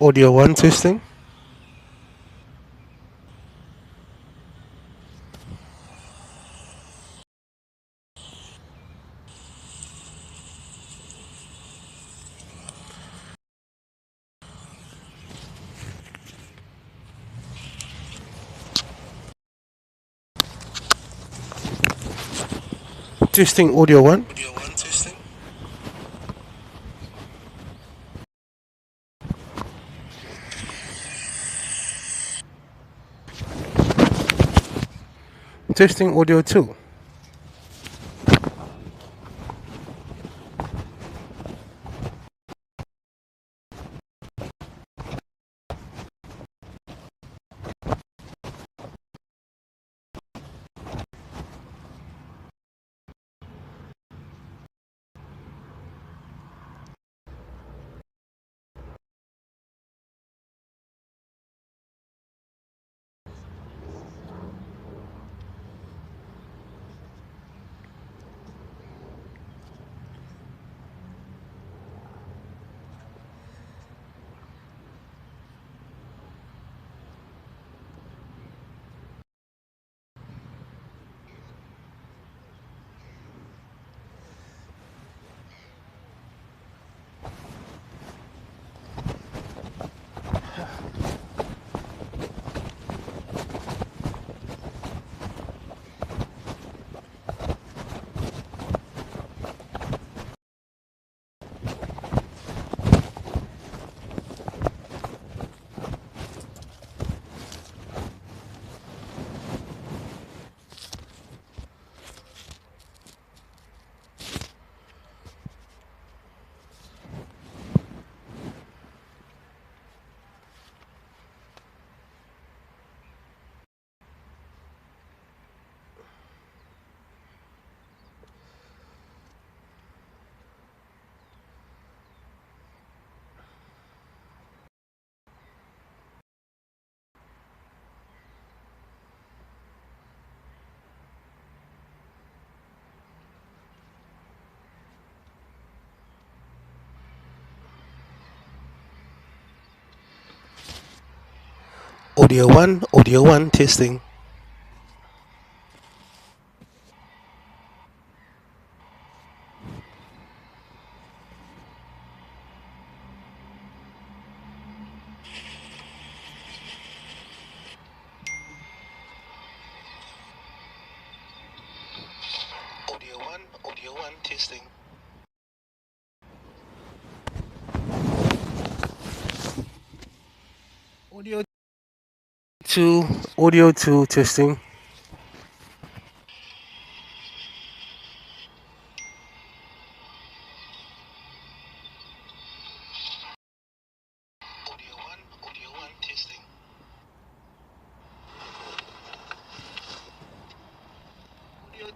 Audio 1 testing. Testing audio 1. Audio 1 testing. Testing audio 2. Audio 1 testing. Audio 1 testing. Audio 2 testing. Audio 1 testing. Audio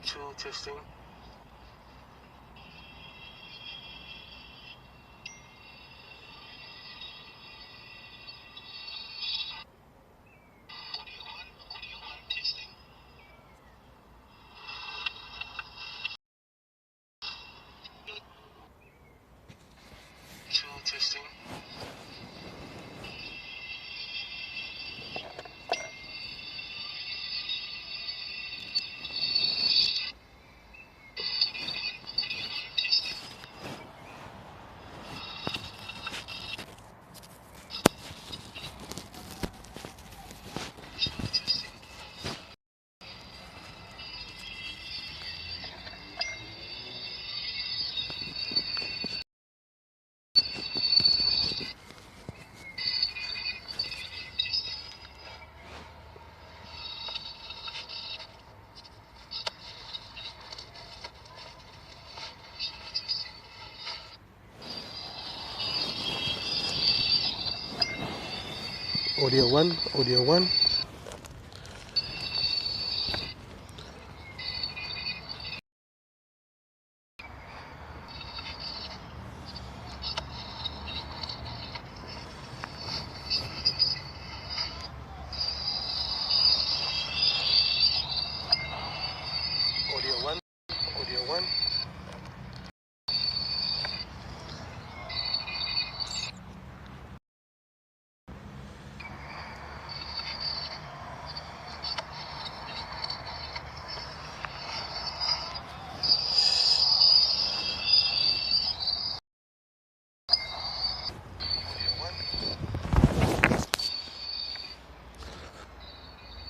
2 testing. Audio 1 testing. 2 testing. Audio 1. Audio 1. Audio 1. Audio 1.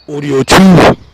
Audio 2.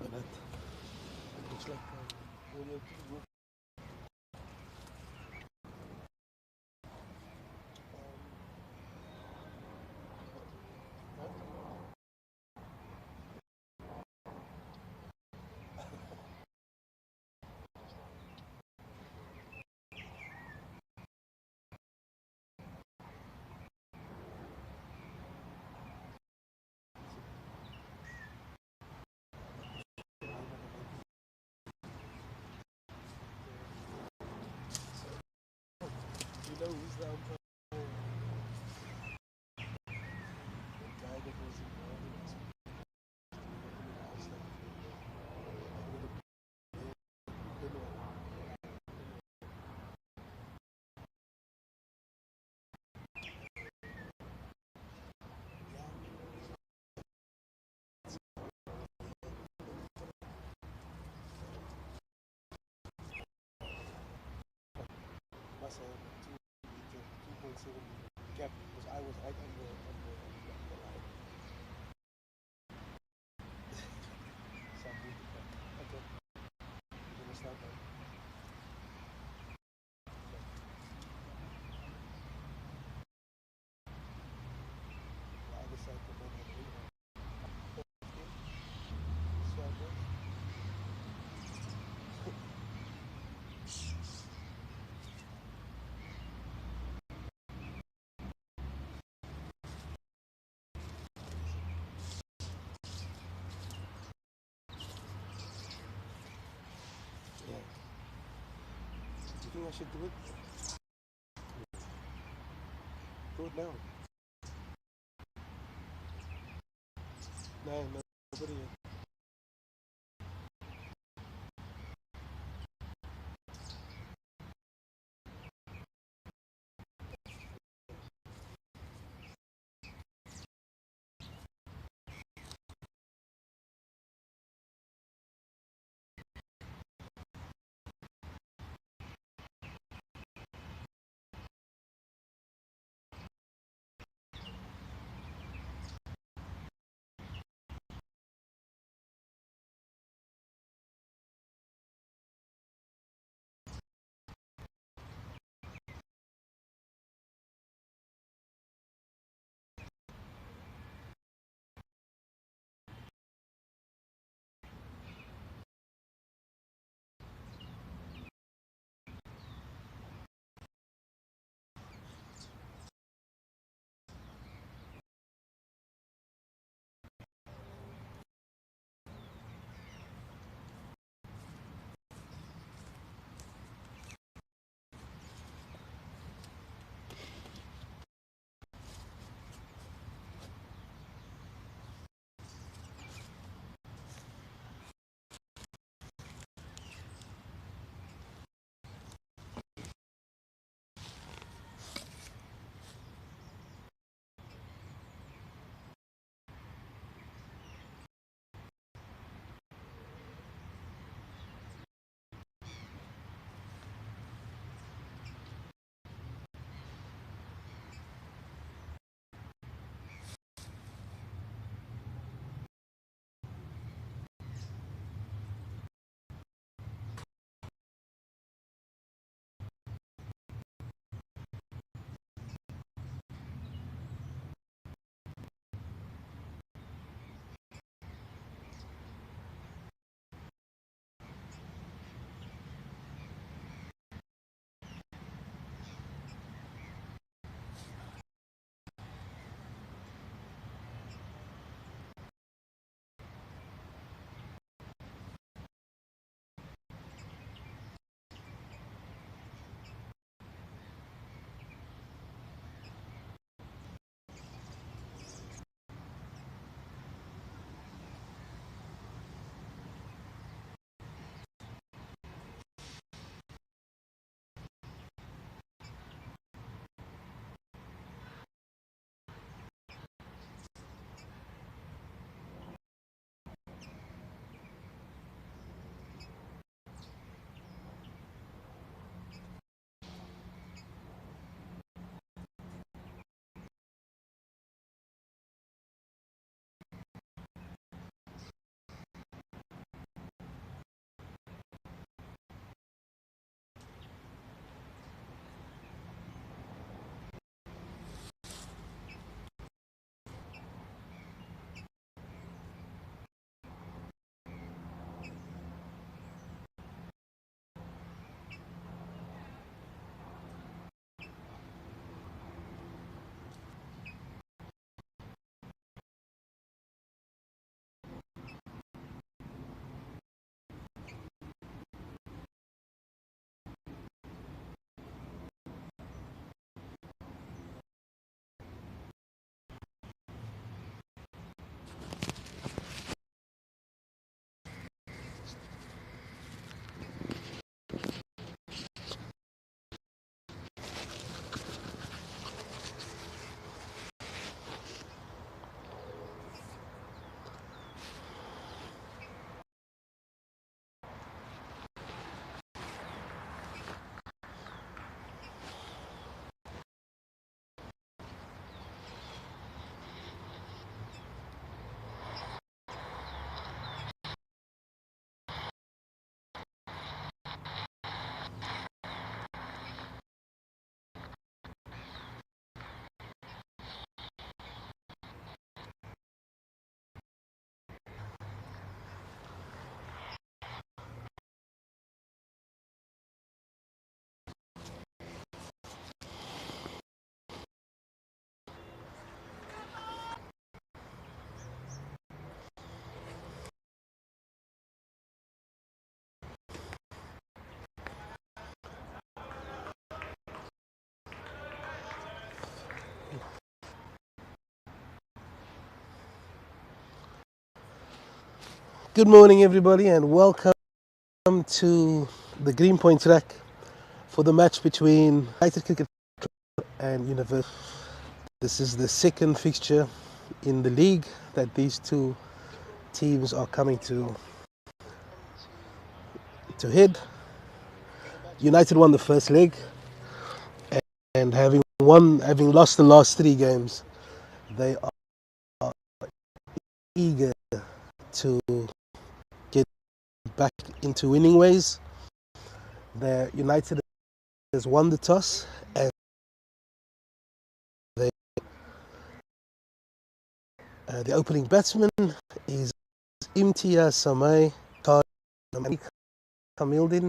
بنات. looks like audio 2 group. You know who's the guy that was involved in this? Must have 2.7 cap because I was right on the line. So I'm going to cap. Okay. We're gonna start now. The other side the ball had 8. Swagger. Yeah. Do you think I should do it? Do it now. No, nobody yet. Good morning, everybody, and welcome to the Greenpoint track for the match between United Cricket Club and University. This is the second fixture in the league that these two teams are coming to head. United won the first leg, and having lost the last three games, they are eager to get back into winning ways. United has won the toss, and the opening batsman is Imtiaz Samai. Kamildin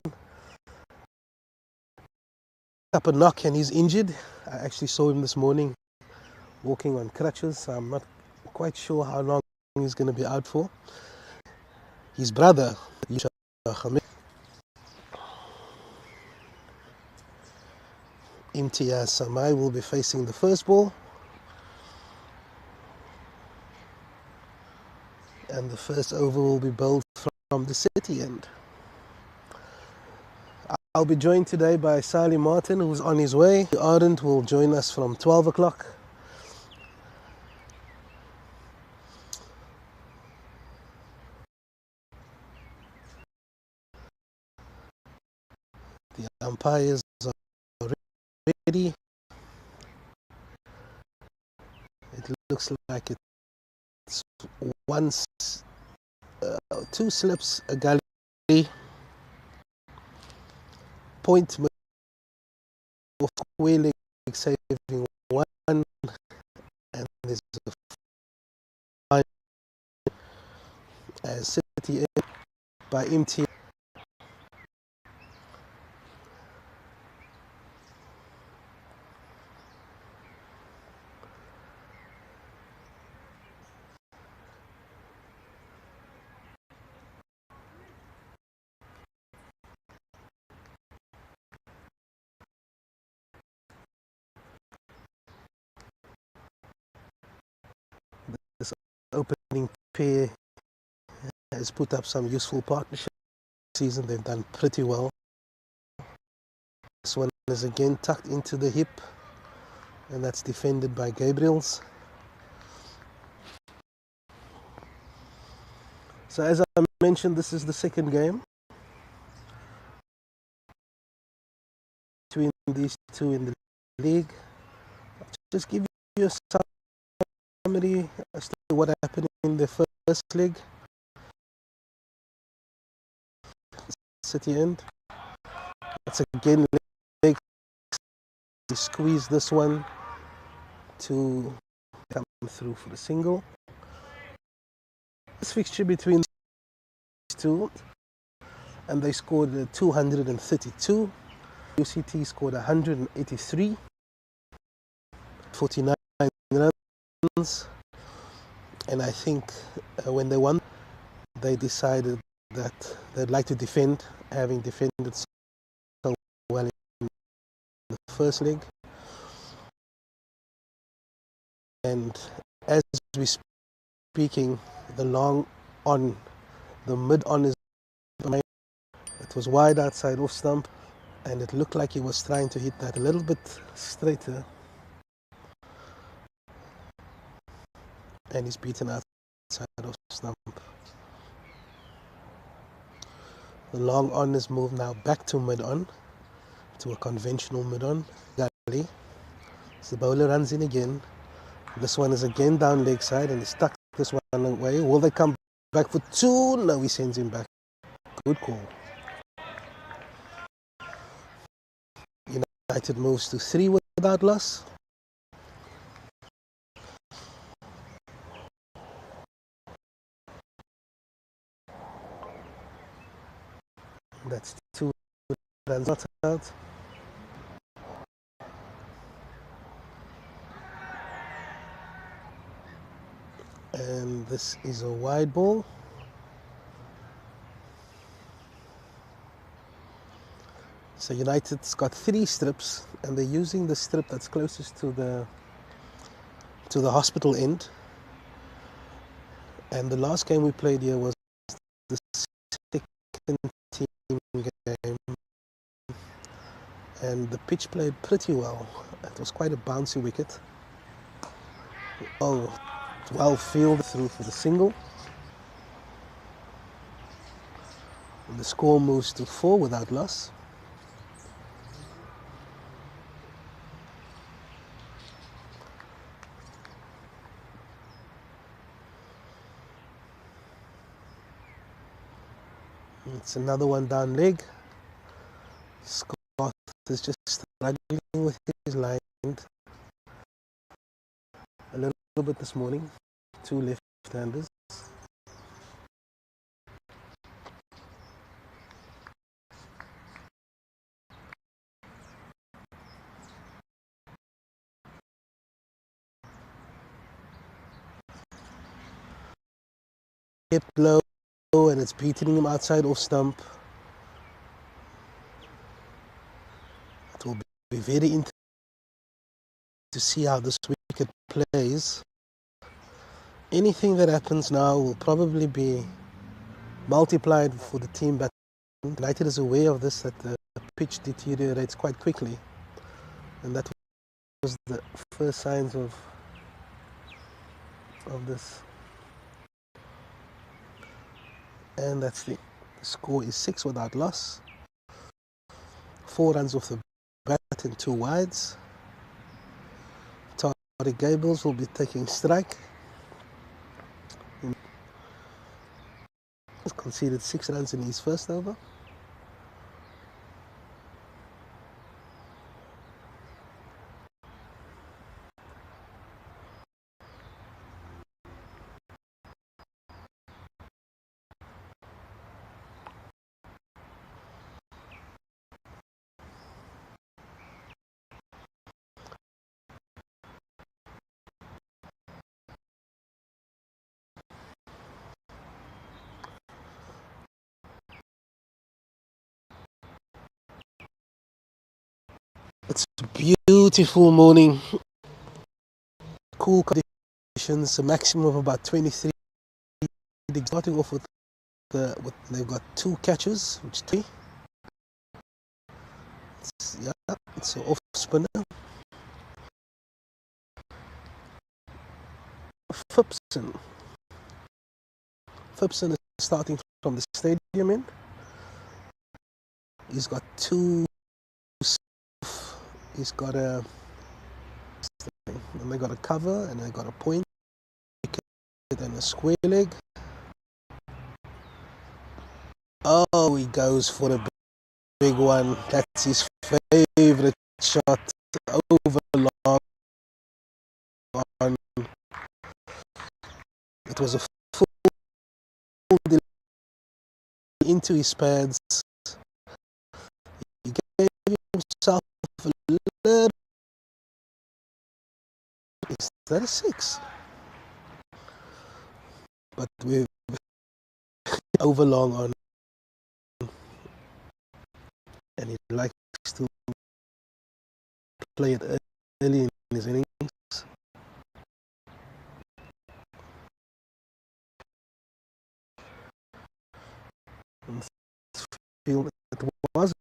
up a knock and he's injured. I actually saw him this morning walking on crutches, so I'm not quite sure how long he's going to be out for. His brother, Imtiaz Samai, will be facing the first ball, and the first over will be bowled from the city end. I'll be joined today by Sally Martin, who's on his way. Ardent will join us from 12 o'clock. The umpires are ready. It looks like it's two slips, a gully, point of square leg saving one, and there's a fine as City in by Imtiaz. This opening pair has put up some useful partnership season. They've done pretty well. This one is again tucked into the hip, and that's defended by Gabriels. So as I mentioned, this is the second game between these two in the league. I'll just give you a summary as to what happened in the first leg. City end. It's again leg. We squeeze this one to come through for the single. This fixture between these two, and they scored 232. UCT scored 183, 49 runs, and I think when they won, they decided that they'd like to defend, having defended so well in the first leg. And as we're speaking, the long on, the mid on is, it was wide outside off stump, and it looked like he was trying to hit that a little bit straighter, and he's beaten outside off stump. The long on is moved now back to mid on, to a conventional mid on. Gully. So the bowler runs in again. This one is again down leg side, and he stuck this one away. Will they come back for two? No, he sends him back. Good call. United moves to 3 without loss. That's 2 runs not out. And this is a wide ball. So United's got 3 strips, and they're using the strip that's closest to the hospital end. And the last game we played here was and the pitch played pretty well. It was quite a bouncy wicket. Oh, well fielded through for the single. And the score moves to 4 without loss. It's another one down leg. Scott is just struggling with his line a little bit this morning. 2 left-handers. Hip low, and it's beating him outside off stump. It will be very interesting to see how this wicket plays. Anything that happens now will probably be multiplied for the team batsmen. United is aware of this, that the pitch deteriorates quite quickly, and that was the first signs of this. And that's the score is 6 without loss. 4 runs off the bat and 2 wides. Tariq Gabriels will be taking strike. He's conceded 6 runs in his first over. It's a beautiful morning. Cool conditions, a maximum of about 23. Starting off with they've got 2 catches, which 3. It's an off spinner. Phipson is starting from the stadium end. He's got 2. He's got a, and they got a cover, and they got a point, and a square leg. Oh, he goes for a big one. That's his favorite shot, over long on. It was a full into his pads. He gave himself a little. Is that a 6? But we're over long on, and he likes to play it early in his innings. And feel it was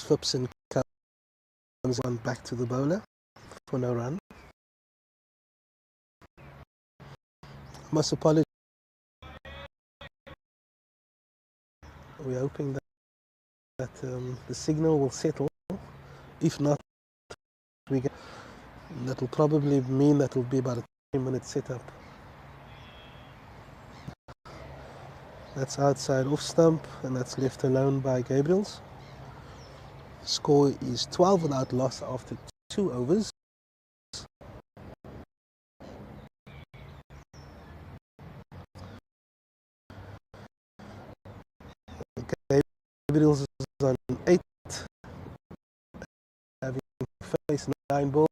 Phipson comes on back to the bowler for no run. Must apologize. We're hoping that the signal will settle. If not, that will probably mean that will be about a 10-minute setup. That's outside off stump, and that's left alone by Gabriels. Score is 12 without loss after 2 overs. Gabriels is on 8, having faced 9 balls.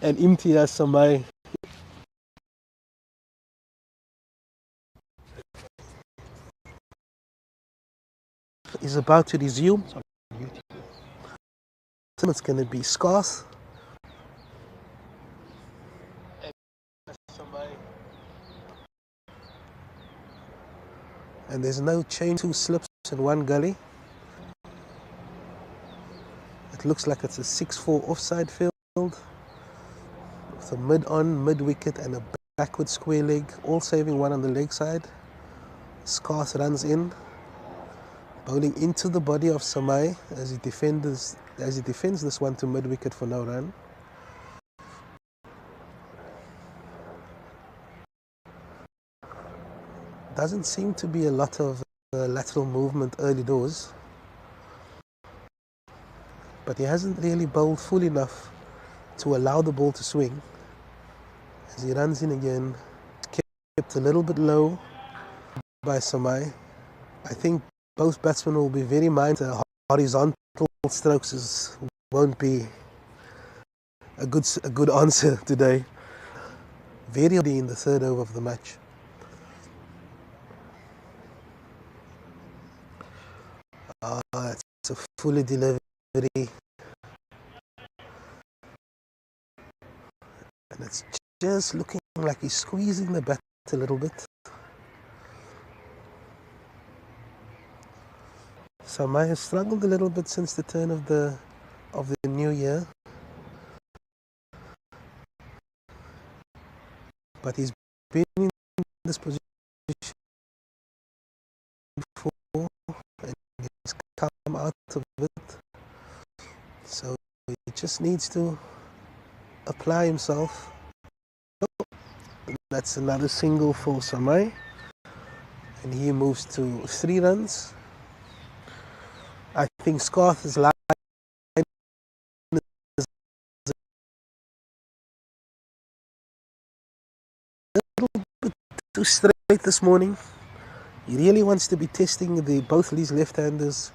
And Imtiaz Samai is about to resume. It's going to be scarce. And there's no change, 2 slips in 1 gully. It looks like it's a 6-4 offside field with a mid-on, mid-wicket and a backward square leg, all saving 1 on the leg side. Scarth runs in, bowling into the body of Samai as he defends this one to mid-wicket for no run. Doesn't seem to be a lot of lateral movement early doors, but he hasn't really bowled full enough to allow the ball to swing. As he runs in again, kept a little bit low by Samai. I think both batsmen will be very mindful. Horizontal strokes won't be a good answer today. Very early in the 3rd over of the match. It's a fully delivery, and it's just looking like he's squeezing the bat a little bit. Samai has struggled a little bit since the turn of the new year, but he's been in this position before and he's come out of it. So he just needs to apply himself. That's another single for Samai, and he moves to 3 runs. I think Scarth is lying a little bit too straight this morning. He really wants to be testing both of these left-handers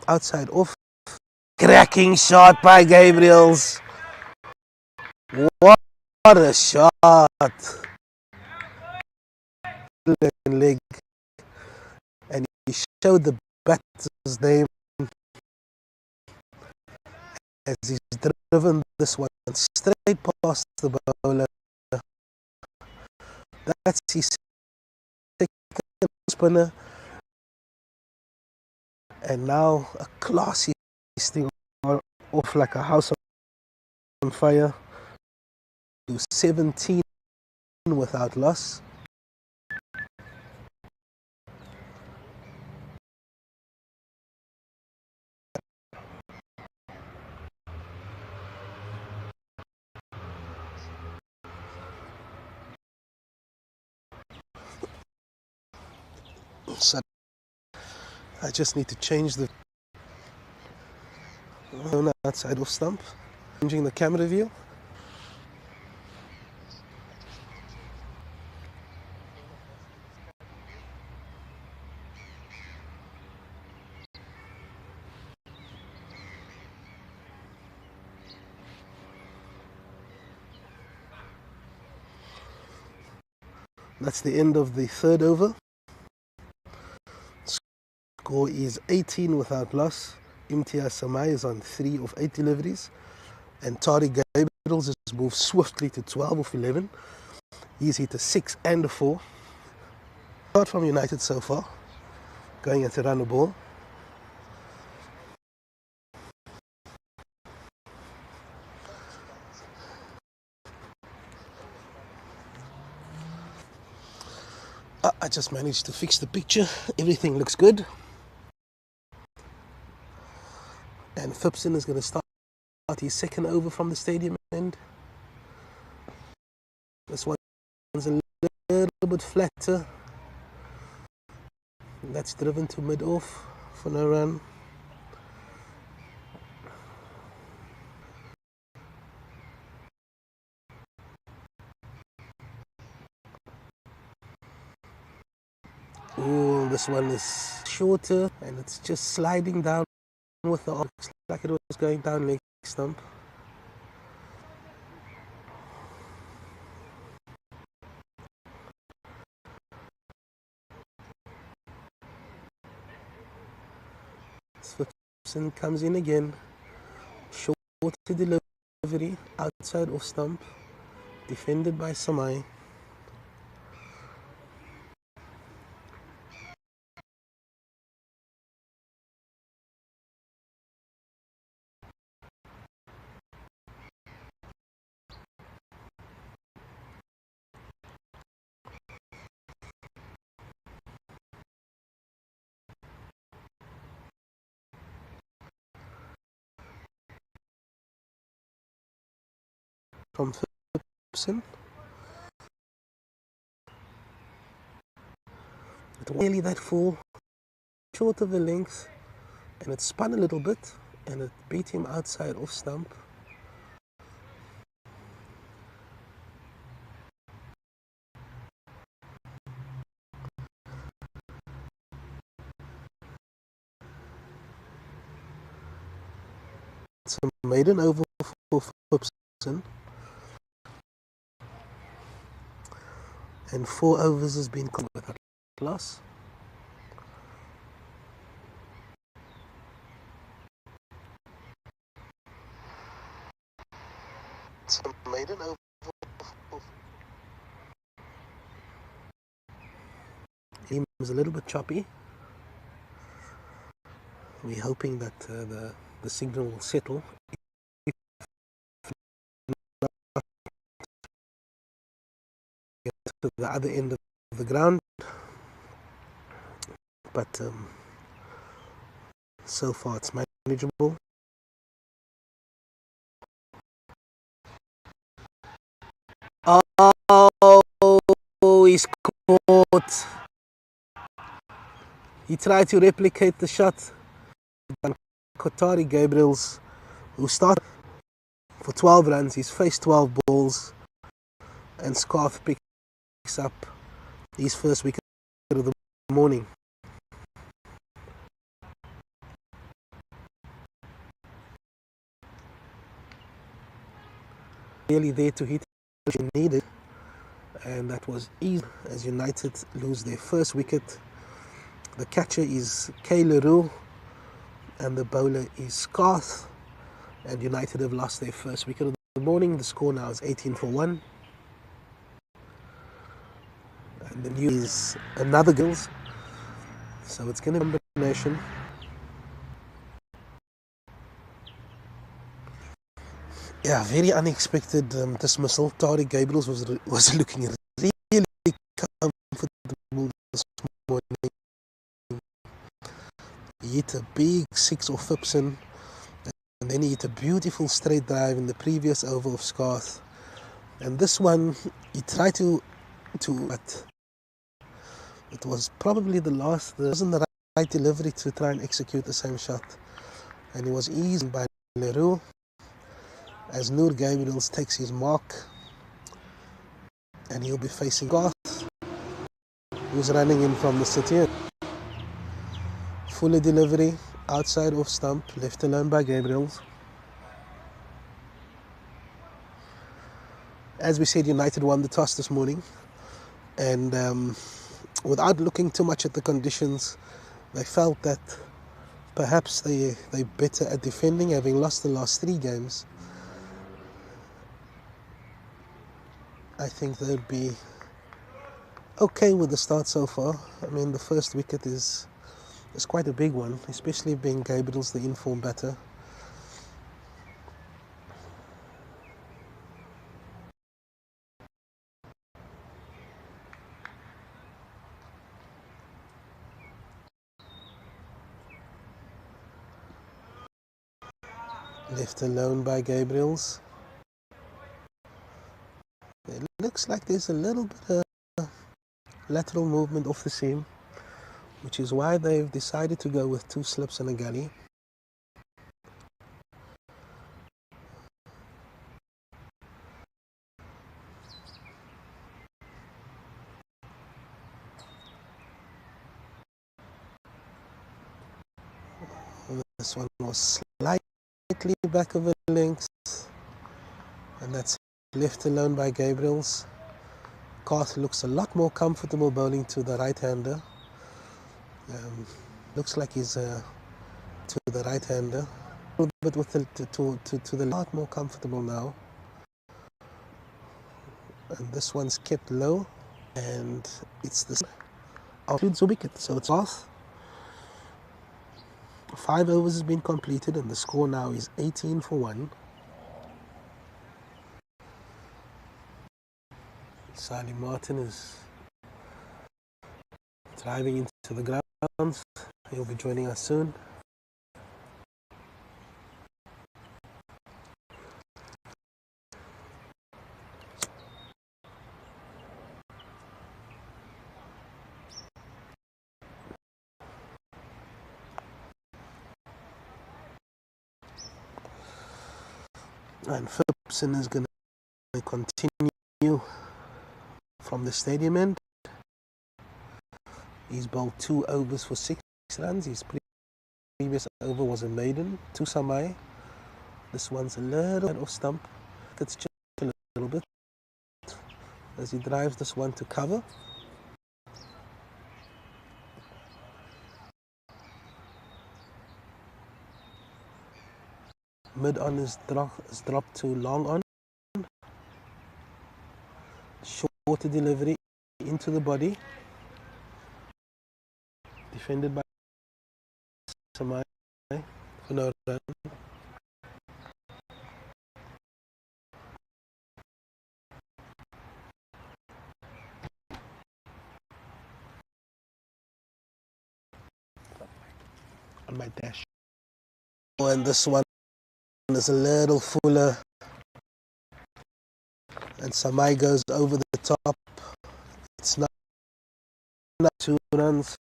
outside off. Cracking shot by Gabriels. What a shot! Leg, and he showed the batter's name as he's driven this one straight past the bowler. That's his second spinner, and now a classy thing off like a house on fire to 17 without loss. So I just need to change the outside off stump, changing the camera view. That's the end of the 3rd over. Score is 18 without loss. Imtiaz Samai is on 3 of 8 deliveries, and Tariq Gabriels has moved swiftly to 12 of 11. He's hit a 6 and a 4. Apart from United so far, going at to run the ball. I just managed to fix the picture. Everything looks good. And Phipson is going to start his 2nd over from the stadium end. This one's a little bit flatter. That's driven to mid-off for no run. Oh, this one is shorter, and it's just sliding down with the arc like it was going down leg stump. Phipson comes in again, short to delivery, outside off stump, defended by Samai. from Phipson. It was nearly that full, short of the length, and it spun a little bit, and it beat him outside off stump. It's a maiden over for Phipson, and 4 overs has been called without loss. It's a maiden over. He was a little bit choppy. We're hoping that the signal will settle. Get to the other end of the ground, but so far it's manageable. Oh, he's caught. He tried to replicate the shot. Kotari Gabriels, who started for 12 runs, he's faced 12 balls, and Scarth picks up his first wicket of the morning. Really there to hit what you needed, and that was easy as United lose their first wicket. The catcher is Kay Leroux, and the bowler is Scarth, and United have lost their first wicket of the morning. The score now is 18 for 1. And the news is another Gills, so it's going to be a combination. Yeah, very unexpected dismissal. Tariq Gabriels was looking really comfortable this morning. He hit a big 6 off Phipson, and then he hit a beautiful straight drive in the previous over of Scarth. And this one, he tried to but it was probably the last. There wasn't the right delivery to try and execute the same shot, and he was eased by Leroux as Noor Gabriels takes his mark, and he'll be facing Garth, who's running in from the city. Fuller delivery, outside off stump, left alone by Gabriels. As we said, United won the toss this morning, and without looking too much at the conditions, they felt that perhaps they're better at defending, having lost the last 3 games. I think they'll be okay with the start so far. I mean, the first wicket is quite a big one, especially being Gabriel's the informed batter. Left alone by Gabriels. It looks like there's a little bit of lateral movement off the seam, which is why they've decided to go with 2 slips and a gully. This one was slightly back of the length, and that's left alone by Gabriels. Garth looks a lot more comfortable bowling to the right-hander. Looks like he's to the right-hander. A little bit with to the lot more comfortable now. And this one's kept low, and it's the includes a wicket, so it's off. 5 overs has been completed, and the score now is 18 for 1. Sally Martin is driving into the grounds. He'll be joining us soon. And Phipson is going to continue from the stadium end. He's bowled 2 overs for 6 runs. His previous over was a maiden to Samai. This one's a little off stump. That's just a little bit as he drives this one to cover. Mid on is dropped to long on. Shorter delivery into the body. Defended by Samai for no run. On my dash. And this one is a little fuller. And Samai goes over the top. It's not 2 runs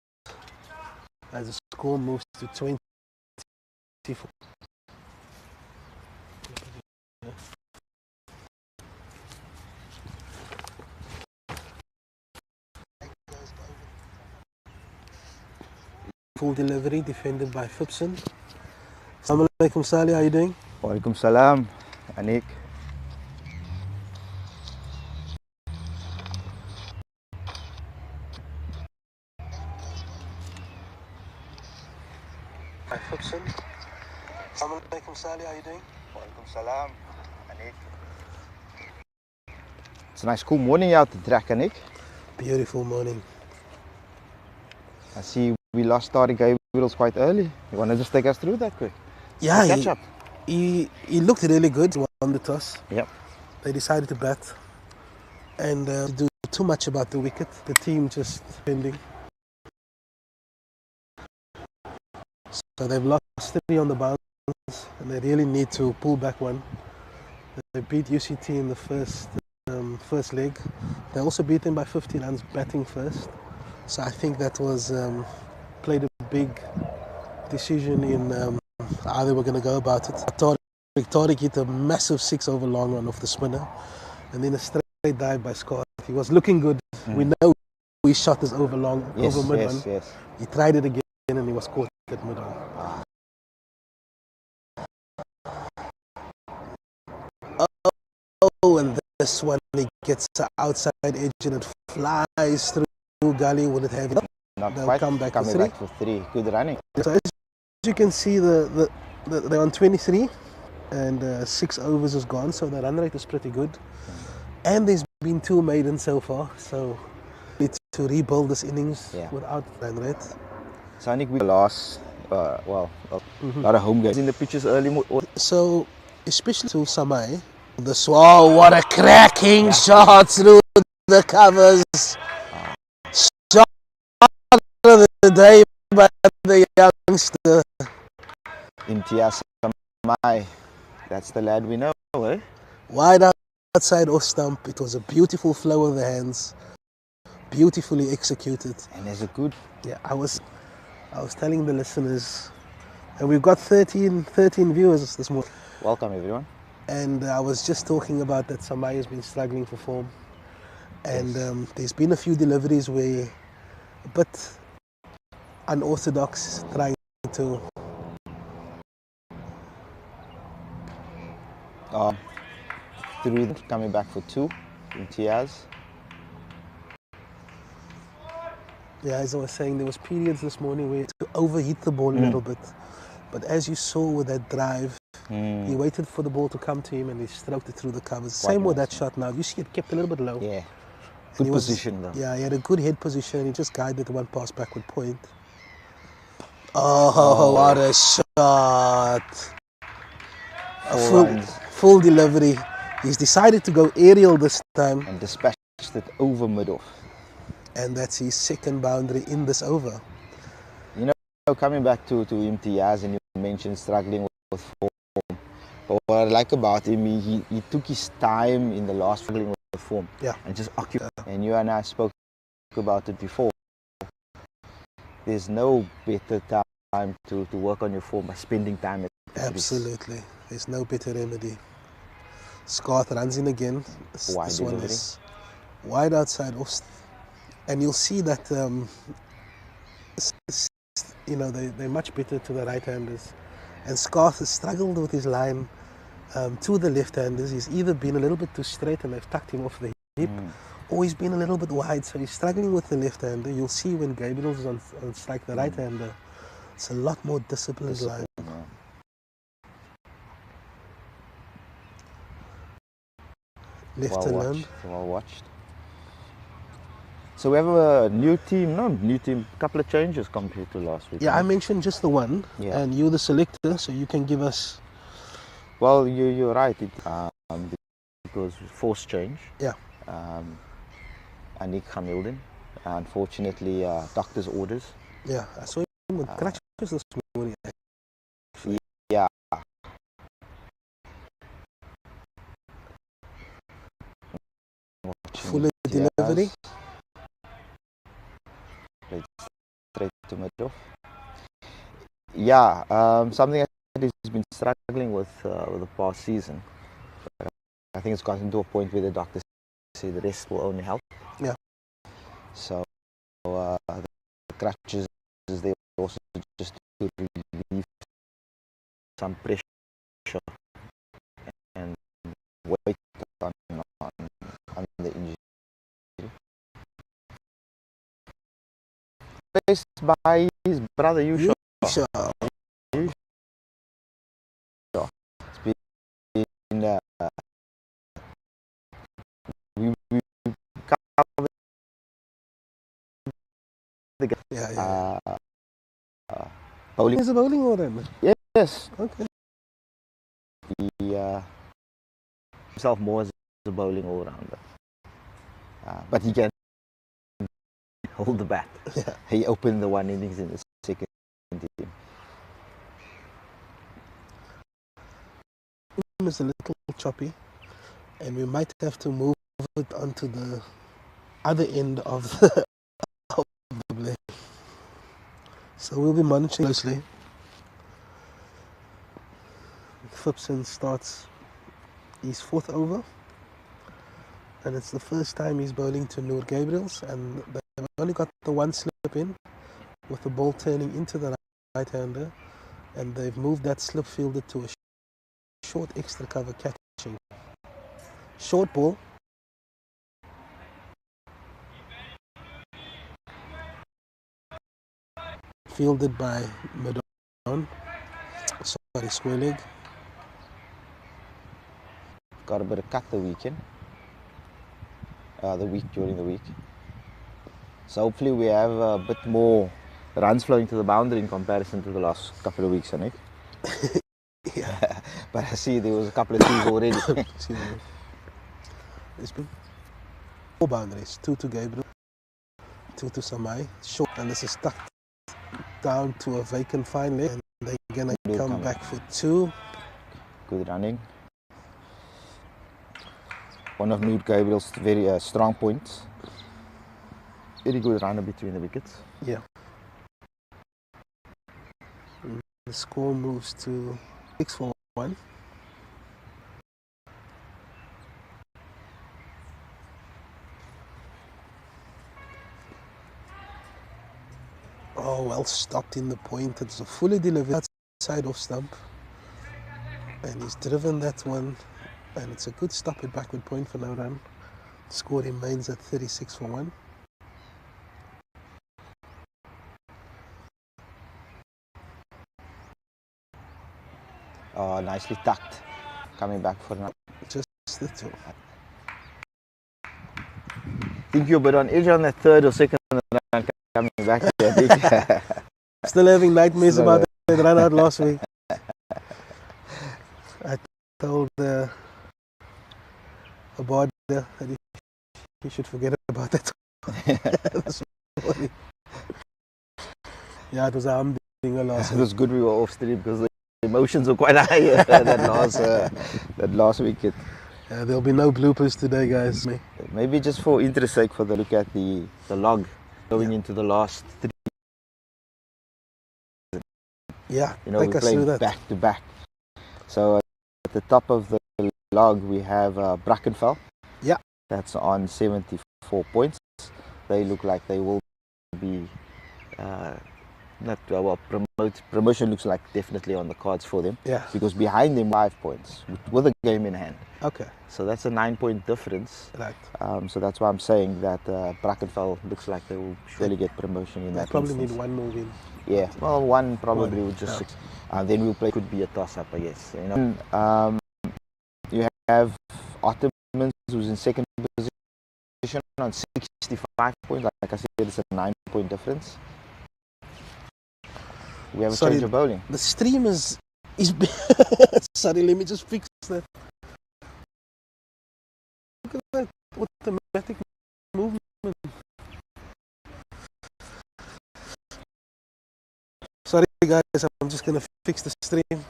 as the score moves to 24. Full delivery defended by Phipson. Assalamu alaikum Salih, how are you doing? Walaikum salam, Anik. By Phipson. Assalamu alaikum Salih, how are you doing? Walaikum salam, Anik. It's a nice cool morning out the track, Anik. Beautiful morning. I see we lost Tariq Gabriels quite early. You want to just take us through that quick? Yeah, Catch up. he looked really good. Won the toss. Yep. They decided to bat and do too much about the wicket. The team just pending. So they've lost 3 on the bounce and they really need to pull back one. They beat UCT in the first leg. They also beat them by 50 runs batting first. So I think that was played a big decision in how they were going to go about it. Tariq hit a massive 6 over long run off the spinner and then a straight dive by Scott. He was looking good. We know he shot this over long, over mid on. Yes. He tried it again and he was caught at mid on. Oh, and this one he gets the outside edge and it flies through gully. Would it have it? Not They'll quite. come back for Coming 3. back for 3. Good running. So as you can see, they're on 23 and 6 overs is gone, so the run rate is pretty good. And there's been 2 maidens so far, so we need to rebuild this innings without run rate. So Anik, we lost, a lot of home games in the pitches early. So, especially to Samai, what a cracking shot through the covers. Shot of the day by the youngster. Imtiaz Samai, that's the lad we know, eh? Wide outside off stump. It was a beautiful flow of the hands, beautifully executed. And there's a good... Yeah, I was telling the listeners, and we've got 13 viewers this morning. Welcome everyone. And I was just talking about that Samai has been struggling for form. And there's been a few deliveries where a bit unorthodox, trying to... Through coming back for 2, Imtiaz. Yeah, as I was saying, there was periods this morning where to overheat the ball a little bit. But as you saw with that drive, he waited for the ball to come to him and he stroked it through the covers. Same with that shot now. You see it kept a little bit low. Yeah. Good position though. Yeah, he had a good head position and he just guided the one pass backward point. Oh, what a shot. Full delivery. He's decided to go aerial this time. And dispatched it over mid-off. And that's his second boundary in this over. You know, coming back to Imtiaz, and you mentioned struggling with form. But what I like about him, he took his time in the last struggling with form. Yeah. And just occupied. And you and I spoke about it before. There's no better time to work on your form by spending time at the crease. Absolutely. There's no better remedy. Scarth runs in again. Wide This one delivery. is wide outside off, and you'll see that they're much better to the right-handers. And Scarth has struggled with his line to the left-handers. He's either been a little bit too straight and they've tucked him off the hip, or he's been a little bit wide, so he's struggling with the left-hander. You'll see when Gabriel's on strike the right-hander, it's a lot more disciplined line. Yeah. Left to learn. Well watched. So we have a new team, couple of changes compared to last week. Yeah, I mentioned just the one, Yeah. and you're the selector, so you can give us. Well, you're right. Because forced change. Yeah. Anik Hamilton. Unfortunately, doctor's orders. Yeah, I saw him with crutches this morning. Yeah. Fuller delivery. Straight to middle. Yeah, something that he's been struggling with the past season. But I think it's gotten to a point where the doctors say the rest will only help. Yeah. So the crutches is there also just to relieve some pressure and weight on the injury. Placed by his brother Yusha. Sure. It's been we covered the guy. Yeah. Bowling. Is a bowling order? Yes. Okay. He himself more as a bowling all-rounder. But he can hold the bat. Yeah. He opened the one innings in the second team. It's a little choppy, and we might have to move it onto the other end of the blade. So we'll be monitoring closely. Phipson starts his fourth over, and it's the first time he's bowling to Noor Gabriels, and they've only got the one slip in with the ball turning into the right-hander, and they've moved that slip fielder to a short extra cover catching. Short ball. Fielded by Madon. Sorry, square leg. Got a bit of cut the weekend. During the week. So hopefully we have a bit more runs flowing to the boundary in comparison to the last couple of weeks, Anik. Yeah. But I see there was a couple of twos already. There's been 4 boundaries. 2 to Gabriel, 2 to Samai. Short, and this is stuck down to a vacant fine leg, and they're gonna come back for 2. Good running. One of Noor Gabriel's very strong points. Very good runner between the wickets. Yeah. The score moves to 6-1. Oh, well stopped in the point. It's a fully delivered outside off stump. And he's driven that one. And it's a good stop at backward point for no run. Score remains at 36-1. Oh, nicely tucked. Coming back for now. Just the 2. Think you're a bit on edge on the third or second run coming back here, I think. Still having nightmares about that run out last week. I told Abad that he should forget about that this morning. Yeah, it was a humdinger last It week. was good we were off stream because the emotions were quite high that last weekend. There'll be no bloopers today, guys. Maybe just for interest sake, for the look at the log going into the last 3. Yeah, You know, take we us through played that. back to back. So at the top of the log, we have Brackenfell. Yeah. That's on 74 points. They look like they will be not well. Promotion looks like definitely on the cards for them. Yeah. Because behind them 5 points with a game in hand. Okay. So that's a 9-point difference. Right. So that's why I'm saying that Brackenfell looks like they will surely get promotion in They that probably instance. need one more win. Yeah, well, one probably would just. yeah. Then we'll play. Could be a toss-up, I guess. You know. You have Ottomans, who's in second position on 65 points. Like I said, it's a 9-point difference. We have a change of bowling. The stream is sorry, let me just fix that. Look at that automatic movement. Sorry guys, I'm just gonna fix the stream.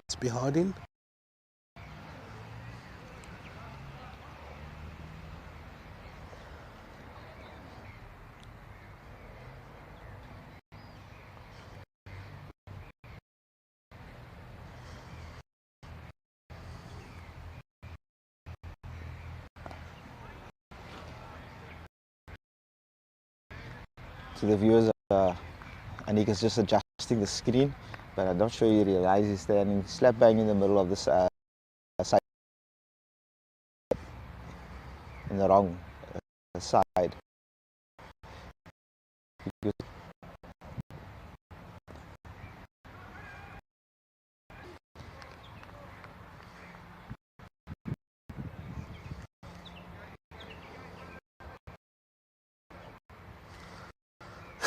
It's behind. To the viewers, Anik is just adjusting the screen, but I'm not sure he realizes he's standing slap bang in the middle of this side, in the wrong side.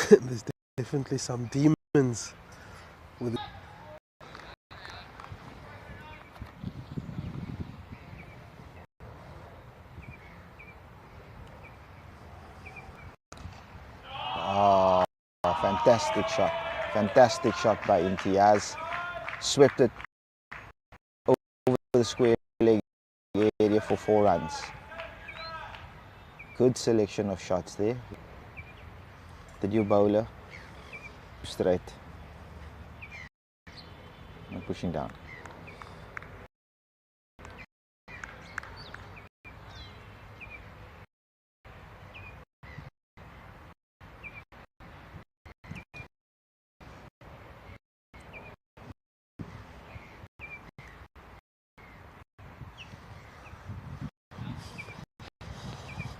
There's definitely some demons with Fantastic shot by Imtiaz. Swept it over the square leg area for 4 runs. Good selection of shots there. The new bowler, straight and pushing down.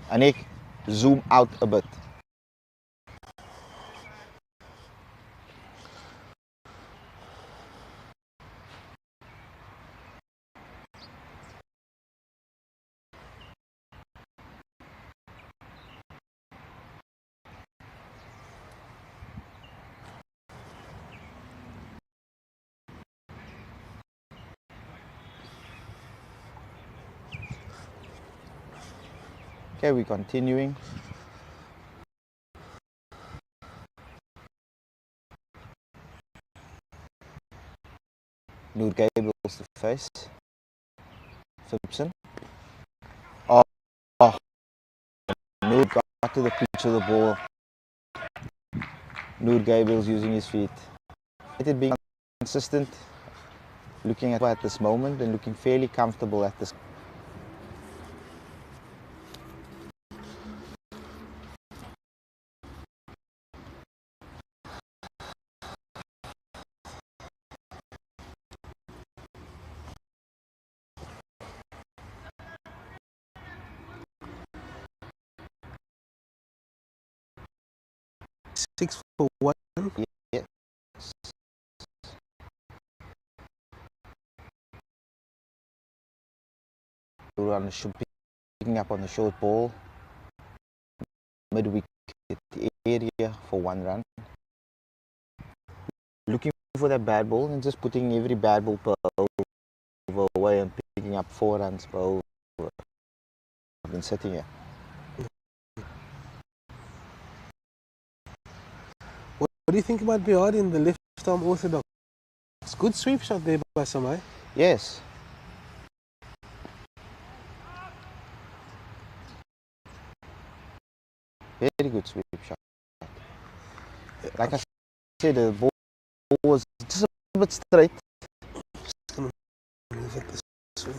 Anik, zoom out a bit. Okay, we're continuing. Noor Gables to face. Phipson. Oh, Noor got to the pitch of the ball. Noor Gables using his feet. It being consistent, looking at this moment and looking fairly comfortable at this. Six for 1. Yeah. Picking up on the short ball. Mid-wicket area for 1 run. Looking for that bad ball and just putting every bad ball per over away and picking up 4 runs per over. I've been sitting here. What do you think about Bihar in the left arm orthodox? It's good sweep shot there by Samai. Yes. Very good sweep shot. Like I said, the ball was just a bit straight. Just gonna move it this way.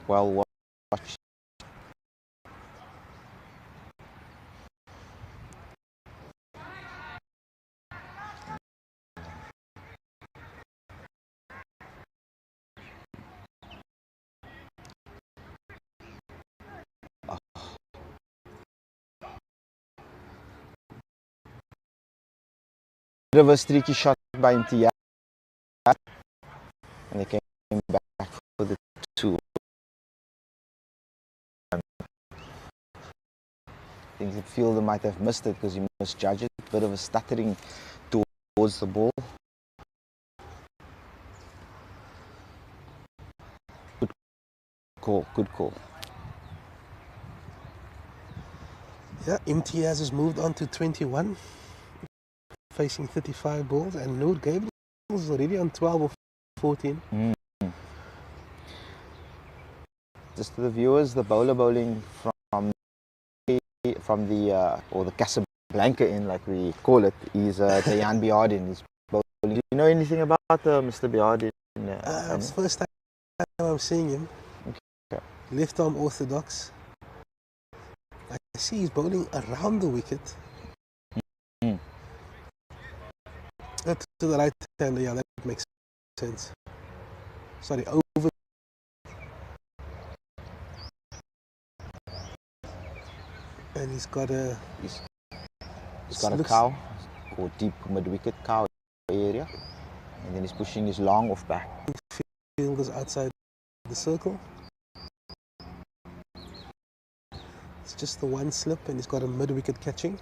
Well watched. Bit of a streaky shot by MTR, and they came back for the 2. I think the fielder might have missed it because he misjudged it. Bit of a stuttering towards the ball. Good call, good call. Yeah, Imtiaz has moved on to 21, facing 35 balls, and Noor Gabriel is already on 12 or 14. Just to the viewers, the bowler bowling from the or the Casablanca end, like we call it, is Dayan Biardin. He's bowling. Do you know anything about Mr. Biardin? It's the first time I'm seeing him. Okay. Left arm orthodox. I see he's bowling around the wicket. Mm. To the right hand, yeah, that makes sense. Sorry, over. And he's got a. He's got a cow, or deep mid wicket cow area, and then he's pushing his long off back. Fielders outside the circle. It's just the one slip, and he's got a mid wicket catching.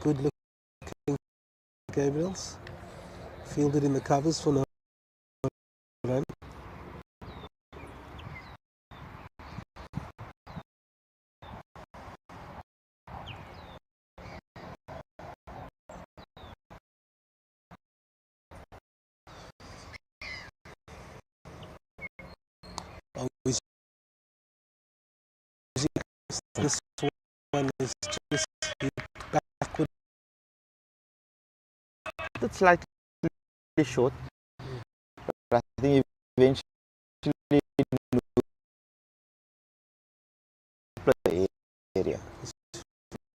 Good looking Gabriels. Fielded in the covers for no run. This one is just backward. It's slightly short, but I think eventually the area. He's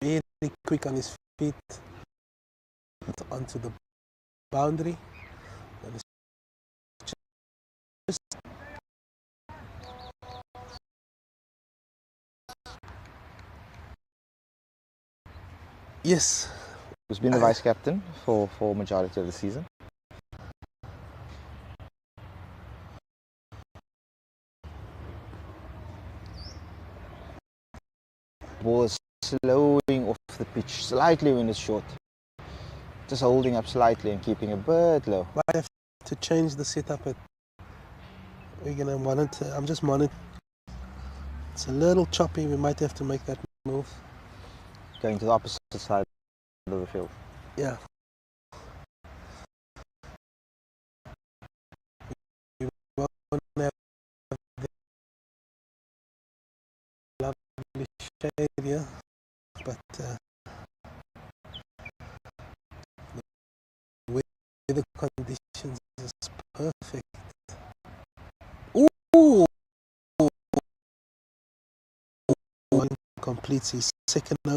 very quick on his feet onto the boundary. And it's just yes. Who's been the vice captain for majority of the season? Ball is slowing off the pitch slightly when it's short. Just holding up slightly and keeping a bit low. Might have to change the setup. We're gonna monitor. I'm just monitoring. It's a little choppy. We might have to make that move. Going to the opposite side of the field. Yeah. We won't have the lovely shade here, but the weather conditions is perfect. Ooh! One completes his second over.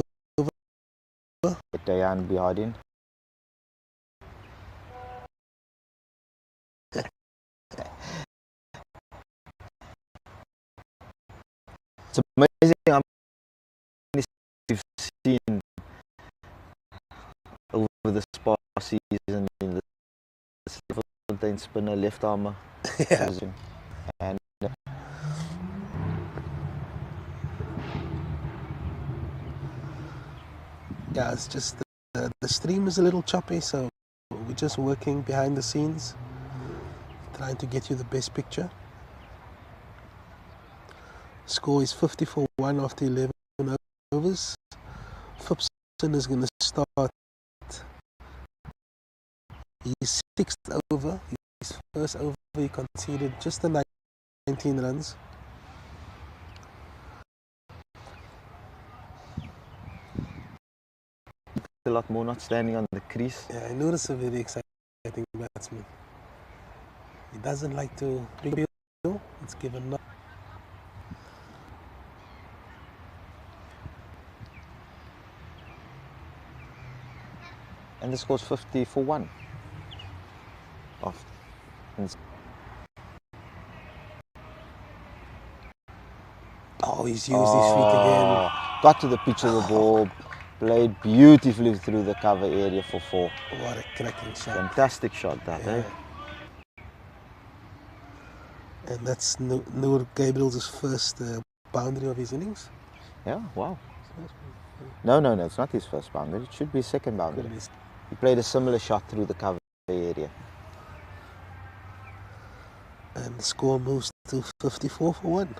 Dayan Biardin. It's amazing how many we've seen over the past season in the Fontaine spinner, left armour Yeah. position. And Yeah, it's just the stream is a little choppy, so we're just working behind the scenes, trying to get you the best picture. Score is 50 for 1 after 11 overs. Phipson is going to start his 6th over. His first over he conceded just the 19 runs. A lot more not standing on the crease. Yeah, I noticed a very exciting batsman. He doesn't like to bring it. It's given up. And the score's 50 for 1. Off. Oh, he's used his feet again. Got to the pitch of the ball, played beautifully through the cover area for 4. What a cracking shot. Fantastic shot that, eh? And that's Noor Gabriel's first boundary of his innings. Yeah, wow. No, it's not his first boundary. It should be his second boundary. He played a similar shot through the cover area. And the score moves to 54 for 1.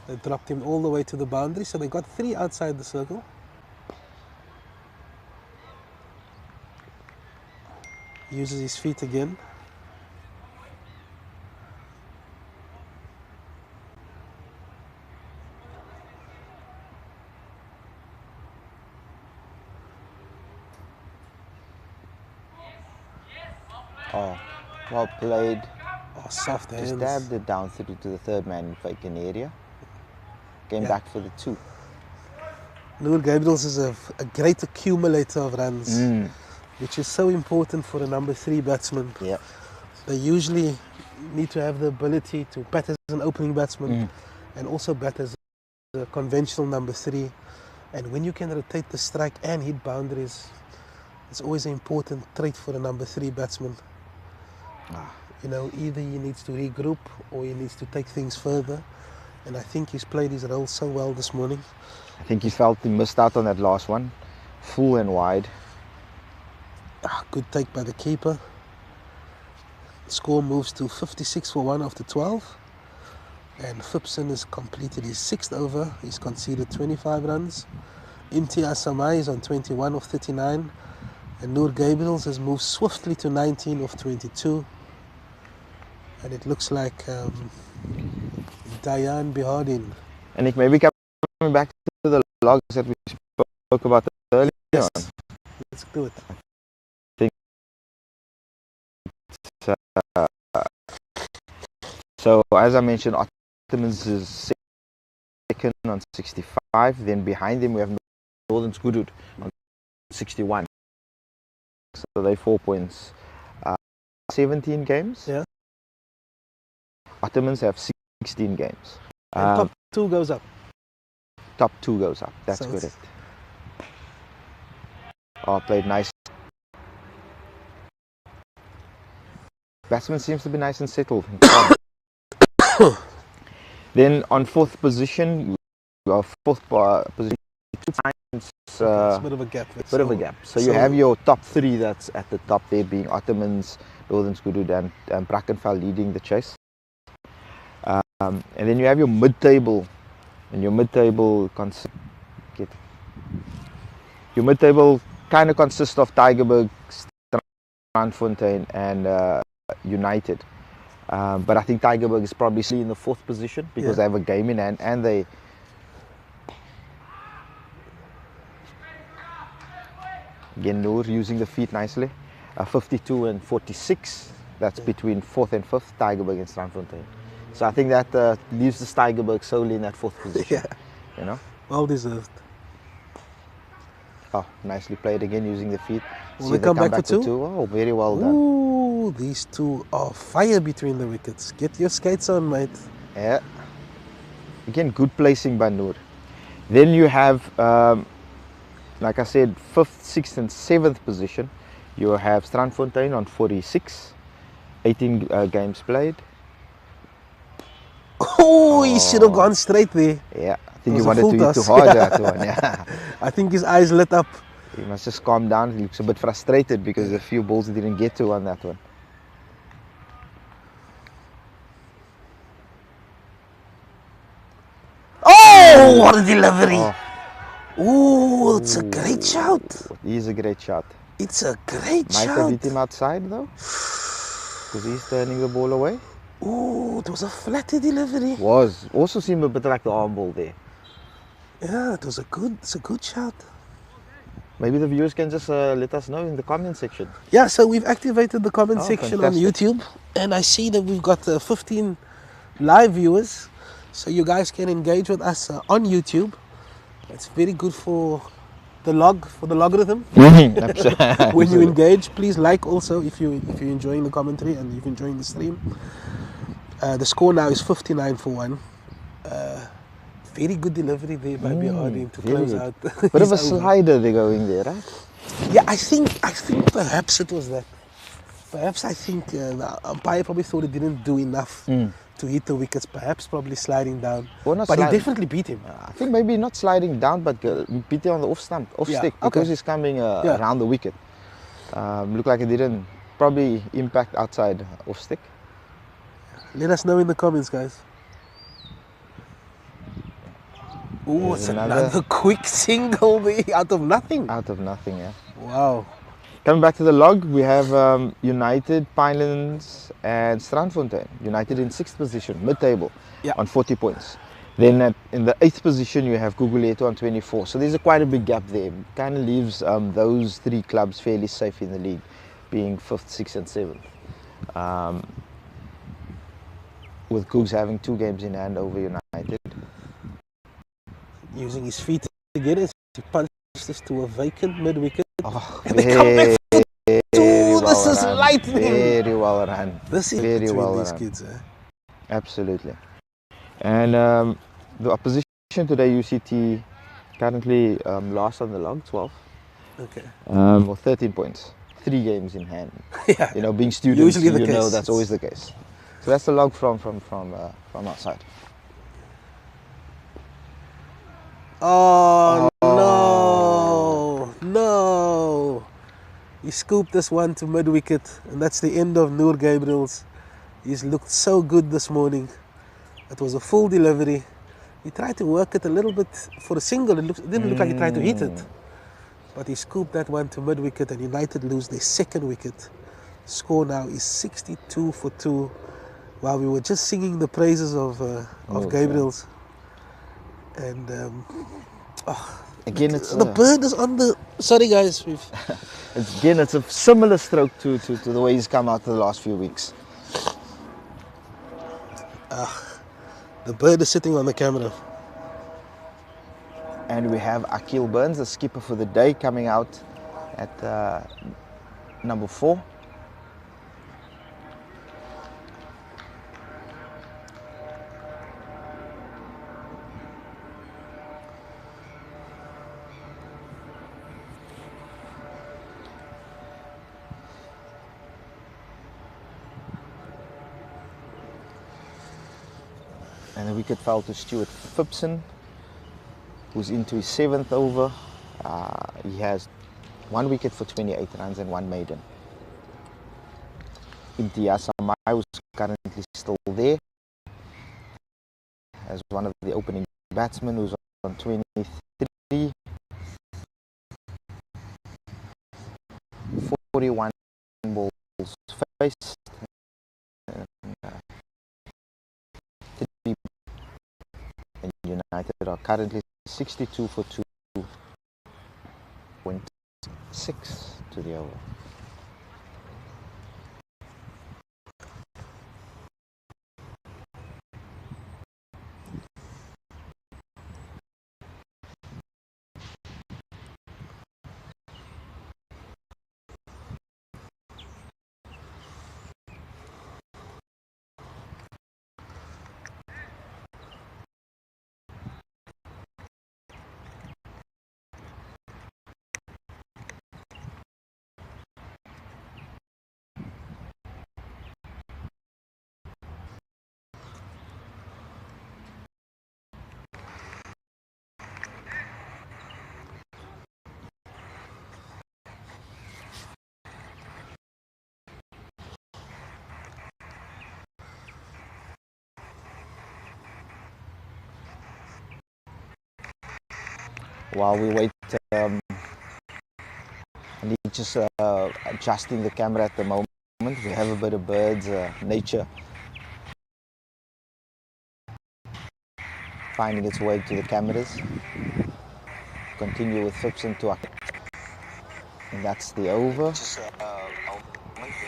They dropped him all the way to the boundary, so they got 3 outside the circle. Uses his feet again. Oh, well played. Oh, soft hands. Just dabbed it down through to the third man in vacant area. Came back for the 2. Noor Gabriels is a great accumulator of runs, which is so important for a number 3 batsman. Yeah. They usually need to have the ability to bat as an opening batsman and also bat as a conventional number 3. And when you can rotate the strike and hit boundaries, it's always an important trait for a number 3 batsman. You know, either he needs to regroup or he needs to take things further. And I think he's played his role so well this morning. I think he felt he missed out on that last one. Full and wide. Good take by the keeper. Score moves to 56 for 1 after 12. And Phipson has completed his 6th over. He's conceded 25 runs. Imtiaz Samai is on 21 of 39. And Noor Gabriels has moved swiftly to 19 of 22. And it looks like Dayan Bihardin. And it may be coming back to the logs that we spoke about earlier. Yes. Let's do it. So as I mentioned, Ottomans is second on 65. Then behind them we have Northern Skudud on 61. So they 4 points. 17 games. Yeah. Ottomans have 16 games. And top 2 goes up. Top 2 goes up. That's so correct. Oh, played nice. Batsman seems to be nice and settled. Then on 4th position, position 2 times. It's a bit of a gap. So you have your top 3 that's at the top there being Ottomans, Northern Skudud and Brackenfell leading the chase. And then you have your mid-table, and your mid-table kind of consists of Tygerberg, Strandfontein and United. But I think Tygerberg is probably still in the 4th position because they have a game in hand and they again Noor using the feet nicely. 52 and 46. That's between 4th and 5th, Tygerberg and Strandfontein. So I think that leaves the Tygerberg solely in that 4th position. You know? Well deserved. Oh, nicely played again using the feet. Will they come back for 2? Oh, very well done. Ooh, these 2 are fire between the wickets. Get your skates on, mate. Yeah. Again, good placing by Noor. Then you have, like I said, 5th, 6th and 7th position. You have Strandfontein on 46. 18 games played. Oh, he should have gone straight there. Yeah, I think was he a wanted full to hit too toss. hard that one. Yeah, I think his eyes lit up. he must just calm down. He looks a bit frustrated because a few balls he didn't get to on that one. Oh, what a delivery! Oh, Oh, it's a great shout. he's a great shot. It's a great Might have shout. hit him outside though, because he's turning the ball away. Oh, it was a flatty delivery. Was also seemed a bit like the arm ball there. Yeah, it's a good shout. Maybe the viewers can just let us know in the comment section. Yeah, so we've activated the comment Oh, section on fantastic. YouTube, and I see that we've got 15 live viewers. So you guys can engage with us on YouTube. It's very good for the logarithm. When you engage, please like also if you're enjoying the commentary and if you're enjoying the stream. The score now is 59-1. Very good delivery there by Bearding to very close good. out. Bit of a his over. slider they're going there, right? Yeah, I think perhaps it was that. Perhaps I think the umpire probably thought he didn't do enough to hit the wickets. Perhaps probably sliding down. Well, not But sliding. he definitely beat him. I think maybe not sliding down, but beat it on the off Yeah, stick because okay. he's coming Yeah. around the wicket. Looked like it didn't probably impact outside off stick. Let us know in the comments, guys. Oh, There's it's another- another quick single there out of nothing. Out of nothing, yeah. Wow. Coming back to the log, we have United, Pinelands and Strandfontein. United in 6th position, mid-table, Yeah. on 40 points. Then in the 8th position, you have Guguletu on 24. So there's quite a big gap there. Kind of leaves those three clubs fairly safe in the league, being 5th, 6th and 7th. With Googs having 2 games in hand over United. Using his feet to get it. He punched this to a vacant mid-wicket. Oh, And they come back for very two. well This is run. lightning. Very well run. This is Very between well these run. kids. Eh? Absolutely. And the opposition today, UCT, currently last on the log, 12. Okay. Or 13 points. 3 games in hand. Yeah. You know, being students, Usually the you know case. that's always the case. So that's the log from our side. Oh, no. He scooped this one to mid-wicket, and that's the end of Noor Gabriel's. He's looked so good this morning. It was a full delivery. He tried to work it a little bit for a single. It didn't look like he tried to hit it. But he scooped that one to mid-wicket, and United lose their 2nd wicket. Score now is 62-2. While we were just singing the praises of Gabriel's. And Again, the bird is on the... Sorry guys. it's a similar stroke to the way he's come out the last few weeks. The bird is sitting on the camera. And we have Akil Burns, the skipper for the day, coming out at number 4. And the wicket fell to Stuart Phipson, who's into his 7th over. He has 1 wicket for 28 runs and 1 maiden. Imtiaz Samai, who's currently still there as one of the opening batsmen, who's on 23. 41 balls faced. And United are currently 62-2.6 to the over. while we wait. And he's just adjusting the camera at the moment. We have a bit of birds, nature finding its way to the cameras. Continue with Phipps and Tuak. And that's the over. Just we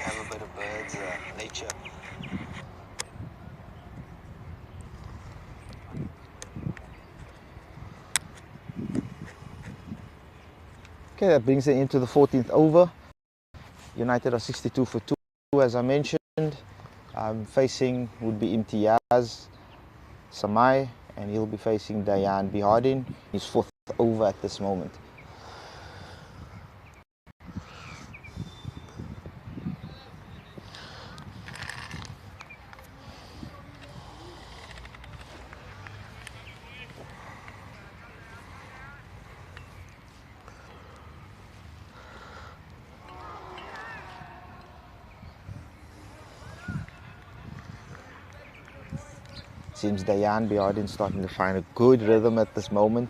have a bit of birds, nature. Okay, that brings it into the 14th over. United are 62 for 2, as I mentioned. Facing would be Imtiaz Samai, and he'll be facing Dayan Bihardin. His 4th over at this moment. Seems Dayan Bihardin starting to find a good rhythm at this moment.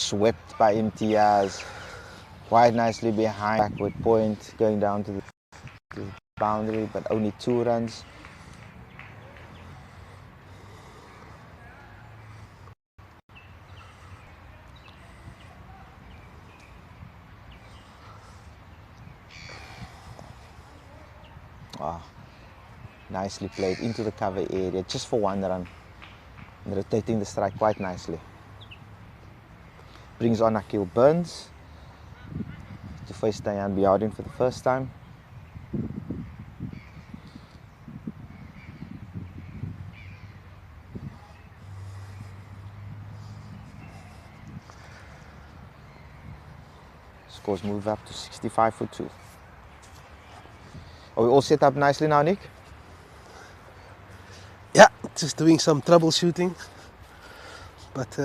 Swept by Imtiaz, quite nicely behind, backward point, going down to the boundary, but only 2 runs. Nicely played into the cover area, just for 1 run, rotating the strike quite nicely. Brings on Akil Burns to face Dayan Bihardin for the first time. Scores move up to 65 for 2. Are we all set up nicely now, Nick? Yeah, just doing some troubleshooting. But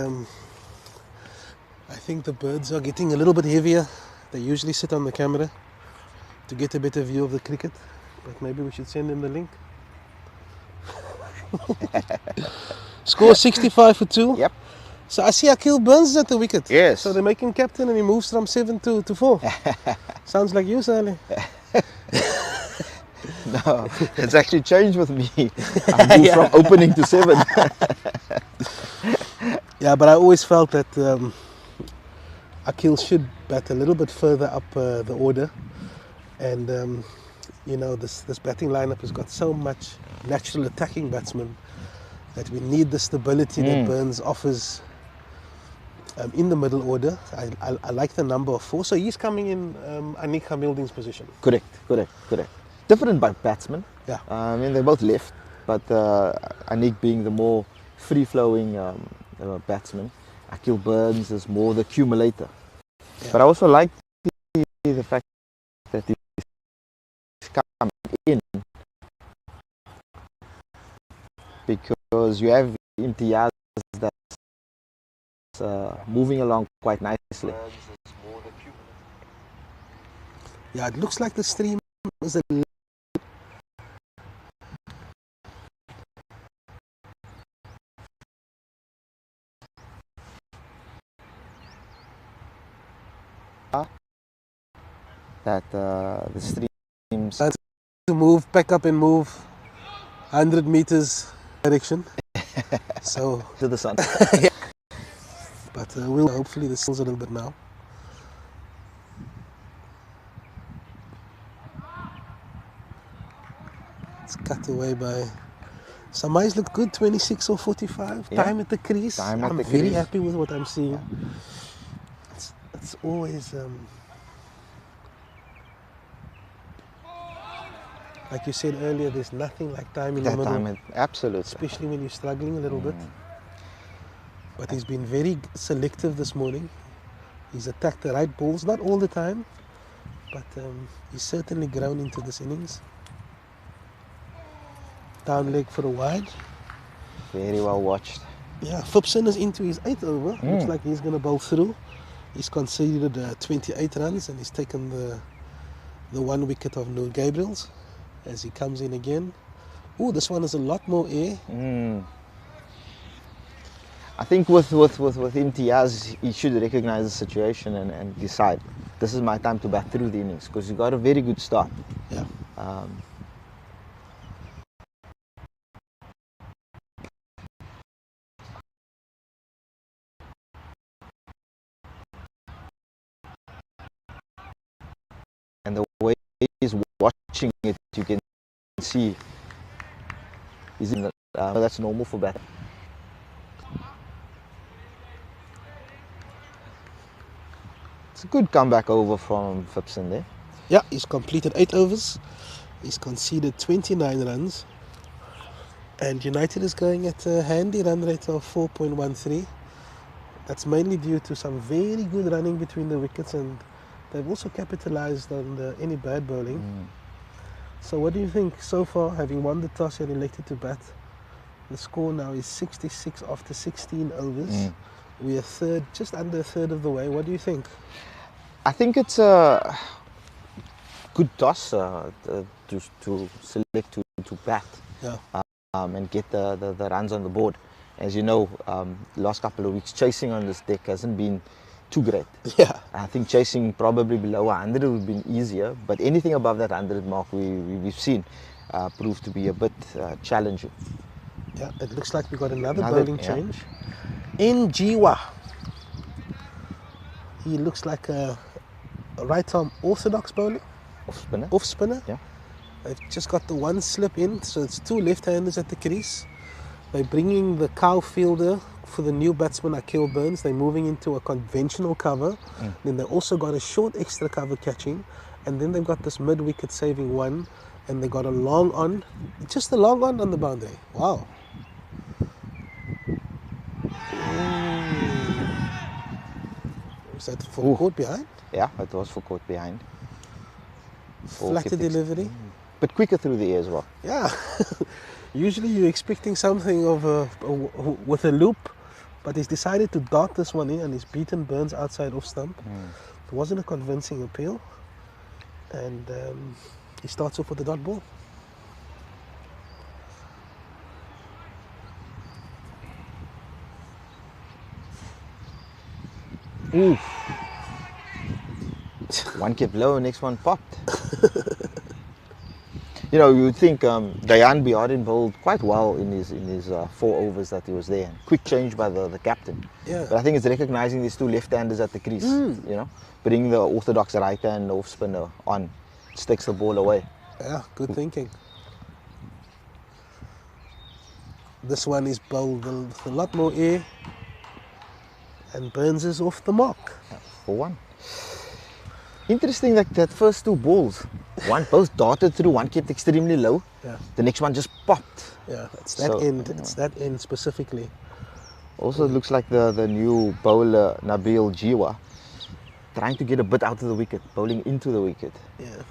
I think the birds are getting a little bit heavier. They usually sit on the camera to get a better view of the cricket. But maybe we should send them the link. Score 65 for 2. Yep. So I see Akil Burns at the wicket. Yes. So they make him captain and he moves from 7 to 4. Sounds like you, Sally. No, it's actually changed with me. I moved from opening to 7. Yeah, but I always felt that Akil should bat a little bit further up the order. And, you know, this batting lineup has got so much natural attacking batsmen that we need the stability that Burns offers in the middle order. I like the number of 4. So he's coming in Anik Hamilding's position. Correct. Different batsmen. Yeah. I mean, they're both left, but Anik being the more free-flowing batsman, Akil Burns is more the accumulator. Yeah. But I also like the fact that he's come in because you have Imtiaz that's moving along quite nicely. Yeah, it looks like the stream is a that the streams to move, pack up and move 100 meters direction. So to the sun. But we'll hopefully this kills a little bit now. It's cut away by Samai's looked good, 26 or 45. Yeah. Time at the crease. I'm very happy with what I'm seeing. Yeah. It's always like you said earlier, there's nothing like time in the middle. Absolutely. Especially when you're struggling a little bit. But he's been very selective this morning. He's attacked the right balls, not all the time, but he's certainly grown into this innings. Down leg for a wide. Very well watched. Yeah, Phipson is into his 8th over. Looks like he's going to bowl through. He's conceded 28 runs and he's taken the 1 wicket of Noor Gabriel's as he comes in again. Oh, this one is a lot more air. I think with Imtiaz, he should recognize the situation and decide, this is my time to bat through the innings, because he got a very good start. Yeah. And the way he's watching it, you can see he's in the, that's normal for batting. It's a good comeback over from Phipson there. Yeah, he's completed 8 overs. He's conceded 29 runs. And United is going at a handy run rate of 4.13. That's mainly due to some very good running between the wickets, and they've also capitalized on any bad bowling. So what do you think so far, having won the toss and elected to bat? The score now is 66 after 16 overs. We are just under a third of the way. What do you think? I think it's a good toss to select to bat. Yeah. And get the runs on the board. As you know, the last couple of weeks chasing on this deck hasn't been too great. Yeah. I think chasing probably below 100 would have been easier, but anything above that 100 mark we've seen proved to be a bit challenging. Yeah, it looks like we got another bowling change. In Jiwa, he looks like a right-arm orthodox bowler. Off spinner. Yeah. They've just got the one slip in, so it's 2 left-handers at the crease. They're bringing the cow fielder for the new batsman Akil Burns. They're moving into a conventional cover. Then they also got a short extra cover catching, and then they've got this mid-wicket saving one, and they got a long on, just a long on the boundary. Wow. Was that for caught behind? Yeah, it was for caught behind. Flatter delivery. But quicker through the air as well. Yeah. Usually you're expecting something of with a loop, but he's decided to dart this one in and he's beaten Burns outside off stump. It wasn't a convincing appeal, and he starts off with the dot ball. Ooh. One kept low, next one popped. You know, you would think Dayan Biarin bowled quite well in his 4 overs that he was there. Quick change by the captain. Yeah. But I think it's recognizing these 2 left-handers at the crease. You know, bringing the orthodox right-hand off spinner on, sticks the ball away. Yeah, good thinking. This one is bowled with a lot more air, and Burns is off the mark. For 1. Interesting that first 2 balls, one both darted through, one kept extremely low. Yeah. The next one just popped. Yeah, it's that end. It's that end specifically. Also, it looks like the new bowler Nabil Jiwa trying to get a bit out of the wicket, bowling into the wicket. Yeah.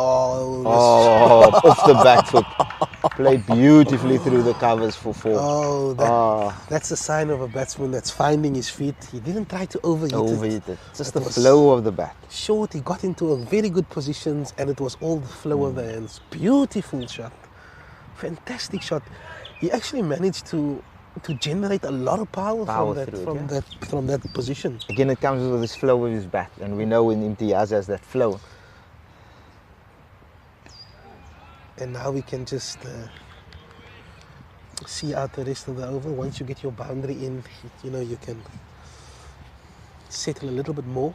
Oh, off the back foot. Played beautifully through the covers for 4. Oh, that's a sign of a batsman that's finding his feet. He didn't try to overheat it. Just the flow of the bat. Short, he got into a very good positions, and it was all the flow of the hands. Beautiful shot. Fantastic shot. He actually managed to generate a lot of power from that position. Again, it comes with this flow of his bat, and we know when Imtiaz has that flow. And now we can just see out the rest of the over. Once you get your boundary in, you know, you can settle a little bit more.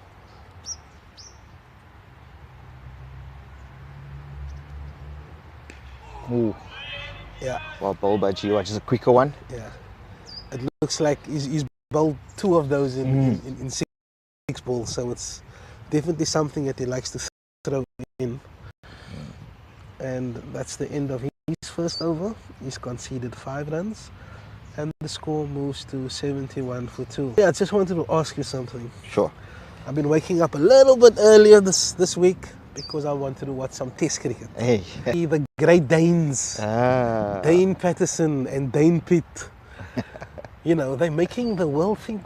Ooh. Yeah. Well bowled by Jiwa, just a quicker one. Yeah. It looks like he's bowled 2 of those in 6 balls, so it's definitely something that he likes to throw in. And that's the end of his first over. He's conceded 5 runs, and the score moves to 71 for 2. Yeah, I just wanted to ask you something. Sure. I've been waking up a little bit earlier this week because I wanted to watch some Test cricket. Hey. The Great Danes, Ah. Dane Patterson and Dane Pitt. You know, they're making the world think,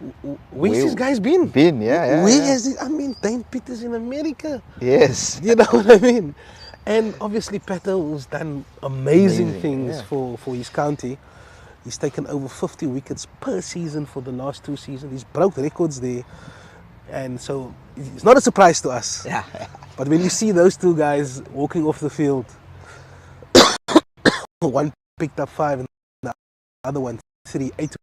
where's this guy's been? Yeah. Where has he, I mean, Dane Pitt is in America. Yes. You know what I mean? And obviously Pato has done amazing things yeah. for his county. He's taken over 50 wickets per season for the last 2 seasons. He's broke records there. And so it's not a surprise to us. Yeah. But when you see those two guys walking off the field, one picked up 5 and the other one 3, 8.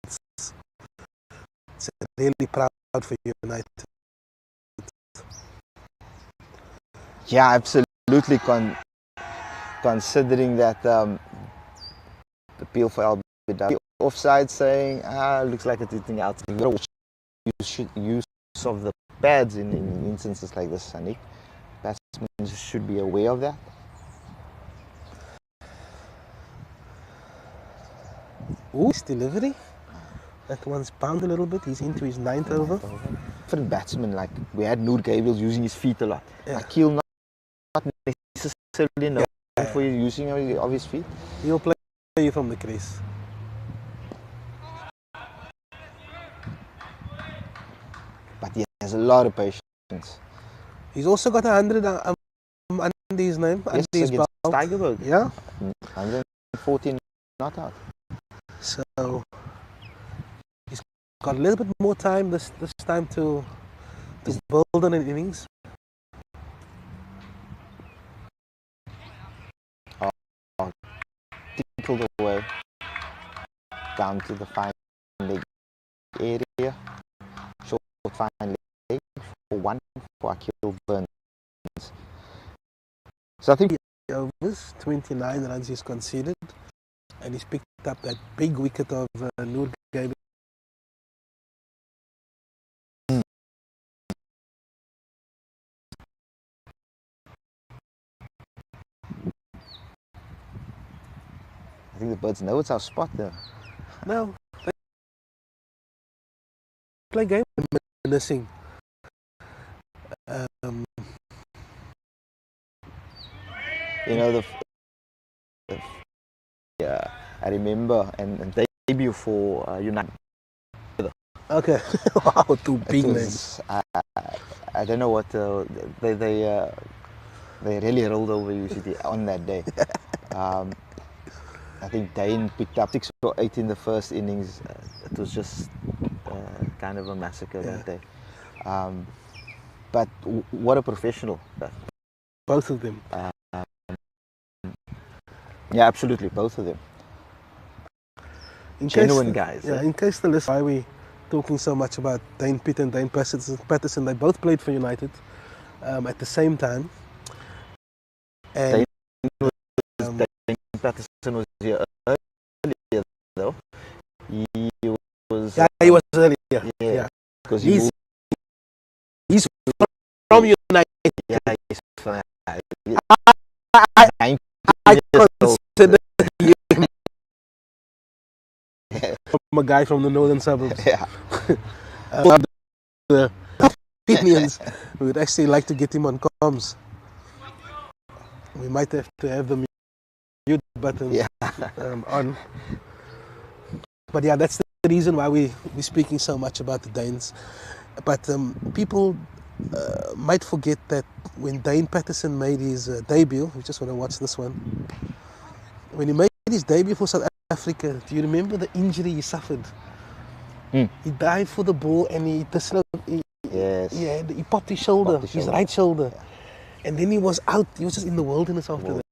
It's really proud for United. Yeah, absolutely. Considering that the appeal for LBW offside saying, looks like it's hitting out. Use of the pads in instances like this, Sanik. Batsmen should be aware of that. Ooh, his delivery. That one's bound a little bit. He's into his 9th over. Different batsmen, like we had Noor Gabriel using his feet a lot. Yeah. Akil not necessarily known for using of his feet. He'll play you from the crease. But he has a lot of patience. He's also got 100 under his name, Yes, under his against belt. Tigerberg. Yeah. 114 not out. So he's got a little bit more time this time to build on an innings. Tinkled away down to the fine leg area. Short fine leg for 1 for Akil Burns. So I think Overs, 29 runs he's conceded, and he's picked up that big wicket of Noor Gabriel. I think the Birds know it's our spot there. No, they play game menacing. You know yeah, I remember and debut for United. Okay, wow, 2 big It names. was, I don't know what they really rolled over UCT on that day. I think Dane picked up 6 or 8 in the first innings. It was just kind of a massacre that day. But what a professional. Both of them. Yeah, absolutely, both of them. Genuine guys. Yeah, in case the list, why we talking so much about Dane Pitt and Dane Patterson, they both played for United at the same time. And Dane Patterson was here earlier, though. He was. Yeah, he was earlier. Yeah. Because he's from United. Yeah, he's from. I consider him from a guy from the northern suburbs. Yeah. The opinions, we would actually like to get him on comms. We might have to have the mute button on. But yeah, that's the reason why we're speaking so much about the Danes. But people might forget that when Dane Patterson made his debut, we just want to watch this one. When he made his debut for South Africa, do you remember the injury he suffered? He dived for the ball and he popped his shoulder, his right shoulder. And then he was out, he was just in the wilderness after that.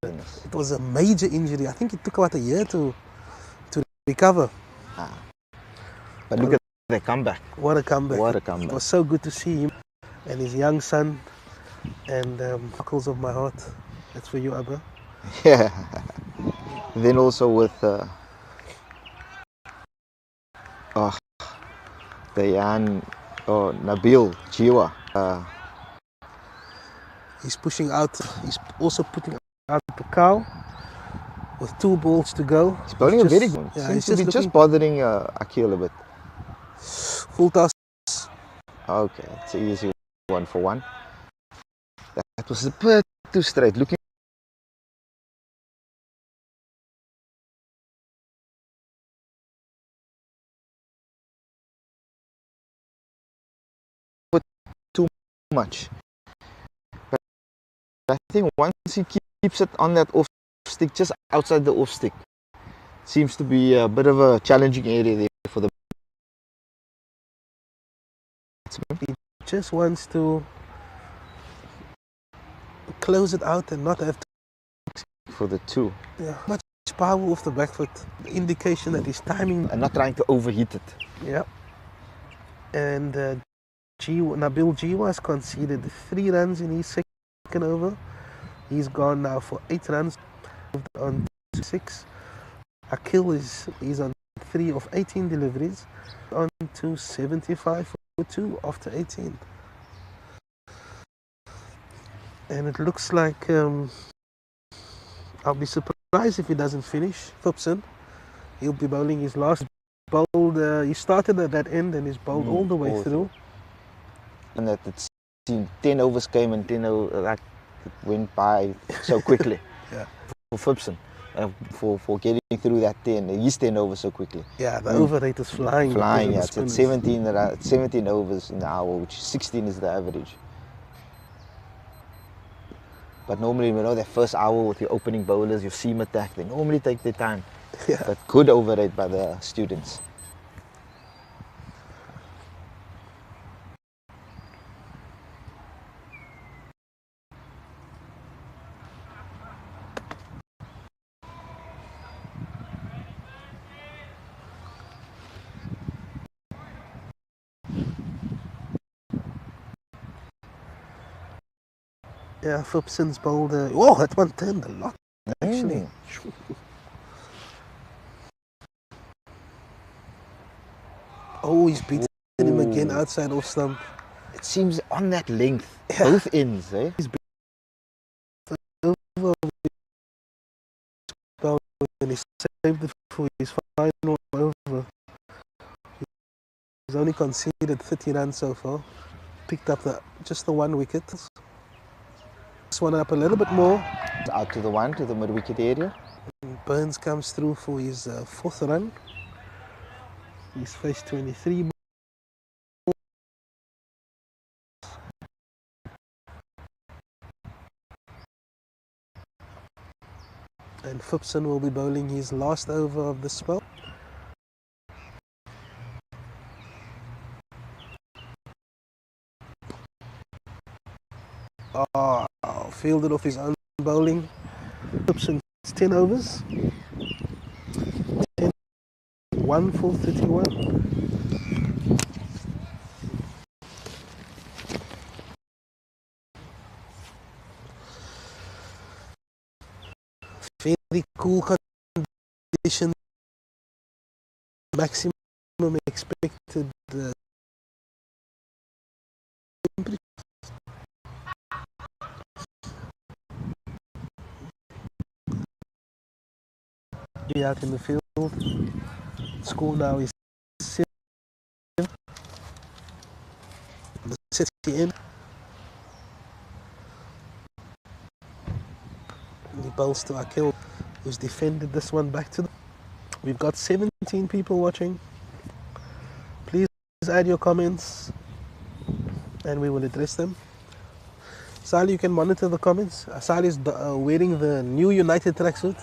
It was a major injury. I think it took about a year to recover. But look at the comeback. What a comeback. What a comeback. It was so good to see him and his young son and buckles of my heart. That's for you, Abba. Yeah. Then also with Nabil Jiwa. He's pushing out, he's also putting out the cow with 2 balls to go. He's bowling a very good. Yeah, Seems to be just bothering Akil a bit. Full toss. Okay, it's an easy 1 for 1. It was a bit too straight. Looking for too much. But I think once he keeps it on that off stick, just outside the off stick, seems to be a bit of a challenging area there for the batsman. He just wants to close it out and not have For the two. much power off the back foot. The indication that he's timing. And not trying to overheat it. Yeah. And Nabil Jiwa has conceded 3 runs in his second over. He's gone now for 8 runs on 6. Akil is on 3 of 18 deliveries, on to 75 for 2 after 18. And it looks like I'll be surprised if he doesn't finish. Phipson, he'll be bowling his last bowled. He started at that end and he's bowled all the way through. And that it seemed 10 overs came and 10 like it went by so quickly. Yeah. For Phipson, for getting through that 10, his 10 overs so quickly. Yeah, the over rate is flying. Flying, yeah. It's at 17 overs in the hour, which 16 is the average. But normally, you know, that first hour with your opening bowlers, your seam attack, they normally take their time. Yeah. But good over rate by the students. Yeah, Phipson's bowled. Oh, that one turned a lot, actually. Oh, he's beaten him again outside off stump. It seems on that length, both ends, eh? He's over and he saved it for his final over. He's only conceded 30 runs so far. Picked up just the 1 wicket. This one up a little bit more. Out to the mid wicket area. And Burns comes through for his 4th run. He's faced 23. And Phipson will be bowling his last over of the spell. Oh, fielded off his own bowling. Phipson's 10 overs. 1 for 31. Very cool conditions. Maximum expected be out in the field. Score now is 7. The city in. The bowls to Akil, who's defended this one back to them. We've got 17 people watching. Please add your comments and we will address them. Sally, you can monitor the comments. Sally is wearing the new United tracksuit.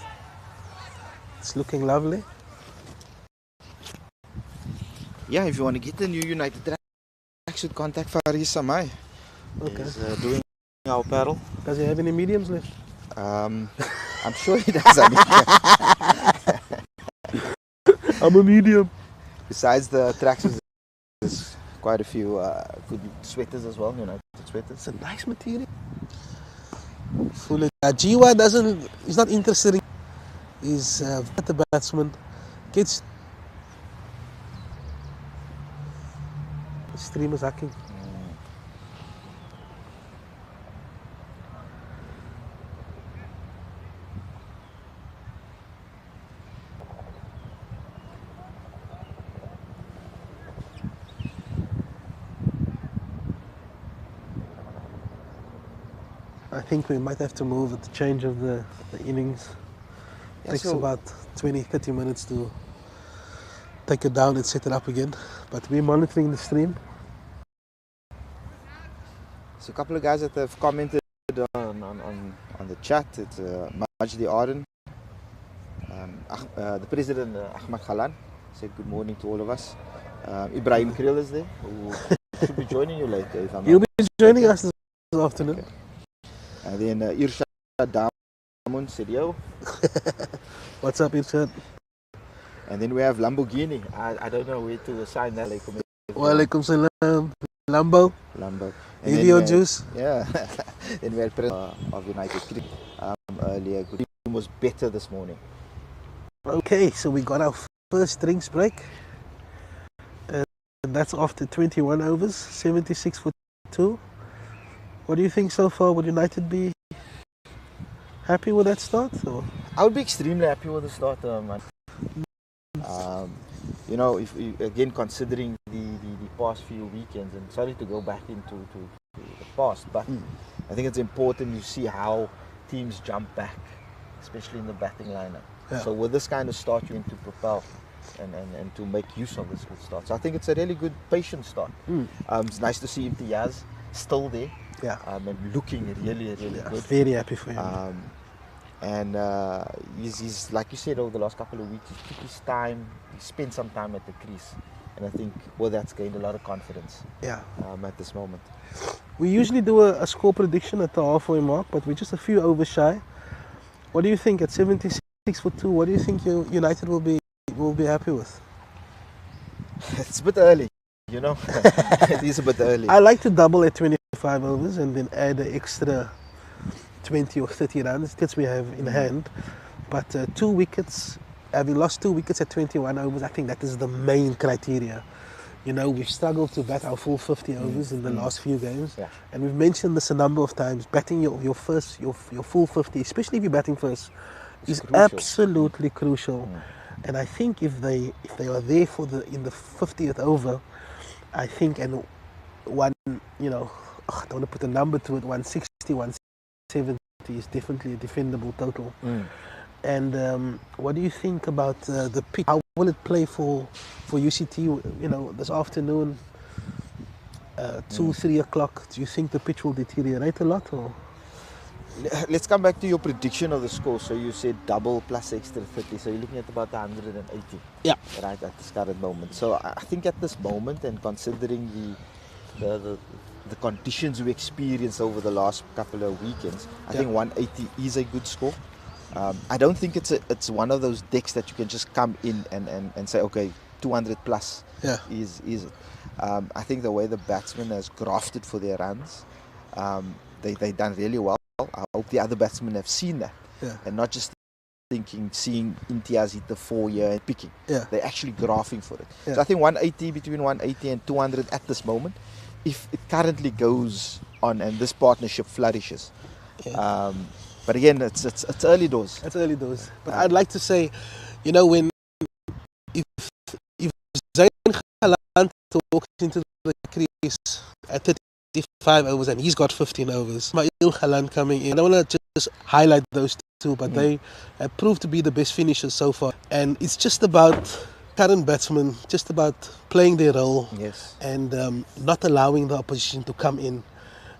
It's looking lovely. Yeah, if you want to get the new United tracksuit, contact Faris Samai. Okay. He's doing our apparel. Does he have any mediums left? I'm sure he does. I'm a medium. Besides the tracksuits, there's quite a few good sweaters as well, United sweaters. It's a nice material. Jiwa he's not interested in. He's the batsman. Gets. The stream is hacking. I think we might have to move at the change of the innings. Yeah, Takes so about 20, 30 minutes to take it down and set it up again. But we're monitoring the stream. a couple of guys that have commented on the chat. It's Majdi Arden, the president Ahmad Khalan said good morning to all of us. Ibrahim Kriel is there, who should be joining you later. If I'm He'll not be joining mistaken. us this afternoon. Okay. And then Irshad Damun said yo. What's up, Irshad? And then we have Lamborghini. I don't know where to assign that. Walaikum salam. Lambo. Lambo. Elio Juice. Yeah. Then we had President of United Cricket earlier. Good team was better this morning. Okay, so we got our first drinks break. And that's after 21 overs, 76 for 2. What do you think so far? Would United be happy with that start? Or? I would be extremely happy with the start, man. You know, if again considering the past few weekends, and sorry to go back into the past, but I think it's important you see how teams jump back, especially in the batting lineup. Yeah. So with this kind of start, you need to propel and to make use of this good start. So I think it's a really good patient start. It's nice to see Imtiaz still there, Yeah. and looking really good. Very happy for him. And he's like you said, over the last couple of weeks, he took his time, he spent some time at the crease, and I think that's gained a lot of confidence at this moment. We usually do a score prediction at the halfway mark, but we're just a few overs shy. What do you think at 76 for 2? What do you think United will be happy with? It's a bit early, you know. It is a bit early. I like to double at 25 overs and then add an extra 20 or 30 runs that we have in hand. But 2 wickets, having lost 2 wickets at 21 overs, I think that is the main criteria. You know, we've struggled to bat our full 50 overs in the last few games. Yeah. And we've mentioned this a number of times. Batting your full 50, especially if you're batting first, is crucial. Absolutely crucial. And I think if they are there in the 50th over, I think, and one, you know, I don't want to put a number to it, 160, 170 is definitely a defendable total. And what do you think about the pitch? How will it play for UCT? You know, this afternoon, 2-3 o'clock. Do you think the pitch will deteriorate a lot, or? Let's come back to your prediction of the score. So you said double plus extra 30. So you're looking at about 180. Yeah. Right at this current moment. So I think at this moment, and considering the conditions we experienced over the last couple of weekends, I think 180 is a good score. I don't think it's one of those decks that you can just come in and say, okay, 200 plus is it. I think the way the batsman has grafted for their runs, they've done really well. I hope the other batsmen have seen that and not just seeing Imtiaz hit the 4 year and picking. They're actually graphing for it. So I think 180, between 180 and 200 at this moment, if it currently goes on and this partnership flourishes. But again, it's early doors. It's early doors. But I'd like to say, you know, if Zayn Khalan walks into the crease at 35 overs and he's got 15 overs, Ismail Khalan coming in, I don't want to just highlight those two, but they have proved to be the best finishers so far. And it's just about current batsmen, just about playing their role and not allowing the opposition to come in.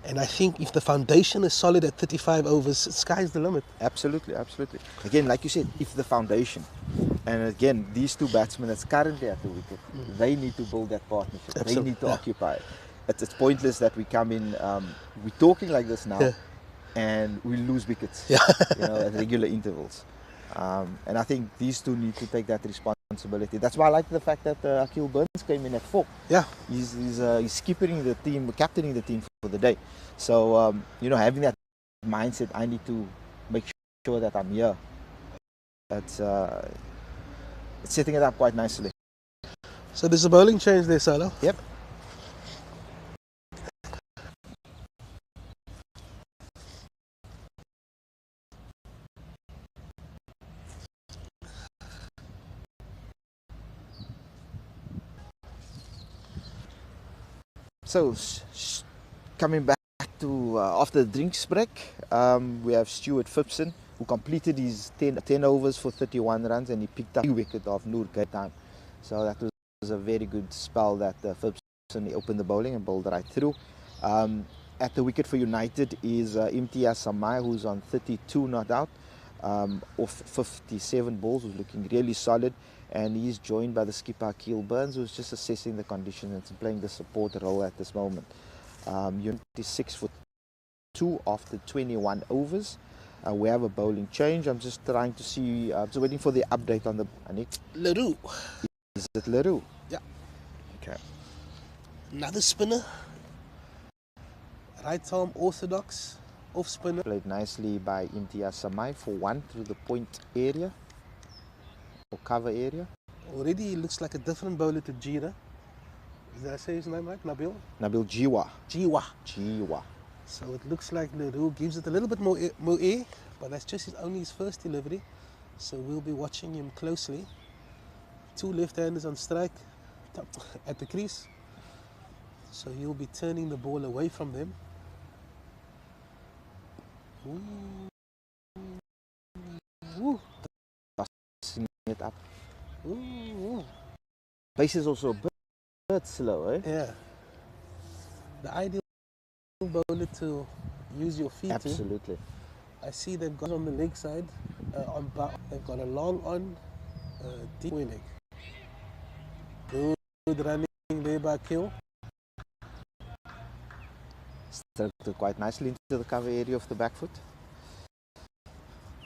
And I think if the foundation is solid at 35 overs, sky's the limit. Absolutely. Again, like you said, if the foundation, and again, these two batsmen that's currently at the wicket, they need to build that partnership. Absolutely. They need to occupy it. It's pointless that we come in, we're talking like this now, and we lose wickets, you know, at regular intervals. And I think these two need to take that responsibility. That's why I like the fact that Akil Burns came in at 4. He's captaining the team for the day. So you know, having that mindset, I need to make sure that I'm here. It's setting it up quite nicely. So there's a bowling change there, Solo. Yep. So coming back to after the drinks break, we have Stuart Phipson, who completed his 10 overs for 31 runs, and he picked up the wicket of Noor Gaitan. So that was a very good spell that Phipson. He opened the bowling and bowled right through. At the wicket for United is Imtiaz Samai, who's on 32 not out, off 57 balls, who's looking really solid. And he's joined by the skipper Akil Burns, who's just assessing the conditions and playing the support role at this moment. Unit is 6 for 2 after 21 overs. We have a bowling change. I'm just trying to see, just waiting for the update on the Anik. Leroux. Is it Leroux? Yeah. Okay. Another spinner. Right arm orthodox off spinner. Played nicely by Imtiaz Samai for 1 through the point area or cover area. Already he looks like a different bowler to Jira. Did I say his name right? Nabil Jiwa. Jiwa. So it looks like Leroux gives it a little bit more air, but that's just only his first delivery. So we'll be watching him closely. 2 left-handers on strike at the crease. So he'll be turning the ball away from them. Ooh. Tossing it up. Ooh. Pace is also a bit slow, eh? Yeah. The ideal bowler to use your feet. Absolutely. I see they've got on the leg side, they've got a long on, deep leg. Good running there by Kill. Stroked quite nicely into the cover area of the back foot.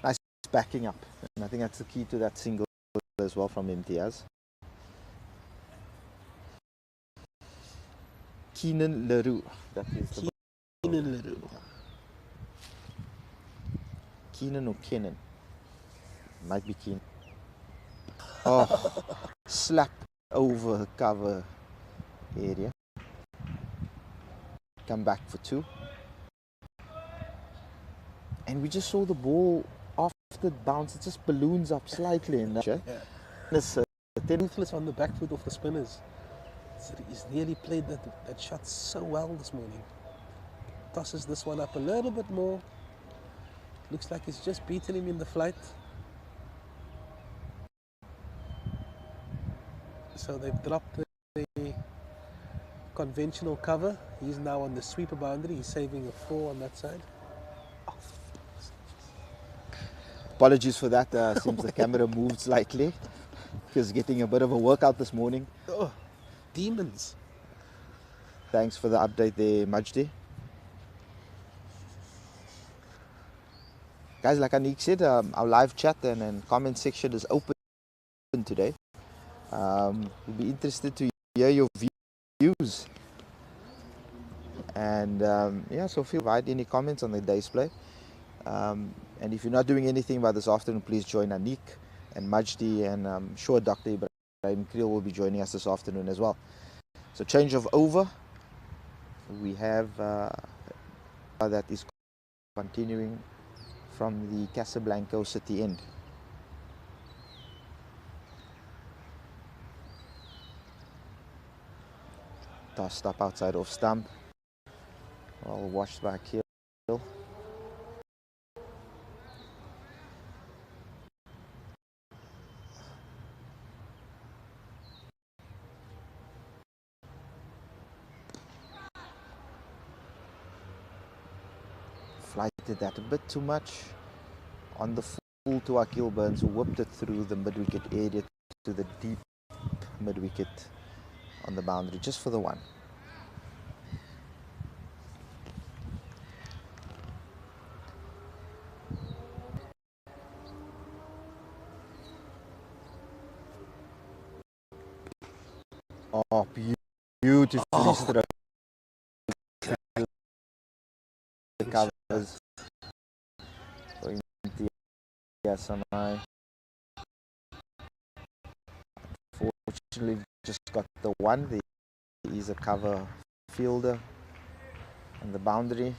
Nice backing up, and I think that's the key to that single as well from Imtiaz. Keenan Leroux. That is the Keenan Leroux. Keenan or Kenan? Might be Keenan. Oh, slap over the cover area. Come back for 2. And we just saw the ball after bounce, it just balloons up slightly in that. Yeah. It's Ruthless on the back foot of the spinners. So he's nearly played that shot so well this morning. Tosses this one up a little bit more. Looks like he's just beaten him in the flight. So they've dropped the conventional cover. He's now on the sweeper boundary. He's saving a 4 on that side. Apologies for that. Seems the camera moved slightly. He's getting a bit of a workout this morning. Oh, demons. Thanks for the update there, Majdi. Guys, like Anik said, our live chat and comment section is open today. We'll be interested to hear your views. And yeah, so feel provide any comments on the day's play. And if you're not doing anything by this afternoon, please join Anik and Majdi, and I'm sure Dr. Ibrahim Creel will be joining us this afternoon as well. So change of over. We have that is continuing from the Casablanca City end. Tossed up outside off stump. Well washed back here. Flighted that a bit too much on the full to Akil Burns, who whipped it through the mid-wicket area to the deep mid-wicket on the boundary, just for the 1. Oh, beautifully struck. The covers going into Samai. Fortunately, just got the 1. He's a cover fielder on the boundary.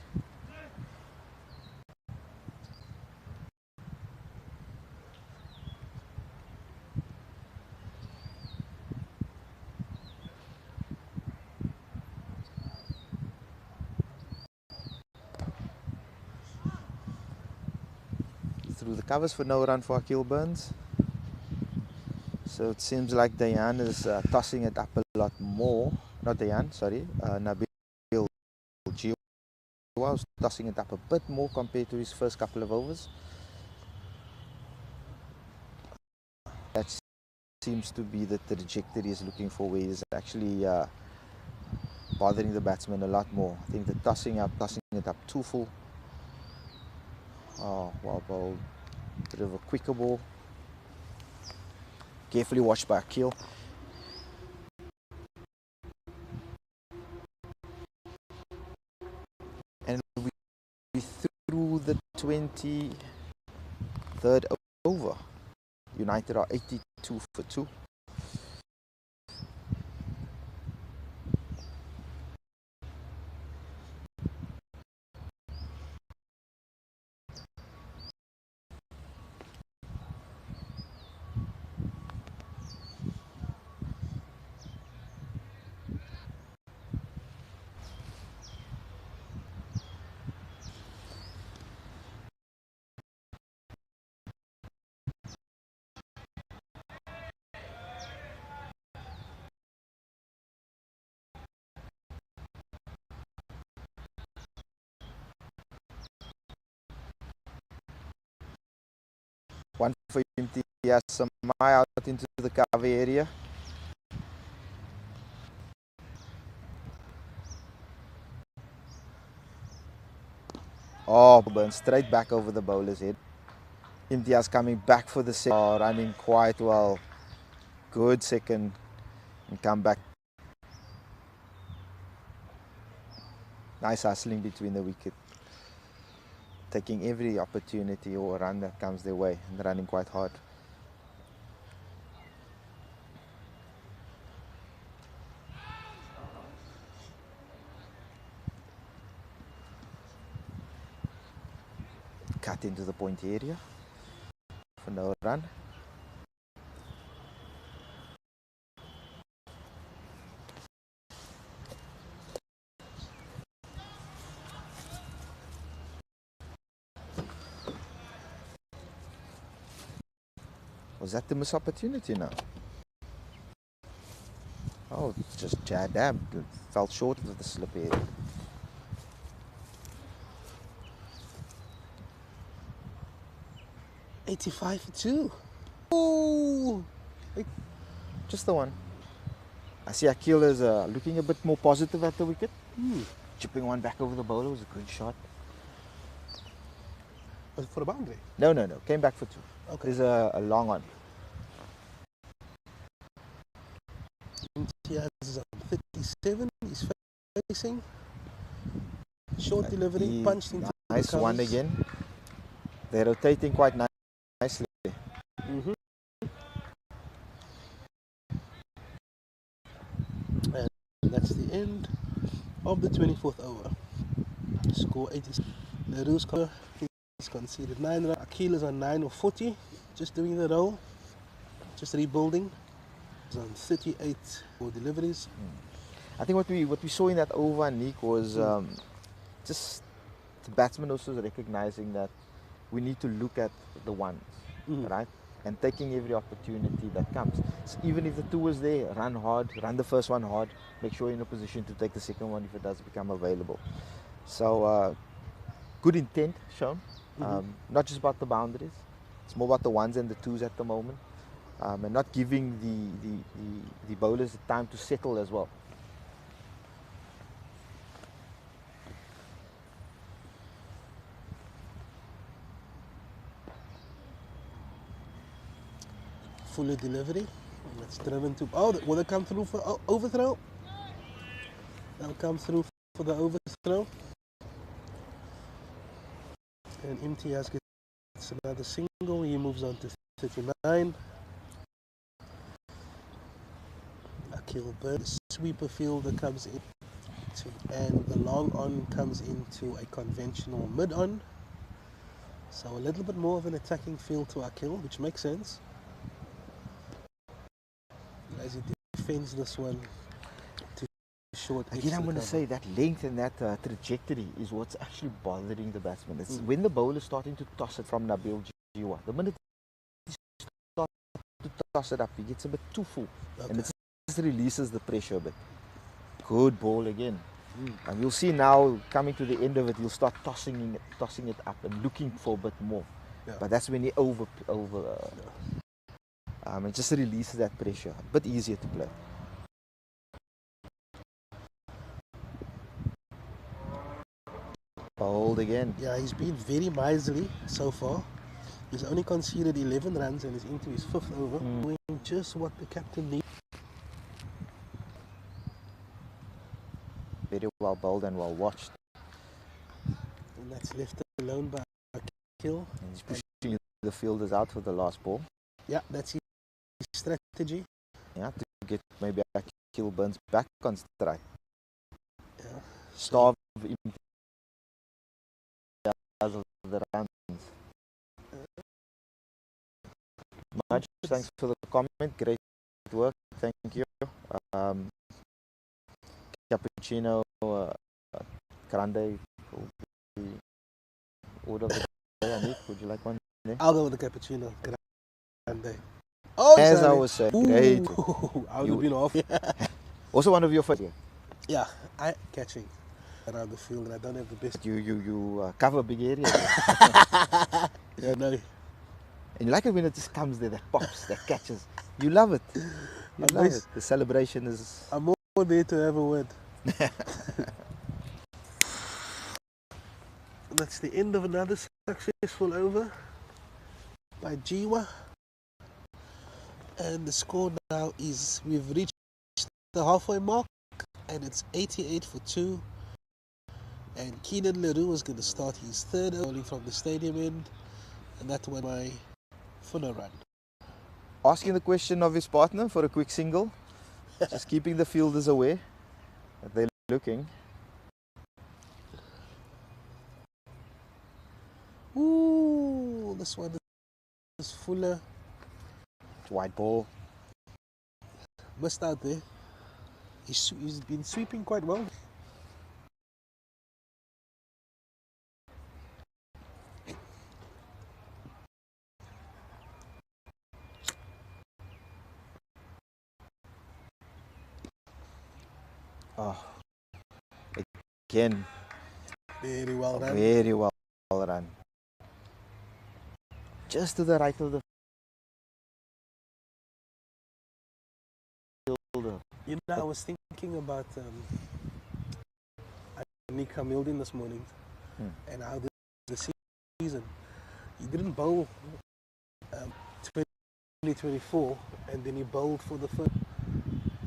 through the covers for no run for Akil Burns. So it seems like Dayan is tossing it up a lot more. Not Dayan, sorry. Nabil Jiwa was tossing it up a bit more compared to his first couple of overs. That seems to be the trajectory he's looking for, where he's actually bothering the batsman a lot more. I think the tossing it up too full. Oh, well bowled. Bit of a quicker ball. Carefully watched by Akil. And we through the 23rd over. United are 82 for 2. One for Imtiaz Samai out into the cover area. Oh, burn straight back over the bowler's head. Imtiaz coming back for the second. Oh, running quite well. Good second and come back. Nice hustling between the wicket. Taking every opportunity or run that comes their way and running quite hard. Cut into the point area for no run. Was that the missed opportunity now? Oh, just jab, fell short of the slip area. '85 for 2. Oh, Just the one. I see Akil is looking a bit more positive at the wicket. Chipping one back over the bowler was a good shot. was it for the boundary? No. Came back for 2. Okay. There's a long one. Imtiaz is on 37. He's facing. Short delivery, He- punched into Nice the one covers. again. They're rotating quite nicely. Mm-hmm. And that's the end of the 24th over. Score 80. Nehru's cover. He's conceded 9 runs. Akil is on 9 of 40. Just doing the roll. Just rebuilding. He's on 38 for deliveries. I think what we saw in that over, Nick, was just the batsman also recognizing that we need to look at the ones, right? And taking every opportunity that comes. So even if the 2 was there, run hard, run the first one hard, make sure you're in a position to take the second one if it does become available. So good intent shown, not just about the boundaries, it's more about the 1s and the 2s at the moment, and not giving the bowlers the time to settle as well. Fuller delivery. That's driven to. Oh, will it come through for overthrow? That'll come through for the overthrow. And Imtiaz gets another single. He moves on to 39. Akil Burns, sweeper fielder, comes in. And the long on comes into a conventional mid on. So a little bit more of an attacking feel to Akil, which makes sense. As he defends this one to short. Again, I'm going to say that length and that trajectory is what's actually bothering the batsman. It's when the bowler is starting to toss it from Nabil Jiwa. The minute he starts to toss it up, he gets a bit too full. Okay. And it just releases the pressure a bit. Good ball again. And you'll see now, coming to the end of it, you'll start tossing it up and looking for a bit more. Yeah. But that's when he it just releases that pressure. A bit easier to play. Hold again. Yeah, he's been very miserly so far. He's only conceded 11 runs and is into his 5th over. Doing just what the captain needs. Very well bowled and well watched. And that's left alone by Akil. And he's pushing the fielders out for the last ball. Yeah, that's his strategy. Yeah, to get maybe Akil Burns back on strike. Yeah. Starve him of the runs. Much thanks for the comment. Great work. Thank you. Cappuccino, Grande, order of the day. Anik, would you like one? I'll go with the cappuccino. Grande. Oh, as sorry. I was saying, great. I would have been off. Also one of your first. Yeah, I catching around the field and I don't have the best. You cover big areas. Yeah, no. And you like it when it just comes there, that pops, that catches. You love it. You love it. The celebration is. I'm more there to have a word. That's the end of another successful over by Jiwa. And the score now is, we've reached the halfway mark and it's 88 for 2. And Keenan Leroux is going to start his 3rd bowling from the stadium end. And that went by Fuller run. Asking the question of his partner for a quick single. Just keeping the fielders aware that they're looking. Ooh, this one is Fuller. White ball. Missed out there. He's been sweeping quite well. Oh, again. Very well done. Very well run. Just to the right of the fielder. You know, I was thinking about Nick Hamilton this morning and how the season, he didn't bowl 2024 and then he bowled for the first,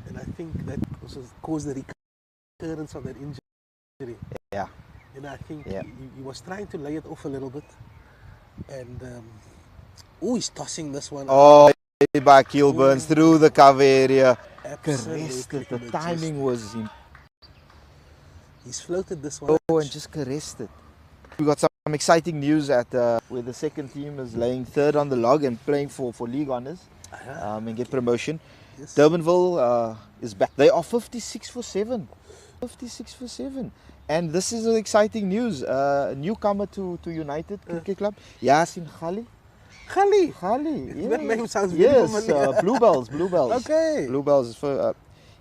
and I think that also caused the recurrence of that injury. Yeah. You know, I think Yeah. he was trying to lay it off a little bit and he's tossing this one. Oh, by Akil Burns through the cover area. Absolutely. Caressed it. The timing was He's floated this one. and just caressed it. We got some exciting news at where the second team is laying 3rd on the log and playing for league honours and get promotion. Yes. Durbanville is back. They are 56 for 7. 56 for 7. And this is exciting news. Newcomer to United Cricket Club, Yasin Khali. Khali. Khali, That yes. name sounds very familiar. Bluebells. Okay. Bluebells.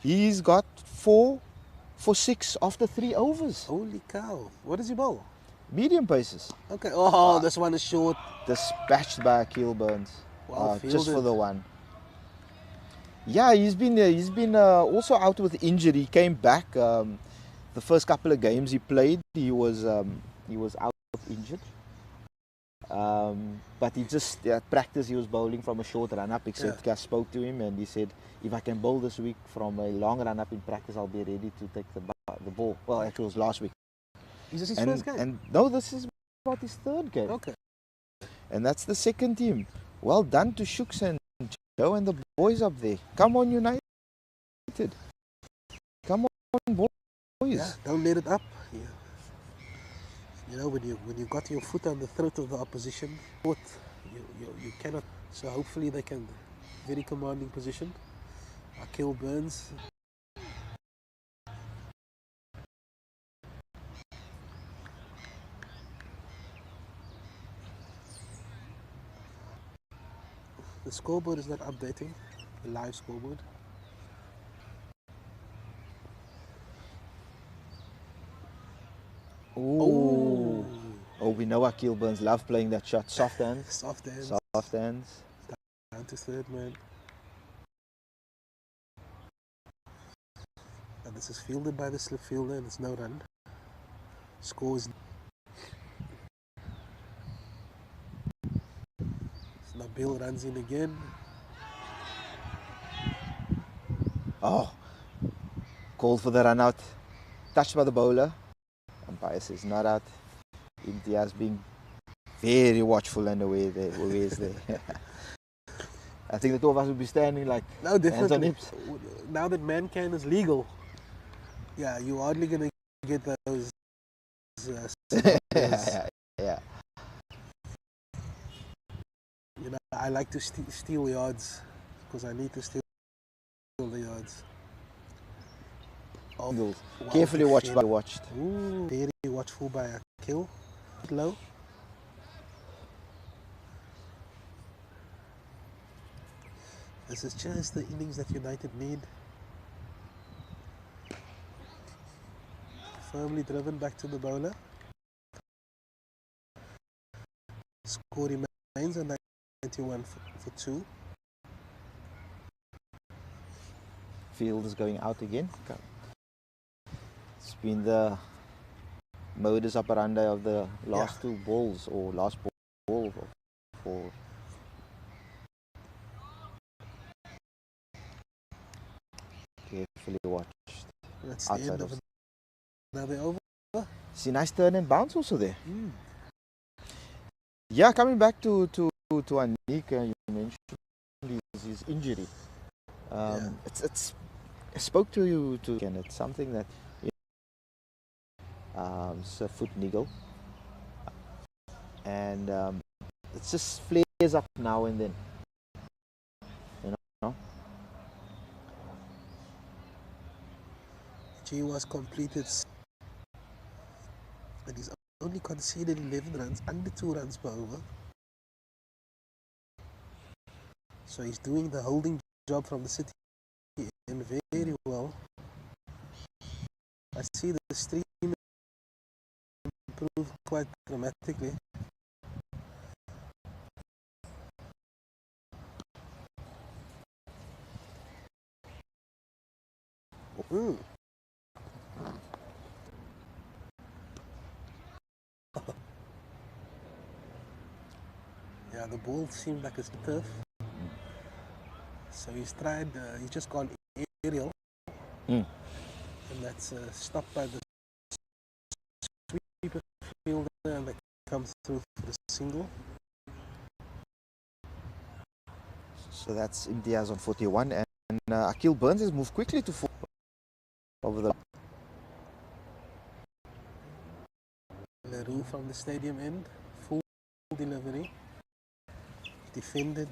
He's got 4 for 6 after 3 overs. Holy cow. What does he bowl? Medium paces. Okay. Oh, this one is short. Dispatched by Akil Burns. Well Just for fielded. the one. Yeah, he's been also out with injury. He came back. The first couple of games he played, he was out injured. But he just at practice he was bowling from a short run up. Except Gas spoke to him and he said, if I can bowl this week from a long run up in practice, I'll be ready to take the ball. Well, actually it was last week. Is this his first game? And no, this is about his 3rd game. Okay. And that's the second team. Well done to Shooks and Joe and the boys up there. Come on, United. Come on, boys. Yeah, don't let it up. Yeah. You know, when you got your foot on the throat of the opposition, you cannot. So hopefully they can. Very commanding position. Akil Burns. The scoreboard is not updating, the live scoreboard. Ooh. Oh, we know Akil Burns love playing that shot. Soft hands. Soft hands. Soft hands. Down to third man. And this is fielded by the slip fielder and it's no run. Scores. So Nabil runs in again. Oh, called for the run out. Touched by the bowler. Umpire says not out. Imtiaz being very watchful and aware there. I think the two of us would be standing like No, hands on definitely. hips. Now that man-can is legal, yeah, you're hardly going to get those. Yeah. You know, I like to steal yards because I need to steal the yards. Oh, Carefully watched. Ooh, very watchful by Akil. Low. This is just the innings that United need. Firmly driven back to the bowler. Score remains on 91 for 2. Field is going out again. It's been the modus operandi of the last two balls or last ball for carefully watched. That's the end of another over. See, nice turn and bounce also there. Yeah, coming back to Anik, you mentioned his injury. It's I spoke to you and it's something that it's a foot niggle, and it just flares up now and then. You know. G was completed and he's only conceded 11 runs, under 2 runs per over. So he's doing the holding job from the city end very well. I see the stream improve quite dramatically. Yeah, the ball seemed like it's turf. So he's tried, he's just gone aerial. And that's stopped by the sweeper fielder and that comes through for the single. So that's Imtiaz on 41 and Akil Burns has moved quickly to 4 over the. Leroux from the stadium end, full delivery, defended,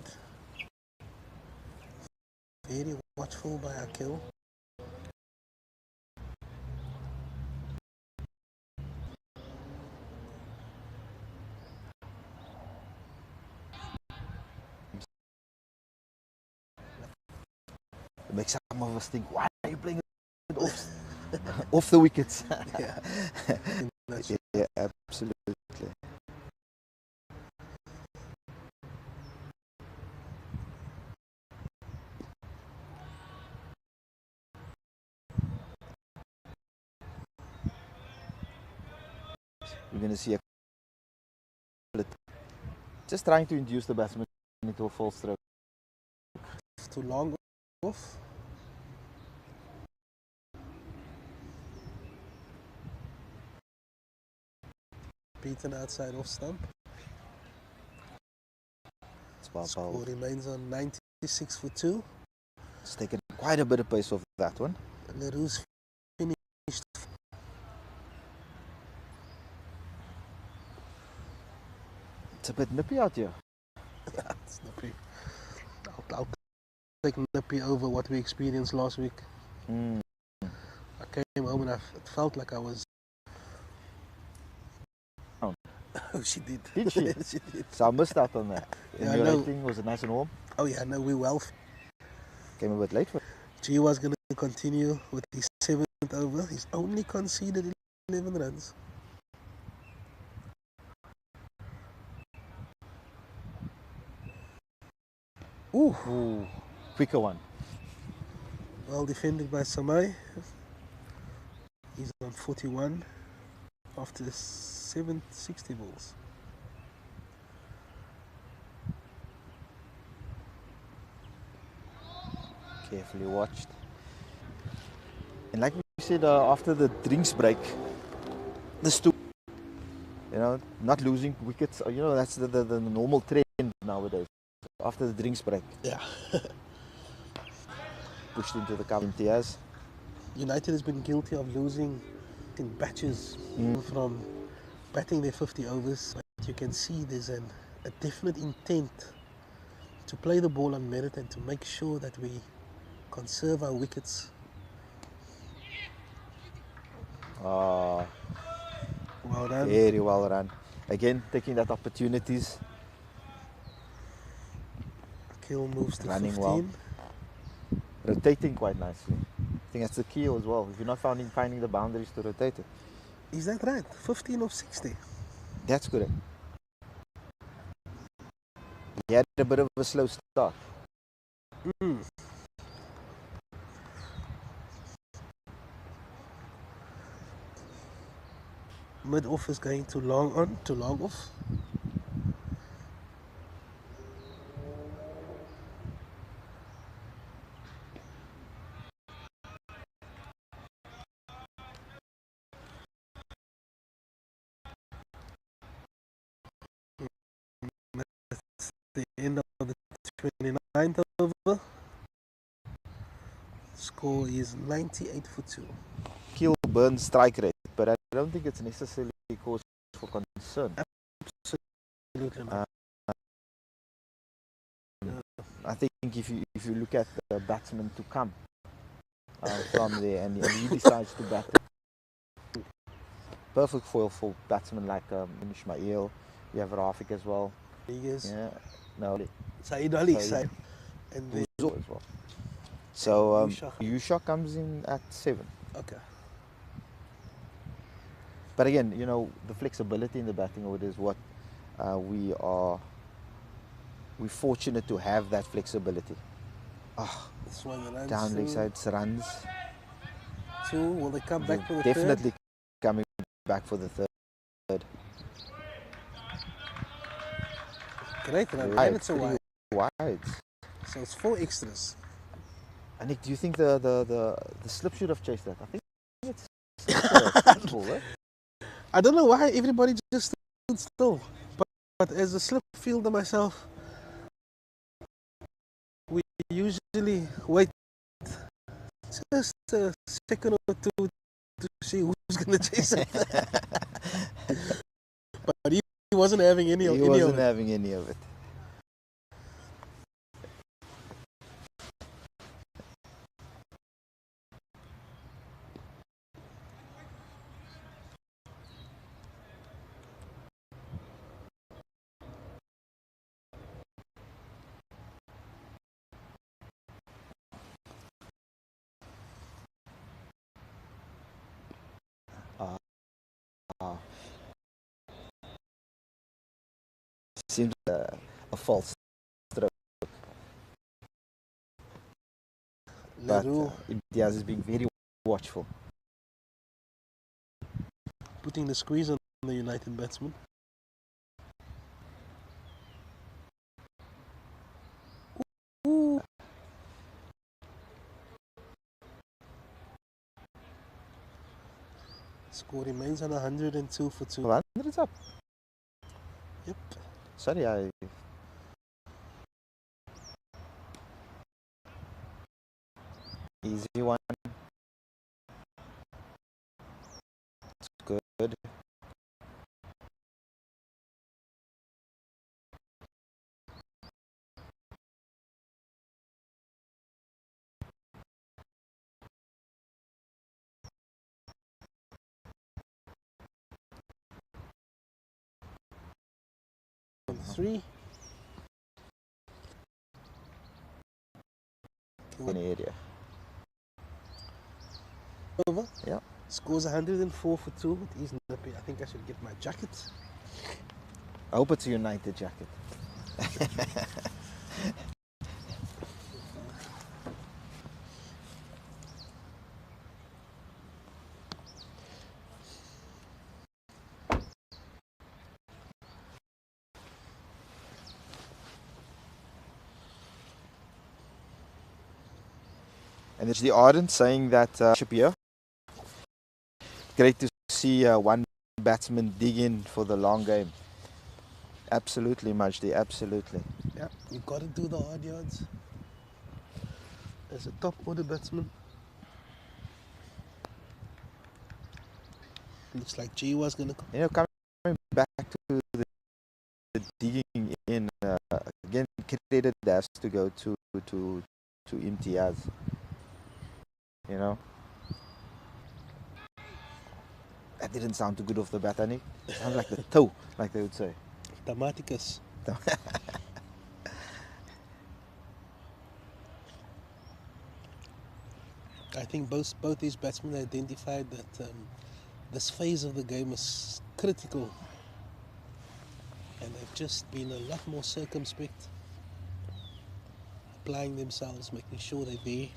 very watchful by Akil. It makes some of us think, why are you playing it off the wickets? Yeah, absolutely. We're going to see a just trying to induce the batsman into a full stroke. Too long off. Beaten outside off stump. Score remains on 96 for 2. It's taken quite a bit of pace off that one. Leroux's finished. It's a bit nippy out here. It's nippy. I'll take nippy over what we experienced last week. I came home and it felt like I was Oh, she did. Did she? She did. So I missed out on that. And Yeah, I your know. rating was it nice and warm? Oh yeah, no, we well. Came a bit late for it. G was going to continue with his 7th over. He's only conceded 11 runs. Ooh, quicker one. Well defended by Samai. He's on 41 after 760 balls. Carefully watched. And like we said, after the drinks break, the two, not losing wickets, that's the normal trend nowadays. After the drinks break, Yeah. pushed into the cover. Imtiaz. United has been guilty of losing in batches from batting their 50 overs. But you can see there's a definite intent to play the ball on merit and to make sure that we conserve our wickets. Ah, Well done. very well run. Again, taking that opportunities. Kill moves to Running 15. well. Rotating quite nicely. I think that's the key as well. If you're not finding the boundaries to rotate it. Is that right? 15 of 60. That's correct. He had a bit of a slow start. Mid off is going to long on to long off. The end of the 29th over. Score is 98 for 2. Kilburn strike rate, but I don't think it's necessarily cause for concern. Absolutely not. I think if you look at the batsman to come from there and he decides to bat, perfect foil for batsmen like Ismail. You have Rafik as well. Rodriguez. Yeah, no, Saeed Ali. Saeed. And then Uzo as well. So Yushak. Yushak comes in at 7. Okay. But again, the flexibility in the batting order is what we're fortunate to have that flexibility. This one runs Down leg to sides runs. 2. Will they come back for the Definitely third? coming back for the third. Great run. Wide, And it's a wide. wide. So it's 4 extras. Nick, do you think the slip should have chased that? I think it's full, eh? I don't know why everybody just stood still. But as a slip fielder myself, we usually wait just a second or two to see who's going to chase it. But he wasn't having any of it. He wasn't having any of it. Seems a false stroke. But Diaz is being very watchful. Putting the squeeze on the United batsman. Ooh. Score remains on 102 for 2. 100 is up. Yep. Sorry, easy one. It's good. 3. In the area. Over. Yeah. Scores 104 for 2. It is nippy. I think I should get my jacket. I hope it's a United jacket. And it's the Ardent saying that Shapir. Great to see one batsman dig in for the long game. Absolutely, Majdi, absolutely. Yeah, you've got to do the hard yards. As a top order batsman. Looks like G was going to come. You know, coming back to the digging in, again, credit has to go to Imtiaz. You know? That didn't sound too good off the bat, Annie. Sounds like the toe, like they would say. Tamaticus. I think both these batsmen identified that this phase of the game is critical, and they've just been a lot more circumspect, applying themselves, making sure they're there.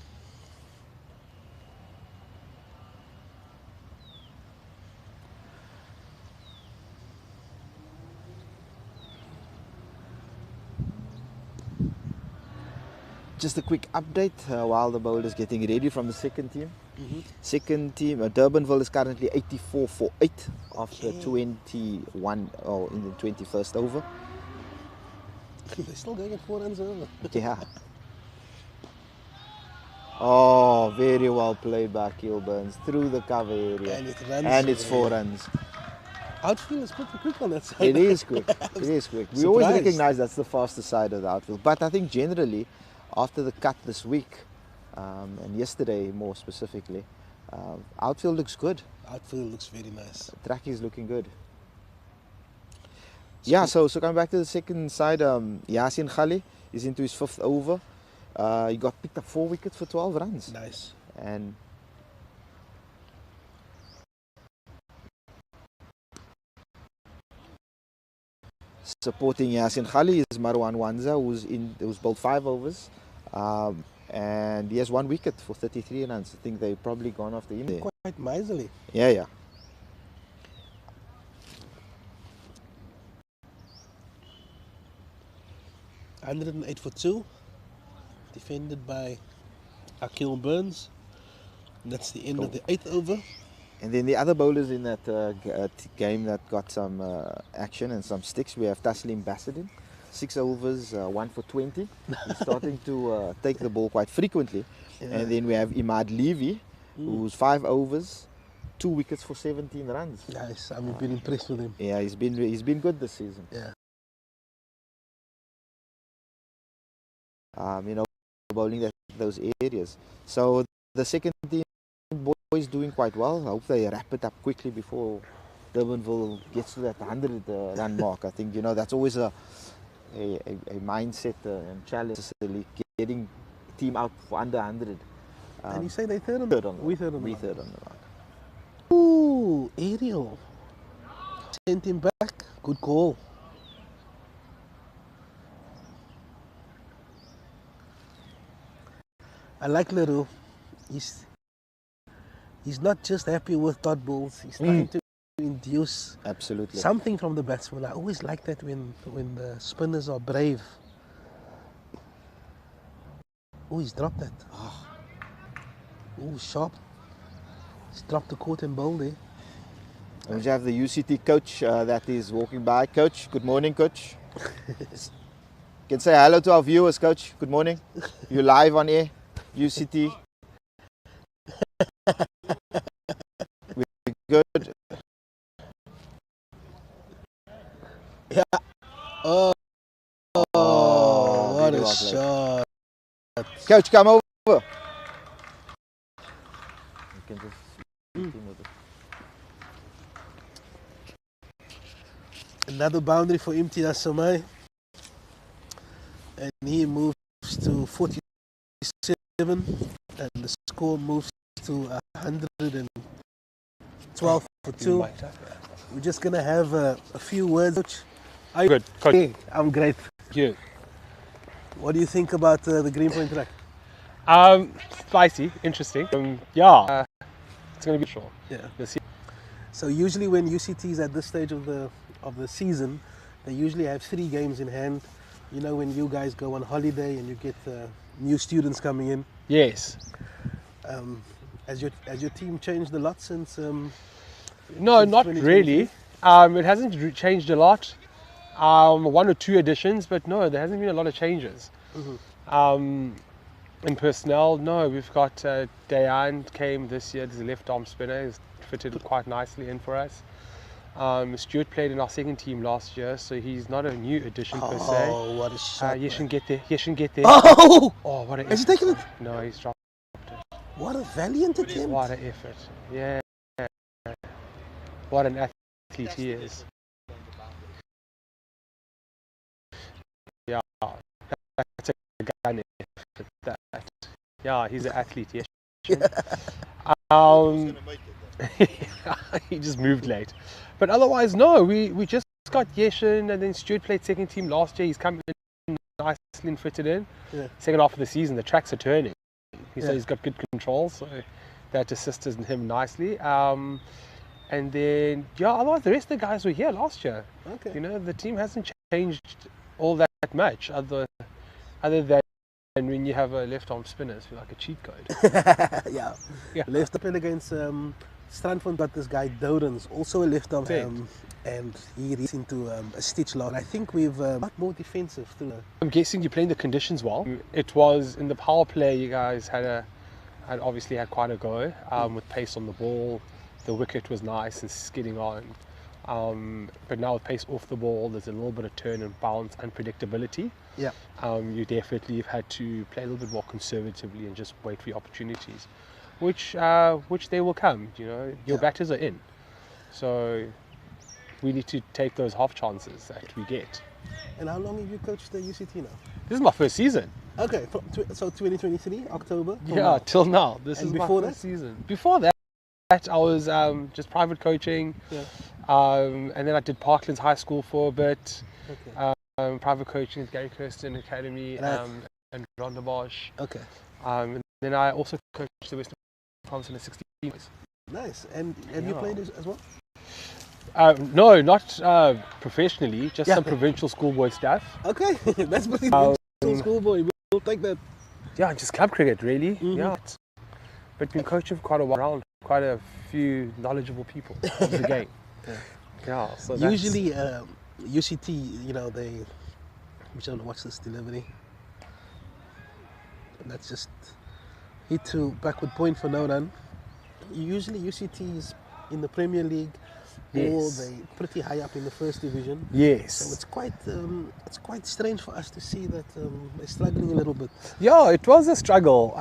Just a quick update while the bowlers getting ready from the second team. Second team, Durbanville is currently 84 for 8 after 21 in the 21st over. They're still going at 4 runs over. Yeah. Oh, very well played by Kilburns through the cover area. And it runs. And it's 4 runs. Outfield is pretty quick on that side. It is quick. It is quick. We always recognize that's the fastest side of the outfield. But I think generally, after the cut this week, and yesterday more specifically, outfield looks good. Outfield looks very nice. Track is looking good. Yeah, so coming back to the second side, Yasin Khali is into his 5th over. He got picked up 4 wickets for 12 runs. Nice. And supporting Yasin Khali is Marwan Wanza, who's bowled 5 overs. And he has 1 wicket for 33 runs. I think they've probably gone after him there. Quite miserly. Yeah. 108 for 2. Defended by Akil Burns. That's the end of the 8th over. And then the other bowlers in that game that got some action and some sticks, we have Taslim Basadin, 6 overs, 1 for 20. He's starting to take the ball quite frequently. Yeah. And then we have Imad Levy, who's 5 overs, 2 wickets for 17 runs. Nice. I've been impressed with him. Yeah, he's been good this season. Yeah. Bowling those areas. So the second team boys doing quite well. I hope they wrap it up quickly before Durbanville gets to that 100 run mark. I think that's always a mindset and challenge, getting team out for under 100. And you say they third on the mark. Ooh, Ariel. Sent him back. Good call. I like Leroux. He's not just happy with dot balls. He's trying to induce something from the batsman. I always like that when the spinners are brave. Oh, he's dropped that. Oh, sharp. He's dropped the court and bowled there. And we have the UCT coach that is walking by. Coach, good morning, coach. You can say hello to our viewers, coach. Good morning. You're live on air. UCT. We're good. Yeah. Oh, what a shot. Coach, come over. You can just Another boundary for Imtiaz Somai. and the score moves to 112 for 2. We're just going to have a few words. Are you Good. Coach. Hey, I'm great. You. What do you think about the Greenpoint track? Spicy, interesting. Yeah, it's going to be short. Yeah. This year. So usually when UCT is at this stage of the season, they usually have 3 games in hand. You know, when you guys go on holiday and you get new students coming in. Yes. Has your team changed a lot since? No, since not 2023? really. It hasn't changed a lot. 1 or 2 additions, but no, there hasn't been a lot of changes. In personnel, no, we've got Dayan came this year as a left arm spinner. He's fitted quite nicely in for us. Stuart played in our second team last year, so he's not a new addition per se. Oh, what a shot! You shouldn't get there. You shouldn't get there. Oh! Oh, what an Has he effort. taken it? No, he's dropped it. What a valiant attempt! What an effort. Yeah. What an athlete he is. Yeah. That's a gun effort. That. Yeah, he's an athlete, yes. He just moved late. But otherwise, no, we just got Yeshin, and then Stuart played second team last year. He's come in nicely and fitted in. Yeah. Second half of the season, the tracks are turning. Yeah. So he's got good control, so that assisted him nicely. And then, yeah, otherwise the rest of the guys were here last year. Okay. You know, the team hasn't changed all that much, other than when you have a left arm spinner, it's like a cheat code. Yeah. Yeah. Left up in against Strandfontein, got this guy Dodens, also a left arm, and he reached into a stitch lot. I think we've got more defensive through. I'm guessing you're playing the conditions well. It was in the power play, you guys had obviously had quite a go with pace on the ball. The wicket was nice and skidding on. But now with pace off the ball, there's a little bit of turn and bounce, unpredictability. Yeah. You definitely have had to play a little bit more conservatively and just wait for your opportunities, which they will come. You know, your batters are in, so we need to take those half chances that we get. And how long have you coached the UCT now? This is my first season. Okay, so 2023 October. till Yeah, now. till now. This And is before my that? first season. Before that, I was just private coaching. Yeah. And then I did Parklands High School for a bit. Okay. Private coaching at Gary Kirsten Academy Right. and Rondebosch. Okay. And then I also coached the Western Province in the 16s. Nice. And have you Yeah. played as well? No, not professionally, just Yeah. some provincial schoolboy stuff. Okay, that's pretty schoolboy. We'll take that. Yeah, just club cricket, really. Mhm. Yeah. But been coaching for quite a while, around quite a few knowledgeable people of the game. Yeah, so that's, Usually, UCT, you know, we don't watch this delivery. And that's just hit to backward point for no run. Usually, UCT is in the Premier League, or Yes. they pretty high up in the first division. Yes. So it's quite strange for us to see that they're struggling a little bit. Yeah, it was a struggle.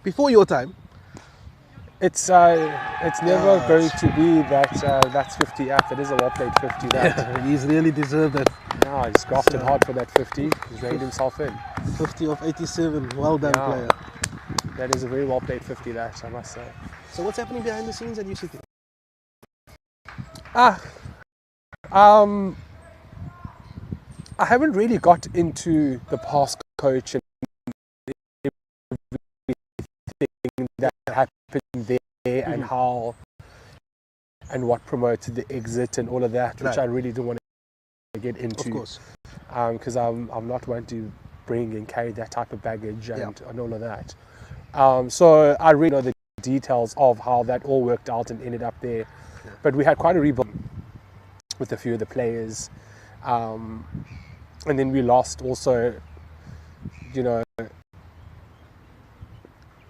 Before your time, It's never going to be that's 50 up. It is a well played 50 that. he's really deserved that. Yeah, he's grafted hard for that 50. He's made himself in. 50 of 87. Well done, Yeah. player. That is a very well played 50 that, I must say. So what's happening behind the scenes at UCT? I haven't really got into the past coach and everything that happened there and how and what promoted the exit and all of that, which Right. I really don't want to get into. Of course. Because I'm not one to bring and carry that type of baggage and all of that. So I really know the details of how that all worked out and ended up there. Yeah. But we had quite a rebuild with a few of the players. And then we lost also, you know,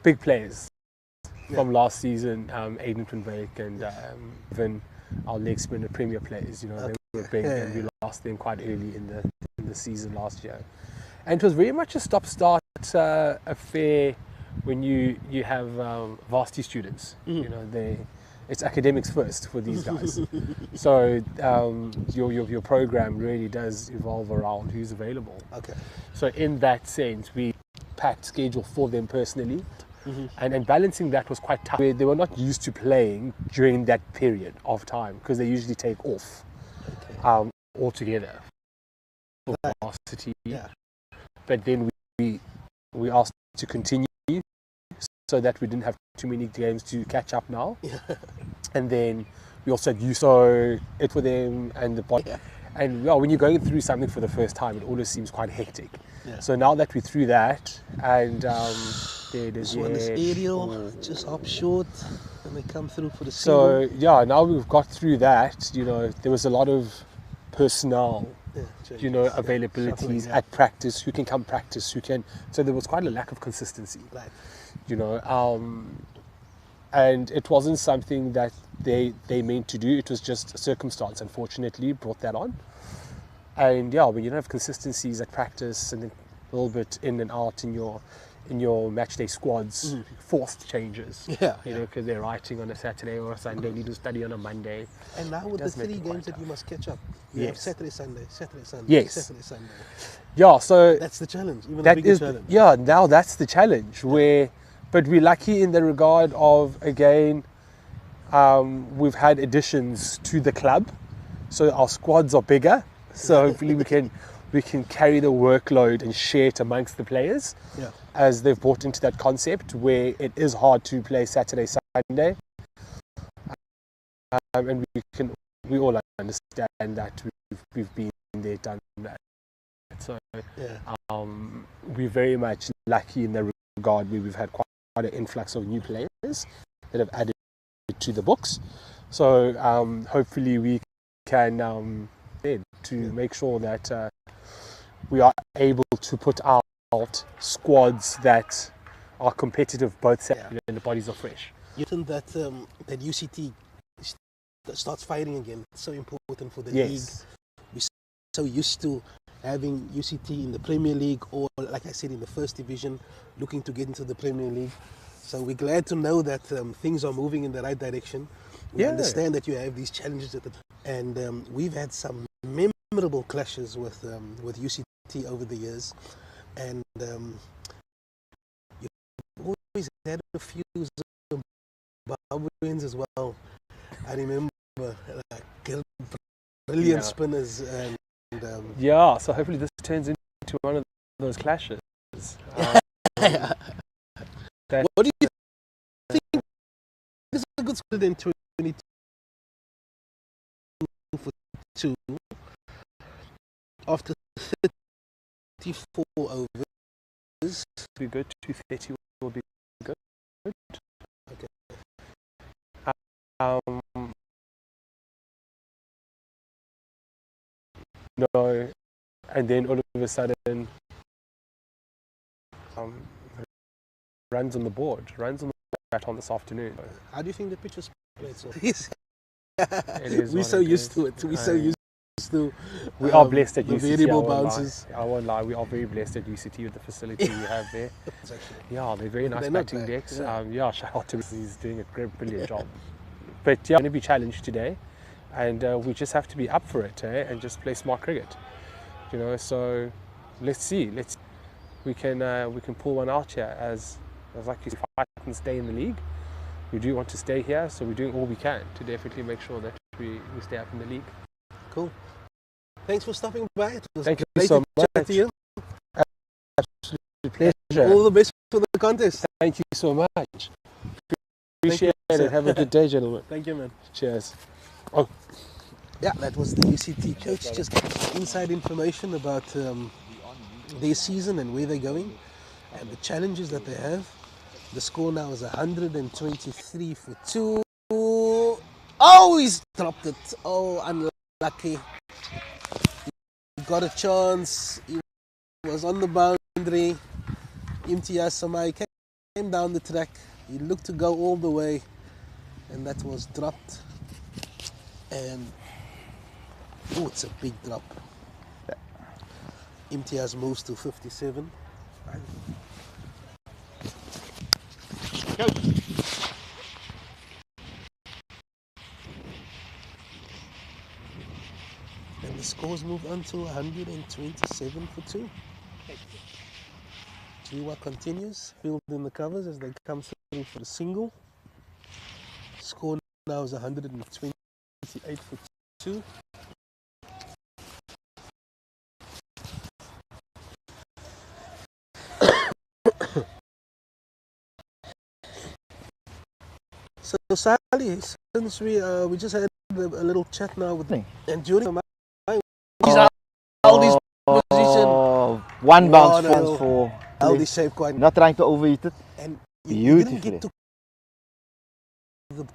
big players from last season. Aiden Van Wyk and Vin, our leg spinner Premier players, you know, they were big and we lost them quite early in the season last year. And it was very much a stop-start affair when you have varsity students. You know, it's academics first for these guys. So your program really does evolve around who's available. Okay. So in that sense, we packed schedule for them personally. And balancing that was quite tough. They were not used to playing during that period of time because they usually take off altogether for varsity. Yeah. But then we asked to continue so that we didn't have too many games to catch up now. Yeah. And then we also had USO it for them and the body. Yeah. And well, when you're going through something for the first time, it always seems quite hectic. Yeah. So now that we're through that, and there it is. This one is aerial, just up short, and they come through for the So single. yeah, now we've got through that. You know, there was a lot of personnel, you know, availabilities at practice. Who can come practice? Who can? So there was quite a lack of consistency. Right. You know, and it wasn't something that they meant to do. It was just a circumstance, unfortunately, brought that on. And yeah, when you don't have consistencies at practice and then a little bit in and out in your match day squads, forced changes. Yeah, you know, because they're writing on a Saturday or a Sunday, need to study on a Monday. And now with the does make 3 it quite games that tough. you must catch up. You have Yes. Saturday, Sunday, Saturday, Sunday, Yes. Saturday, Sunday. Yeah, so That's the challenge, even a that bigger is challenge. yeah. Now that's the challenge. But we're lucky in the regard of again, we've had additions to the club, so our squads are bigger. So hopefully we can carry the workload and share it amongst the players. Yeah. As they've bought into that concept where it is hard to play Saturday, Sunday, and we all understand that we've been there, done that. So Yeah. we're very much lucky in the regard where we've had quite an influx of new players that have added to the books. So hopefully we can make sure that we are able to put out squads that are competitive both Saturday and the bodies are fresh. You think that that UCT starts fighting again? It's so important for the Yes. league. We're so used to having UCT in the Premier League or, like I said, in the First Division, looking to get into the Premier League. So we're glad to know that things are moving in the right direction. We understand that you have these challenges and we've had some memorable clashes with UCT over the years, and you've always had a few Zimbabweans as well. I remember like brilliant spinners and Yeah, so hopefully this turns into one of those clashes. what do you think is a good split in 22 for 2 after 34 overs? Be good. 230 will be good. Okay. No, and then all of a sudden, runs on the board, runs on the bat on this afternoon. How do you think the pitch was played? So is we're what so it used is. to it. We're so used to. We are blessed at the UCT. variable I won't bounces. lie. I won't lie. We are very blessed at UCT with the facility we have there. Yeah, they're very nice They're not batting bad, decks. yeah. Shout out to him. He's doing a great, brilliant job. But yeah, going to be challenged today, and we just have to be up for it, and just play smart cricket. You know, so let's see. We can pull one out here as like you fight and stay in the league. We do want to stay here, so we're doing all we can to definitely make sure that we stay up in the league. Cool. Thanks for stopping by. It was Thank you great so to chat much. to you. Pleasure. All the best for the contest. Thank you so much. Appreciate you, it. sir. Have a good day, gentlemen. Thank you, man. Cheers. Yeah, that was the UCT coach. Just inside information about their season and where they're going and the challenges that they have. The score now is 123 for 2. Oh, he's dropped it. Oh, unlucky. He got a chance. He was on the boundary. Imtiaz Samai came down the track. He looked to go all the way, and that was dropped. And oh, it's a big drop. Imtiaz moves to 57. Go. And the scores move on to 127 for 2. Jiwa continues, fielding the covers as they come through for the single. Score now is 128 for 2. So Sally, since we just had a little chat now with and during my Aldi's position, One bounce what a fans for Aldi saved quite, not trying to overheat it. and you didn't Beautifully. get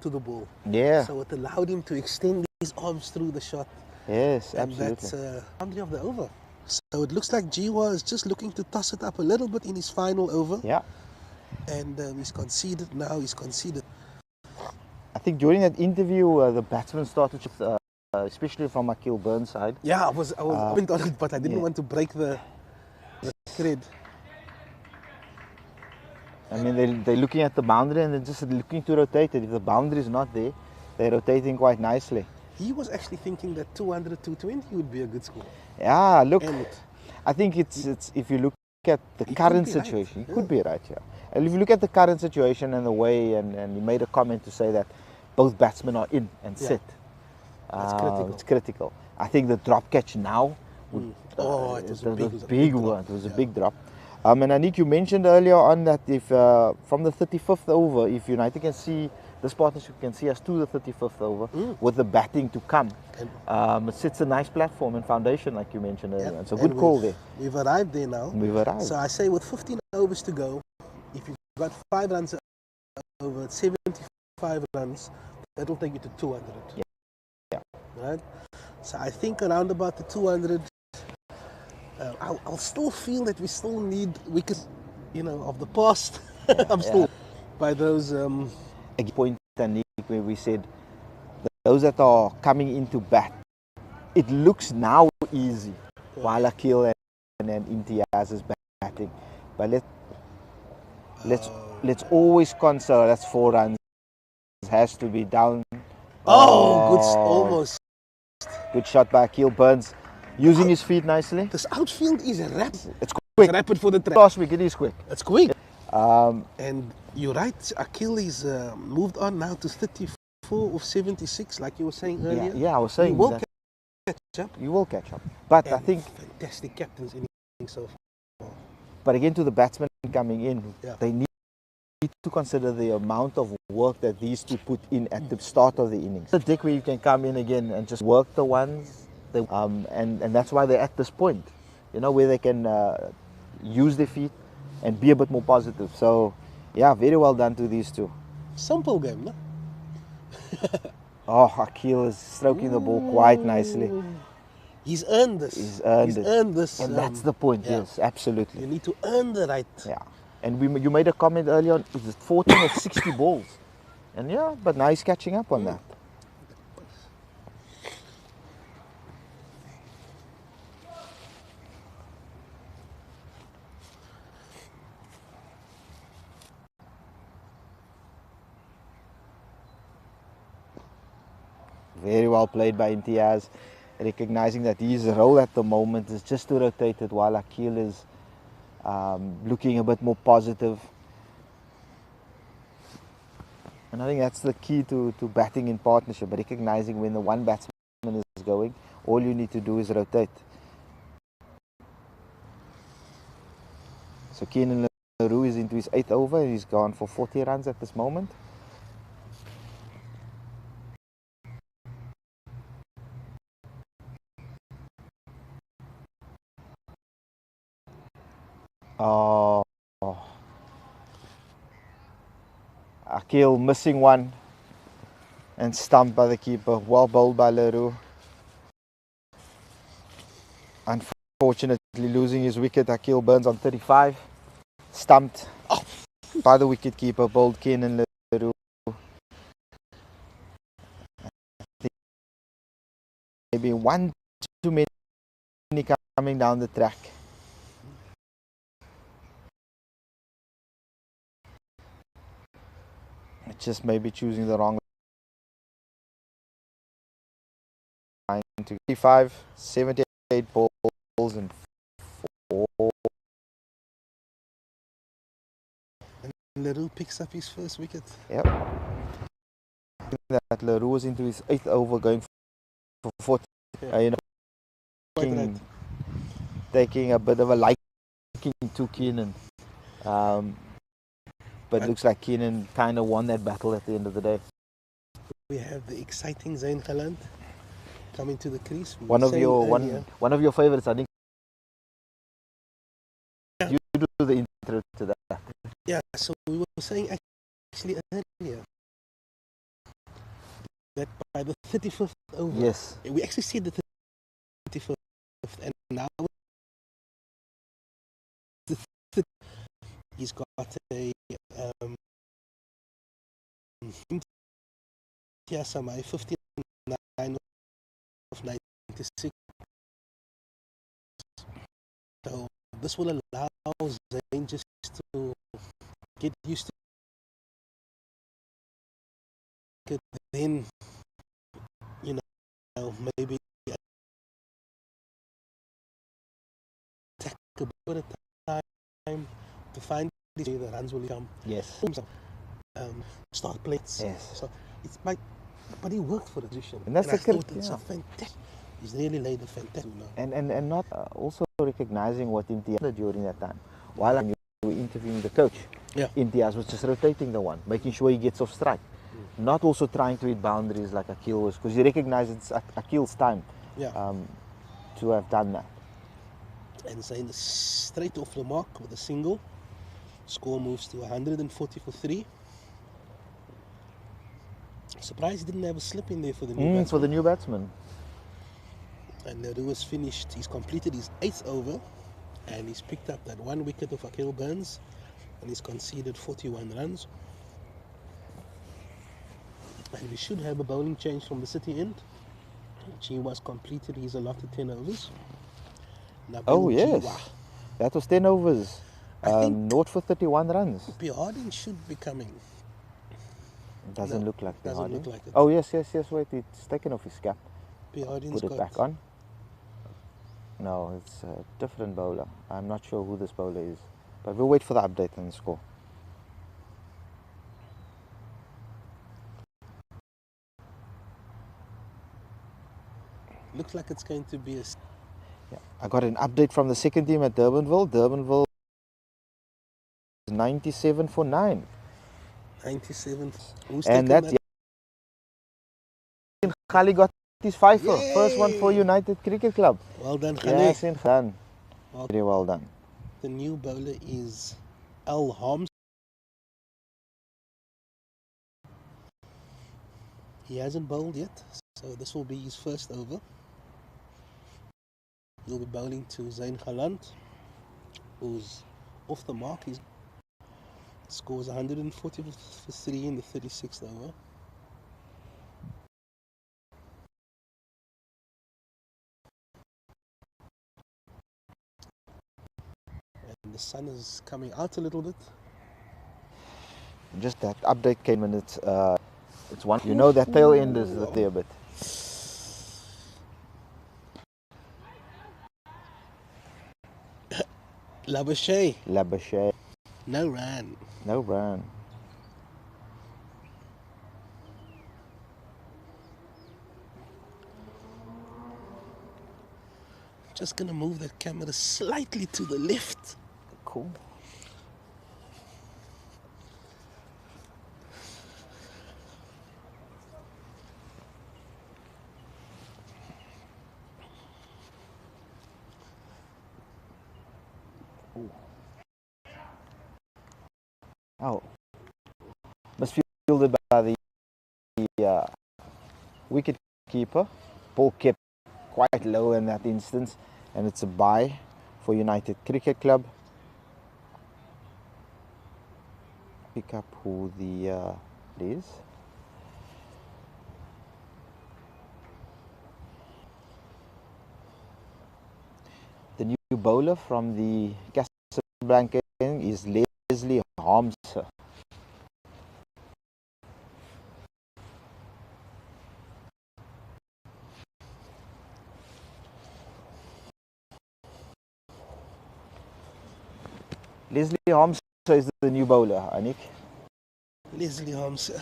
to the ball. Yeah. So it allowed him to extend his arms through the shot, Yes, and absolutely. that's boundary of the over. So it looks like Jiwa is just looking to toss it up a little bit in his final over, Yeah. and he's conceded now. He's conceded. I think during that interview, the batsman started, especially from Akil Burns' side. Yeah, I was on it, but I didn't yeah. want to break the thread. I mean, they're looking at the boundary and they're just looking to rotate it. If the boundary is not there, they're rotating quite nicely. He was actually thinking that 200, 220 would be a good score. Yeah, look, And I think it's if you look at the He current could be right, situation, yeah. it could be right, yeah. And if you look at the current situation and the way, and you made a comment to say that both batsmen are in and Yeah. set. That's critical. It's critical. I think the drop catch now, would, Oh, it was a big one. drop. It was a Yeah. big drop. And Anik, you mentioned earlier on that if from the 35th over, if United can see, this partnership can see us to the 35th over with the batting to come, it sets a nice platform and foundation, like you mentioned earlier. Yep. It's a And good call there. We've arrived there now. We've arrived. So I say with 15 overs to go, if you've got 5 runs over 75 runs, that'll take you to 200. Yeah. Right? So I think around about the 200, I'll still feel that we still need wickets, of the past. I'm still by those. A point, Anik, where we said those that are coming into bat, it looks now easy while Akil and Imtiaz is batting. But let's always consider that's 4 runs. Has to be down. Almost. Good shot by Akil Burns, using his feet nicely. This outfield is rapid. It's It's quick. rapid for the track. Last week it is quick. It's quick. And you're right, Akil is moved on now to 34 of 76, like you were saying earlier. Yeah, I was He saying will that catch up. you will catch up. But I And think, fantastic captains in so far. but again, to the batsmen coming in, Yeah. they need to consider the amount of work that these two put in at the start of the innings. The deck where you can come in again and just work the ones, and that's why they're at this point, where they can use their feet and be a bit more positive. So, yeah, very well done to these two. Simple game, no? Oh, Akil is stroking the ball quite nicely. He's earned this. He's earned this. And that's the point, yeah. yes, absolutely. You need to earn the right. Yeah. And you made a comment earlier on, is it 14 or 60 balls? And yeah, but now he's catching up on that. Very well played by Imtiaz, recognizing that his role at the moment is just to rotate it while Akil is looking a bit more positive. And I think that's the key to batting in partnership, recognizing when the one batsman is going, all you need to do is rotate. So Keenan LaRue is into his 8th over, he's gone for 40 runs at this moment. Oh, Akil missing one and stumped by the keeper. Well bowled by LaRue. Unfortunately losing his wicket. Akil Burns on 35. Stumped by the wicket keeper. Bowled Keenan LaRue. Maybe one too many coming down the track. Just maybe choosing the wrong line to 55, 78 balls and 4 Leroux picks up his first wicket. Yep. That Leroux was into his 8th over, going for 40. Yeah. You know, Quite right. taking a bit of a liking to Keenan. But looks like Keenan kind of won that battle at the end of the day. We have the exciting Zayn Khalant coming to the crease. One of your favorites, I think. You do the intro to that. Yeah, so we were saying actually earlier that by the 35th over, Yes. we actually see the 35th, and now he's got a Samai 59 of 96. So this will allow Zayn just to get used to it. Then, you know, maybe take a bit of time to find the runs will come. Yes. Start plates. Yes. So it's but he worked for the position. And that's I the thought it's a fantastic. He's really laid a fantastic. And not also recognizing what Imtiaz did during that time. While we were interviewing the coach, Imtiaz was just rotating the one, making sure he gets off strike. Not also trying to hit boundaries like Akil was, because he recognized it's Akil's time to have done that. And Zayn is straight off the mark with a single. Score moves to 140 for 3. Surprised he didn't have a slip in there for the new batsman. For the new batsman. And Leroux has finished, he's completed his 8th over, and he's picked up that 1 wicket of Akil Burns, and he's conceded 41 runs. And we should have a bowling change from the City end, which he was completed. He's allotted 10 overs. Nabil Jiwa. That was 10 overs. Not for 31 runs. P. Harding should be coming. Doesn't look like P. Harding. Look like it. Oh, yes, wait, it's taken off his cap. P. Harding's put it back on. No, it's a different bowler. I'm not sure who this bowler is. But we'll wait for the update and the score. Looks like it's going to be a... Yeah, I got an update from the second team at Durbanville. Durbanville is 97 for 9. 97. And that's... Khali got his fifer. First one for United Cricket Club. Well done, Khali. Yes, done. Very well done. The new bowler is Al Harms. He hasn't bowled yet, so this will be his first over. He'll be bowling to Zayn Khalant, who's off the mark. He scores 140 for 3 in the 36th over. And the sun is coming out a little bit. Just that update came and it's one. You know that tail end is there a bit. Labuschagne. No run. Just gonna move that camera slightly to the left. Cool. Oh, must be fielded by the wicket keeper. Ball kept quite low in that instance, and it's a bye for United Cricket Club. Pick up who the it is. The new bowler from the Casablanca is Leslie Harms. Leslie Harms is the new bowler, Anik? Leslie Harmser.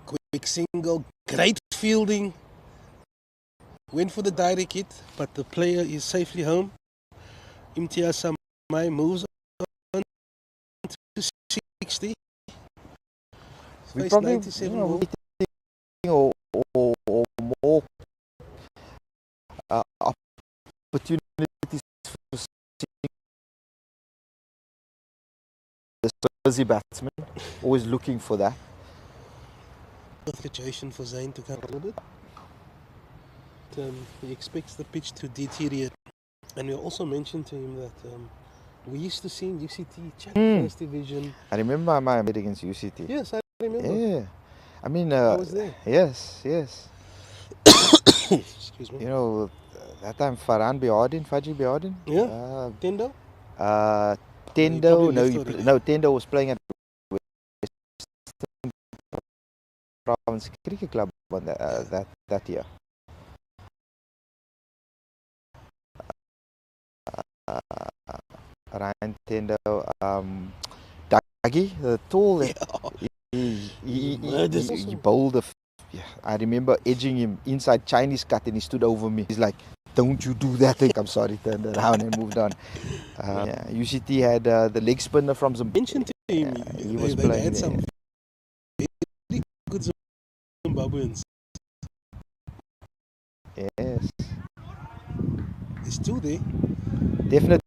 Quick single, great fielding. Went for the direct hit, but the player is safely home. Imtiaz Samai moves on to 60. We Faced probably 97 more. or more opportunities for seeing the Jersey batsman. Always looking for that. Situation for Zayn to come a little bit. He expects the pitch to deteriorate, and we also mentioned to him that we used to see in UCT First Division. I remember my match against UCT. Yes, I remember. Yeah, I mean, I was there. Yes. Excuse me. You know, that time Farhan Biardin, Faji Biardin. Yeah. Tendo. Tendo. No, he probably left already. No, Tendo was playing at Western Province Cricket Club on that year. Ryan Tendo, Daggy, the tall. He bowled I remember edging him inside Chinese cut, and he stood over me. He's like, "Don't you do that!" I'm sorry, turned around and moved on. UCT had the leg spinner from Zimbabwe. Mentioned to him, he was they playing had there. some very good Zimbabweans. Yes, There's two there. definitely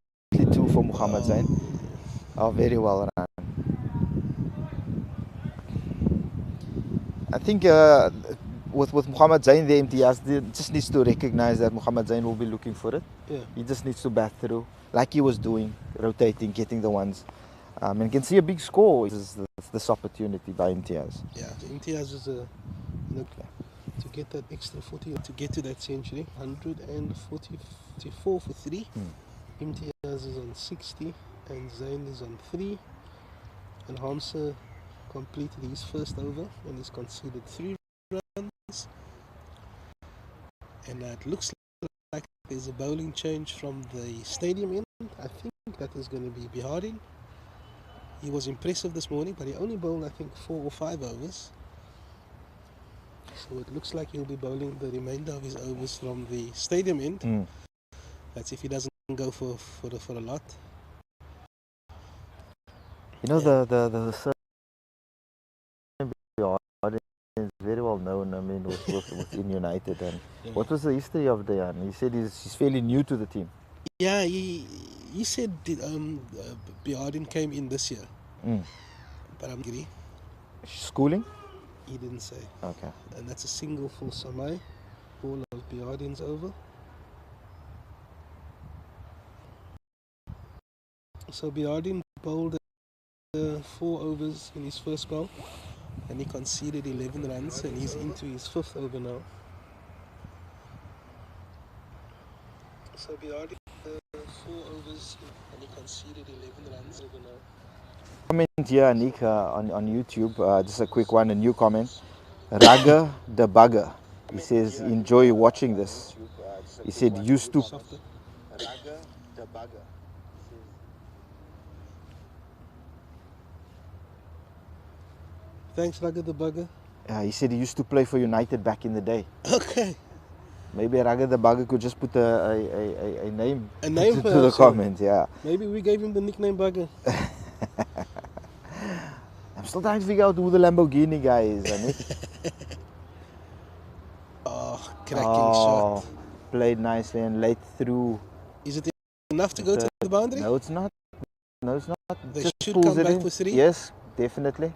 two for Mohammad Zain. Oh, very well run. I think with Mohammad Zain, the Imtiaz just needs to recognize that Mohammad Zain will be looking for it. Yeah. He just needs to bat through, like he was doing, rotating, getting the ones. And you can see a big score. This opportunity by Imtiaz. Yeah, Imtiaz is to get that extra 40, to get to that century. 144 for 3. Imtiaz is on 60, and Zain is on 3. And Harmser completed his first over and he's conceded 3 runs. And it looks like there's a bowling change from the stadium end. I think that is going to be Bihardin. He was impressive this morning, but he only bowled, I think, 4 or 5 overs. So it looks like he'll be bowling the remainder of his overs from the stadium end. That's if he doesn't go for a lot. You know, the is very well known. I mean, within United. And what was the history of Dayan? He said he's fairly new to the team. Yeah, he said Bihardin came in this year. But I'm agree. Schooling? He didn't say. Okay. And that's a single for Samai. All of Bihardin's over. So Bihardin bowled 4 overs in his first bowl, and he conceded 11 runs, and he's into his 5th over now. So Bihardin 4 overs, and he conceded 11 runs over now. Comment here, Nick, on YouTube. Just a quick one, a new comment. Raga the Bugger. He says, enjoy watching this. He said, used to. Raga the Bugger. Thanks, Raga the Bugger. He said he used to play for United back in the day. Okay. Maybe Raga the Bugger could just put a name, to the comment, yeah. Maybe we gave him the nickname Bugger. I'm still trying to figure out who the Lamborghini guy is, Cracking shot. Played nicely and late through. Is it enough to go to the boundary? No, it's not. No, it's not. They just should pulls come it back in. for 3? Yes, definitely.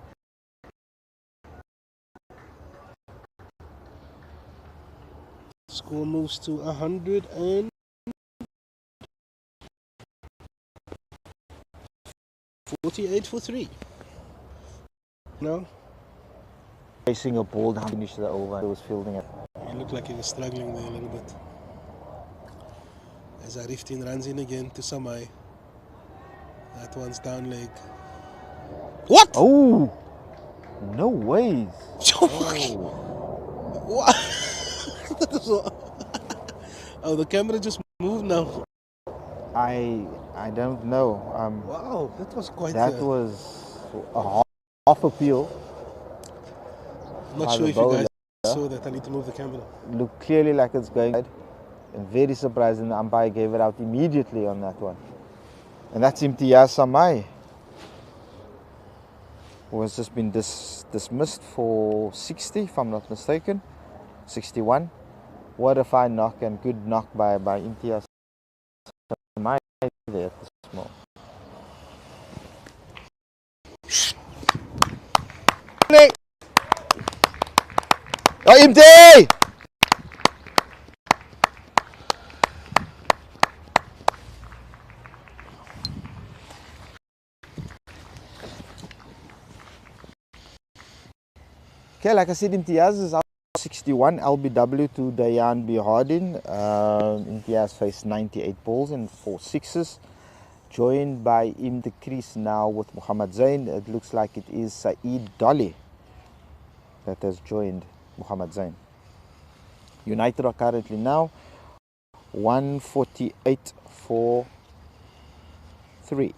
Score moves to 148 for 3. No? Chasing a ball down, finish the over. He was fielding it. It looked like he was struggling there a little bit. As Ariftin runs in again to Samai. That one's down leg. What? Oh! No ways. What? Oh, the camera just moved now. I don't know. Wow, that was quite. That was half a peel I'm not by sure the if you guys bowler. saw that. I need to move the camera. Looked clearly like it's going wide, and very surprising the umpire gave it out immediately on that one. And that's Imtiaz Samai, who has just been dismissed for 60, if I'm not mistaken. 61. What a fine knock and good knock by Imtiaz Samai there at the small. Oh, Imti! Okay, like I said, Imtiaz is out 61 LBW to Dayan Bihardin. Imtiaz faced 98 balls and 4 sixes. Joined by in the crease now with Muhammad Zain. It looks like it is Saeed Dolly that has joined Muhammad Zain. United are currently now 148 for 3.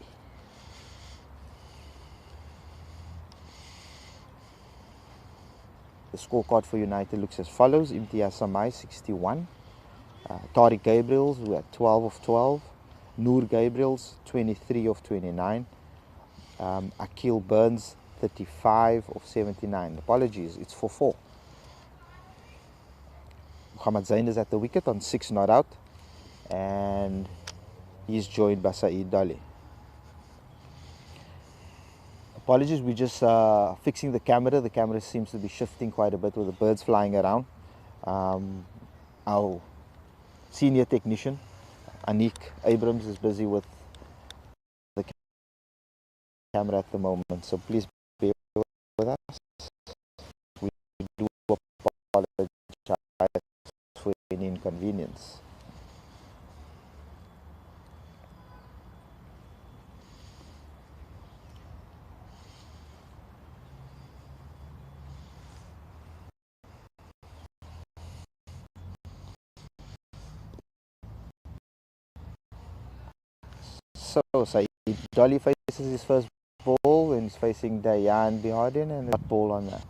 The scorecard for United looks as follows. Imtiaz Samai 61. Tariq Gabriels who had 12 of 12. Noor Gabriels 23 of 29. Akil Burns 35 of 79. Apologies, it's for 4. Muhammad Zain is at the wicket on 6 not out, and he's joined by Saeed Dali. Apologies, we're just fixing the camera. The camera seems to be shifting quite a bit with the birds flying around. Our senior technician, Anik Abrams, is busy with the camera at the moment, so please bear with us. We do apologize for any inconvenience. So Saeed Dolly faces his first ball and he's facing Dayan Bihardin and that ball on that.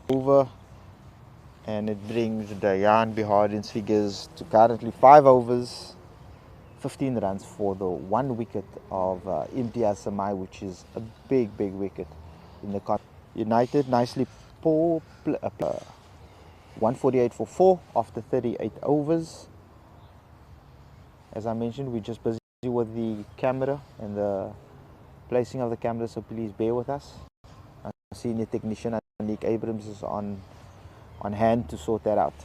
Over, and it brings Dayan Bihardin's figures to currently 5 overs, 15 runs for the 1 wicket of Imtiaz Samai, which is a big wicket in the country. United nicely 148 for 4 after 38 overs. As I mentioned, we're just busy with the camera and the placing of the camera, so please bear with us. Our senior technician Anik Abrams is on hand to sort that out.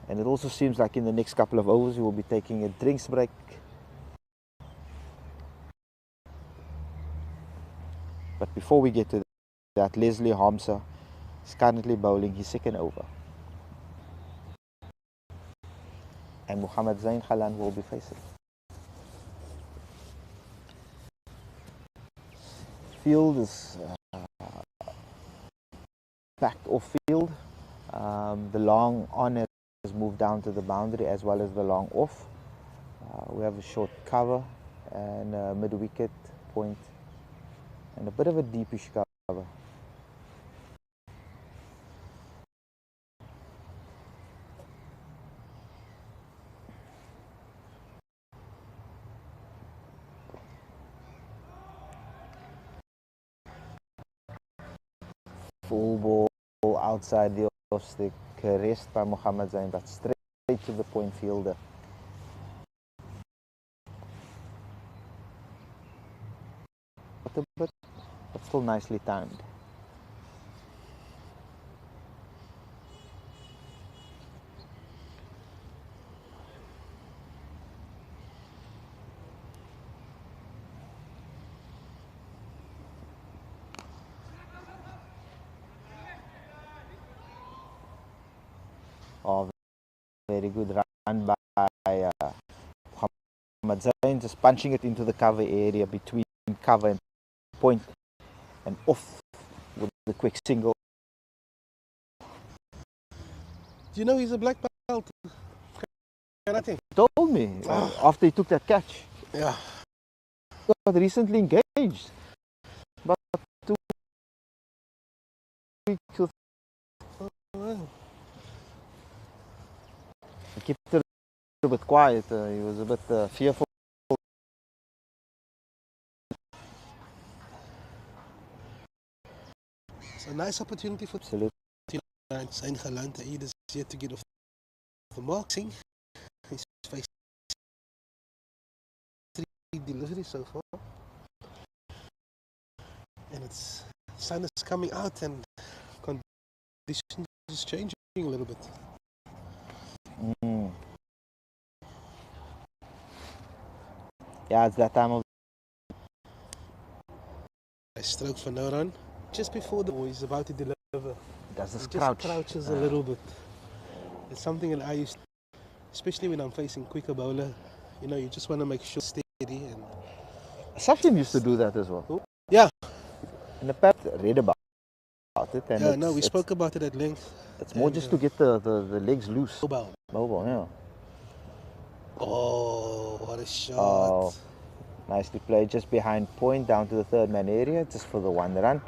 And it also seems like in the next couple of overs we will be taking a drinks break. But before we get to that, Leslie Hamza is currently bowling his second over. And Muhammad Zain Khalan will be facing. Field is back off field. The long on has moved down to the boundary as well as the long off. We have a short cover and a mid-wicket point and a bit of a deepish cover. Full ball outside the off stick, caressed by Muhammad Zain, but straight to the point fielder. But still nicely timed. Oh, very good run by Muhammad Zain, just punching it into the cover area between cover and point, and off with the quick single. Do you know he's a black belt? Karate. Told me after he took that catch. Yeah. Got recently engaged. About 2 weeks or Wow. he kept it a little bit quiet. He was a bit fearful. It's a nice opportunity for Absolutely. Zijn geland. He is yet to get off the mark. He's faced 3 deliveries so far. And it's sun is coming out and conditions is changing a little bit. Yeah, it's that time of I stroke for no run. Just before the he's about to deliver. does this He just crouch. crouches a little bit. It's something that I used, especially when I'm facing quicker bowler. You know, you just want to make sure steady and Sachin used to do that as well. yeah. In the past, I read about it, and Yeah, no, we spoke about it at length. It's more and, just to get the legs loose. Mobile. Mobile, yeah. Oh, what a shot. Oh, nicely played, just behind point, down to the third man area, just for the 1 run.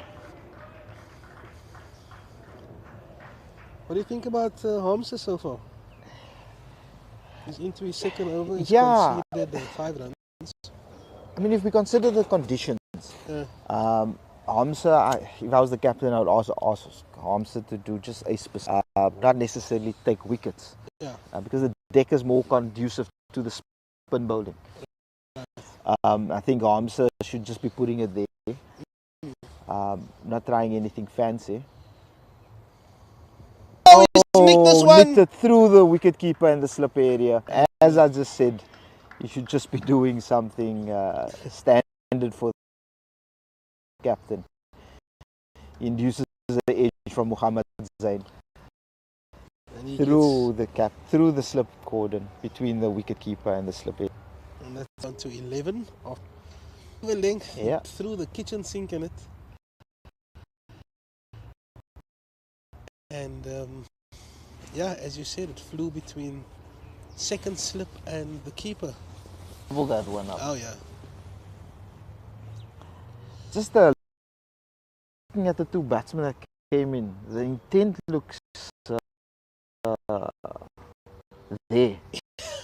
What do you think about Holmes so far? He's into his second over. He's Yeah. conceded 5 runs. I mean, if we consider the conditions, Yeah. Hamza, if I was the captain, I would also ask Hamza to do just a specific, not necessarily take wickets, Yeah. because the deck is more conducive to the spin bowling. I think Hamza should just be putting it there, not trying anything fancy. Oh, he nicked this one. Nicked it through the wicket keeper and the slip area. As I just said, you should just be doing something standard for the captain. He induces the edge from Muhammad Zain And he through through the slip cordon between the wicket keeper and the slip area. and that's down to 11 of the length Yeah. through the kitchen sink in it. And yeah, as you said, it flew between second slip and the keeper. Pull that one up. Oh yeah. Just looking at the 2 batsmen that came in, the intent looks there. The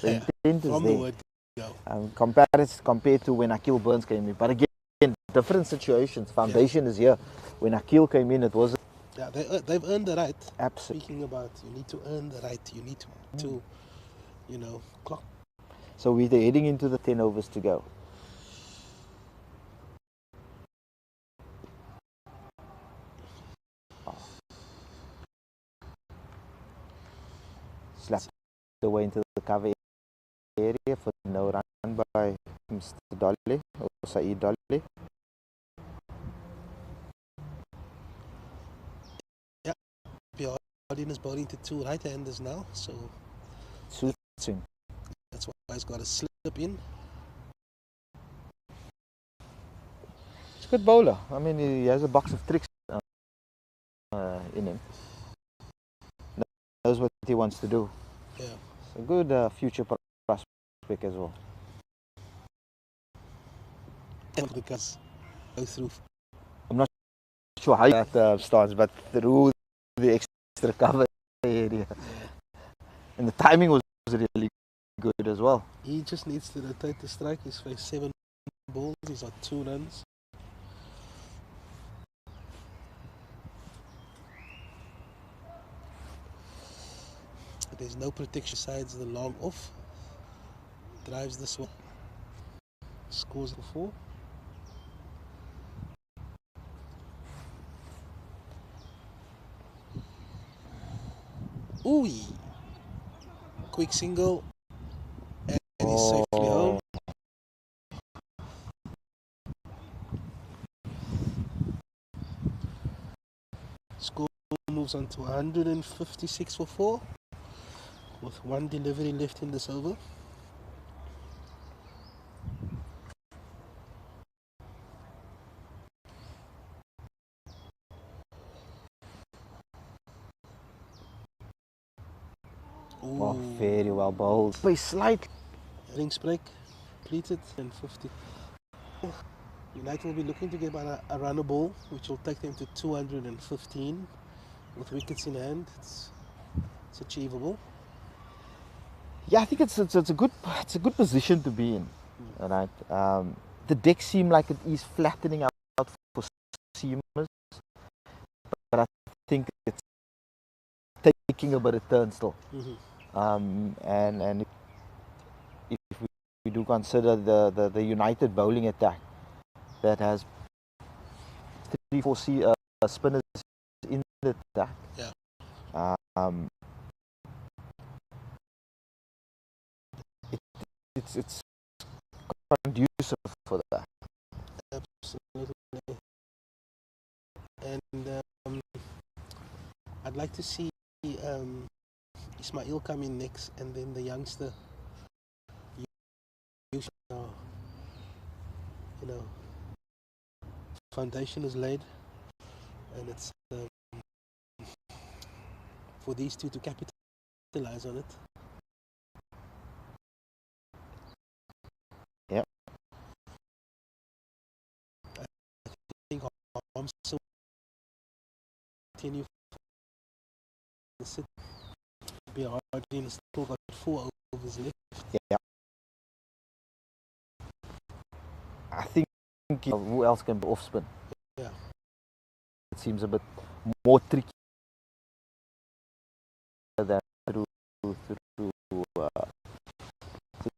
intent is From the there. word go. Compared to when Akil Burns came in. But again, different situations. Foundation is here. When Akil came in, it was Yeah, they've earned the right. absolute. Speaking about, you need to earn the right. You need to you know, clock. So we're heading into the 10 overs to go. Slapped away into the cover area for no run by Mr. Dolly or Saeed Dolly. Bardeen is bowling to 2 right-handers now, so Suits him. that's why he's got to slip in. He's a good bowler. I mean, he has a box of tricks in him. Knows what he wants to do. Yeah. It's a good future prospect as well. And because go through. Sure how that starts, but through the extra cover area. And the timing was really good as well. He just needs to rotate the strike. He's faced 7 balls. He's got 2 runs. There's no protection besides the long off. Drives this one. Scores for 4. Ooh, quick single, and he's safely home. Score moves on to 156 for 4, with 1 delivery left in this over. Oh, very well bowled. By slight. Innings break completed and 50. United will be looking to get about a runner ball, which will take them to 215 with wickets in hand. It's achievable. Yeah, I think it's a good position to be in. Right. The deck seemed like it is flattening out for seamers, but I think it's taking a bit of turn still. And if we do consider the United bowling attack that has 3-4 spinners in the attack. Yeah. It's conducive for that. Absolutely. And I'd like to see Ismail come in next, and then the youngster. You know, foundation is laid, and it's for these two to capitalize on it. Yep. I think Harms will continue to sit. Be hard. Still got 4 overs left. Yeah. I think who else can off spin? Yeah. It seems a bit more tricky than through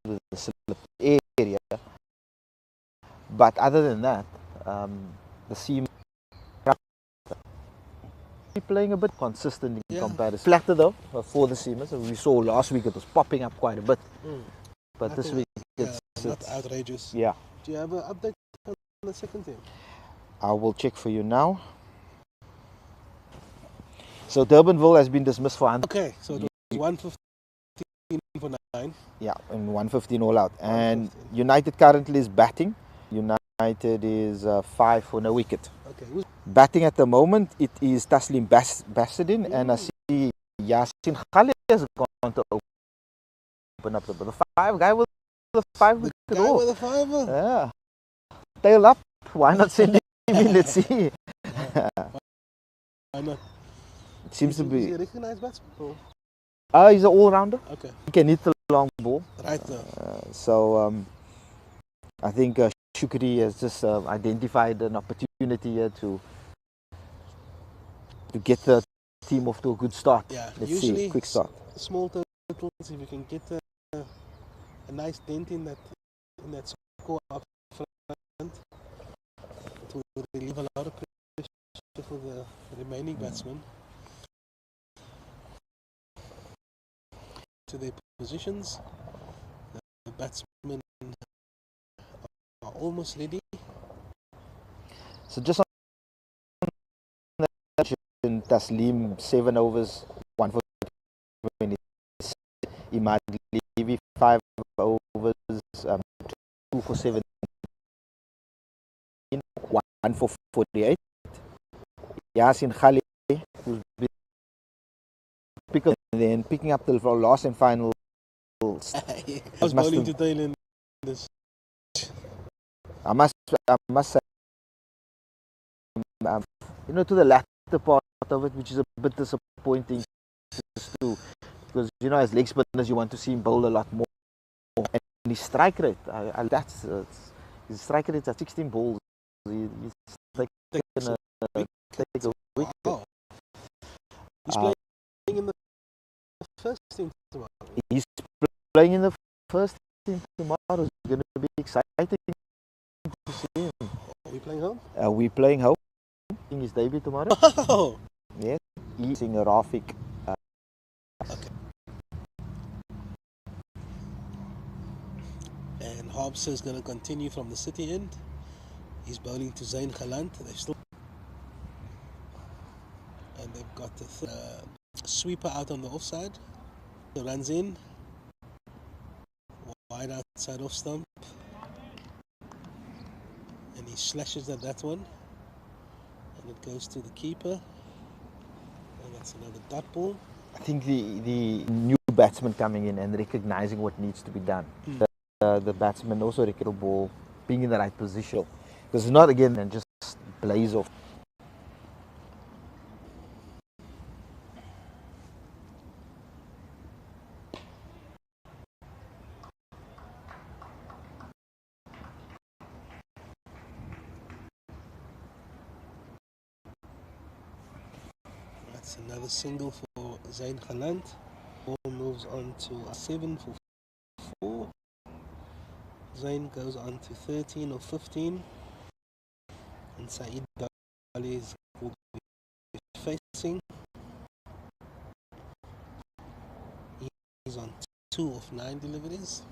the slip area. But other than that, the seam playing a bit consistent in comparison. Flatter though for the seamers. We saw last week it was popping up quite a bit, but Nothing, this week it's not outrageous. Yeah. Do you have an update on the second team? I will check for you now. So Durbanville has been dismissed for 100. Okay, so it was 115 for 9. Yeah, and 115 all out. And United currently is batting. United is 5 for no wicket. Okay. Batting at the moment, it is Taslim Bassadin, and I see Yasin Khalid has gone to open up the 5 guy with the 5 wicket. The guy with the 5. Yeah. Tail up. Why not send him in? Let's see. Why not? It seems to be. Is he a recognized batsman? He's an all-rounder. Okay. He can hit the long ball. Right. So I think Shukri has just identified an opportunity here to get the team off to a good start. Yeah. Let's see, quick start. Small turtles, if you can get a nice dent in that score up front, it will relieve a lot of pressure for the remaining batsmen. To their positions, the batsmen are almost ready. So just on that, Taslim 7 overs, 1 for 20. Imad Levy 5 overs, 2 for 17, 1 for 48. Yasin Khalid will be picking up the last and final. I was bowling to tail in this. I must say, to the latter part of it, which is a bit disappointing, because as leg spinners you want to see him bowl a lot more, and his strike rate, his strike rate at 16 balls, he's taken a wicket. Wow. He's playing in the first team tomorrow. He's playing in the first team tomorrow. It's going to be exciting to see him. Are we playing home? We're playing home. In his debut tomorrow. Oh. Yes. He's in a Rafiq. Okay. And Hobbs is going to continue from the city end. He's bowling to Zain Khalant. They've still, and they've got the sweeper out on the offside. So runs in. Wide outside off stump. And he slashes at that one. And it goes to the keeper. And that's another dot ball. I think the new batsmen coming in and recognizing what needs to be done. The batsman also recognize the ball, being in the right position. Because it's not again and just blaze off. That's another single for Zain Khalant. Ball moves on to 7 for 4. Zain goes on to 13 or 15. And Saeed Dali will be facing. He's on 2 of 9 deliveries.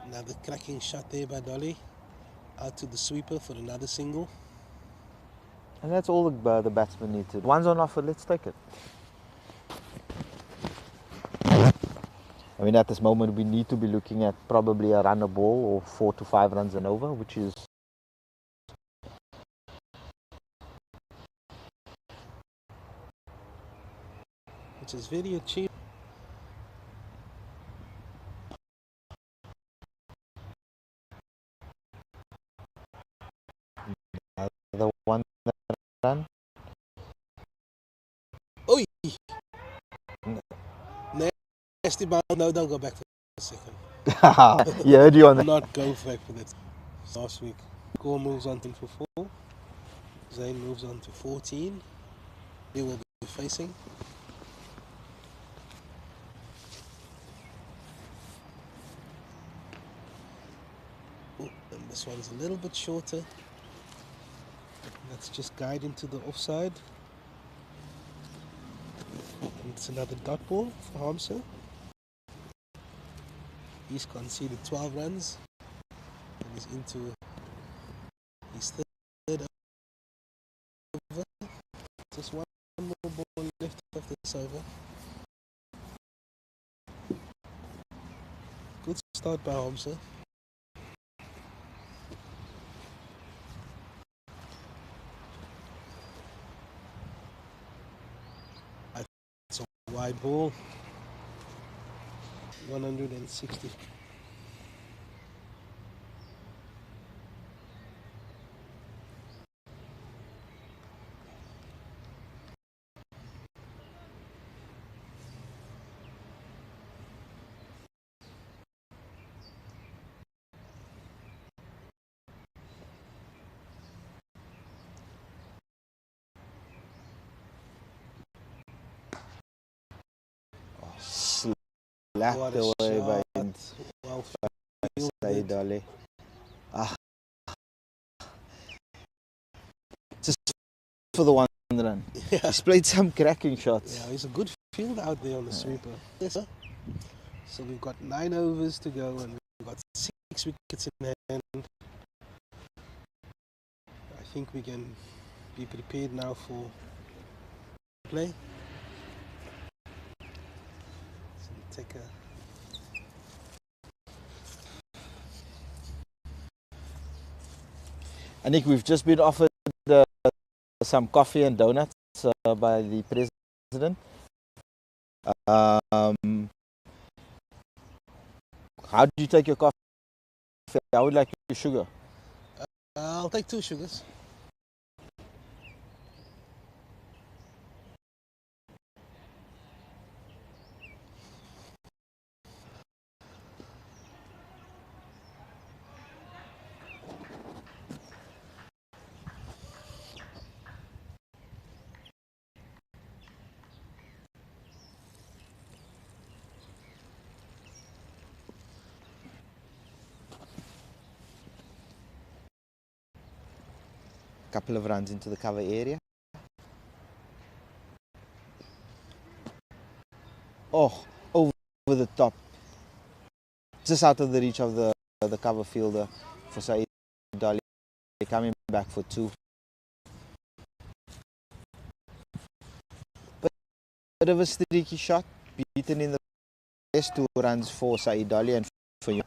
Another cracking shot there by Dolly. Out to the sweeper for another single. And that's all the batsmen need to do. One's on offer, let's take it. I mean, at this moment, we need to be looking at probably a run a ball or 4 to 5 runs and over, which is very achievable. the one run. Oi! Nasty ball. No, don't go back for a second. Yeah, heard you on that. Not go back for that. Last week. Gore moves on to 4. Zain moves on to 14. He will be facing. Ooh, and this one's a little bit shorter. Let's just guide into the offside. And it's another dot ball for Hamza. He's conceded 12 runs and he's into his third over. Just one more ball left of this over. Good start by Hamza. It's a wide ball. 160. Slapped away by Well, Saeed Ali. Just for the one run. yeah. He's played some cracking shots. Yeah, he's a good field out there on the sweeper. Yes, sir. So we've got 9 overs to go and we've got 6 wickets in hand. I think we can be prepared now for play. So we'll take a I think we've just been offered some coffee and donuts by the president. How do you take your coffee? I would like your sugar. I'll take 2 sugars. Couple of runs into the cover area. Oh, over the top. Just out of the reach of the cover fielder for Saeed Ali. Coming back for 2. Bit of a streaky shot. Beaten in the first 2 runs for Saeed Ali and for you.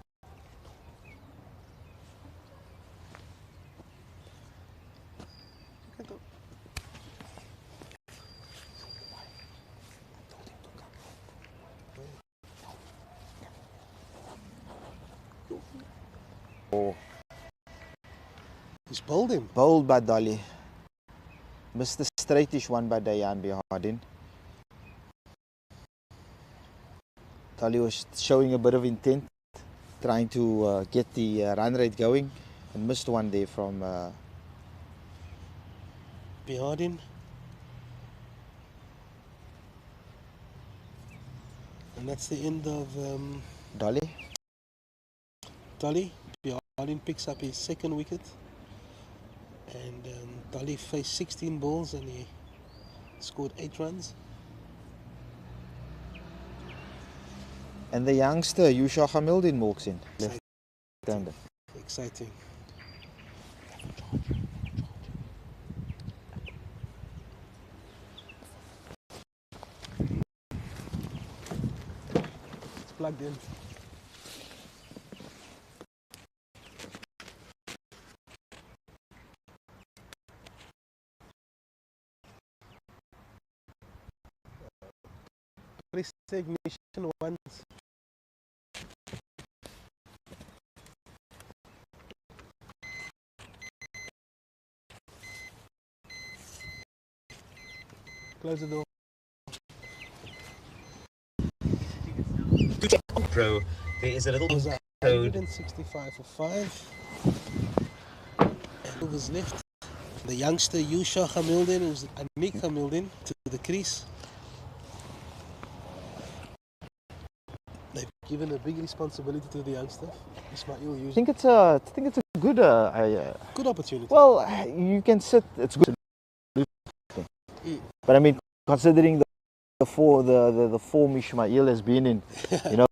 He's bowled him. Bowled by Dolly. Missed the straightish one by Dayan Behardin. Dolly was showing a bit of intent, trying to get the run rate going, and missed one there from Behardin. And that's the end of Dolly. Dolly. Behardin picks up his second wicket. And Dolly faced 16 balls and he scored 8 runs. And the youngster, Yusha Hamildin, walks in. Left-hander. Exciting. It's plugged in. Press ignition once. Close the door. To check on Pro, there is a little Was code. 165 for 5. And overs left. The youngster Yusha Hamildin, who's Anik Hamildin, to the crease. They've given a big responsibility to the youngster, Ismail I Yusha. think it's a good. Good opportunity. Well, you can sit. It's good. But I mean, considering the form Ismail has been in, you know,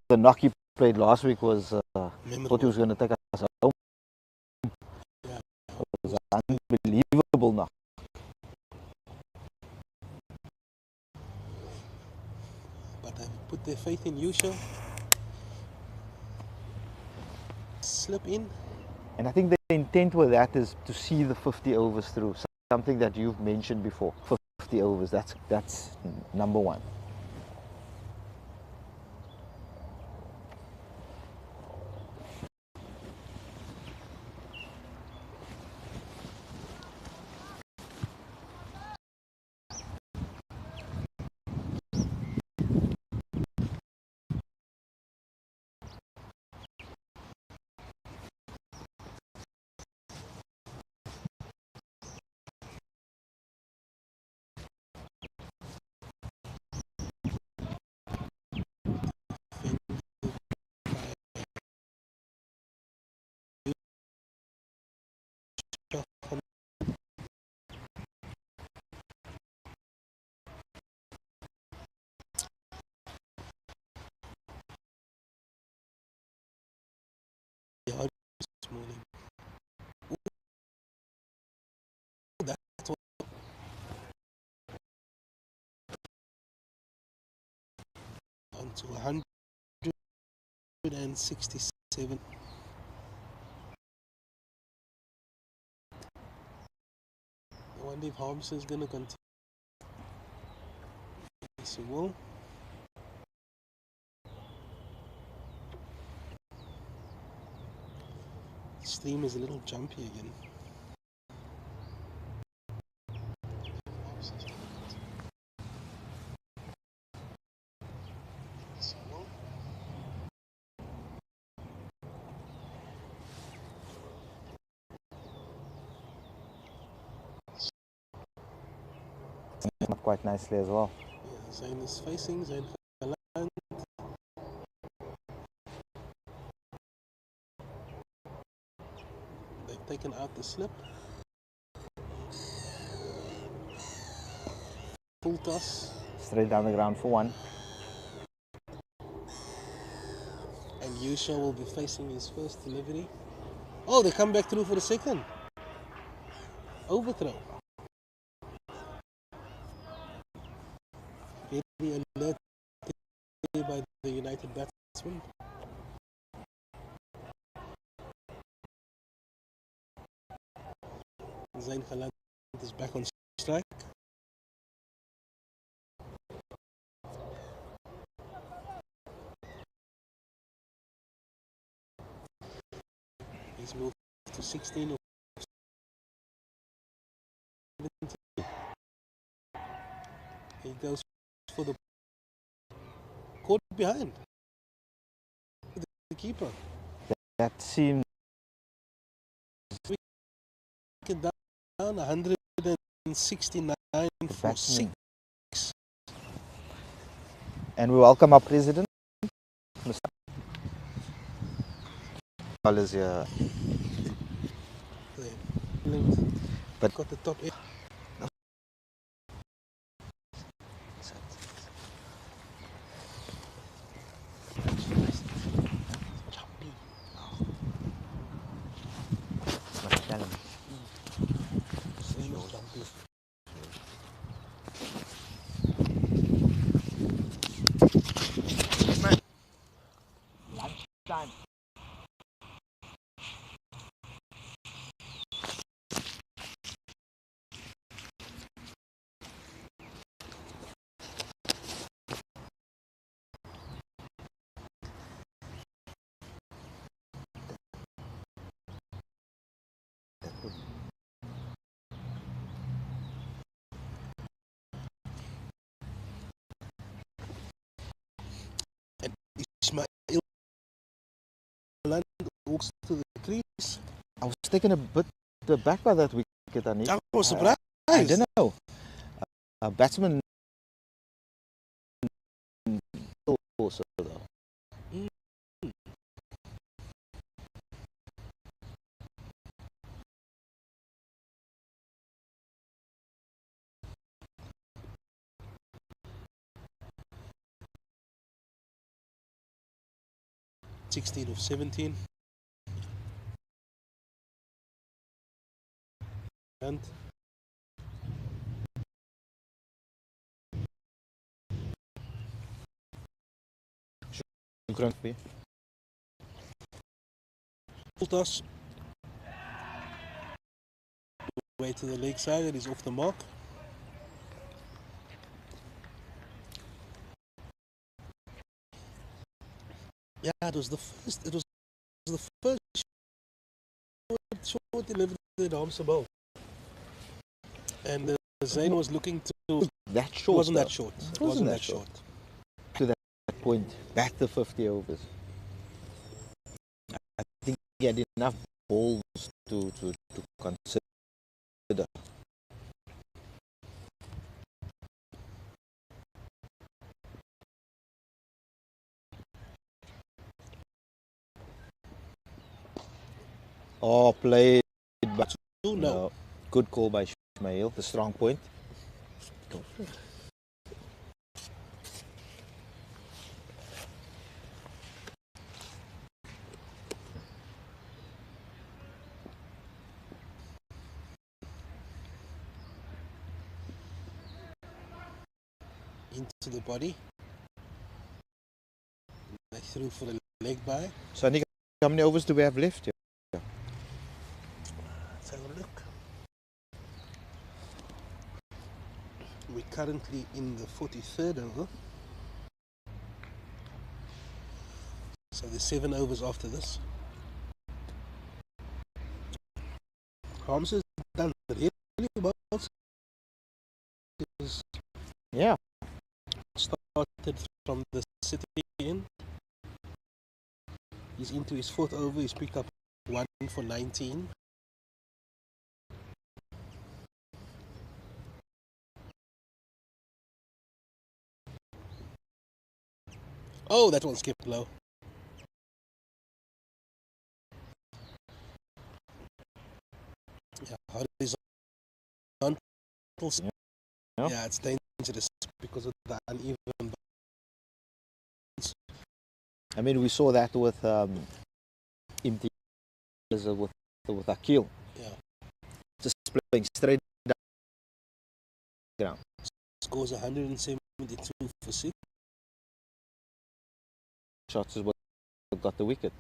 the knock he played last week was thought he was going to take us home. Yeah. It was an unbelievable knock. But they put their faith in Yusha. Slip in. And I think the intent with that is to see the 50 overs through. Something that you've mentioned before. 50 overs. That's number one. This morning. That's what on to 167. I wonder if Holmes is going to continue. Yes, he will. Stream is a little jumpy again. Up quite nicely as well. Yeah, Zain is facing. Zain Khalan. They've taken out the slip. Full toss. Straight down the ground for one. And Yusha will be facing his first delivery. Oh, they come back through for the second. Overthrow. Very alert by the United batsman. Zain Khalan is back on strike. He's moved to 16 or 17. He goes for the caught behind the keeper. That seems Down 169 for batsman. 6. And we welcome our president, Mr. Dollars here. But Got the top 8. Lunchtime. Ismail walks to the crease. I was taken a bit aback by that wicket, Annie. I was surprised. I don't know. A batsman also though. Mm. 16 of 17. And full toss. Way to the leg side, and he's off the mark. Yeah, it was the first. It was the first short delivery that Hamza bowled, and Zayn was looking to. That short. Wasn't though. that short? It wasn't that short. To that point, back to 50 overs. I think he had enough balls to consider. Oh, played but No. Good call by Ismail, the strong point. Into the body. They threw for the leg by. So, Nick, how many overs do we have left here? Let's have a look. We're currently in the 43rd over. So there's 7 overs after this. Hamza's done really well. Yeah. Started from the city end. He's into his 4th over. He's picked up 1 for 19. Oh, that one skipped low. Yeah, horizontal. Yeah, it's dangerous because of the uneven. I mean, we saw that with empty with Akil. Yeah. Just playing straight down. Scores 172 for 6. Shots is what got the wicket.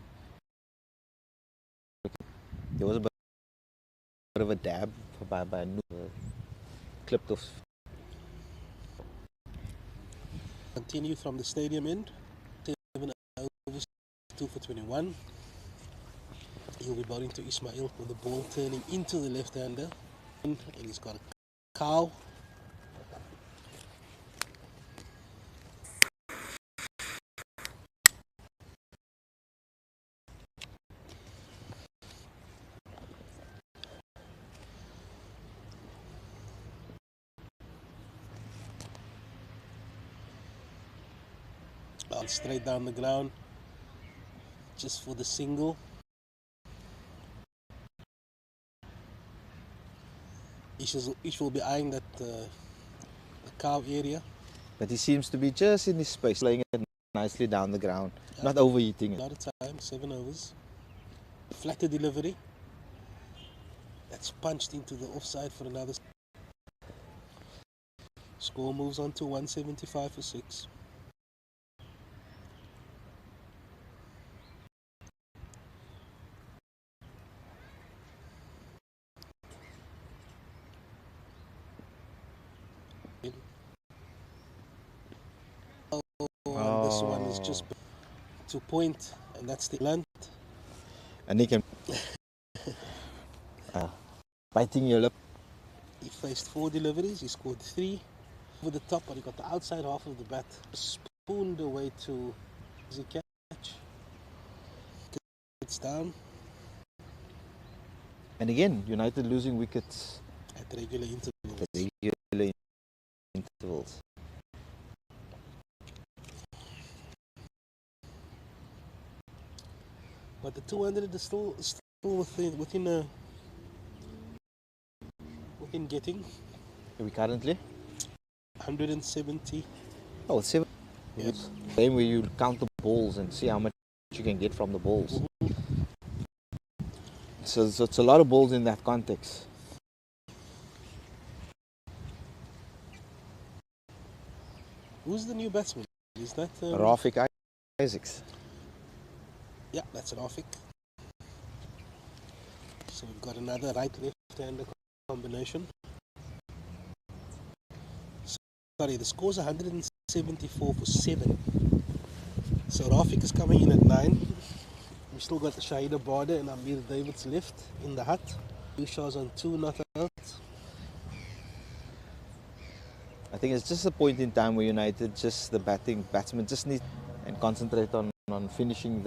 There was a bit of a dab by Noor, clipped off. Continue from the stadium end. 7 overs, 2 for 21. He'll be bowling to Ismail with the ball turning into the left-hander. And he's got a cow. Straight down the ground, just for the single. Ish will be eyeing that the cow area. But he seems to be just in his space, playing it nicely down the ground, not overheating it. A lot of time, 7 overs. Flatter delivery. That's punched into the offside for another. Score moves on to 175 for 6. And this one is just to point, and that's the land. And he can biting your lip. He faced 4 deliveries, he scored 3 over the top, but he got the outside half of the bat spooned away to easy catch. It's down And again, United losing wickets at regular intervals. at regular intervals. But the 200 is still within getting. Are we currently? 170. Oh, it's 7. Yeah. Game where you count the balls and see how much you can get from the balls. So it's a lot of balls in that context. Who's the new batsman? Is that Rafiq Isaacs. Yeah, that's Rafiq. So we've got another right-left-hander combination. Sorry, the score's 174 for 7. So Rafiq is coming in at 9. We've still got the Shahida Border and Amir David's left in the hut. 2 shots on 2 not out. I think it's just a point in time where United, just the batsmen just need and concentrate on finishing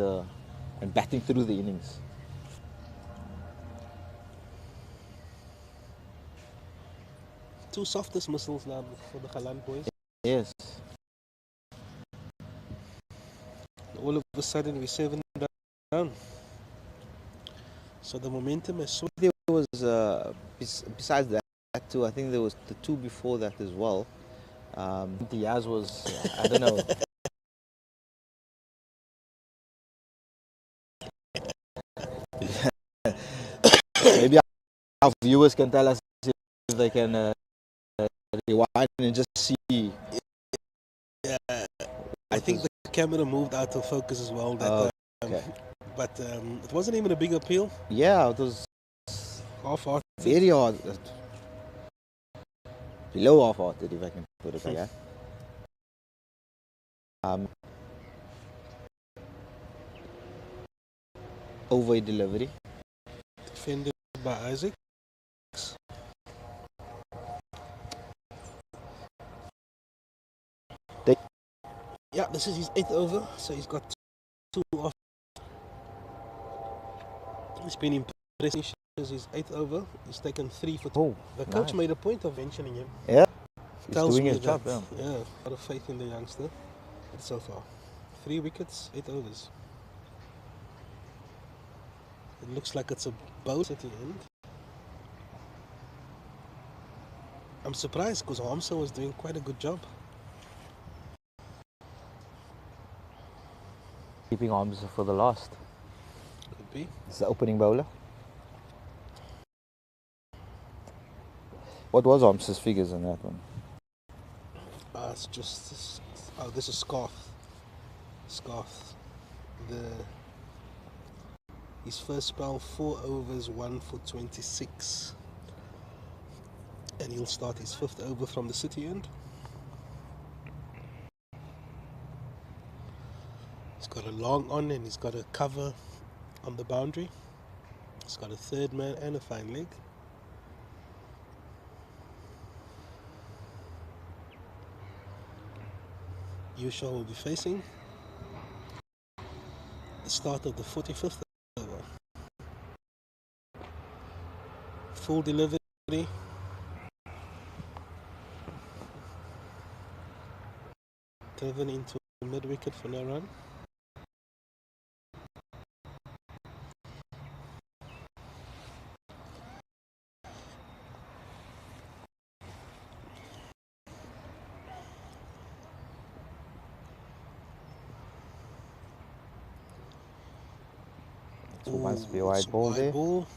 and batting through the innings. Two soft dismissals now for the Khalan boys. Yes. All of a sudden we're 7 down. So the momentum has swung. There was, besides that too, I think there was the 2 before that as well. Diaz was, I don't know. Maybe our viewers can tell us if they can rewind and just see. Yeah, I think the camera moved out of focus as well that time. Okay. But it wasn't even a big appeal. Yeah, it was Half-hearted. very hard. Below half-hearted, if I can put it like that. Over delivery. Defended by Isaac. Yeah, this is his 8th over, so he's got 2 off. He's been impressive. This is his 8th over. He's taken 3 for 2. Oh, The coach nice. made a point of mentioning him. Yeah, he's Tells doing me his that, job. Yeah. yeah, a lot of faith in the youngster so far. 3 wickets, 8 overs. It looks like it's a bowl at the end. I'm surprised because Hamza was doing quite a good job. Keeping arms for the last. Could be. It's the opening bowler. What was Arms's figures in that one? It's just this is Scarf. His first spell, 4 overs, 1 for 26, and he'll start his 5th over from the City end. He's got a long on and he's got a cover on the boundary. It's got a third man and a fine leg. Yusha will be facing the start of the 45th over. Full delivery. Driven into mid wicket for no run. So must be a It's wide ball there. ball.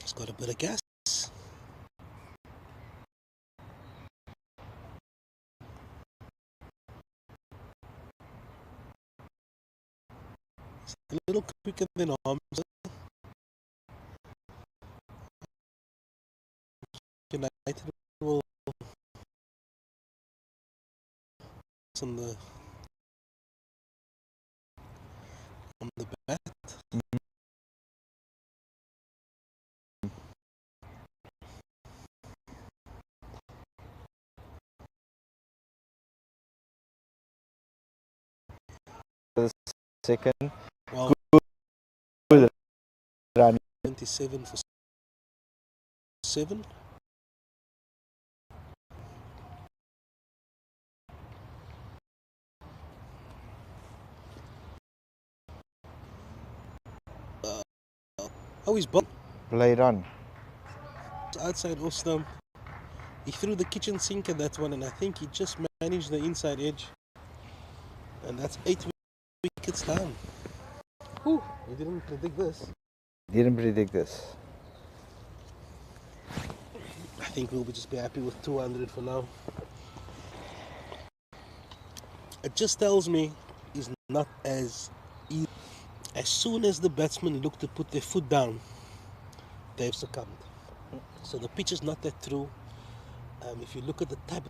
It's got a bit of gas. It's a little quicker than Arms. United will on the bat. The second. Well, Good run. 27 for 7. Oh, he's Played on. outside off stump. He threw the kitchen sink at that one, and I think he just managed the inside edge. And that's 8 wickets down. Whew, we didn't predict this. Didn't predict this. I think we'll just be happy with 200 for now. It just tells me it's not as easy. As soon as the batsmen look to put their foot down, they've succumbed. So the pitch is not that true. If you look at the tab,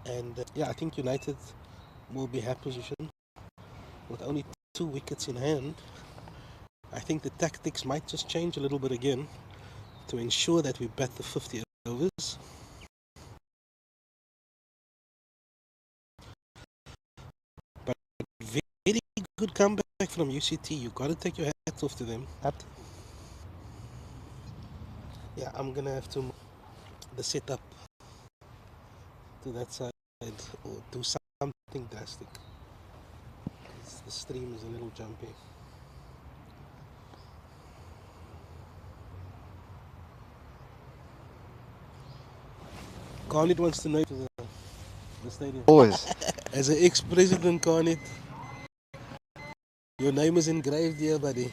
and I think United will be happy position with only 2 wickets in hand. I think the tactics might just change a little bit again to ensure that we bat the 50 overs. But very good comeback from UCT. You got to take your hat off to them. Yeah, I'm gonna have to move the setup to that side or do something drastic. The stream is a little jumpy. Carnit wants to know to the stadium. Always. As an ex-president, Carnit, your name is engraved here, buddy.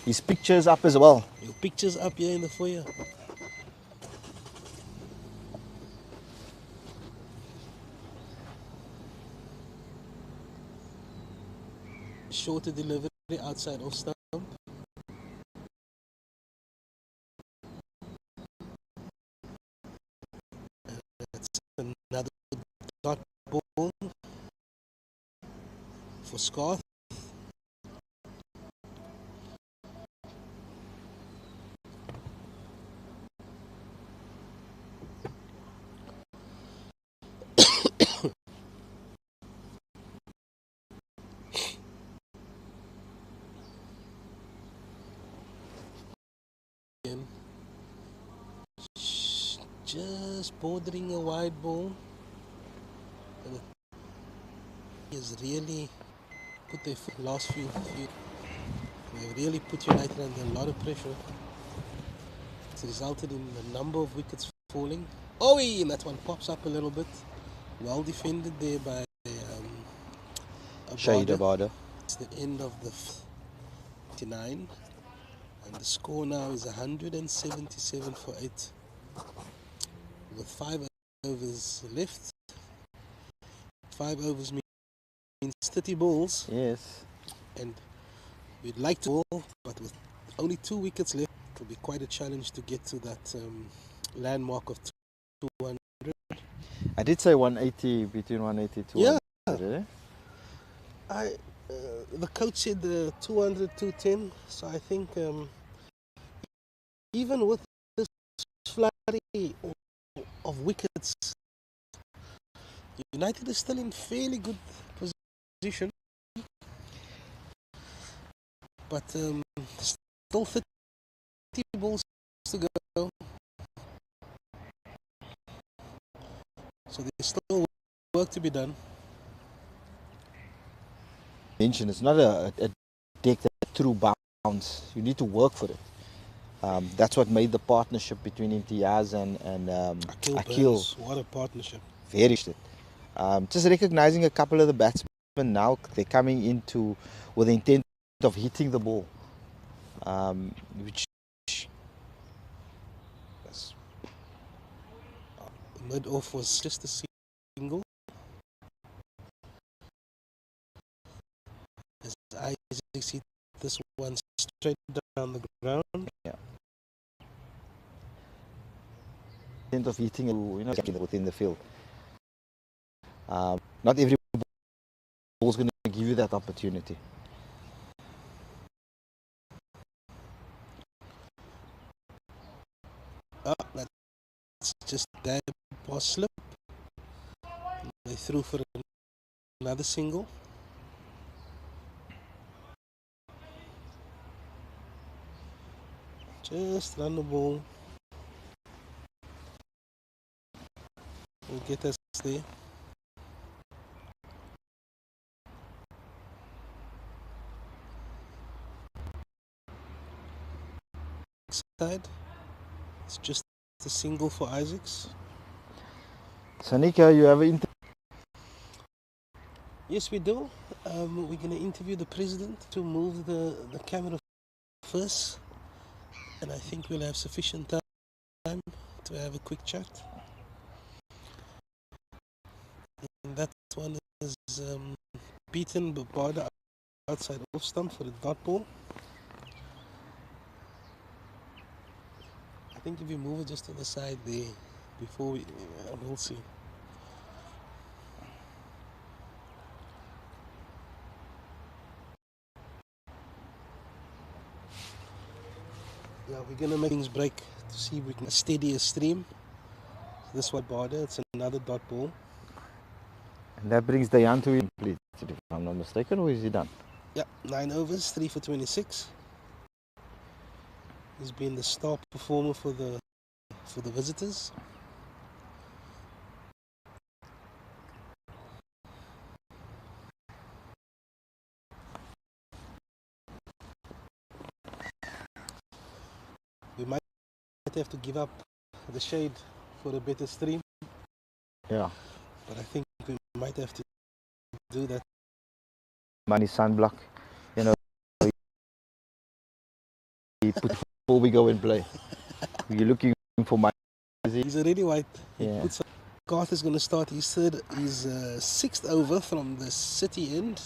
His picture's up as well. Your picture's up here in the foyer. Shorter delivery outside off stump. That's another dot ball for Scarth. Just bordering a wide ball. And he has really put their foot last few. They really put United under a lot of pressure. It's resulted in a number of wickets falling. Oh, and that one pops up a little bit. Well defended there by Shahid Abada. It's the end of the 59. And the score now is 177 for 8. With 5 overs left. 5 overs means 30 balls. Yes. And we'd like to ball, but with only 2 wickets left, it will be quite a challenge to get to that landmark of 200. I did say 180, between 180 to 200. Yeah. the coach said 200, 210. So I think even with this flurry of wickets, United is still in fairly good position. But still 30 balls to go. So there's still work to be done. It's not a deck that through bounds. You need to work for it. That's what made the partnership between Imtiaz and Akil. What a partnership. Very good. Just recognizing a couple of the batsmen now, they're coming into with the intent of hitting the ball. Which mid off was just a single. As Isaac see this one straight down the ground. Yeah. Intent of hitting, within the field. Not every ball is going to give you that opportunity. That's just that pass slip. They threw for another single. Just run the ball. We'll get us there. Side. It's just a single for Isaacs. Sanika, you have an Yes, we do. We're going to interview the president to move the camera first. And I think we'll have sufficient time to have a quick chat. And that one is beaten Babada outside off stump for the dot ball. I think if you move it just to the side there before we'll see. Yeah, we're gonna make things break to see if we can steady a stream. This one border, it's another dot ball. And that brings Dayan to complete, if I'm not mistaken, or is he done? Yeah, 9 overs, 3 for 26. He's been the star performer for the visitors. We might have to give up the shade for a better stream. Yeah. But I think we might have to do that. Money sunblock, he put before we go and play. You're looking for money. He's already white. Yeah. Garth is going to start his sixth over from the city end.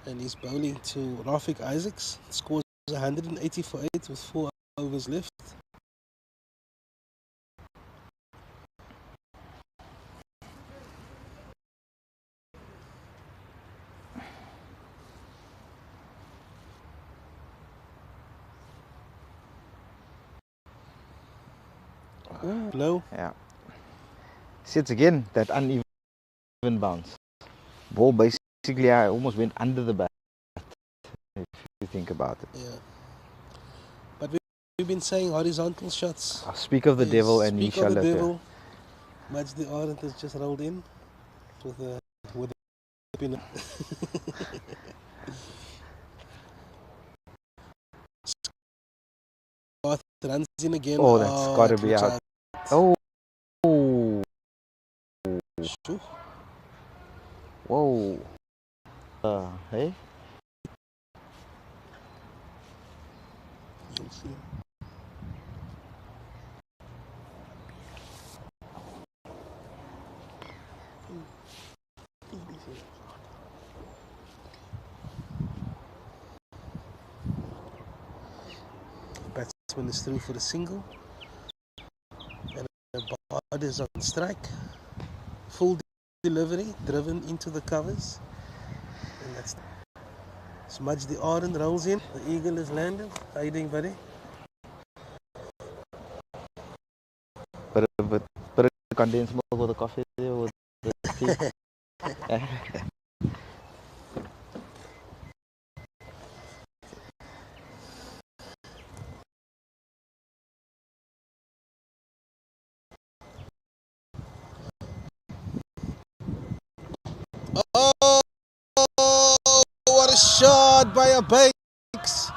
And he's bowling to Rafik Isaacs. Scores 180 for 8 with 4 overs left. Low. Yeah. Sits again, that uneven bounce. Ball basically almost went under the bat, if you think about it. Yeah. But we've been saying horizontal shots. Speak of the devil and he shall appear. Majdi Arendt has just rolled in with a pin. Runs in again. Oh, that's got to be out. Oh. Shoo. Whoa. Hey? You'll see. Batsman is through for the single. And the ball is on strike. Full delivery, driven into the covers. And that's Smudge the R and rolls in. The eagle is landed. How you doing, buddy? Bit of condensed milk with the coffee there with the tea. Oh, what a shot by a Bakes.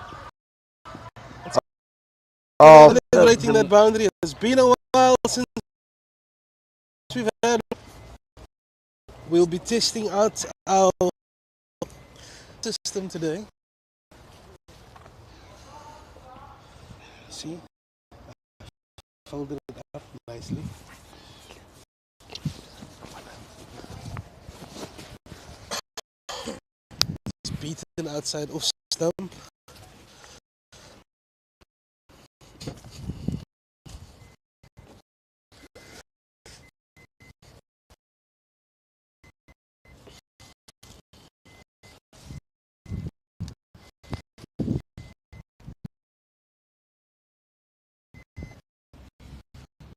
Oh, Celebrating that boundary. It's been a while since we've had. We'll be testing out our system today. See, folded it up nicely. It's beaten outside off stump.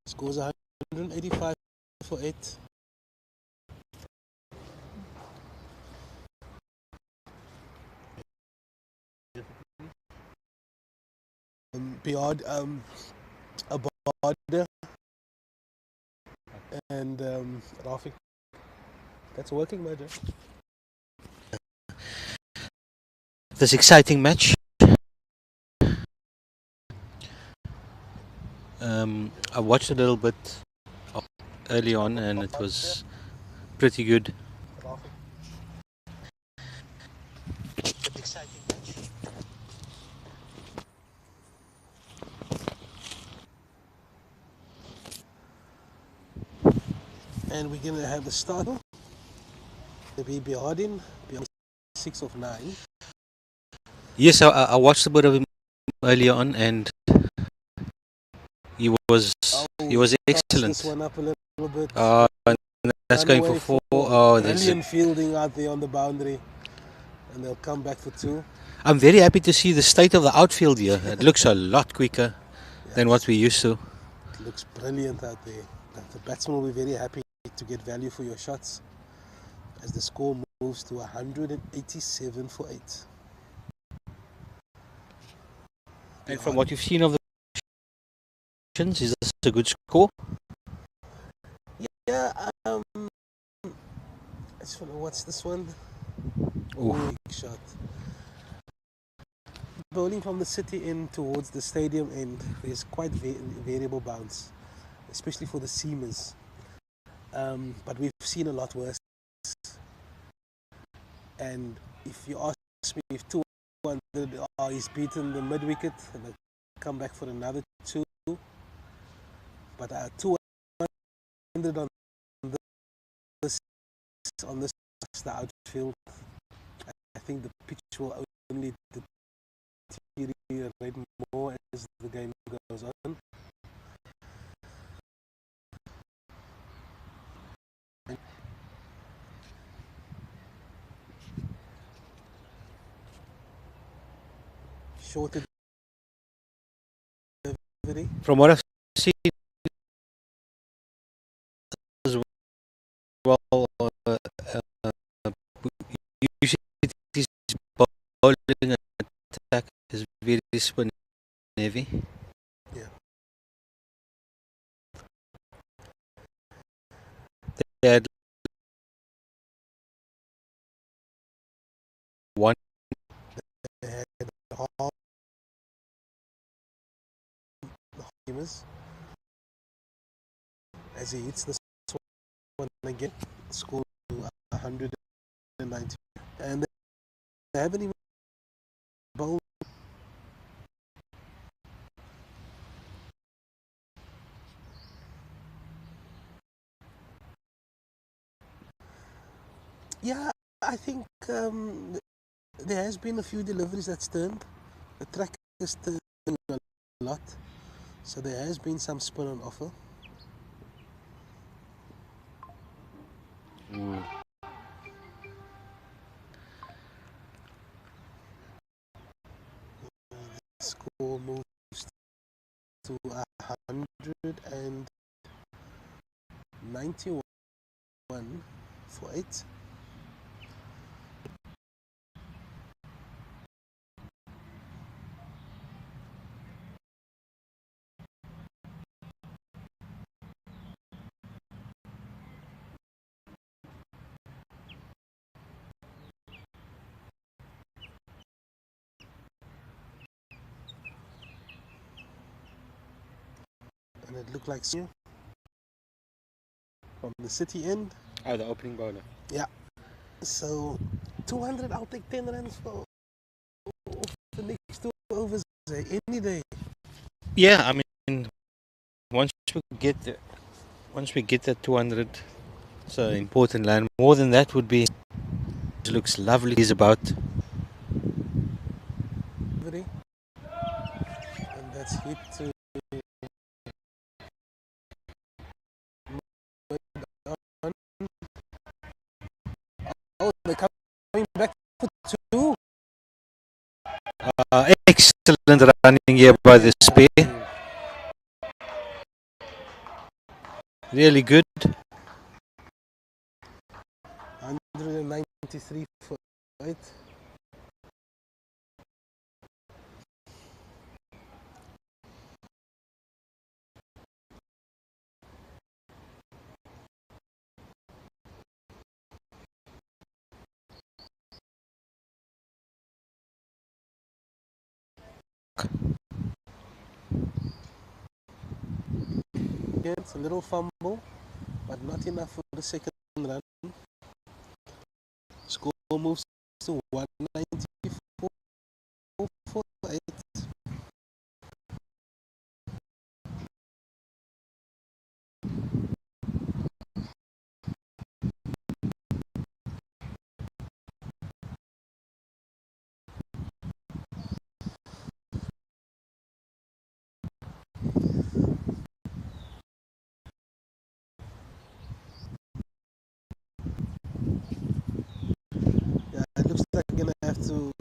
Scores 185 for 8. Beyond a border and Rafik. That's working, my dear. This exciting match. I watched a little bit early on and it was pretty good. And we're going to have the start. The BB Hardin, 6 of 9. Yes, I watched a bit of him earlier on and he was excellent. This one up a little bit. And that's going for 4. Oh, there's brilliant fielding out there on the boundary. And they'll come back for 2. I'm very happy to see the state of the outfield here. It looks a lot quicker than what we used to. It looks brilliant out there. The batsman will be very happy to get value for your shots as the score moves to 187 for 8. And from what you've seen of the is this a good score? Yeah, what's this one? Ooh. Big shot. Bowling from the city in towards the stadium end, there's quite variable bounce, especially for the seamers. But we've seen a lot worse. And if you ask me if 200 he's beaten the mid wicket and they'll come back for another 2. But 200 on this the outfield, I think the pitch will only deteriorate more as the game goes on. Shorter delivery. From what I've seen as well, usually this bowling attack is very spin heavy. Yeah. They had one. They had half the as he hits this one again, score 190, and they haven't even bowled. Yeah, I think there has been a few deliveries that's turned. The track has turned a lot, so there has been some spin on offer. moves to 191 for 8. And it looked like from the City end. Oh, the opening bowler. Yeah. So 200, I'll take 10 runs for the next 2 overs any day. Yeah, I mean, once we get that 200, it's an important line. More than that would be. It looks lovely. He's about. And that's hit to oh, they're coming back for 2. Excellent running here by the pair. Really good. 193 for 8. It's a little fumble, but not enough for the second run. Score moves to 194 for 8. Yeah, it looks like you're gonna have to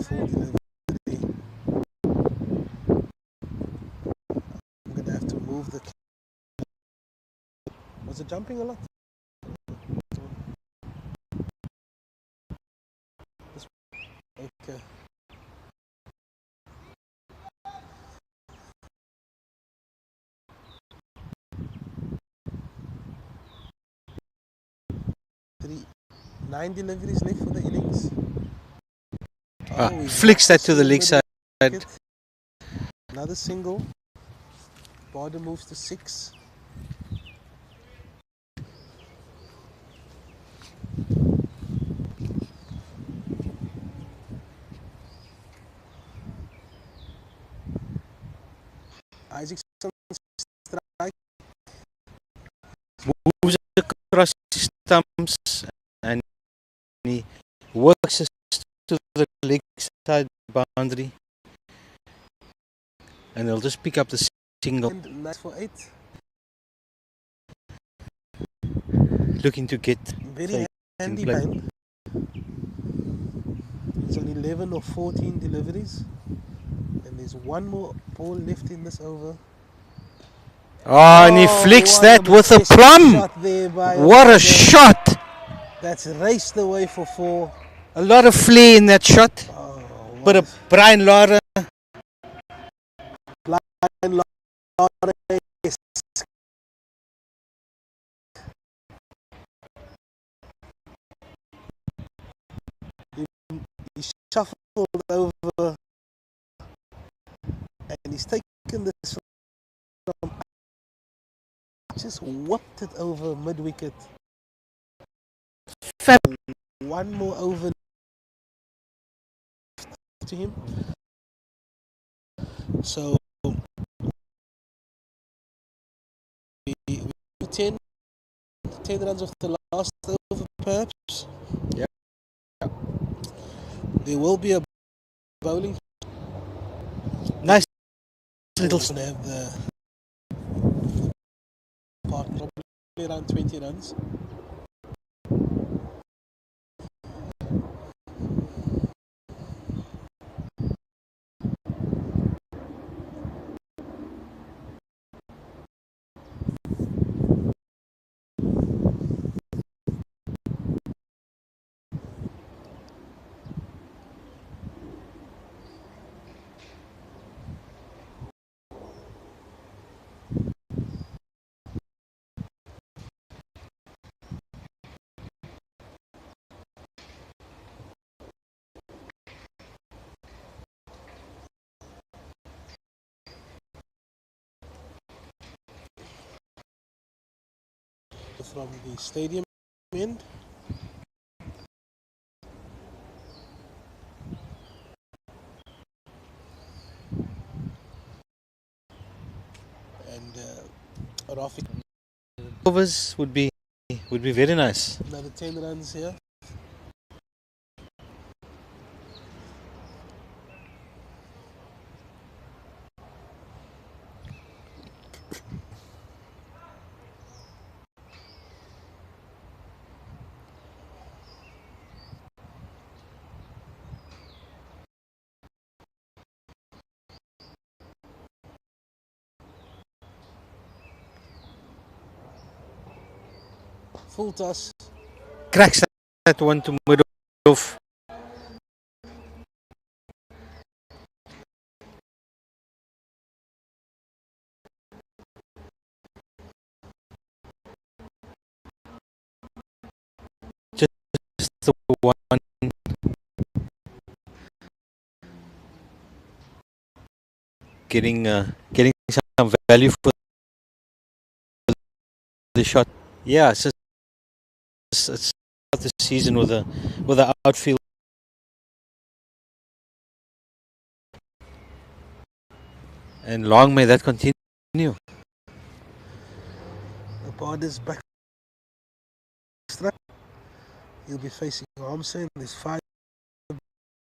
full delivery. I'm gonna have to move the. Was it jumping a lot? Okay. Nine deliveries left for the innings. Flicks that to the leg side. Another single. Border moves to 6. Isaacson strike. Moves across his stumps and he works us to the leg side boundary. And they'll just pick up the single. And nice for 8. Looking to get. Very handy man. It's on 11 or 14 deliveries. And there's one more ball left in this over. Oh, and he flicks that with a plum. What a shot! That's raced away for 4. A lot of flair in that shot. But a Brian Lara. He shuffled over and he's taken this from just whopped it over mid wicket. One more over to him. So we 10 runs off the last over perhaps. Yeah. There will be a bowling. Nice little. We're gonna have the part probably around 20 runs. from the stadium end. And Rafi, Overs would be very nice. another 10 runs here. Full toss. Cracks that one to middle off. Just the one. Getting some value for the shot. Yeah, it's the season with the outfield. And long may that continue. The Borders back strike. He'll be facing Harmsen. There's 5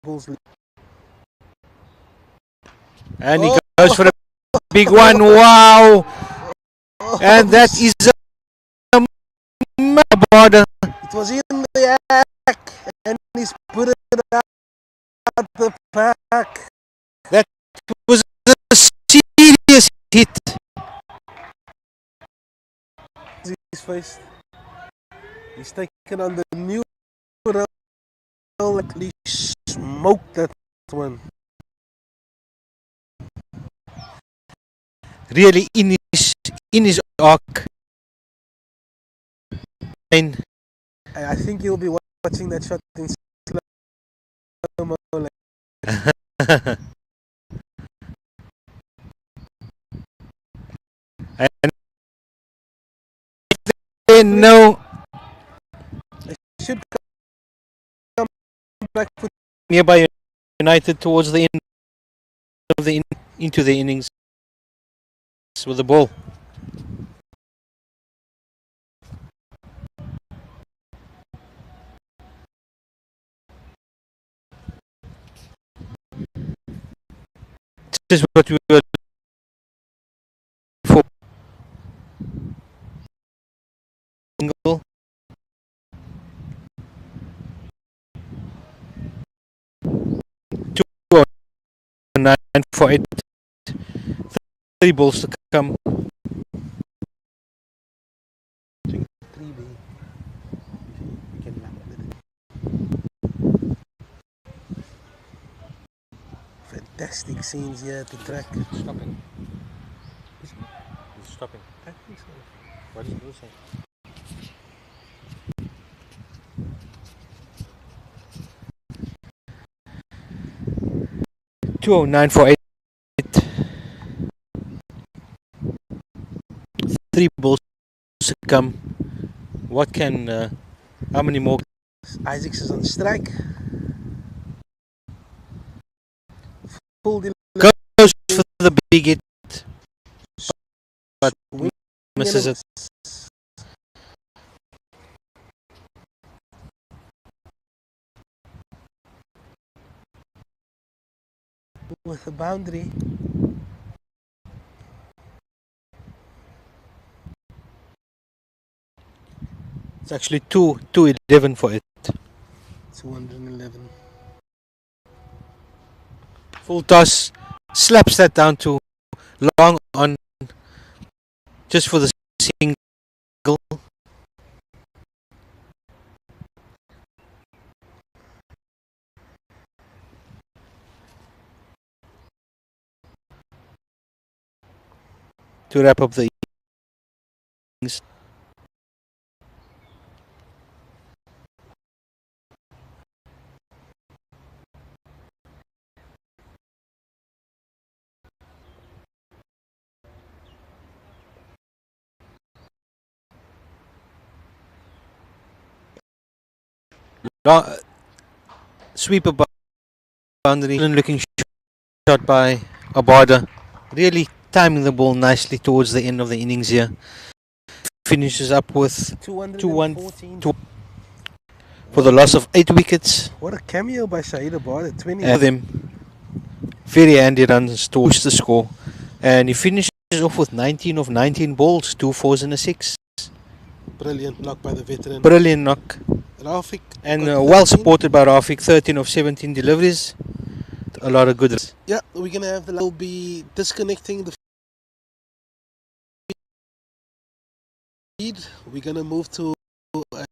balls. And he goes for a big one. Wow! And that is a border. It was in the act, and he's put it out the pack. That was a serious hit. He's faced. He's taken on the new rail. He smoked that one. Really in his arc. And I think you'll be watching that shot in slow-mo. And they know It should come back nearby United towards the end of into the innings with the ball. This is what we were for. Single. Two 9 for 8. 3 balls to come. 3B. Fantastic scenes here at the track. Stopping. He's stopping. I think so. What did you say? $209 for 8. 3 balls to come. What can? How many more? Isaacs is on strike. Full Goes for the big hit, but misses it. With a boundary. It's actually 211 for it. 211. Full toss, slaps that down to long on, just for the single. To wrap up the innings. Sweeper boundary. Looking shot by Abada. Really timing the ball nicely towards the end of the innings here. Finishes up with 214. for the loss of 8 wickets. What a cameo by Shahid Abad at 20. And them very handy runs to push the score. And he finishes off with 19 of 19 balls, 2 fours and a 6. Brilliant knock by the veteran. Brilliant knock. Rafiq. And got well 13. supported by Rafiq, 13 of 17 deliveries. A lot of good. Yeah, we're going to have the will be disconnecting the feed. We're going to move to a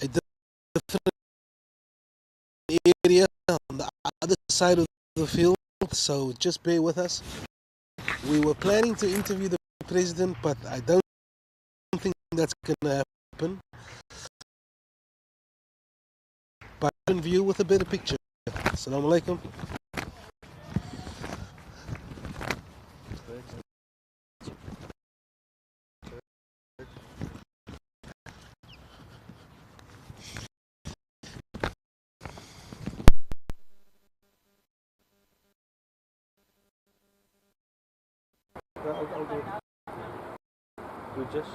different area on the other side of the field, so just bear with us. We were planning to interview the president, but I don't think that's going to happen. But in view with a better picture. Assalamu alaikum. We just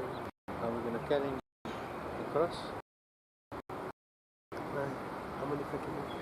are we going to carry across? How many seconds?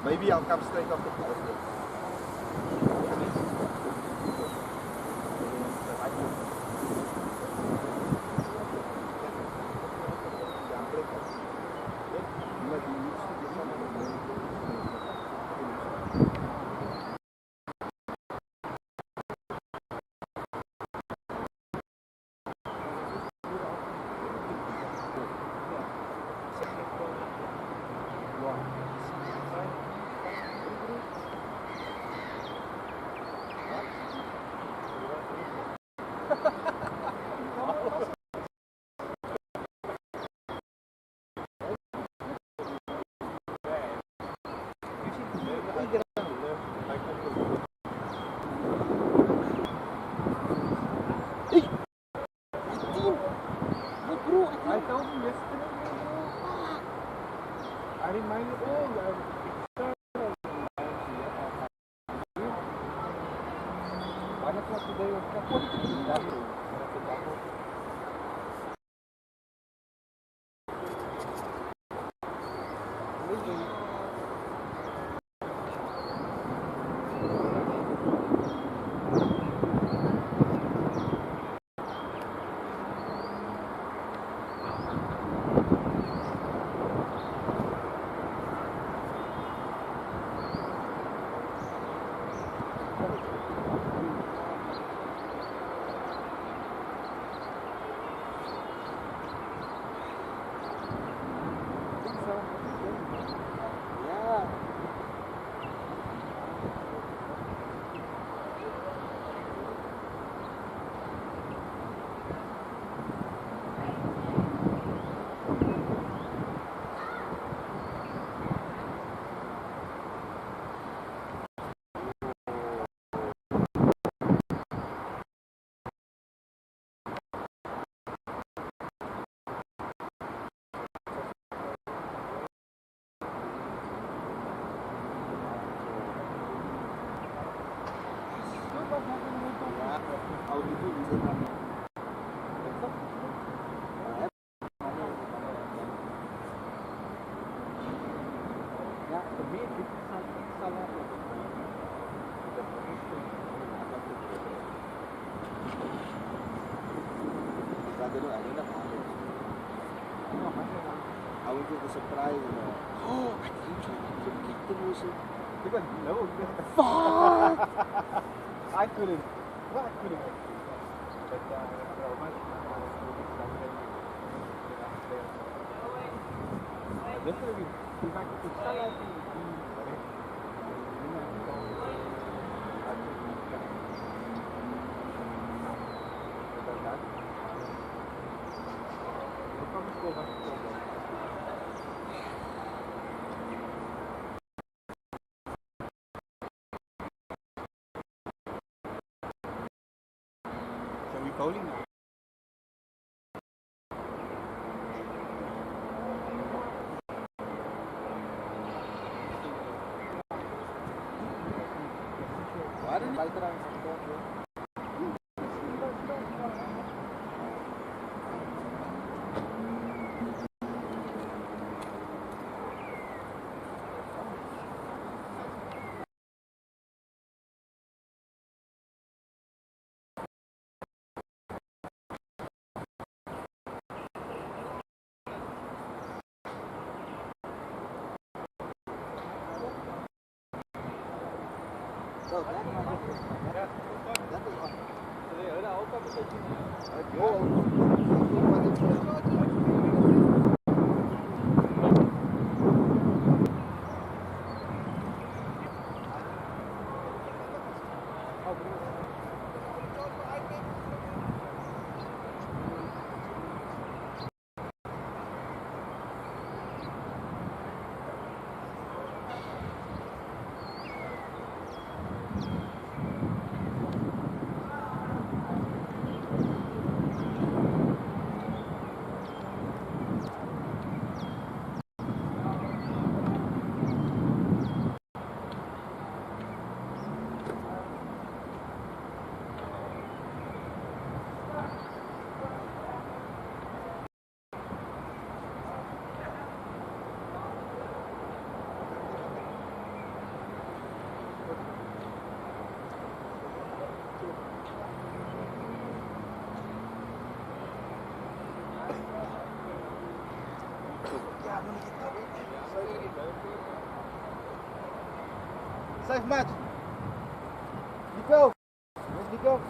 Maybe I'll come straight after the of the surprise. Oh, I think you kicked the whistle. No. Fuck! I couldn't. Well, I couldn't actually. But definitely, in fact, it's not like So we bowling now. Why didn't I try? Safe match. Nico. Where's Nico?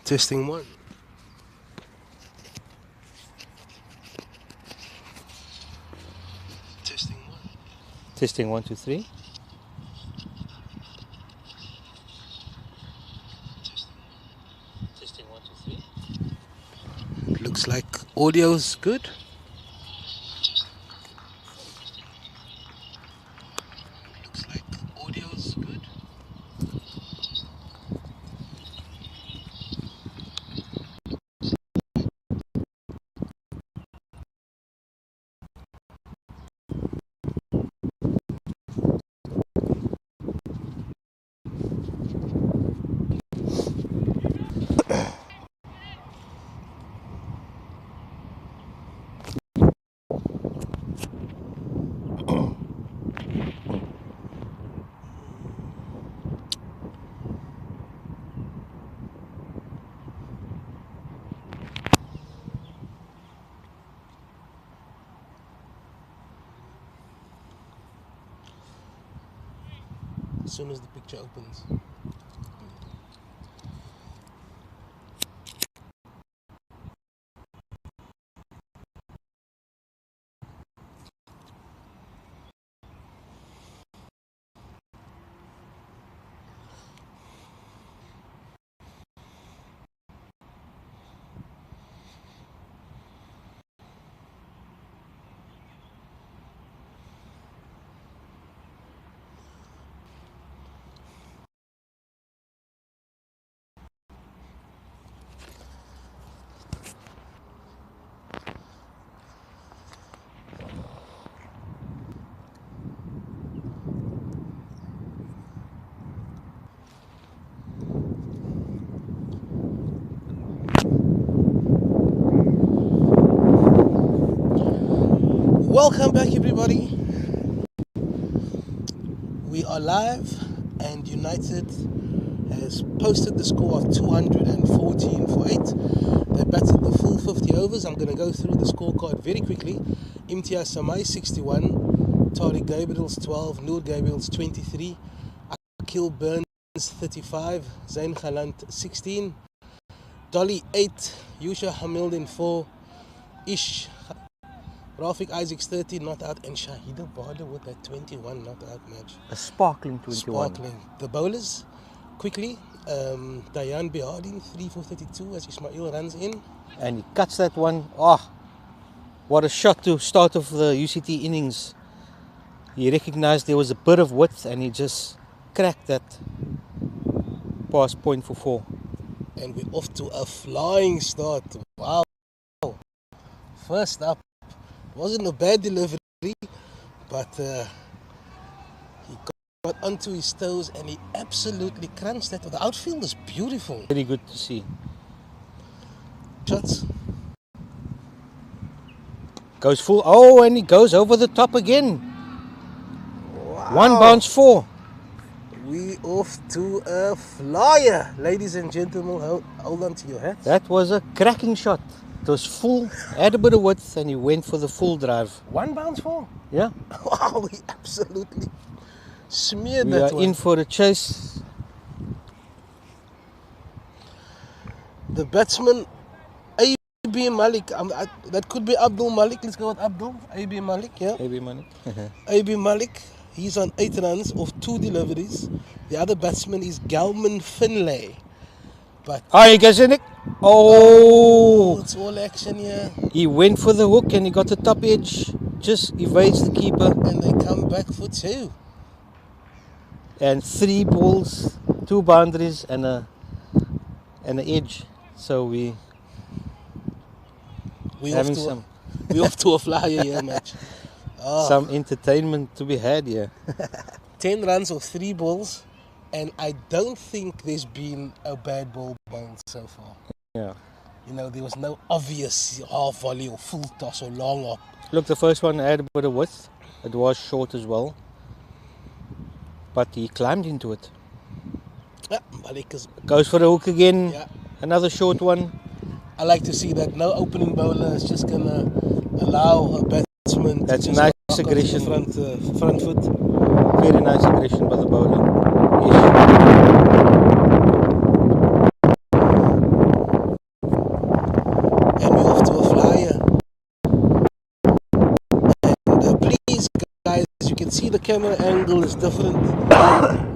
Testing one. Testing one. Testing 1, 2, 3. Testing 1, 2, 3. Looks like audio's good. Looks like audio's good. As soon as the picture opens. Welcome back, everybody. We are live, and United has posted the score of 214 for 8. They batted the full 50 overs. I'm going to go through the scorecard very quickly. Imtiaz Samai 61, Tariq Gabriel's 12, Noor Gabriel's 23, Akil Burns 35, Zain Khalant 16, Dolly 8, Yusha Hamildin 4, Ish Rafiq Isaacs 30 not out, and Shahida Bader with that 21 not out match. A sparkling 21. Sparkling. The bowlers, quickly, Dayan Behardin 3 for 32 as Ismail runs in. And he cuts that one. Oh, what a shot to start off the UCT innings. He recognized there was a bit of width and he just cracked that past point for 4. And we're off to a flying start. Wow. First up, wasn't a bad delivery, but he got onto his toes and he absolutely crunched that. The outfield is beautiful. Very good to see. Shots. Goes full. Oh, and he goes over the top again. Wow. 1 bounce 4. We off to a flyer. Ladies and gentlemen, hold on to your hats. That was a cracking shot. It was full, had a bit of width, and he went for the full drive. 1 bounce 4. Yeah. Wow, he absolutely smeared We that are one. in for a chase. The batsman, A.B. Malik. That could be Abdul Malik. Let's go with Abdul. A.B. Malik, yeah. Maybe money. A.B. Malik, he's on 8 runs off 2 deliveries. The other batsman is Galman Finlay. But He goes in it. Oh, it's all action here. he went for the hook and he got the top edge. Just evades the keeper. And they come back for 2. And 3 balls, 2 boundaries and an edge. So We having some off to a flyer here, match. some entertainment to be had here. 10 runs of 3 balls, and I don't think there's been a bad ball bowled so far. Yeah. You know, there was no obvious half volley or full toss or long up. Look, the first one had a bit of width. It was short as well. But he climbed into it. Yeah, Malik is, Goes for the hook again. yeah. Another short one. I like to see that no opening bowler is just gonna allow a batsman That's to just nice knock onto aggression. the front foot. Very nice aggression by the bowler. see the camera angle is different.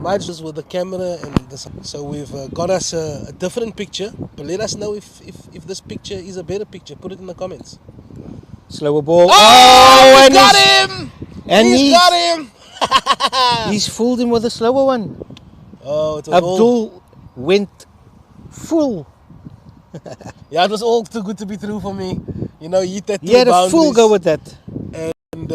Mine's just with the camera and this. So we've got us a different picture. But let us know if this picture is a better picture. Put it in the comments. Slower ball. Oh, and he's got him! And He's got him! He's fooled him with a slower one. Oh, it was all... Abdul went full. Yeah, it was all too good to be true for me. You know, he hit that He had a full go with that. And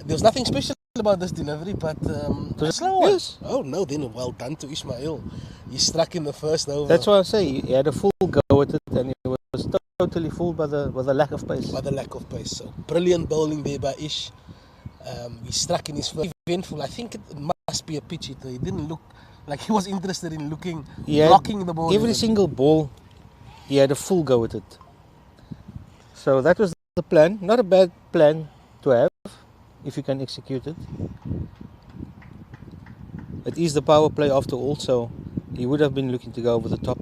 there was nothing special about this delivery, but a slow one. Yes. Oh no, then well done to Ismail. He struck in the first over. That's why I say he had a full go with it, and he was totally fooled by the lack of pace. By the lack of pace. So brilliant bowling there by Ish. He struck in his first eventful. I think it must be a pitch hitter. He didn't look like he was interested in blocking the ball. Every even. single ball, he had a full go with it. So that was the plan. Not a bad plan to have if you can execute it. It is the power play after all, so he would have been looking to go over the top.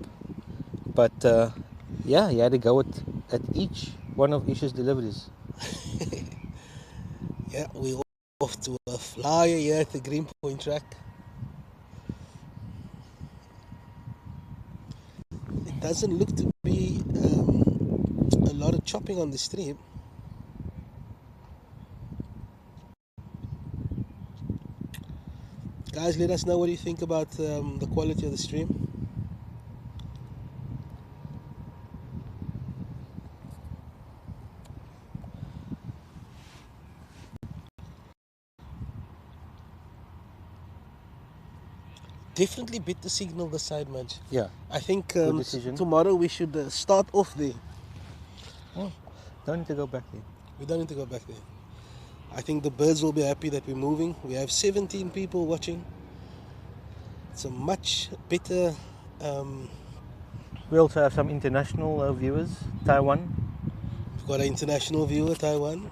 But yeah, he had a go at each one of Ish's deliveries. Yeah, we're off to a flyer here at the Greenpoint track. It doesn't look to be a lot of chopping on the stream. Guys, let us know what you think about the quality of the stream. Definitely bit the signal this side, Madge. Yeah. I think Good decision. tomorrow we should start off there. Oh, don't need to go back there. We don't need to go back there. I think the birds will be happy that we're moving. We have 17 people watching. It's a much better... We also have some international viewers, Taiwan. We've got an international viewer, Taiwan,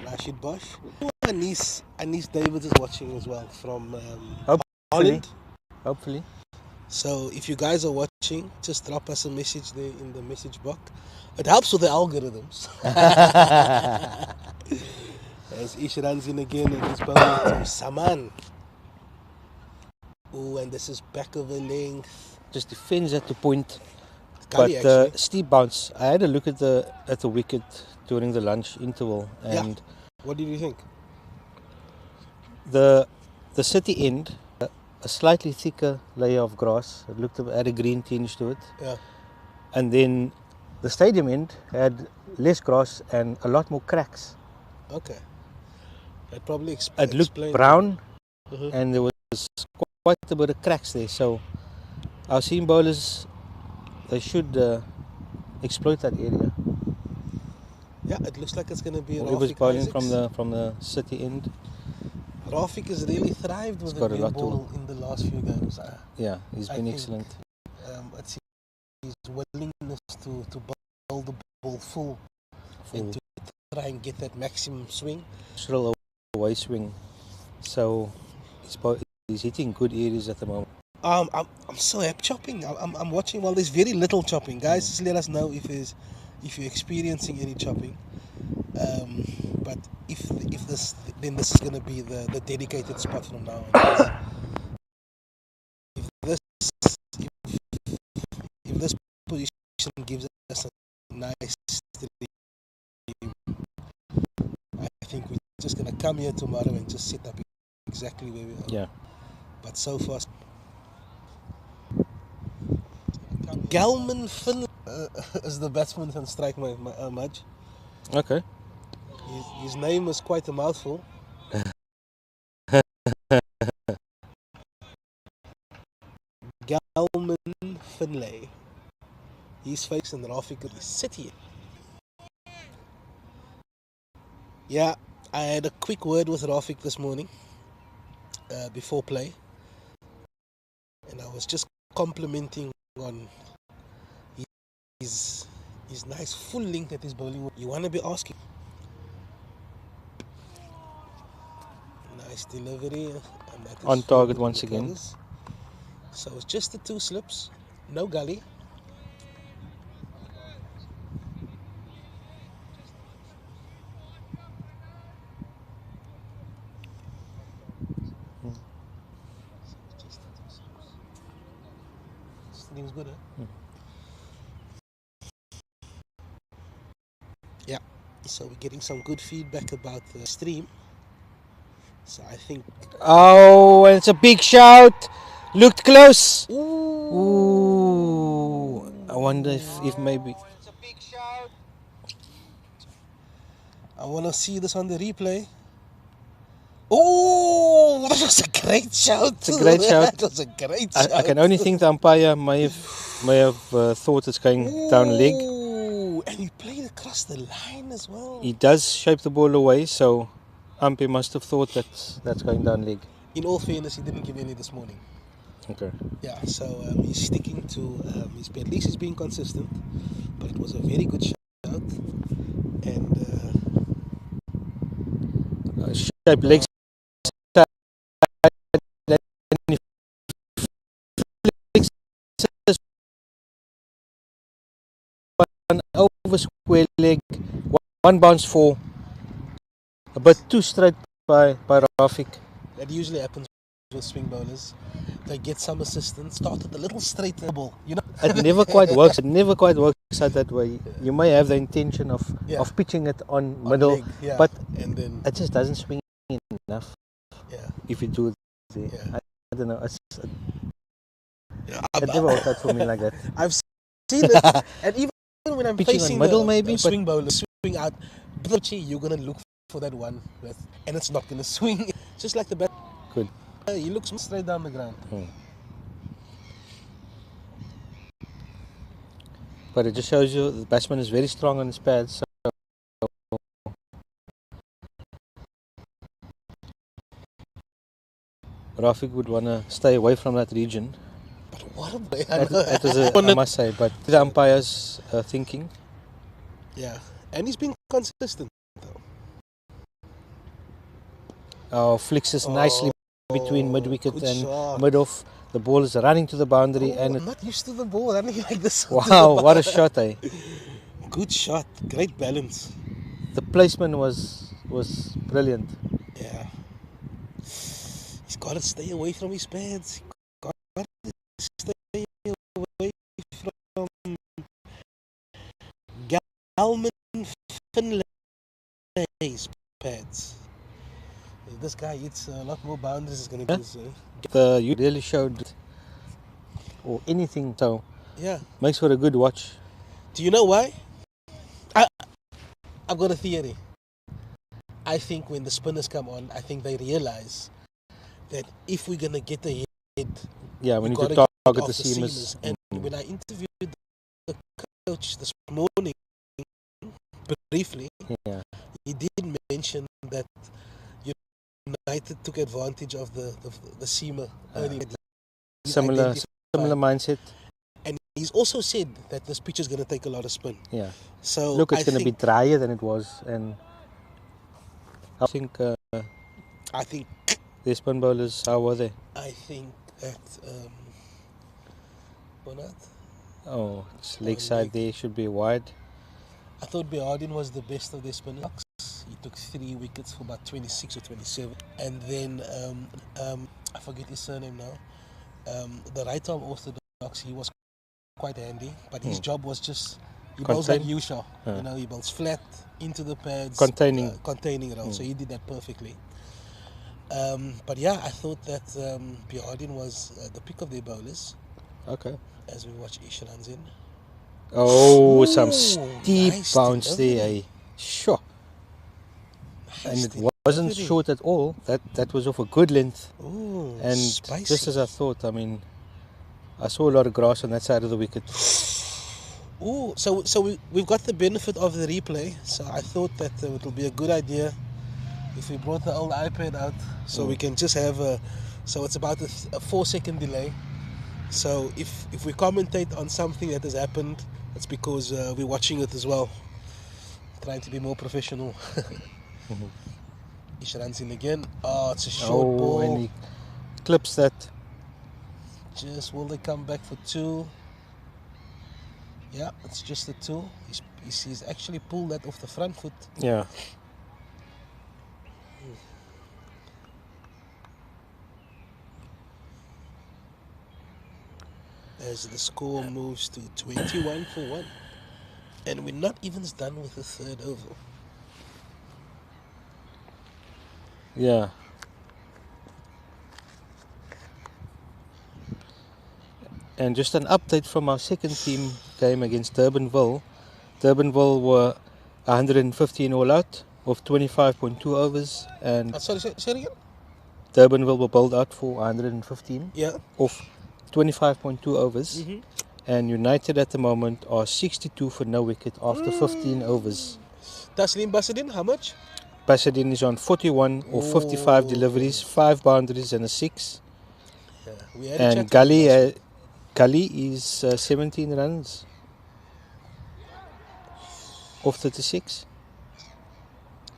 Rashid Bosch. Anis David is watching as well from Holland. Hopefully. So if you guys are watching, just drop us a message there in the message box. It helps with the algorithms. As Ish runs in again and he's bowling to Saman. Oh, and this is back of the length. Just defends at the point. Gully, But actually. steep bounce. I had a look at the wicket during the lunch interval, and What did you think? the city end, a slightly thicker layer of grass. It looked had a green tinge to it. Yeah. And then the stadium end had less grass and a lot more cracks. Okay. That probably It looked explains brown, Mhm. and there was quite a bit of cracks there. So our seam bowlers, they should exploit that area. Yeah, it looks like it's going to be a Whoever's Rafiq bowling Isaacs. from the city end. Rafiq has really thrived with He's the got a green lot to- ball in the last few games. Yeah, he's I been think- excellent. It's his willingness to bowl the ball full and to try and get that maximum swing. Natural away swing. So he's hitting good areas at the moment. I'm so happy chopping. I'm watching. Well, there's very little chopping, guys. Just let us know if you're experiencing any chopping. But if this, then this is going to be the dedicated spot from now on. If this position gives us a nice stream, I think we're just going to come here tomorrow and just set up exactly where we are. Yeah. But so far, Gelman Finn is the batsman on strike, my Mudge. Okay. His name is quite a mouthful. Gelman Finlay. He's facing Rafiq City. Yeah, I had a quick word with Rafiq this morning before play, and I was just complimenting on his nice full length that he's bowling. You want to be asking. Nice delivery. And that is On target for once the again. colours. So it's just the two slips, no gully. Everything's good, huh? Yeah. So we're getting some good feedback about the stream. So I think. Oh, and it's a big shout. Looked close. Ooh. Ooh. I wonder if maybe. I want to see this on the replay. Oh, that was a great shout. It's a great shout. That was a great shout. I can only think the umpire may have thought it's going down leg. Ooh, and he played across the line as well. He does shape the ball away, so umpire must have thought that's going down leg. In all fairness, he didn't give any this morning. Okay. Yeah, so he's sticking to his at least he's being consistent. But it was a very good shout, and Shape leg side, and he flicks one over square leg, one bounce for a bit too straight by Rafik. that usually happens with swing bowlers. They get some assistance, start with a little straight ball, you know. It never quite works. It never quite works out that way. You may have the intention of pitching it on middle, leg, yeah, but and then it just doesn't swing enough. yeah, If you do it, yeah. I don't know. Yeah, It never worked out for me like that. I've seen it, and even when I'm Pitching on facing middle the maybe, but swing bowler swing out, you're gonna look for that one, and it's not gonna swing. Just like the bat. good. He looks straight down the ground. But it just shows you the batsman is very strong on his pads. So Rafik would want to stay away from that region. But what a That was I must say. But the umpires thinking. yeah, and he's been consistent. Flicks us nicely between mid wicket good and shot. mid off. The ball is running to the boundary, and I'm not used to the ball running like this. wow, what a shot! Good shot, great balance. The placement was brilliant. Yeah, he's got to stay away from his pads. Got to stay away from Galman Finlay's pads. If this guy hits a lot more boundaries, it's going to be. You really showed, or anything, so Yeah. makes for a good watch. Do you know why? I've got a theory. I think when the spinners come on, I think they realize that if we're going to get ahead, Yeah, we need to gotta target get the off seamers. And when I interviewed the coach this morning, briefly, Yeah. he did mention that United took advantage of the seamer early. Similar mindset. And he's also said that this pitch is going to take a lot of spin. Yeah. So Look, it's going to be drier than it was, and I think I think the spin bowlers, how were they? I think that Bonat, Oh, it's leg side there should be wide. I thought Behardien was the best of their spinners. He took 3 wickets for about 26 or 27. And then, I forget his surname now, the right arm orthodox, he was quite handy, but his job was just, he bowls like Yusha, you know, he bowls flat into the pads. Containing it all, so he did that perfectly. But yeah, I thought that Behardien was the pick of their bowlers. Okay. As we watch Ish runs in. Oh, Ooh, some steep nice bounce delivery. there, eh? Sure. And Nice it wasn't delivery. short at all. That was of a good length. Ooh, And spicy. just as I thought, I mean, I saw a lot of grass on that side of the wicket. Ooh, so we've got the benefit of the replay. So I thought that it would be a good idea if we brought the old iPad out, so we can just have a. So it's about a 4-second delay. So if we commentate on something that has happened, it's because we're watching it as well. Trying to be more professional. Ish runs in again. Oh, it's a short ball. And he clips that. Just will they come back for 2? Yeah, it's just a 2. He's actually pulled that off the front foot. Yeah. as the score moves to 21 for 1. And we're not even done with the third over. Yeah. And just an update from our second team game against Durbanville. Durbanville were 115 all out of 25.2 overs, and Sorry, say it again? Durbanville were bowled out for 115 Yeah. of 25.2 overs. Mm-hmm. And United at the moment are 62 for no wicket after 15 overs. Taslim Basadin, how much? Pasadena is on 41 or 55 Oh. deliveries, 5 boundaries and a 6. Yeah, we had a And chat with him last week. Gully is 17 runs off 36.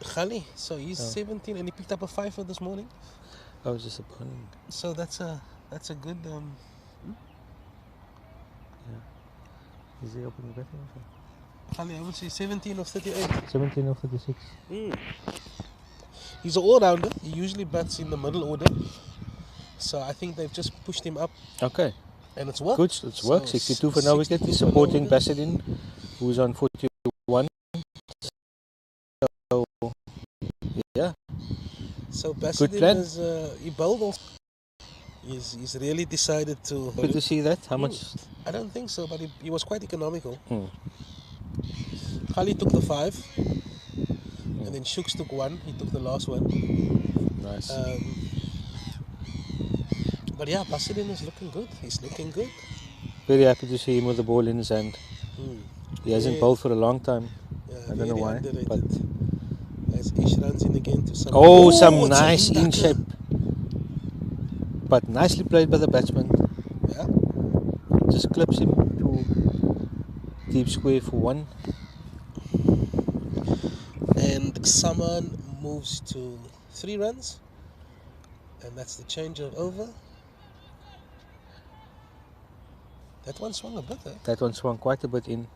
Khali, so he's 17 and he picked up a 5 this morning. I was disappointing. So that's a good Is he opening the batting? Khali, I would say 17 of 38. 17 of 36. He's an all-rounder. He usually bats in the middle order. So I think they've just pushed him up Okay, and it's worked. good. It's worked. 62 for no wicket. 62 He's for no supporting wicket. Pasadena, who's on 41. So, yeah, So Basadin plan. is he bowled also. He's really decided to. good to see that. How much? I don't think so, but he was quite economical. Hmm. Khali took the 5, and then Shooks took 1. He took the last one. Nice. But yeah, Basadin is looking good. He's looking good. Very happy to see him with the ball in his hand. He hasn't Yeah. bowled for a long time. Yeah, I don't know very why, underrated. but As Ish runs in again to some. oh, some it's a nice in ducker. shape. But nicely played by the batsman. Yeah. Just clips him to deep square for 1. And Saman moves to 3 runs, and that's the change of over. That one swung a bit, eh? That one swung quite a bit in.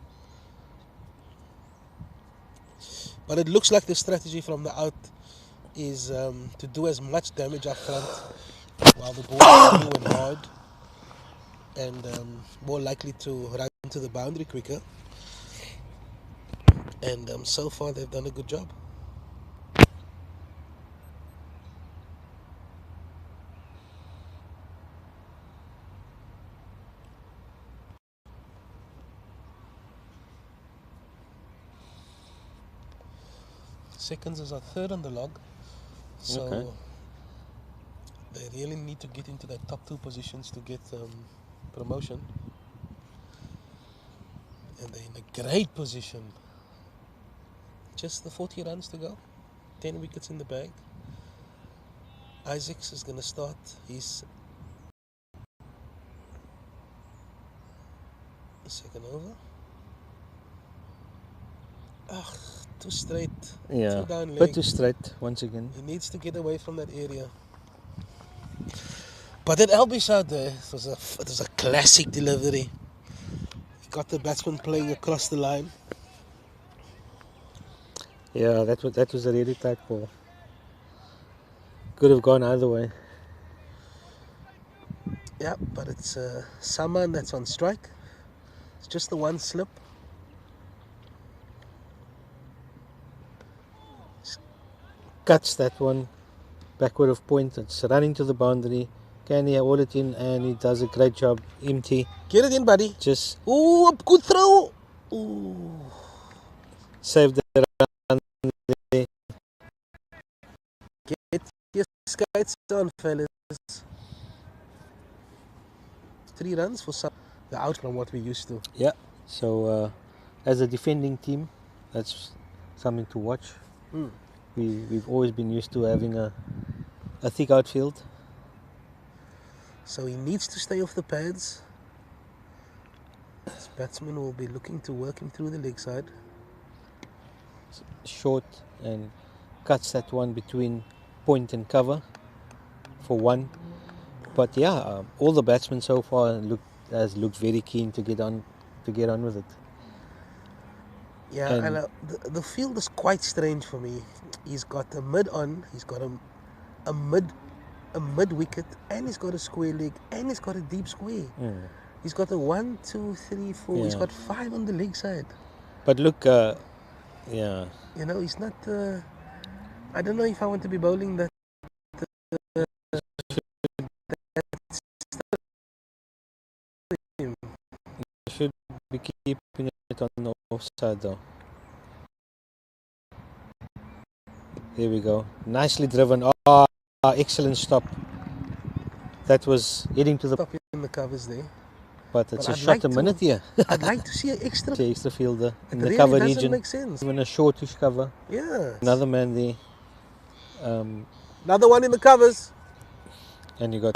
But it looks like the strategy from the out is to do as much damage up front while the ball is low and hard, and more likely to run to the boundary quicker. And so far they've done a good job. Seconds is our 3rd on the log, so Okay. they really need to get into the top 2 positions to get promotion. And they're in a great position. Just the 40 runs to go, 10 wickets in the bag. Isaacs is going to start his second over. Too straight. Yeah, Too down bit leg. too straight once again. He needs to get away from that area. But that LB shot there, it was a classic delivery. He got the batsman playing across the line. Yeah, that was a really tight ball. Could have gone either way. Yeah, but it's Saman that's on strike. It's just the one slip. Cuts that one backward of point. It's running to the boundary. Can he haul it in? And he does a great job. Empty. Get it in, buddy. Just Ooh, good throw. Ooh. saved the run. Get your skates on, fellas. 3 runs for some. The out from what we used to. Yeah. So as a defending team, that's something to watch. We've always been used to having a thick outfield. So he needs to stay off the pads. This batsman will be looking to work him through the leg side. Short and cuts that one between point and cover for 1. But yeah, all the batsmen so far looked very keen to get on with it. Yeah, And- and the field is quite strange for me. He's got a mid on, he's got a mid wicket, and he's got a square leg, and he's got a deep square. He's got a 1, 2, 3, 4. He's Yeah. got 5 on the leg side. But look, yeah, You know, he's not. I don't know if I want to be bowling that. should be keeping it on the offside though. There we go. Nicely driven. Oh, excellent stop. That was heading to the. Stop in the covers there. But it's But a I'd shot like a to- minute here. I'd like to see an extra. The extra fielder It in the really cover doesn't region. make sense. Even a shortish cover. Yeah. Another man there. Another one in the covers. And you got.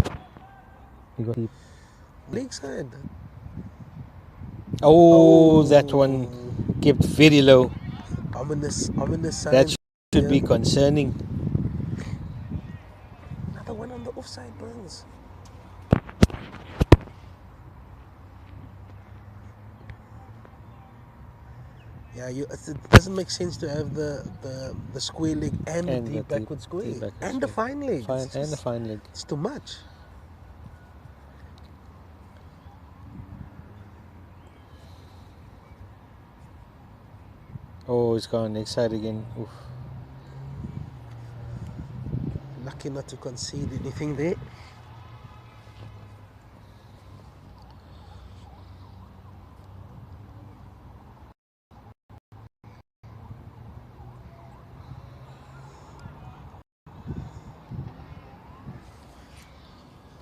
Leg side. Oh, that one kept very low. Ominous That sign. should be concerning. Another one on the offside, Burns. Yeah, it doesn't make sense to have the square leg and the And deep the backward square. deep backward And the square. fine leg. Fine, It's and a just- fine leg. It's too much. Oh, it's gone next side again. Oof. Lucky not to concede anything there.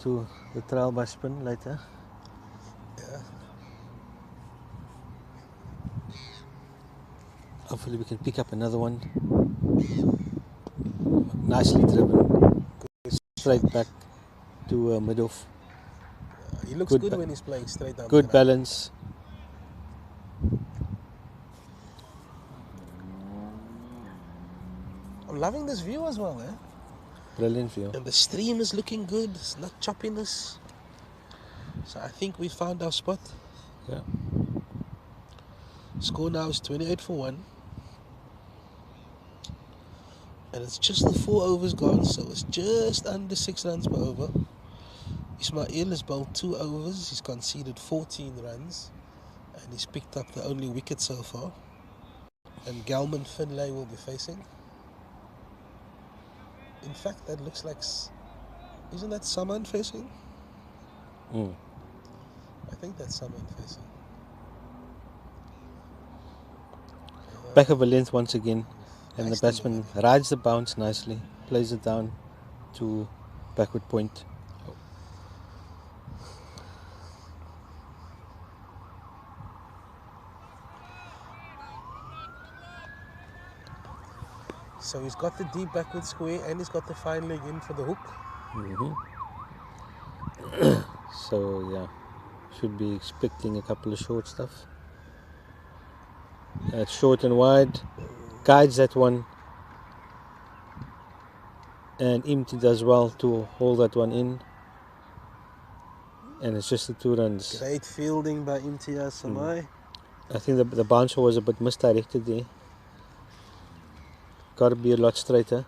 To the trial by spin later. Yeah. Hopefully we can pick up another one. Nicely driven. Straight back to mid-off. He looks Good good ba- when he's playing straight down. Good the ground. balance. I'm loving this view as well, eh? Brilliant view. And the stream is looking good. It's not choppiness. So I think we found our spot. Yeah. Score now is 28 for 1. And it's just the 4 overs gone, so it's just under 6 runs per over. Ismail has bowled 2 overs. He's conceded 14 runs. And he's picked up the only wicket so far. And Galman Finlay will be facing. In fact, that looks like... Isn't that Saman facing? Mm. I think that's Saman facing. Back of a length once again. And Nice the batsman rides the bounce nicely. Plays it down to backward point. So he's got the deep backward square and he's got the fine leg in for the hook. So yeah, should be expecting a couple of short stuff. That's short and wide. Guides that one. And Imti does well to hold that one in. And it's just the 2 runs. Great fielding by Imtiaz Samai. I think the bouncer was a bit misdirected there. Got to be a lot straighter.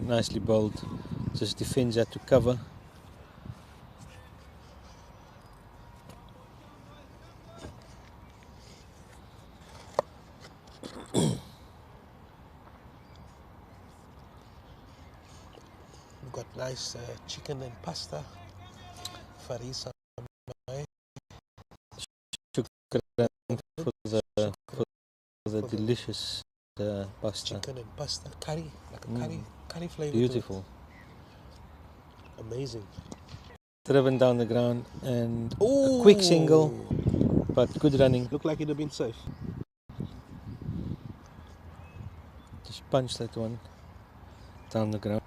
Nicely bowled. Just defends that to cover. We've got nice chicken and pasta. Farisa. For the delicious pasta. Chicken and pasta. Curry. Like a curry flavor. Beautiful. Amazing. Driven down the ground and Ooh. a quick single, but good running. Looked like it'd have been safe. Just punch that one down the ground.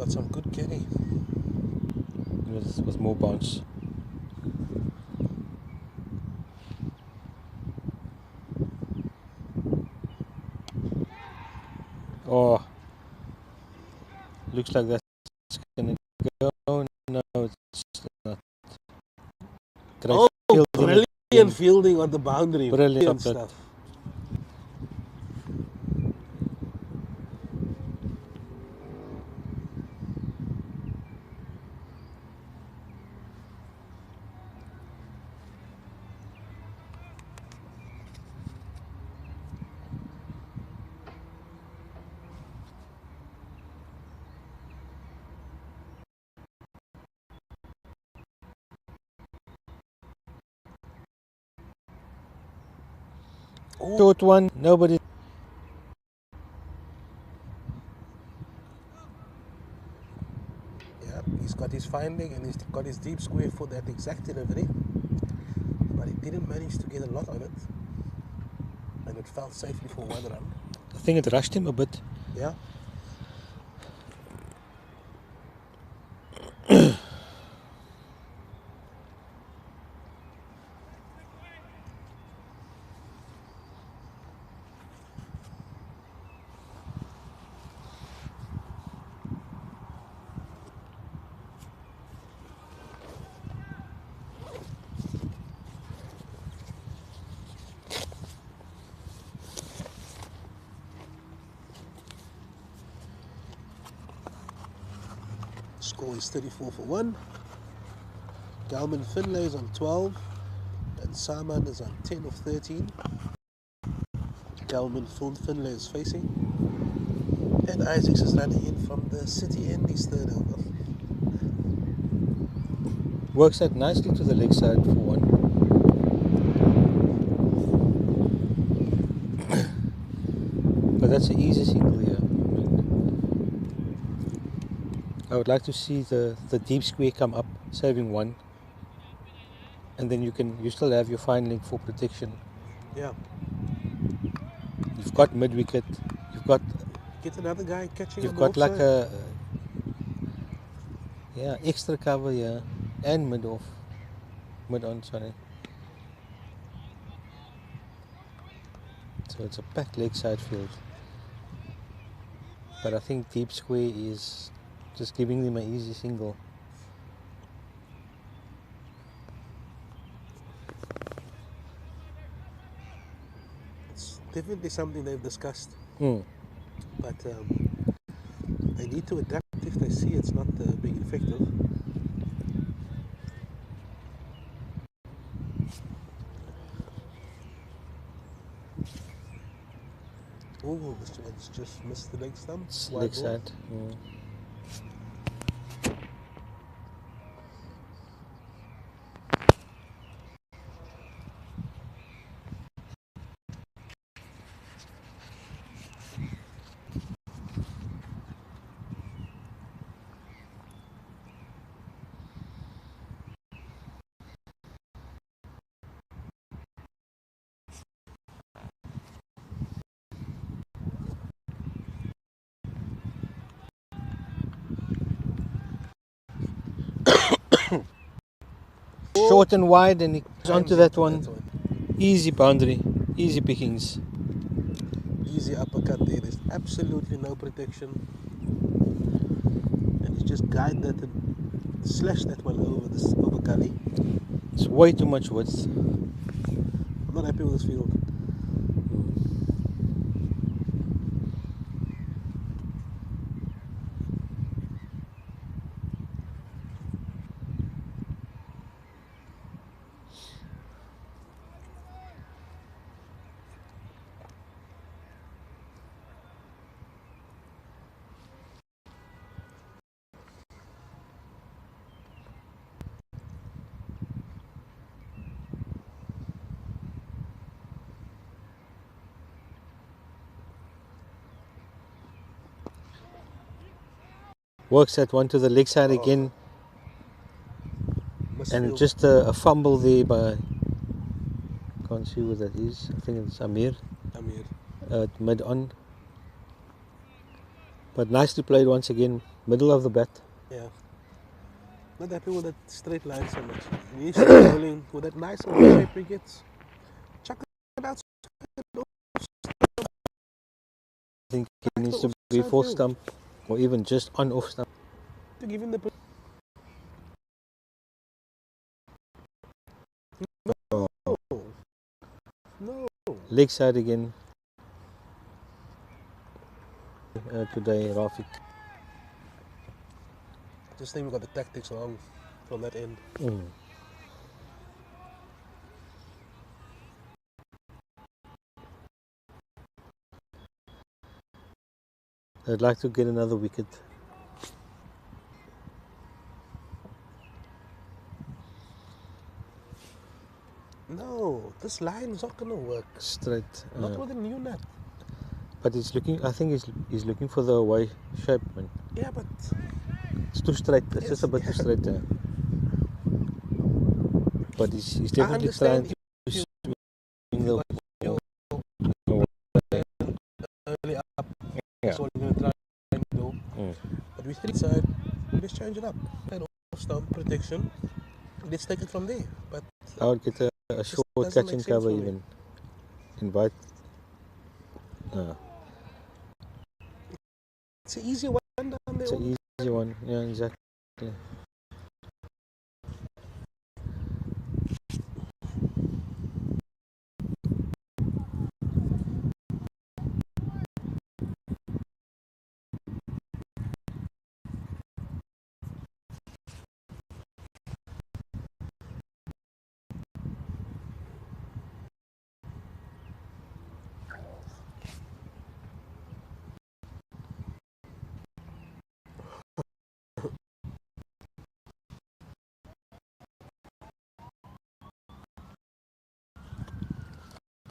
got some good carry. With more bounce. Oh, looks like that's gonna go. No, it's not. Great Oh, fielding brilliant again. fielding on the boundary. Brilliant Stuff. Short one, nobody. Yeah, he's got his finding and he's got his deep square for that exact delivery. But he didn't manage to get a lot on it. And it fell safely for one run. I think it rushed him a bit. Yeah. Score is 34 for 1. Galman Finlay is on 12 and Saman is on 10 of 13. Galman Finlay is facing and Isaacs is running in from the city end, his third over. Works out nicely to the leg side for one. But that's an easy single here. I would like to see the deep square come up, saving one. And then you still have your fine link for protection. Yeah. You've got mid wicket, you've got another guy catching. You've got like a extra cover here and mid on, sorry. So it's a packed leg side field. But I think deep square is just giving them an easy single. It's definitely something they've discussed. But they need to adapt if they see it's not being effective. Oh, this one's just missed the leg stump. Leg side. Short and wide, and he goes onto that one. Easy boundary, easy pickings. Easy uppercut there. There's absolutely no protection. And he's just guided that and slashed that one over gully. It's way too much width. I'm not happy with this field. Works that one to the leg side again. And just a fumble there by, can't see who that is. I think it's Amir. Mid on. But nicely played once again. Middle of the bat. Yeah. Not happy with that straight line so much. He needs to be rolling with that nice little shape he gets. Chuck it out. I think he needs to be full stump or even just on off stump. To give him the. Oh. No. Leg side again. Today, Rafik. Just think we got the tactics wrong from that end. I'd like to get another wicket. No, this line is not going to work. Straight. Not with a new net. But he's looking. I think he's looking for the away shape, man. Yeah, but It's too straight. It's just a bit too straight. But he's definitely trying to swing the early up. Yeah. That's what we're going to try and do. But we think side, let's change it up. And off stump protection. Let's take it from there. But I would get a short doesn't catch make and sense cover for me. even. Invite. it's an easy one down there. It's an easy one. Yeah, exactly.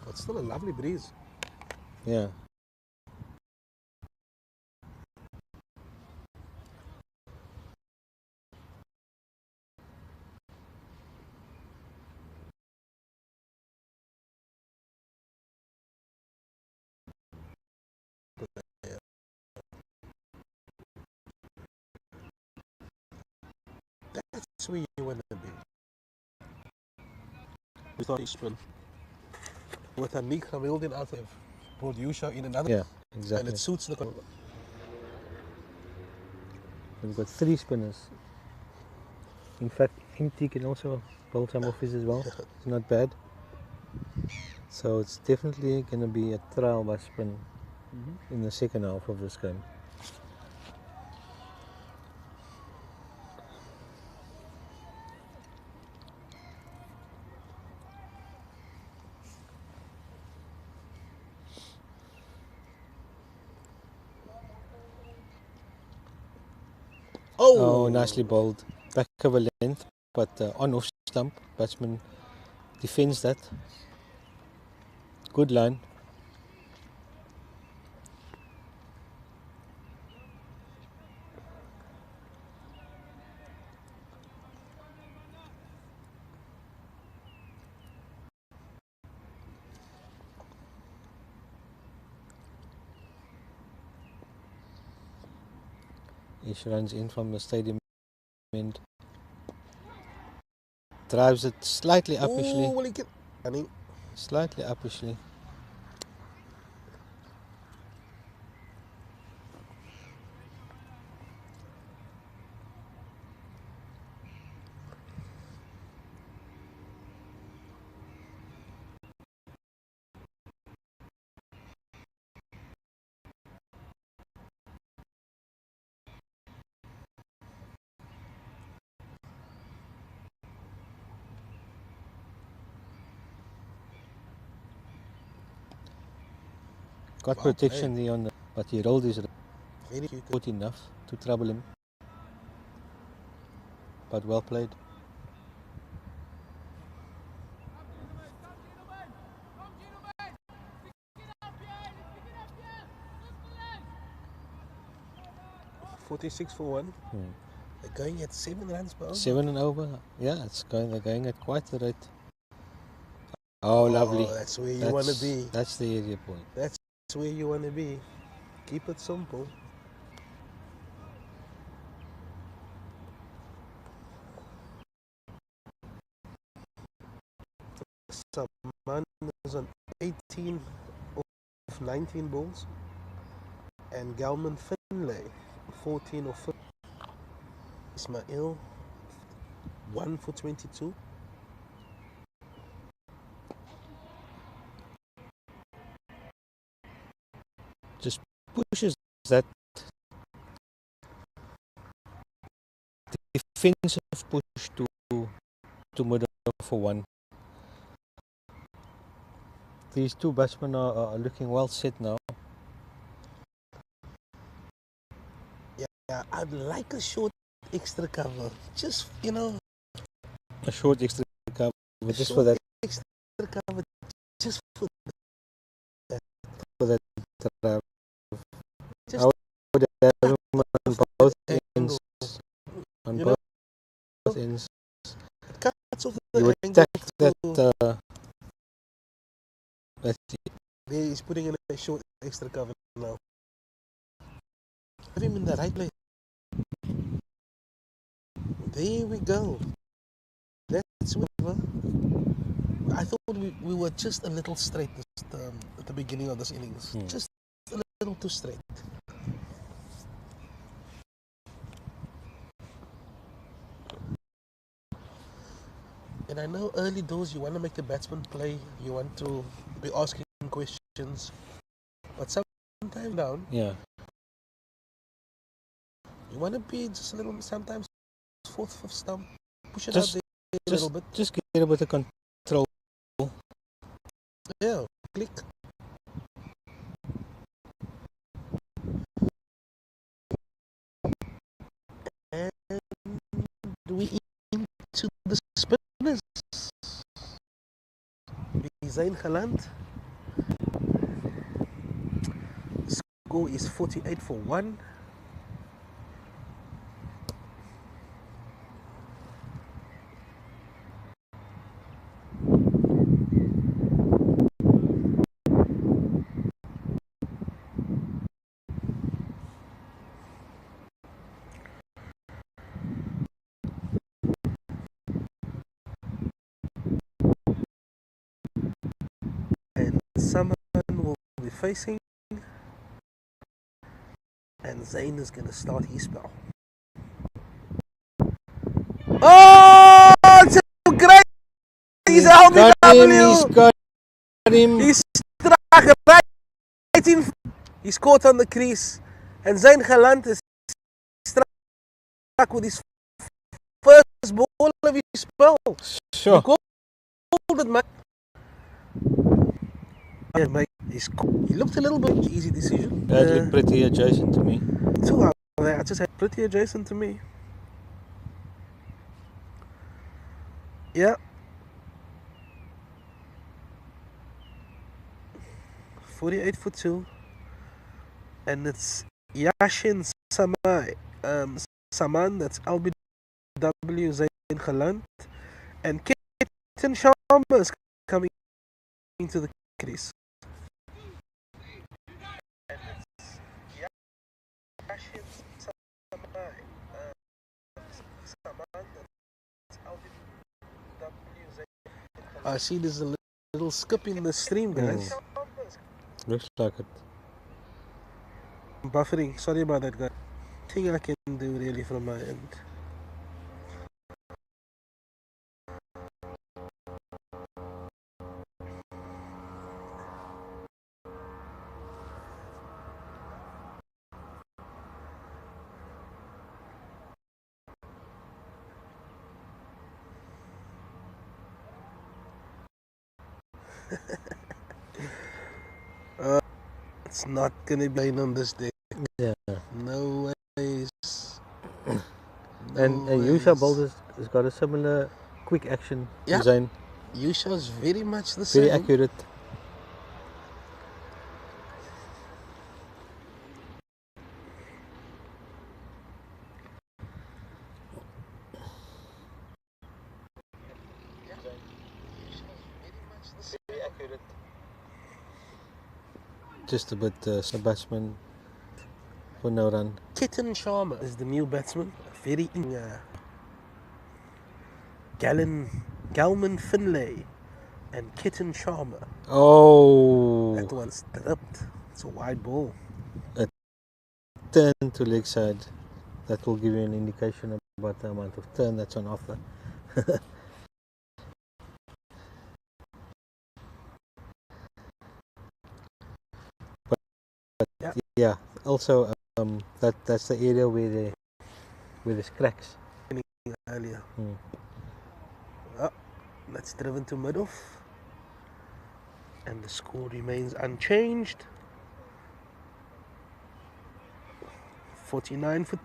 It's still a lovely breeze. Yeah. That's where you want to be. We thought spin. With a Nick Hamilton out of brought Yusha in another. Yeah, And exactly. it suits the. We've got 3 spinners. In fact, MT can also bowl some of his as well. It's not bad. So it's definitely going to be a trial by spin in the second half of this game. Oh, nicely bowled. Back of a length, but on off stump. Batsman defends that. Good line. Ish runs in from the stadium end. Drives it slightly uppishly. Oh, will he get? I mean, Slightly uppishly. Got Wow, protection there on the, but he rolled his very cute. foot enough to trouble him. But well played. $46 for 1. They're going at 7 runs per over. 7 and over. Yeah, they're going at quite the rate. Oh, lovely. That's where you want to be. That's the area point. That's where you want to be. Keep it simple. Saman is on 18 of 19 balls, and Galman Finlay 14 of 15. Ismail 1 for 22. Just pushes that defensive push to middle for one. These two batsmen are looking well set now. Yeah, I'd like a short extra cover. Just, you know, A short extra cover a just short for that extra cover. Just for drive. Just I would have him on both ends. On You both know, ends. it cuts off You the would angle. attack that. That's it. There he's putting in a short extra cover now. Have him in the right place. There we go. That's whatever. I thought we were just a little straight at the beginning of this innings. Just a little too straight. And I know early doors you want to make the batsman play, you want to be asking questions, but sometimes down, Yeah. you want to be just a little, sometimes fourth, fifth stump, push it Just- out there a little bit. Just get a bit of control. Yeah, click. And we into the spinners. Zain Galant. Score is 48 for 1. And someone will be facing. And Zain is going to start his spell. Oh, it's a great! He's a Got him, he's LBW! got him. He's struck right in. He's caught on the crease. And Zain Galant is struck with his first ball of his spell. Sure. He called it, mate. Yeah, mate. He looked a little bit easy decision. That looked pretty adjacent to me. So I just had pretty adjacent to me. Yeah. 48 for 2. And it's Yashin Saman, that's LBW Zain Galant. And Kitten Sharma is coming into the crease. I see there's a little skip in the stream, guys. Looks like it. Buffering, sorry about that, guys. Nothing I can do really from my end. It's not gonna be on this day. Yeah. No ways. And Yusha Boulders has got a similar quick action Yeah. design. Yusha's very much the Very same. accurate. Just a bit batsman for no run. Kitten Sharma is the new batsman. Very Galman Finlay and Kitten Sharma. Oh, That one stripped. It's a wide ball. turn to leg side. That will give you an indication about the amount of turn that's on offer. Yeah. Also, that's the area where there's cracks. Earlier. Hmm. Oh, that's driven to middle. And the score remains unchanged. 49 for.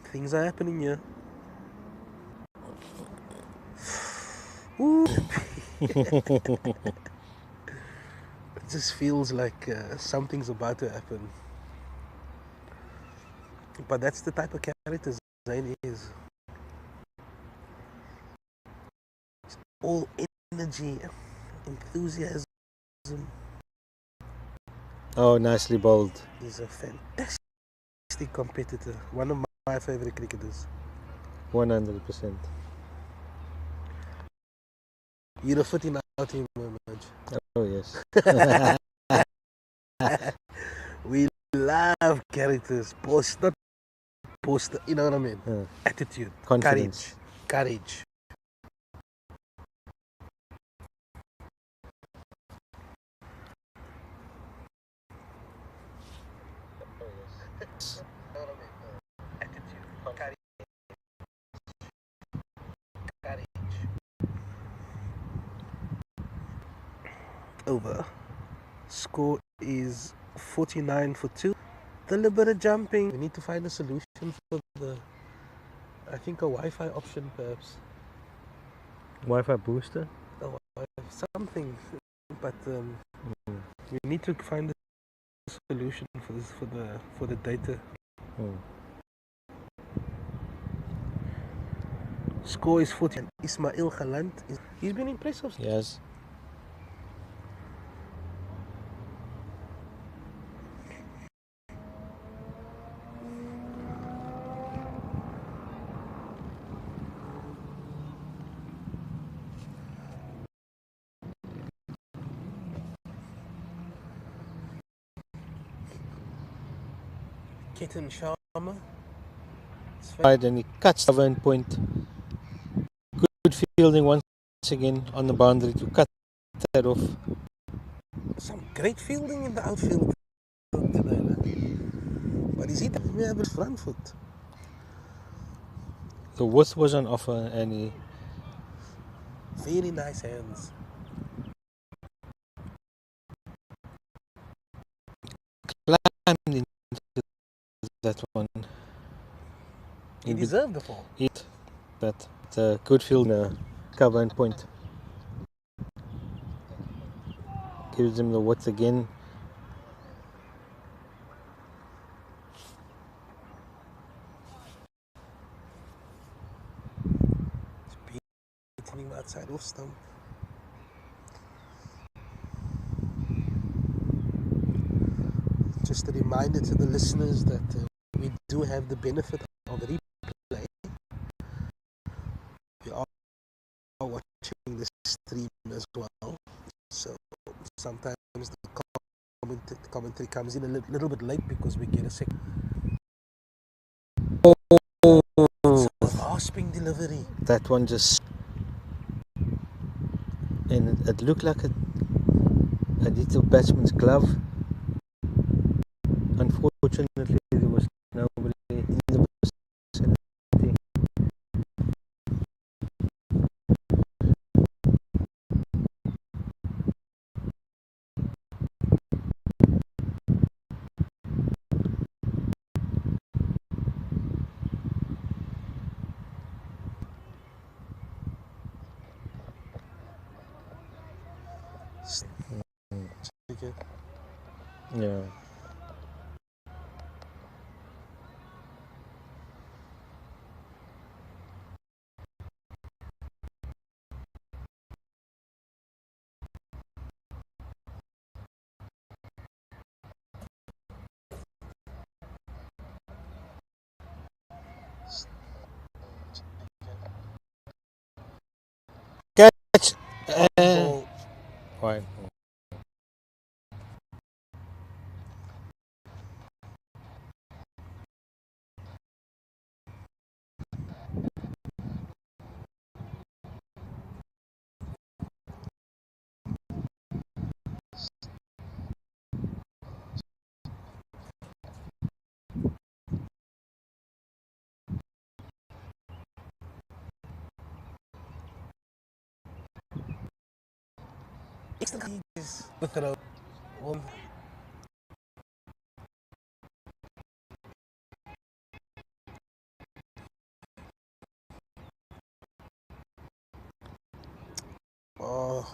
Things are happening here. Ooh. It just feels like something's about to happen. But that's the type of character Zayn is. All energy, enthusiasm. Oh, nicely bowled. He's a fantastic competitor. One of my favorite cricketers. 100%. You're a fitting out him, Maj. Oh yes. We love characters. Poster, you know what I mean? Attitude, Confidence. courage. Over. Score is 49 for 2. Deliberate jumping. We need to find a solution for I think a Wi-Fi option perhaps. Wi-Fi booster. Something. But we need to find a solution for this for the data. Score is 40. Ismail Galant. He's been impressive. Yes. Kitten Sharma. Right, and he cuts the one point. Good fielding once again on the boundary to cut that off. Some great fielding in the outfield today. But he's hit me have his front foot. The width was on offer, and he Very nice hands. climbed into that one. He deserved the fall. But the good field cover and point gives him the width again. Hitting him outside off stump. Just a reminder to the listeners that we do have the benefit of replay. We are watching the stream as well, so sometimes the commentary comes in a little bit late because we get a second. It's a rasping delivery. That one just, and it looked like a little batsman's glove. Unfortunately, there was nobody in the vicinity. Yeah. Catch, Ball. Fine. Look at her. Oh,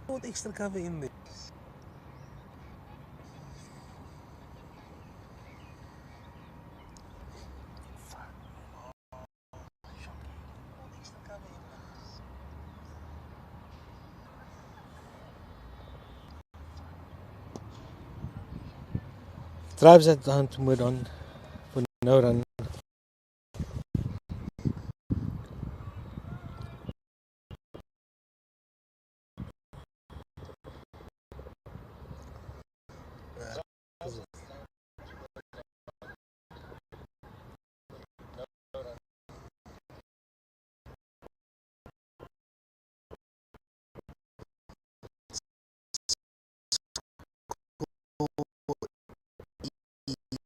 put extra cover in there. Drives that down to mid on for no run.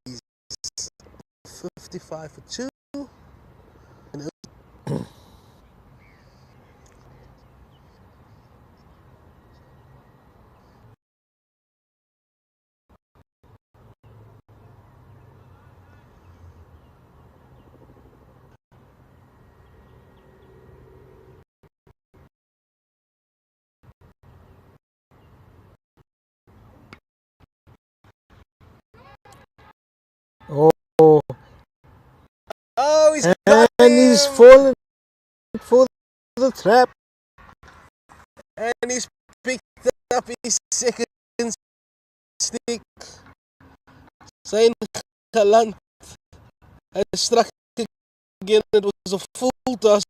Is 55 for 2. Oh, Oh, he's got and he's him! fallen for the trap. And he's picked up his second stick. Zayn Galant has struck again. It was a full toss.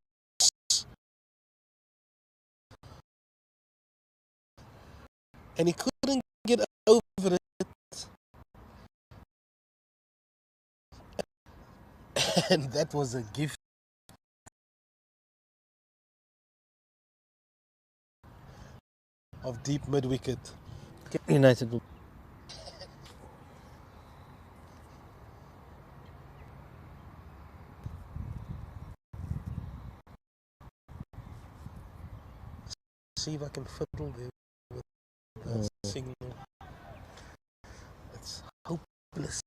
And he couldn't get over it. And that was a gift of deep mid wicket. United will See if I can fiddle there with the signal. It's hopeless.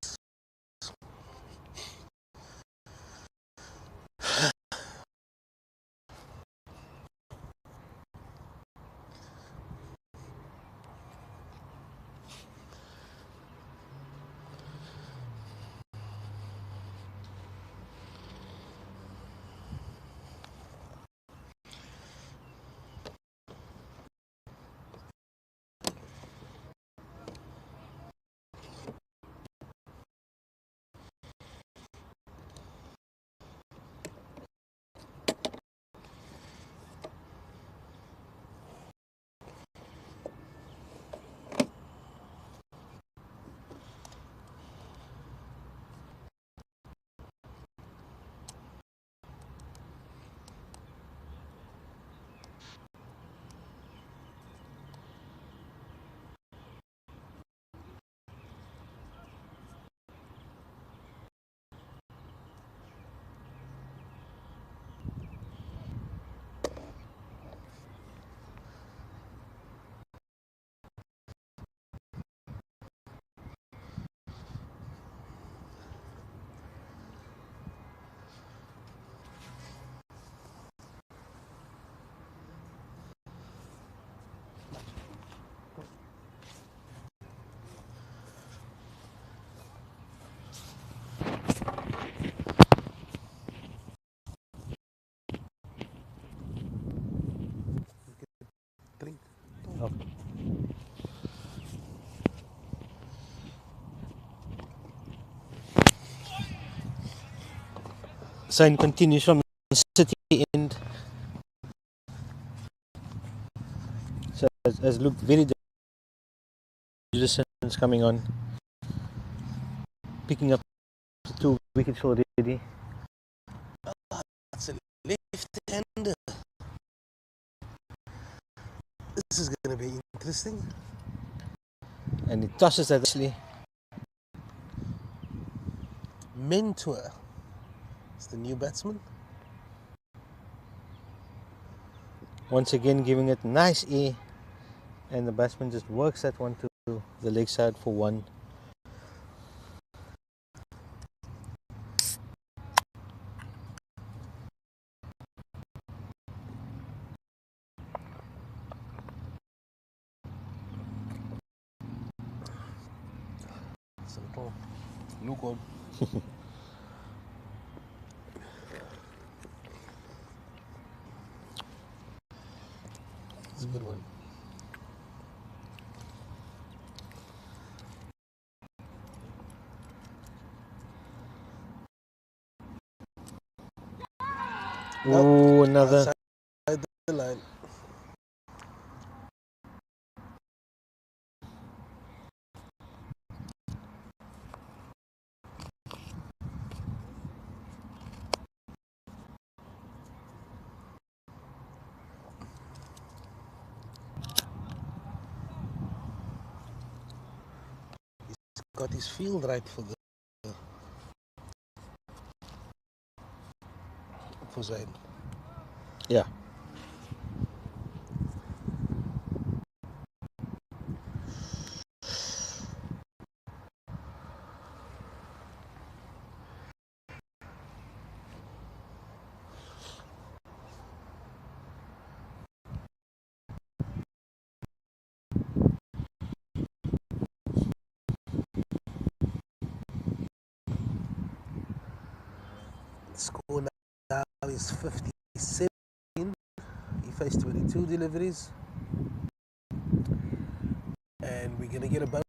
Drink. Sign continues from City end. has looked very dangerous coming on, picking up the 2 wickets already. That's a left-hander. This is going to be interesting. And he tosses that actually. Mentor is the new batsman. Once again giving it nice air, and the batsman just works that one to the leg side for 1. Simple. Look on. It's a good one. Ooh, another. Outside the line. Got his field right for Zaid. Yeah. Score now is 57. He faced 22 deliveries. And we're going to get a bounce.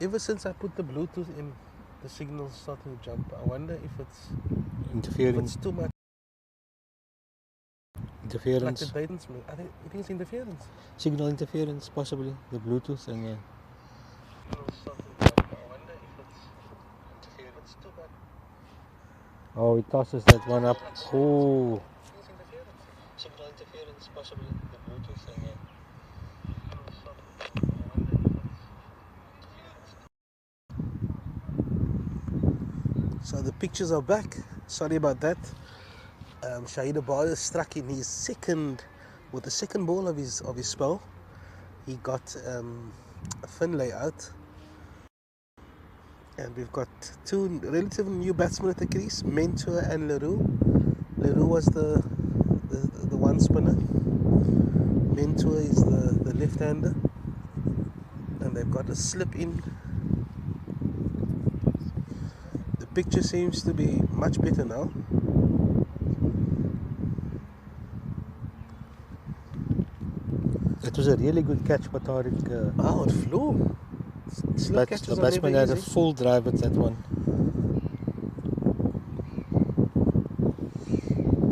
Ever since I put the Bluetooth in the signals start to jump. I wonder if it's Interference. too much. Like Interference. the Dayton's. I think it is interference. Signal interference, possibly. The Bluetooth and yeah. Oh, he tosses that one up. Oh. Signal interference, possibly the Bluetooth and yeah. So the pictures are back. Sorry about that. Shahid Abadi struck in his second, with the second ball of his spell. He got a Finlay out, and we've got two relatively new batsmen at the crease, Mentor and Leroux. Leroux was the one spinner. Mentor is the left-hander, and they've got a slip in. The picture seems to be much better now. It was a really good catch by Tariq. Oh, it flew. Slip The catches are batsman never had a easy. full drive at that one.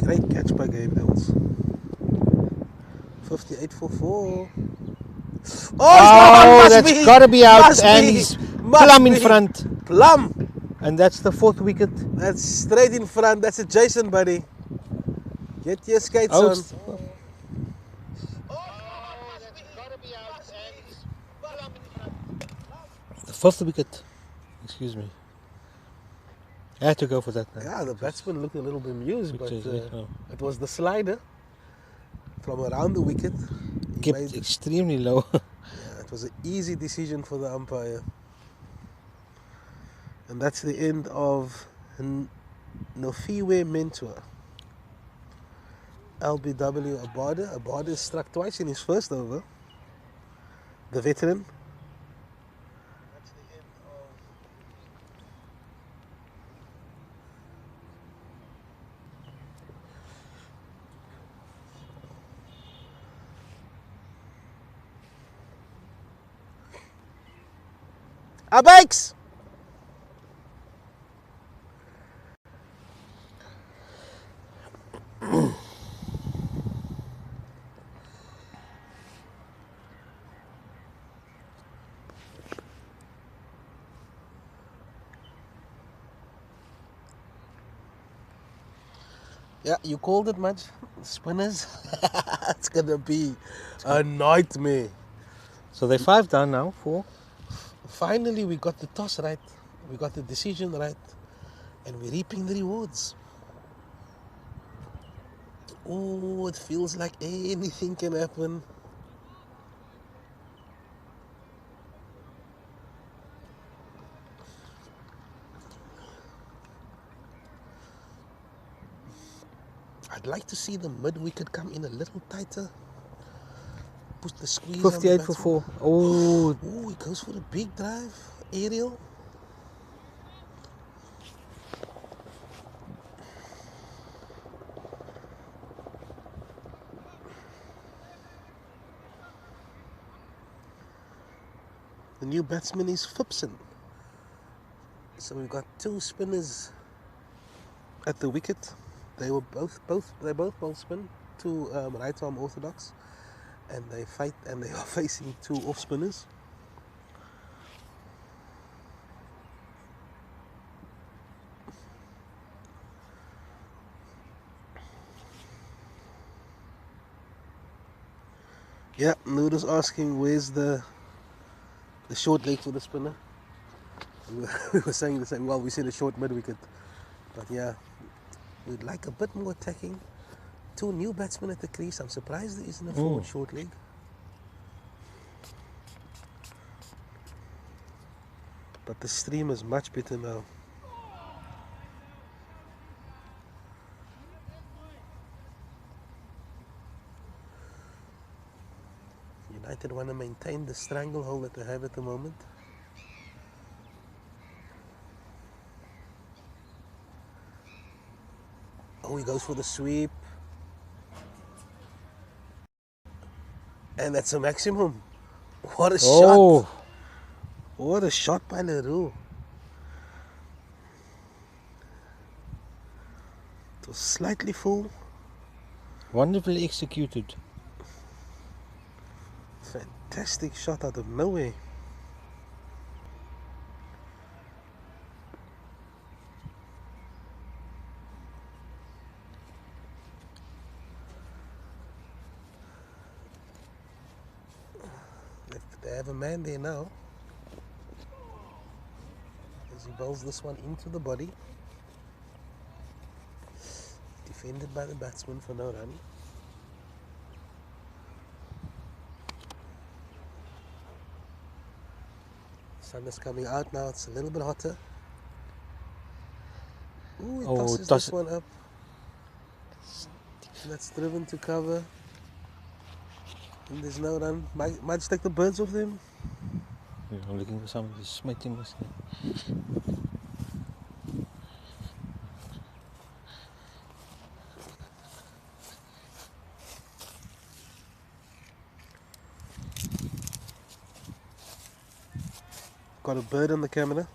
Great catch by Gabe Downs. 58 for 4. Oh, that's got to be out, Must and be. he's Must plumb in be. front. Plum. And that's the fourth wicket. That's straight in front. That's a Jason, buddy. Get your skates Oh, on. the fifth wicket. Excuse me. I had to go for that. Yeah, the batsman looked a little bemused, but Pictures, yeah. it was the slider from around the wicket. He Kept made- extremely low. yeah, it was an easy decision for the umpire. And that's the end of Nofiwe Mentor. LBW Abada. Abada struck twice in his first over. The veteran. That's the end of Abikes! Yeah, you called it, much. Spinners. It's gonna be a nightmare. So they're 5 down now. 4. Finally, we got the toss right. We got the decision right. And we're reaping the rewards. Oh, it feels like anything can happen. I'd like to see the mid-wicket come in a little tighter. Put the squeeze on the 58 for batsman. 4. Oh, Oh, he goes for a big drive. Aerial. The new batsman is Phipson. So we've got two spinners at the wicket. They were both bowl spin, two right arm orthodox, and they fight and they are facing two off spinners. Yeah, Noodle's asking where's the short leg for the spinner. We were saying the same. Well, we said a short mid wicket, but yeah, we'd like a bit more attacking. Two new batsmen at the crease. I'm surprised there isn't a forward short leg. But the stream is much better now. United want to maintain the stranglehold that they have at the moment. Oh, he goes for the sweep. And that's a maximum. What a shot. oh. What a shot by Leroux. It was slightly full. Wonderfully executed. Fantastic shot out of nowhere. They have a man there now. As he bowls this one into the body. Defended by the batsman for no run. Sun is coming out now, it's a little bit hotter. Ooh, he tosses this one up. That's driven to cover. And there's no run. Might just take the birds off them. Yeah, I'm looking for something to smite him with. Got a bird on the camera.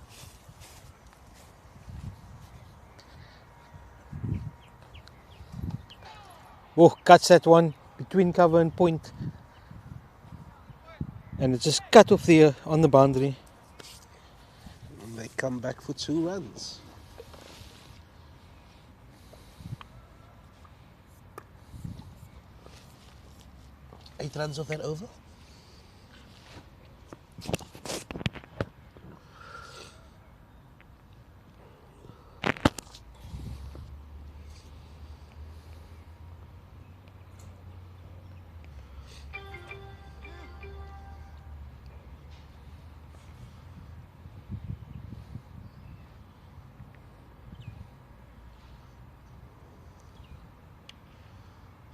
Oh, cuts that one between cover and point. And it just cut off there on the boundary. And they come back for 2 runs. Eight runs off that over.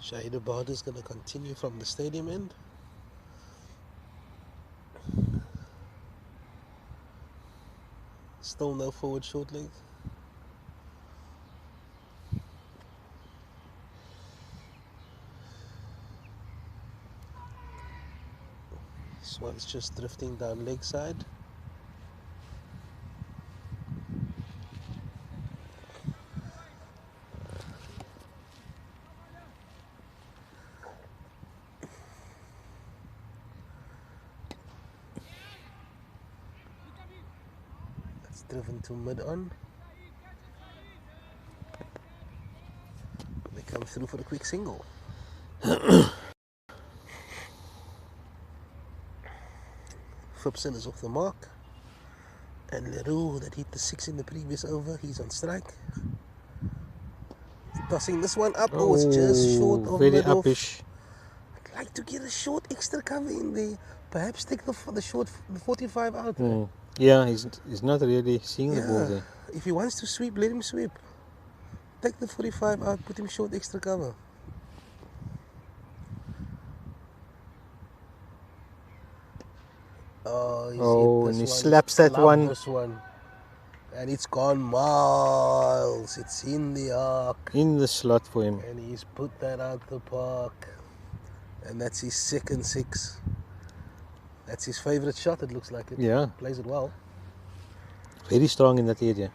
Shahid Abad is going to continue from the stadium end. Still no forward short leg. This one's just drifting down leg side. Driven to mid on. They come through for a quick single. Phipson is off the mark. And Leroux, that hit the 6 in the previous over, he's on strike. Tossing this one up. Oh, it's just short of very mid-off. uppish. I'd like to get a short extra cover in there. Perhaps take the short 45 out. Yeah, he's not really seeing the ball there. If he wants to sweep, let him sweep. Take the 45 out, put him short extra cover. Oh, and he slaps that one. This one. And it's gone miles. It's in the arc. In the slot for him. And he's put that out the park. And that's his second 6. That's his favourite shot, it looks like it. Yeah. Plays it well. Very strong in that area.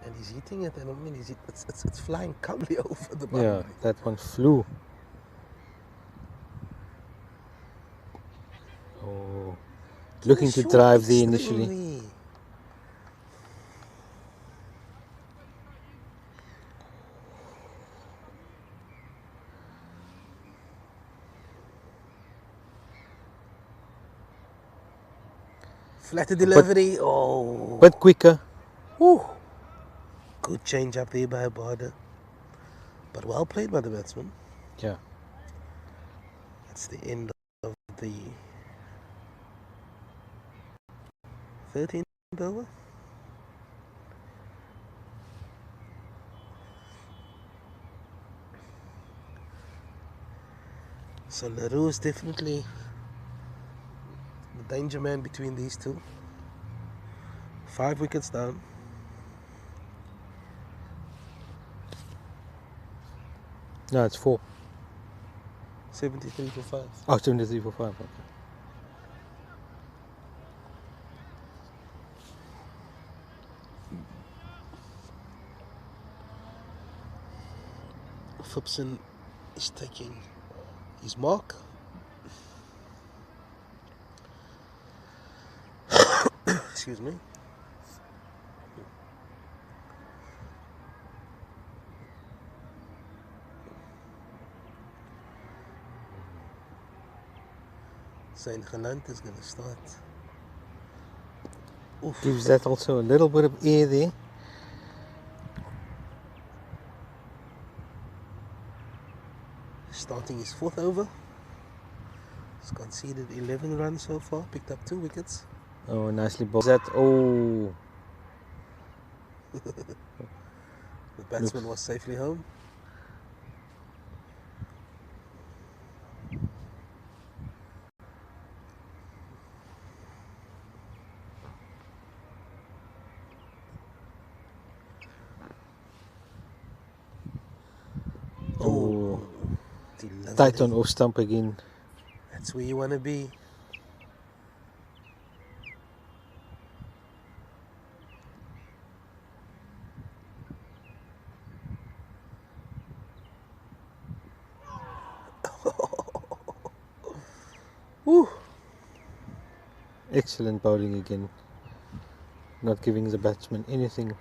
And he's hitting it, and I mean, it's flying calmly over the boundary. Yeah, that one flew. Oh, looking to drive there initially. Flatter delivery. But quicker. Woo. Good change up there by Abada. But well played by the batsman. Yeah. That's the end of the 13th over. So Leroux is definitely the danger man between these two. 5 wickets down. No, it's 4. 73 for 5. Oh, 73 for 5. Okay. Phipson is taking his mark. Excuse me. Zayn Galant is going to start. Oof. Gives that also a little bit of air there. Starting his fourth over. He's conceded 11 runs so far, picked up 2 wickets. Oh, nicely bowled. That, oh, The batsman was safely home. oh, Delivered tight on it. off stump again. That's where you want to be. Woo. Excellent bowling again. Not giving the batsman anything.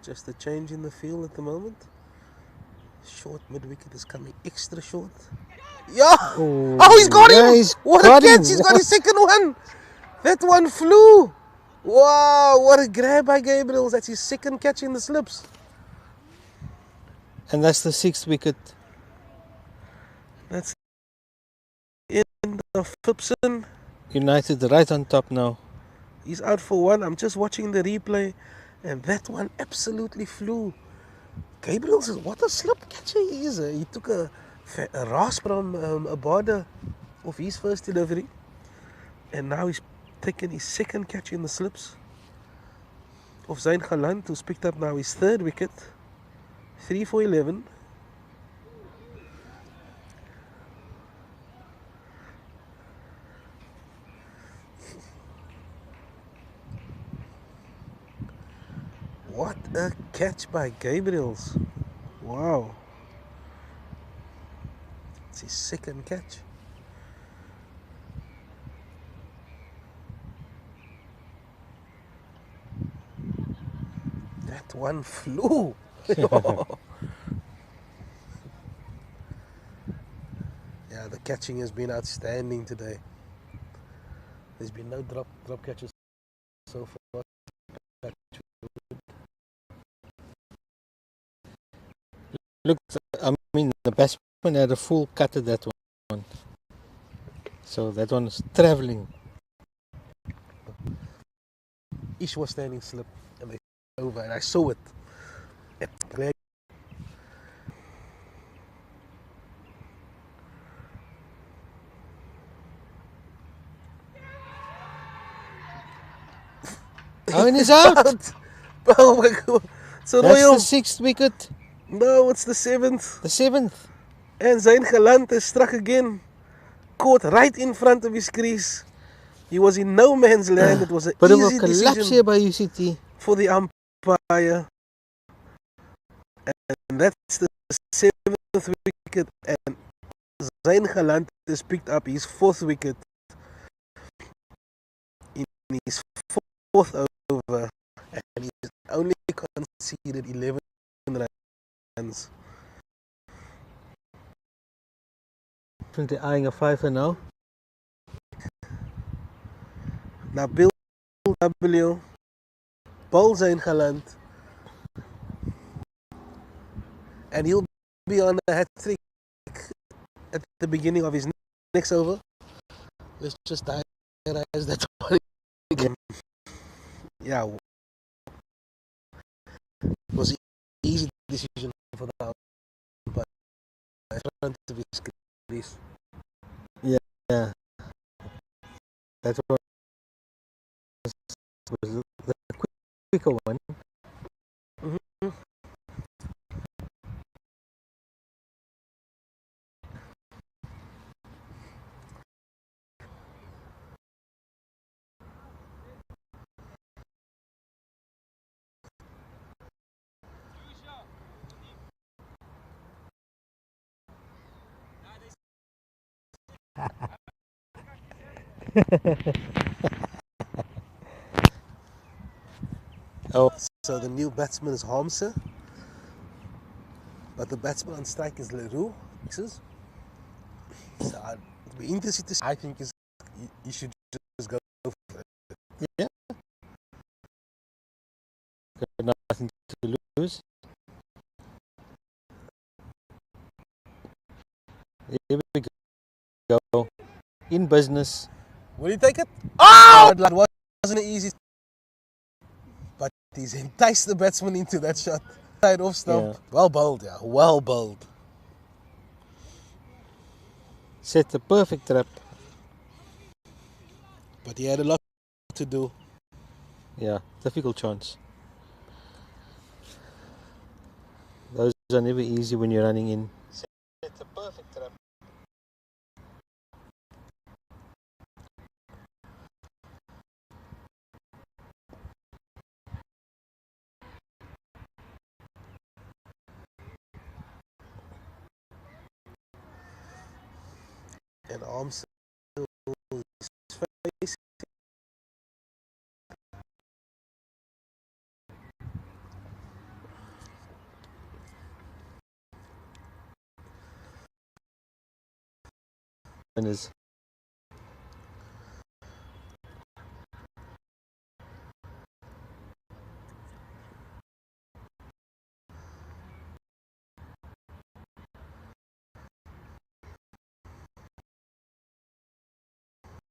Just a change in the field at the moment. Short mid wicket is coming extra short. Yeah! Oh, he's got him! He's What got a catch! him. He's got his second one! That one flew! Wow, what a grab by Gabriel. That's his second catch in the slips. And that's the 6th wicket. That's the end of Phipson. United right on top now. He's out for one. I'm just watching the replay, and that one absolutely flew. Gabriel says, what a slip catcher he is. He took a rasp from a border of his first delivery, and now he's taken his second catch in the slips of Zayn Galant, who's picked up now his third wicket. 3 for 11. What a catch by Gabriels. Wow. It's his second catch. That one flew. Yeah, the catching has been outstanding today. There's been no drop catches so far. Look, I mean, the batsman had a full cut at that one. So that one is travelling. Ish was standing slip and they over, and I saw it. Oh, and he's out. Oh my God. So That's Royal. the 6th wicket. No, it's the 7th. The 7th. And Zayn Galant has struck again. Caught right in front of his crease. He was in no man's land. It was an Bit of a easy collapse decision here by UCT. for the umpire. And that's the 7th wicket. And Zayn Galant has picked up his 4th wicket in his 4th over. And he's only conceded 11 runs. They're eyeing a 5 now. Now Bill W. bowls Zayn Galant. And he'll be on a hat-trick at the beginning of his next over. Let's just diarize that one again. Yeah. It was an easy decision for the umpire in front of his crease. Yeah. That was the quicker one. Oh, So the new batsman is Harmser, but the batsman on strike is Leroux. So I'd be interested to see. I think you should just go for it. yeah. Got nothing to lose. Here we go. In business. Will you take it? Oh! That wasn't easy. But he's enticed the batsman into that shot. Side off stump. Yeah. Well bowled, yeah. Well bowled. Set the perfect trap. But he had a lot to do. Yeah, difficult chance. Those are never easy when you're running in. Set the perfect trap. And arms his face. Winners.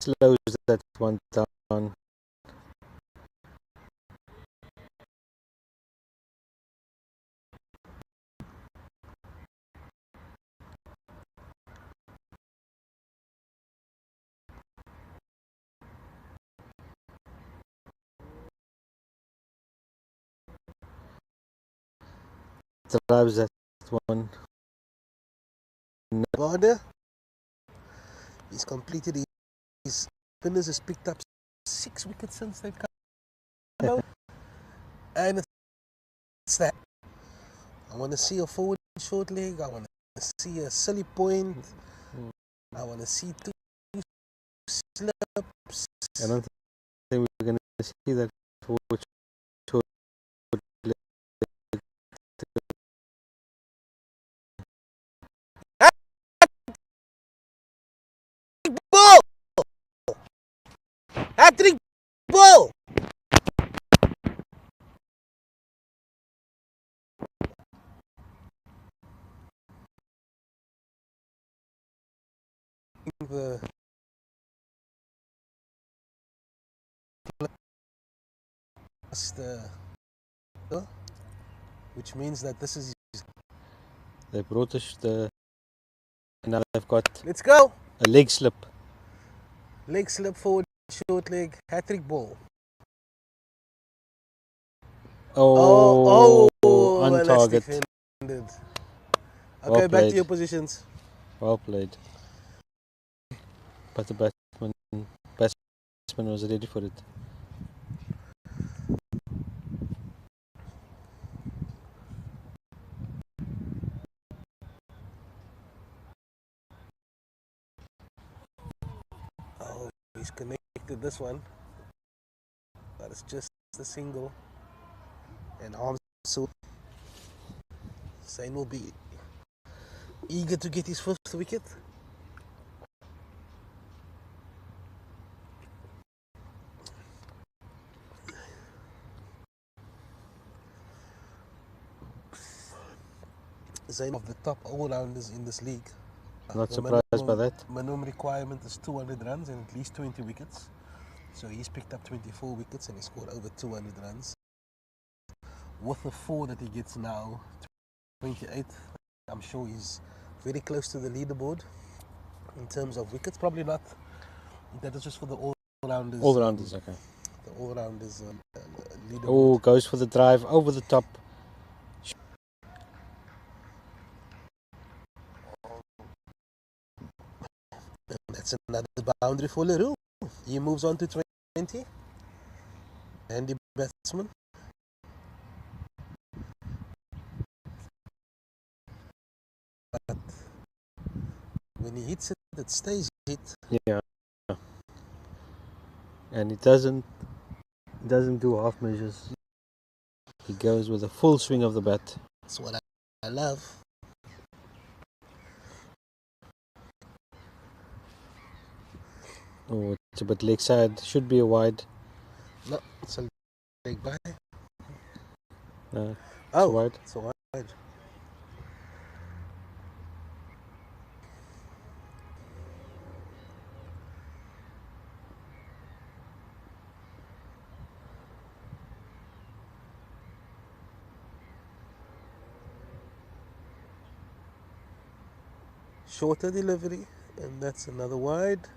Slows that one down. Drives that one. Warner, he's completed his spinners has picked up 6 wickets since they've come out. And it's that. I want to see a forward short leg. I want to see a silly point. I want to see 2 slips. I don't think we're going to see that forward short leg. Ball! Hat-trick ball! Which means that this is. They brought us and now they've got Let's go! a leg slip. Leg slip, forward short leg, hat-trick ball. Oh, on well, target. that's defended. Okay, Well back to played. your positions. Well played. But the batsman was ready for it. Oh, he's connected this one. But it's just a single. And arms so Sain will be eager to get his first wicket. Zain of the top all-rounders in this league. Not The surprised by that. Minimum requirement is 200 runs and at least 20 wickets. So he's picked up 24 wickets and he scored over 200 runs. With the 4 that he gets now, 28, I'm sure he's very close to the leaderboard in terms of wickets. Probably not. That is just for the all-rounders. All-rounders, okay. The all-rounders leaderboard. Oh, goes for the drive over the top. And that's another boundary for Leroux. He moves on to 20. Handy batsman. But when he hits it, it stays. hit. Yeah. And he doesn't do half measures. He goes with a full swing of the bat. That's what I love. Oh, it's a bit leg side. Should be a wide. No, it's a leg by. No, Oh, wide. it's a wide. Shorter delivery, and that's another wide.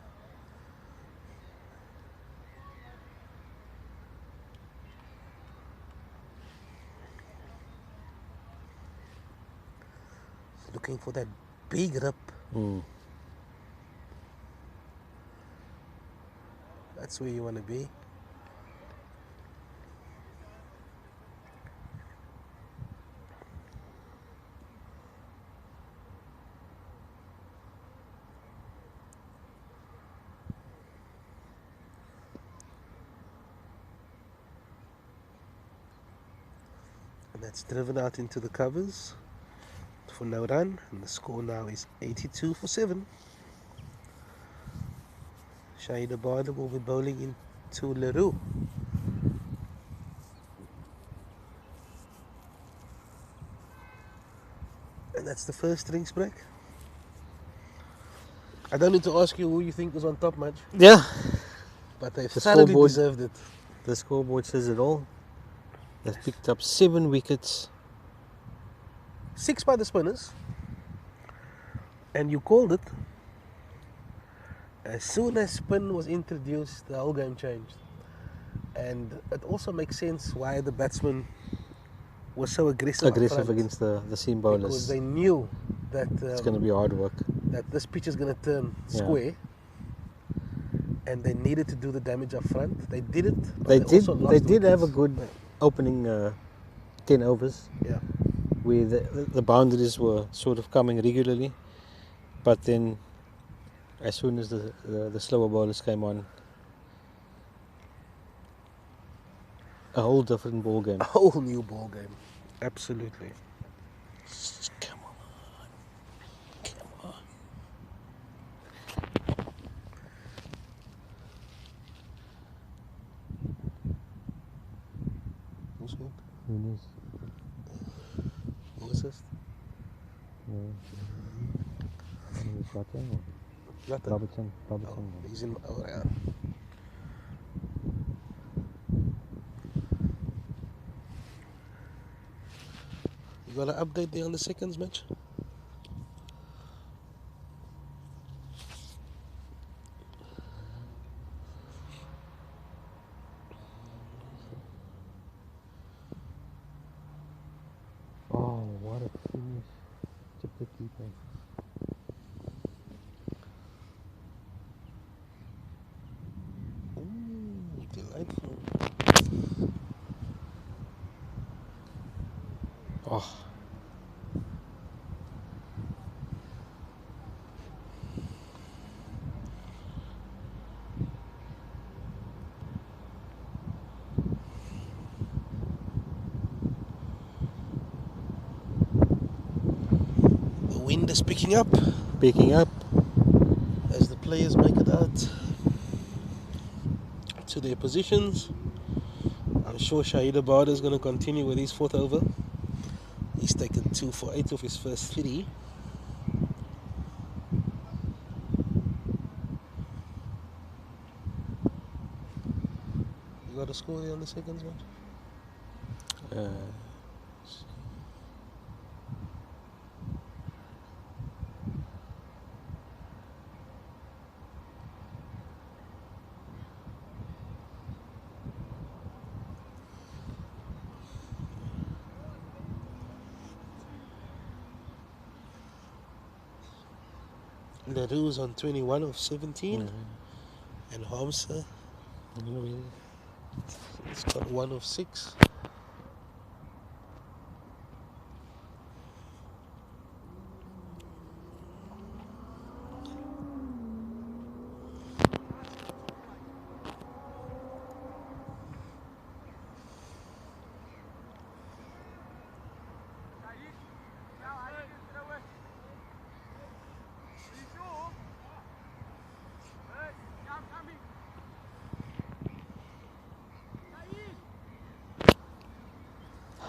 Looking for that big rip. That's where you want to be. And that's driven out into the covers for no run, and the score now is 82 for 7. Shahid Abada will be bowling into Leroux. And that's the first innings break. I don't need to ask you who you think was on top much, Yeah. but they've The thoroughly scoreboard. deserved it. The scoreboard says it all. They've picked up 7 wickets. 6 by the spinners, and you called it. As soon as spin was introduced, the whole game changed. And it also makes sense why the batsman was so aggressive up front, Against the seam because bowlers. they knew that It's going to be hard work. that this pitch is going to turn Yeah. square, and they needed to do the damage up front. They did it. But They also lost They did have a wickets. good opening 10 overs. Yeah. Where the boundaries were sort of coming regularly, but then as soon as the slower bowlers came on, a whole different ball game. A whole new ball game. Absolutely. Come on. Who's good? Who Who assist? Jata. Robertson. Oh, he's in. Oh, yeah. You got an update there on the seconds match? Oh, what a finish. Chip the keeper. Ooh, delightful. Oh. The wind is picking up Picking up. as the players make it out to their positions. I'm sure Shahid Abada is going to continue with his 4th over. He's taken 2 for 8 of his first 3. You got a score there on the seconds match? Leroux's on 21 of 17, and Hamza, it's got 1 of 6.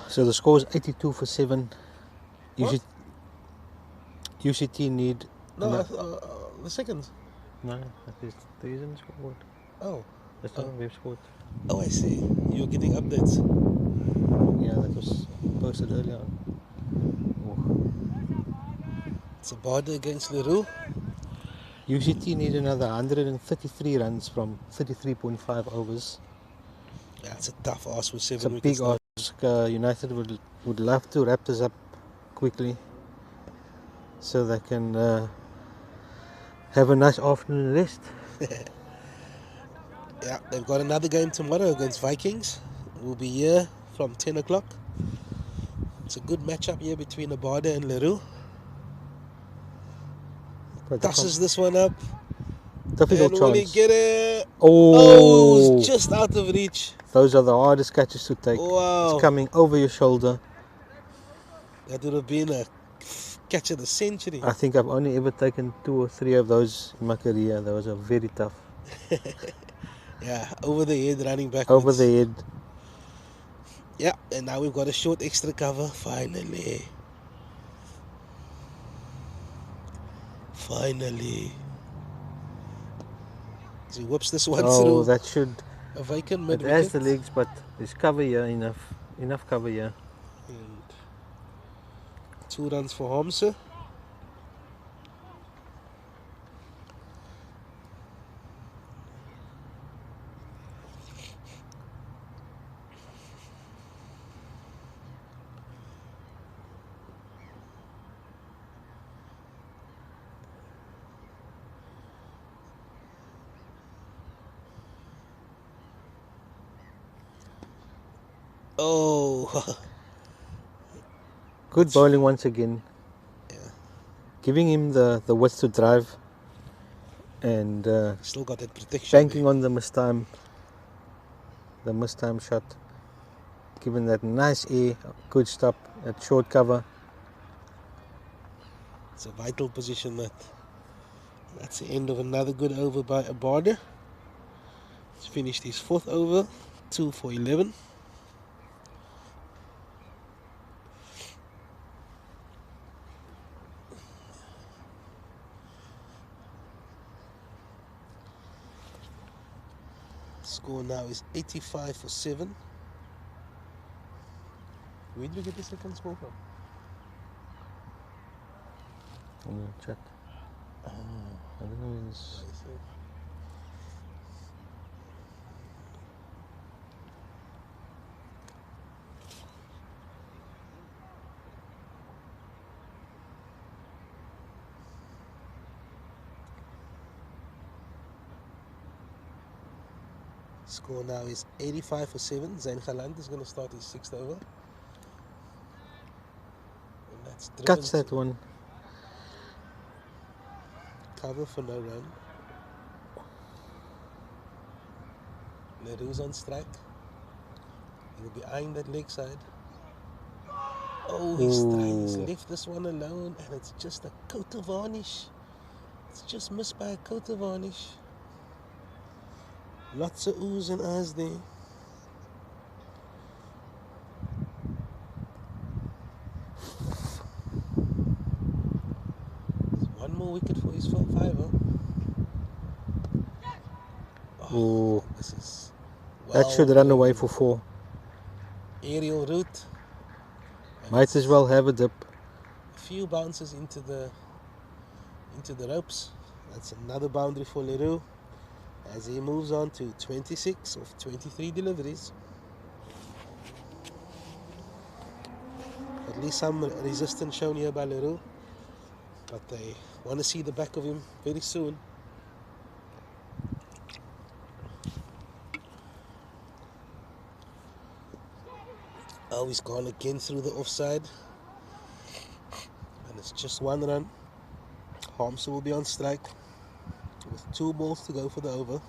So the score is 82 for 7. What? UCT need. No, No. the second. No, there isn't a scoreboard. Oh. That's not on web sport. Oh, I see. You're getting updates. Yeah, that was posted earlier on. It's a border against Leroux. UCT need another 133 runs from 33.5 overs. Yeah, it's a tough ask with 7 It's a wickets. big ask. United would love to wrap this up quickly so they can have a nice afternoon rest. Yeah, they've got another game tomorrow against Vikings. We'll be here from 10 o'clock. It's a good matchup here between Abada and Leroux. But the Tosses this one up. difficult And will he chance. get it? Oh, It's just out of reach. those are the hardest catches to take. Wow. It's coming over your shoulder. That would have been a catch of the century. I think I've only ever taken 2 or 3 of those in my career. Those are very tough. Yeah, over the head, running backwards. Over the head. Yeah, and now we've got a short extra cover. Finally. So he whips this one Oh, through that should. a vacant It mid has wicket. the legs, but there's cover here, enough cover here. And 2 runs for Hamza. Oh, Good bowling once again. Yeah. Giving him the width to drive and still got that protection. banking on the missed time shot. Giving that nice air, good stop at short cover. It's a vital position that. That's the end of another good over by Abada. He's finished his 4th over, 2 for 11. Score now is 85 for 7. Where did you get the second score from? On the chat. I don't know when it's. Score now is 85 for 7. Zain Galant is going to start his 6th over. And that's Catch driven that one. cover for no run. Leroux's on strike. He'll be eyeing that leg side. Oh, he's left this one alone, and it's just a coat of varnish. It's just missed by a coat of varnish. Lots of oohs and ahs there. One more wicket for his 5-over. Oh, This is that should run away for 4. aerial route. And Might it's as well have a dip. a few bounces into the ropes. That's another boundary for Leroux as he moves on to 26 of 23 deliveries. At least some resistance shown here by Leroux, but they want to see the back of him very soon. Oh, he's gone again through the offside. And it's just 1 run. Hamza will be on strike with 2 balls to go for the over.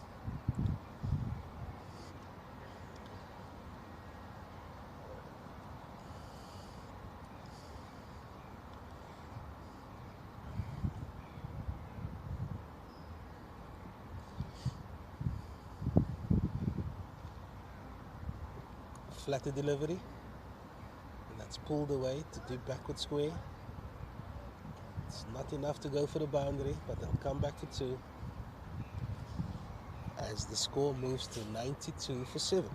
Flatter delivery. That's pulled away to deep backward square. It's not enough to go for the boundary, but they'll come back for 2 as the score moves to 92 for 7.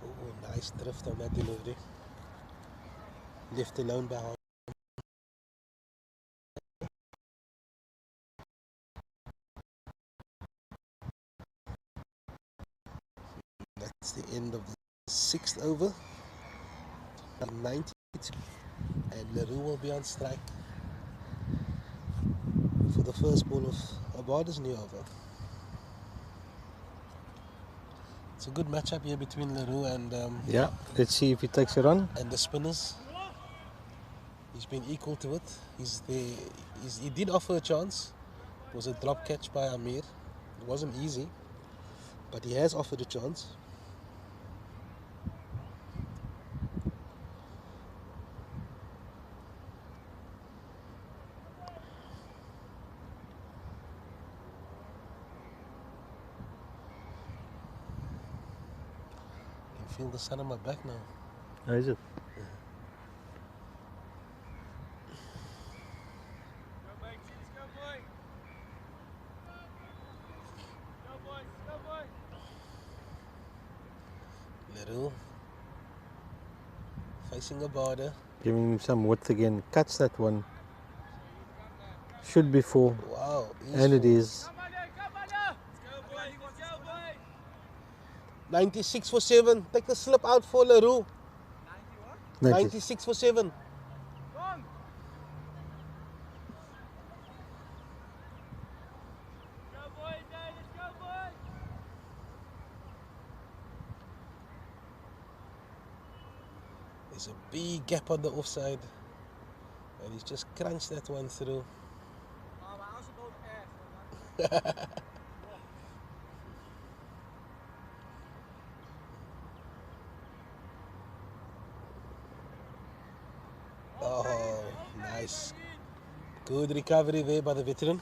Oh, nice drift on that delivery. Left alone by Harm. That's the end of the 6th over. 92, and Leroux will be on strike for the first ball of Abada's new over. It's a good matchup here between Leroux and Yeah, let's see if he takes it on. the spinners. He's been equal to it. He did offer a chance. It was a drop catch by Amir. It wasn't easy, but he has offered a chance. I can feel the sun on my back now. How is it? Leroux facing a border. Giving him some width again. Cuts that one. Should be 4. Wow, And it full. is. 96 for 7. Take the slip out for Leroux. 96 for 7. There's a big gap on the offside, and he's just crunched that one through. Oh, nice. Good recovery there by the veteran.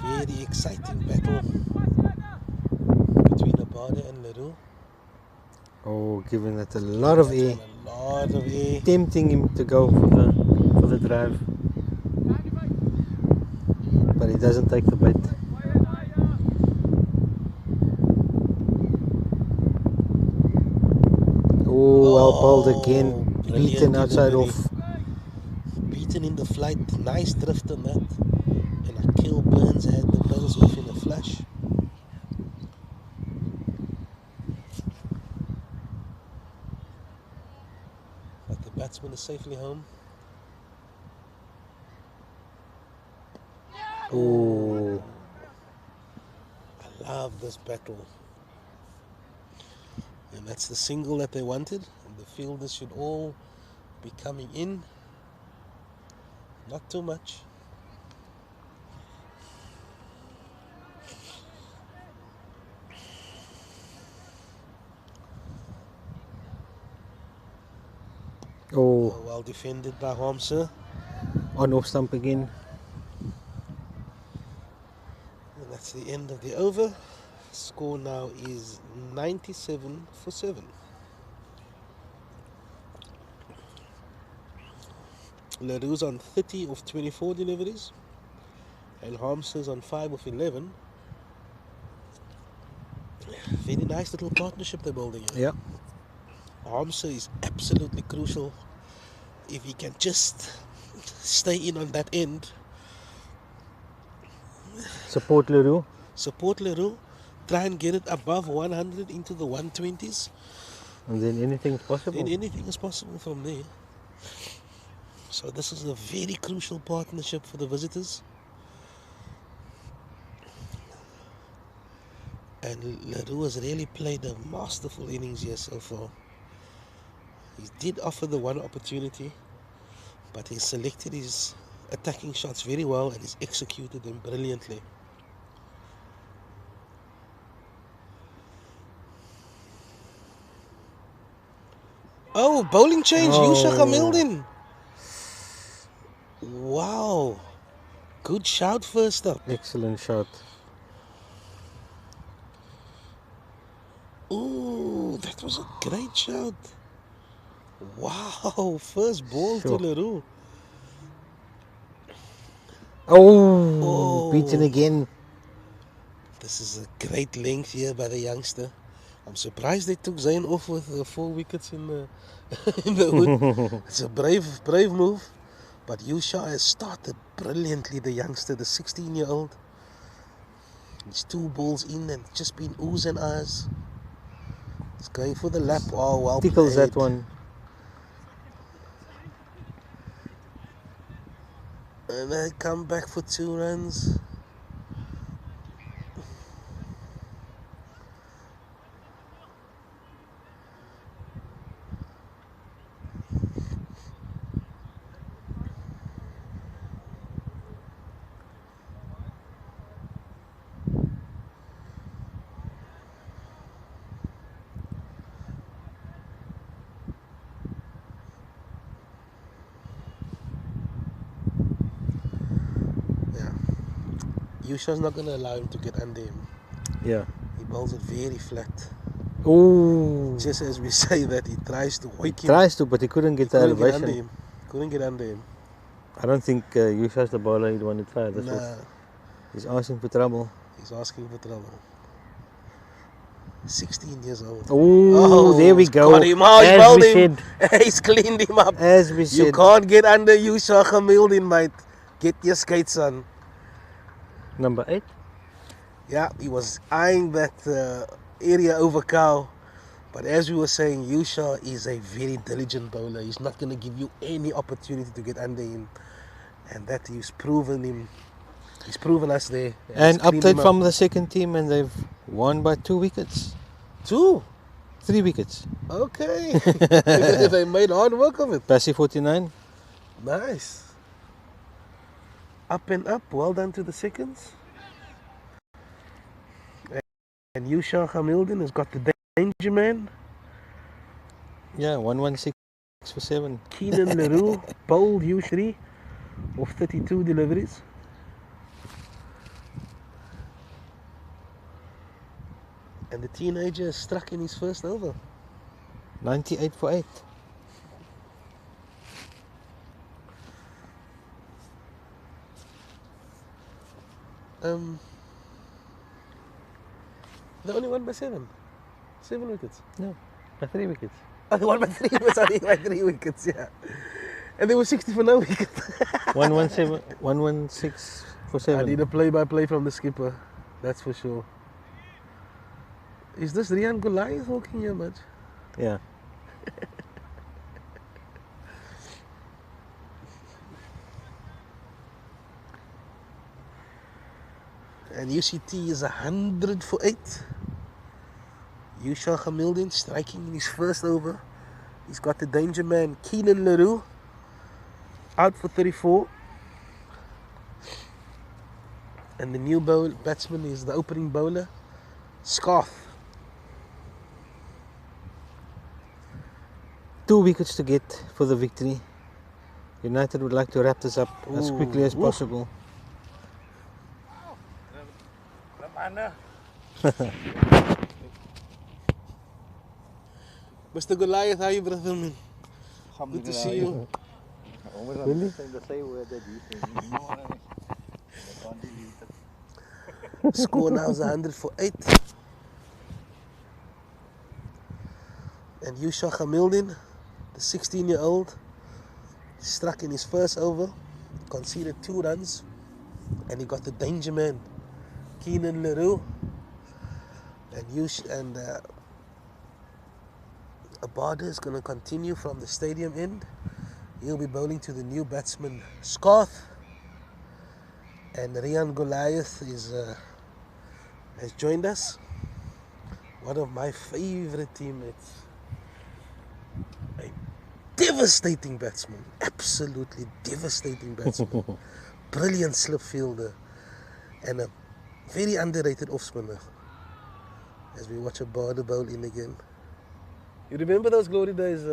Very exciting battle between Abada and Leroux. Oh, giving it a lot of air. A lot of air. Tempting him to go for the drive. But he doesn't take the bait. Oh, well bowled again. Brilliant Beaten outside delivery. off. Beaten in the flight. Nice drift on that. And Akil Burns had the Burns off in a flash. But the batsman is safely home. Oh, I love this battle. And that's the single that they wanted. And the fielders should all be coming in. Not too much. oh, Well defended by Harmser. on off stump again. And that's the end of the over. Score now is 97 for 7. Leroux's on 30 of 24 deliveries. And Harmser's on 5 of 11. Very nice little partnership they're building here. Yeah. Harmser is absolutely crucial. If he can just stay in on that end, Support Leroux. support Leroux, try and get it above 100 into the 120s, And then anything's possible. then anything is possible from there. So this is a very crucial partnership for the visitors. And Leroux has really played a masterful innings here so far. He did offer the one opportunity, but he selected his attacking shots very well and he's executed them brilliantly. Oh, bowling change. Yusha Oh. Hamilton. Wow. Good shout first up. Excellent shot. Ooh, that was a great shout. Wow, first ball Sure. to Leroux. Oh, beaten Oh. again. This is a great length here by the youngster. I'm surprised they took Zayn off with 4 wickets in the in the hood. It's a brave move. But Yusha has started brilliantly, the youngster, the 16-year-old. He's 2 balls in and just been oohs and ahs. He's going for the lap. Oh, well Tickles played. that one. And they come back for 2 runs. Yeah. Yusha's not going to allow him to get under him. Yeah. He bowls it very flat. Oh. Just as we say that, he tries to wake him. Tries to, but he couldn't He get the couldn't get under elevation. him. Couldn't get under him. I don't think Yusha's the bowler he'd want to try. That's Nah, what he's asking for trouble. he's asking for trouble. 16 years old. Oh, there we he's go. got him. Oh, he As bowled we him. said, He's cleaned him up. as we You said, can't get under Yusha Hamilton, mate. Get your skates on. number 8. Yeah, he was eyeing that area over cow. But as we were saying, Yusha is a very diligent bowler. He's not going to give you any opportunity to get under him. And that he's proven us there. And he's cleaned update him up. from the second team, and they've won by 2 wickets. 2. 3 wickets. Okay. They made hard work of it. Passy 49. Nice. Up and up. Well done to the seconds. And Yusha Hamilton has got the danger man. Yeah, 116 for 7. Keenan Leroux bowled U3 of 32 deliveries. And the teenager is struck in his first over. 98 for 8. They only won by 7. 7 wickets. No, by 3 wickets. Oh, they won by 3 wickets. Sorry, by 3 wickets, yeah. And they were 60 for no wicket. 116 for 7. I need a play-by-play from the skipper. That's for sure. Is this Rian Goliath walking here much? Yeah. And UCT is 100 for 8. Yusha Hamilton striking in his first over. He's got the danger man Keenan Leroux out for 34. And the new batsman is the opening bowler, Scarth. 2 wickets to get for the victory. United would like to wrap this up as quickly as Ooh. possible. Mr. Goliath, how are you, brother? Man? Good to see you. Really? Score now is 100 for 8. And Yusha Hamilton, the 16-year-old, struck in his first over, conceded 2 runs, and he got the danger man, Keenan Leroux. And Abada is going to continue from the stadium end. He'll be bowling to the new batsman, Scarth. And Rian Goliath has joined us. One of my favorite teammates. A devastating batsman. Absolutely devastating batsman. Brilliant slip fielder. And a very underrated off spinner. As we watch Abada bowl in again. You remember those glory days?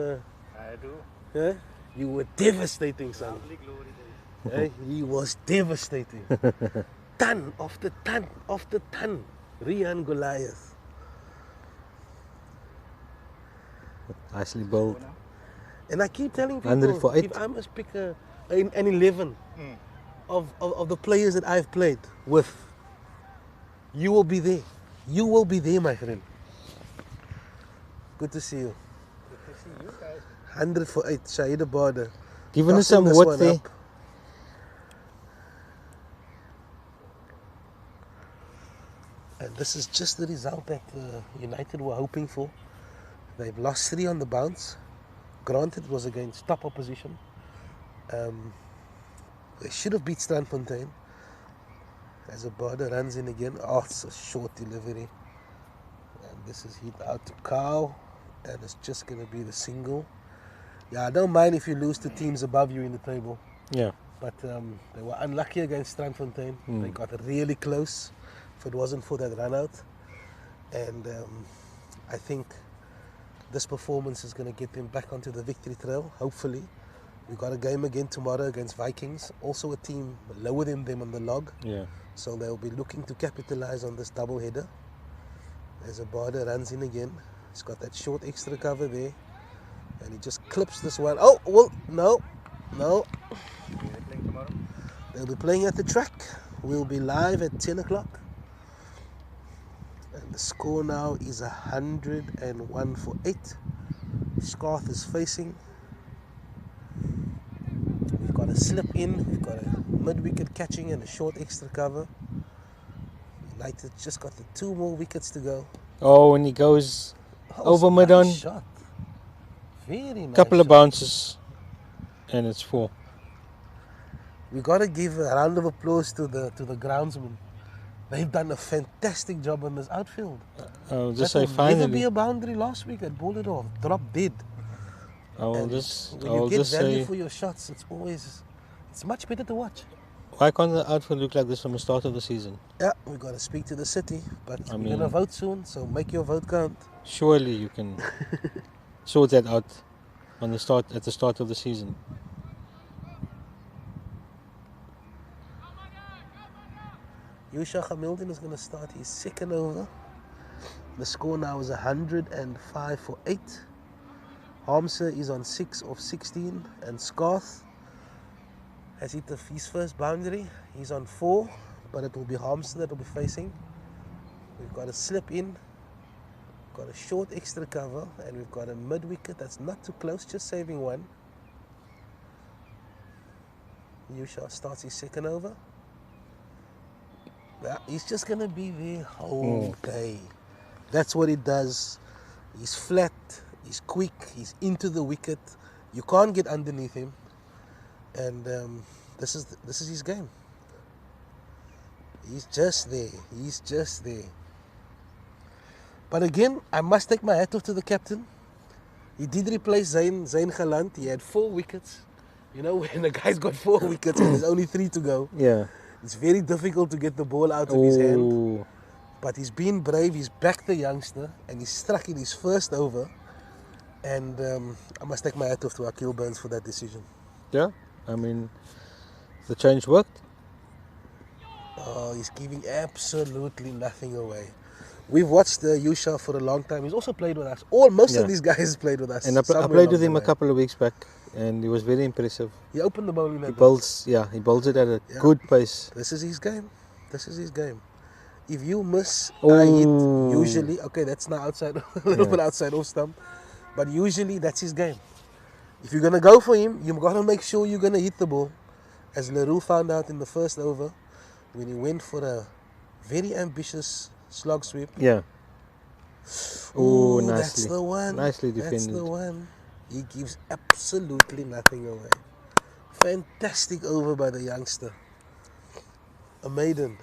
I do. Yeah? You were devastating, son. Hey, he was devastating. Ton after ton after ton. Rian Goliath. Nicely bowled. And I keep telling 100 people, for 8. if I must pick an 11 of the players that I've played with, you will be there. You will be there, my friend. Good to see you. Good to see you guys. 100 for 8, Shahid Border. Giving us some work there. And this is just the result that United were hoping for. They've lost 3 on the bounce. Granted, it was against top opposition. They should have beat Strandfontein. As a border runs in again. Oh, it's a short delivery. And this is hit out to Cow. And it's just going to be the single. Yeah, I don't mind if you lose to teams above you in the table. Yeah. But they were unlucky against Strandfontein. They got really close if it wasn't for that run out. And I think this performance is going to get them back onto the victory trail, hopefully. We've got a game again tomorrow against Vikings, also a team lower than them on the log. Yeah. So they'll be looking to capitalize on this double header. As a border runs in again. He's got that short extra cover there. And he just clips this one. Oh, well, no. Are they playing tomorrow? They'll be playing at the track. We'll be live at 10 o'clock. And the score now is 101 for 8. Scarth is facing. We've got a slip in. We've got a mid-wicket catching and a short extra cover. United just got the 2 more wickets to go. Oh, and he goes over mid on. Nice shot. Very nice. Couple of shot. bounces. And it's 4. We got to give a round of applause to the groundsmen. They've done a fantastic job on this outfield. I'll just That say will never be finally. a boundary last week at bowled it off, drop dead. I'll And just when you I'll get just value say, for your shots, it's much better to watch. why can't the outfield look like this from the start of the season? Yeah, we got to speak to the city, but I we're mean- gonna vote soon, so make your vote count. Surely you can sort that out at the start of the season. Yusha Hamilton is gonna start his second over. The score now is 105 for 8. Harmser is on 6 of 16, and Scarth has hit his first boundary. He's on 4, but it will be Harmser that will be facing. We've got a slip in, got a short extra cover, and we've got a mid wicket that's not too close, just saving 1. Yusha starts his second over. Yeah, he's just gonna be there whole day. That's what he does. He's flat, he's quick, he's into the wicket. You can't get underneath him, and this is his game. He's just there. He's just there. But again, I must take my hat off to the captain. He did replace Zain Galant. He had 4 wickets. You know, when the guy's got 4 wickets and there's only 3 to go, Yeah. it's very difficult to get the ball out of his hand. Oh, But he's been brave, he's backed the youngster, and he's struck in his first over. And I must take my hat off to Akil Burns for that decision. yeah. I mean, the change worked. Oh, he's giving absolutely nothing away. We've watched Yusha for a long time. He's also played with us. Most Yeah. of these guys played with us. And I somewhere played along with the him a line. couple of weeks back, and he was very impressive. He opened the bowling He net. bowls it at a Yeah. good pace. This is his game. This is his game. If you miss Oh. a hit, usually, okay, that's now outside, a little Yeah. bit outside off stump, but usually that's his game. If you're going to go for him, you've got to make sure you're going to hit the ball. As Leroux found out in the first over, when he went for a very ambitious slog sweep. Yeah. Oh, Ooh, nicely. that's the one. Nicely That's defended. the one. He gives absolutely nothing away. Fantastic over by the youngster. A maiden.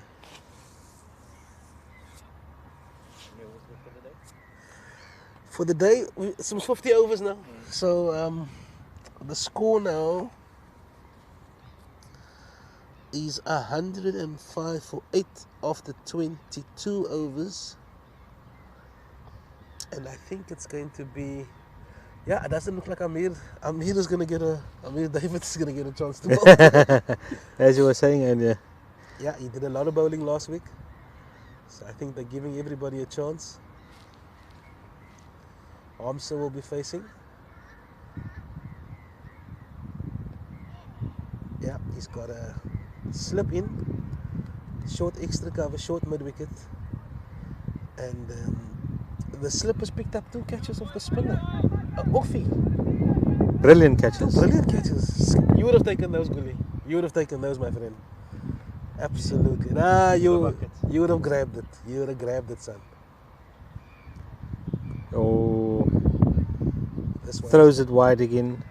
For the day, it's 50 overs now. So the score now is 105 for 8 after 22 overs. And I think it's going to be Yeah, it doesn't look like Amir David is gonna get a chance to bowl. As you were saying earlier. Yeah, he did a lot of bowling last week. So I think they're giving everybody a chance. Armster will be facing. Yeah, he's got a slip in, short extra cover, short mid wicket, and the slip has picked up 2 catches off the spinner. Offie. Brilliant 2 catches. brilliant catches. You would have taken those, Gully. You would have taken those, my friend. Absolutely. Nah, you would have grabbed it. You would have grabbed it, son. Oh, This one. throws it wide again.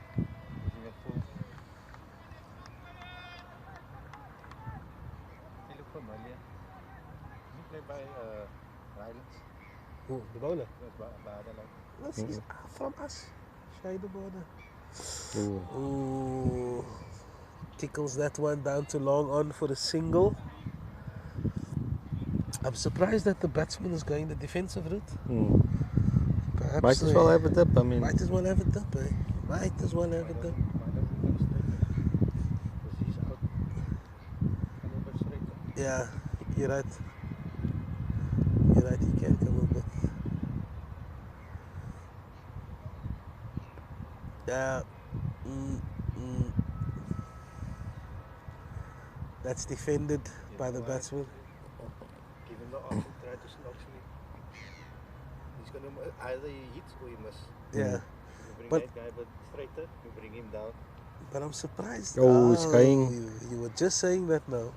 Who? The bowler? Yes, he's from us. Shade the border. Ooh. Ooh. Tickles that one down to long on for a single. I'm surprised that the batsman is going the defensive route. Perhaps Might as well have a dip. I mean, might as well have a dip, eh? Might as well have a dip. Yeah, you're right. You're right, he can come a bit. Yeah. That's defended by the batsman. Give him the option, try to actually. He's gonna either he hits or he miss. Yeah. You bring But- that guy but straighter, you bring him down. But I'm surprised. Oh, it's going. You were just saying that now.